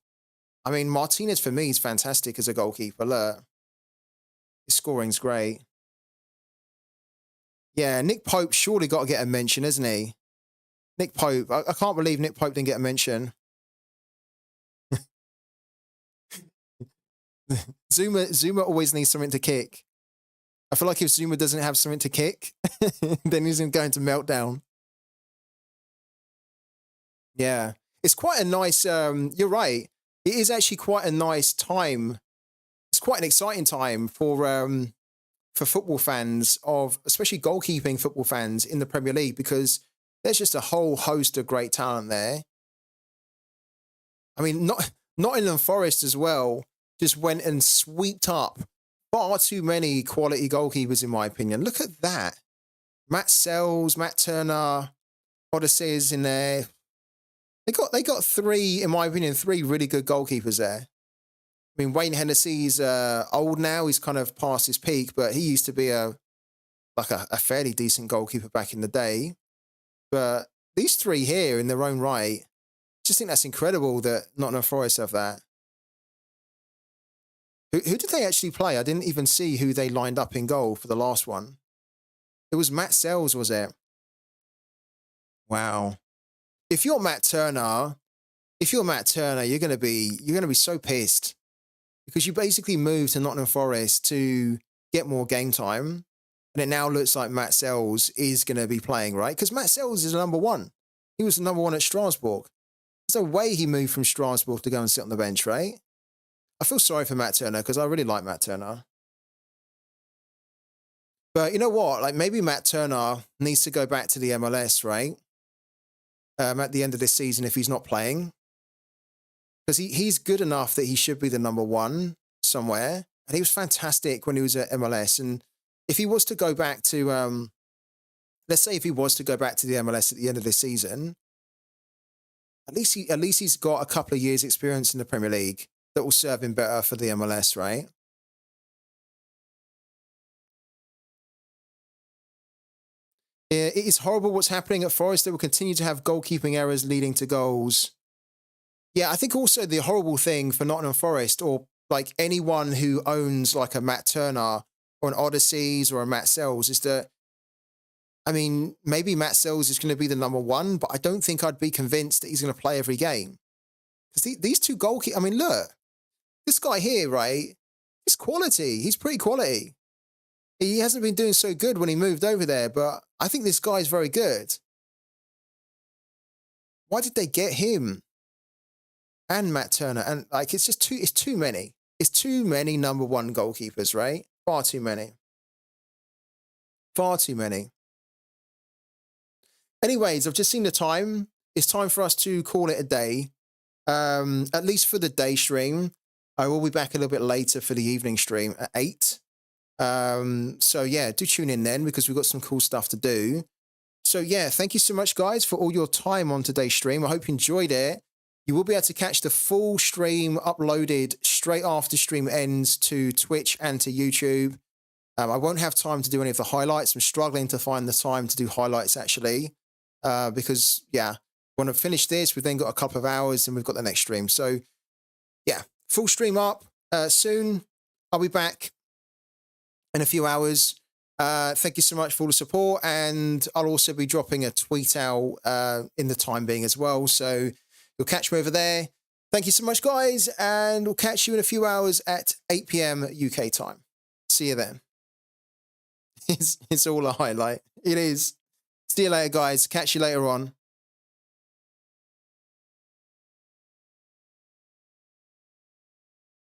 I mean, Martinez, for me, is fantastic as a goalkeeper. Look, his scoring's great. Yeah, Nick Pope surely got to get a mention, hasn't he? Nick Pope. I can't believe Nick Pope didn't get a mention. Zuma always needs something to kick. I feel like if Zuma doesn't have something to kick, then he's going to meltdown. Yeah. It's quite a nice, you're right. It is actually quite a nice time. It's quite an exciting time for football fans especially goalkeeping football fans in the Premier League, because there's just a whole host of great talent there. I mean, Nottingham Forest as well just went and sweeped up far too many quality goalkeepers, in my opinion. Look at that. Matt Sells, Matt Turner, Odysseus in there. They got three, in my opinion, three really good goalkeepers there. I mean, Wayne Hennessy's old now. He's kind of past his peak, but he used to be a fairly decent goalkeeper back in the day. But these three here in their own right, just think that's incredible that Nottingham Forest have that. Who did they actually play? I didn't even see who they lined up in goal for the last one. It was Matt Sells, was it? Wow. If you're Matt Turner, you're gonna be so pissed, because you basically moved to Nottingham Forest to get more game time, and it now looks like Matt Sells is gonna be playing, right? Because Matt Sells is #1. He was the #1 at Strasbourg. There's no way he moved from Strasbourg to go and sit on the bench, right? I feel sorry for Matt Turner, because I really like Matt Turner. But you know what? Like, maybe Matt Turner needs to go back to the MLS, right? At the end of this season, if he's not playing. Because he's good enough that he should be the #1 somewhere. And he was fantastic when he was at MLS. And if he was to go back to, let's say if he was to go back to the MLS at the end of this season, at least he's got a couple of years experience in the Premier League that will serve him better for the MLS, right? It is horrible what's happening at Forest. They will continue to have goalkeeping errors leading to goals. Yeah, I think also the horrible thing for Nottingham Forest, or like anyone who owns like a Matt Turner or an Odysseus or a Matt Sells, is that, I mean, maybe Matt Sells is going to be the #1, but I don't think I'd be convinced that he's going to play every game. Because these two goalkeepers, I mean, look, this guy here, right? He's quality. He's pretty quality. He hasn't been doing so good when he moved over there, but I think this guy's very good. Why did they get him and Matt Turner? And like, it's too many. It's too many #1 goalkeepers, right? Far too many. Far too many. Anyways, I've just seen the time. It's time for us to call it a day. At least for the day stream. I will be back a little bit later for the evening stream at 8. So yeah, do tune in then, because we've got some cool stuff to do. So yeah, thank you so much, guys, for all your time on today's stream. I hope you enjoyed it. You will be able to catch the full stream uploaded straight after stream ends to Twitch and to YouTube. I won't have time to do any of the highlights. I'm struggling to find the time to do highlights, actually, because yeah, when I finish this, we've then got a couple of hours and we've got the next stream. So yeah, full stream up soon. I'll be back in a few hours. Thank you so much for all the support, and I'll also be dropping a tweet out in the time being as well, so you'll catch me over there. Thank you so much, guys, and we'll catch you in a few hours at 8 p.m. UK time. See you then. It's all a highlight. It is. See you later, guys. Catch you later on.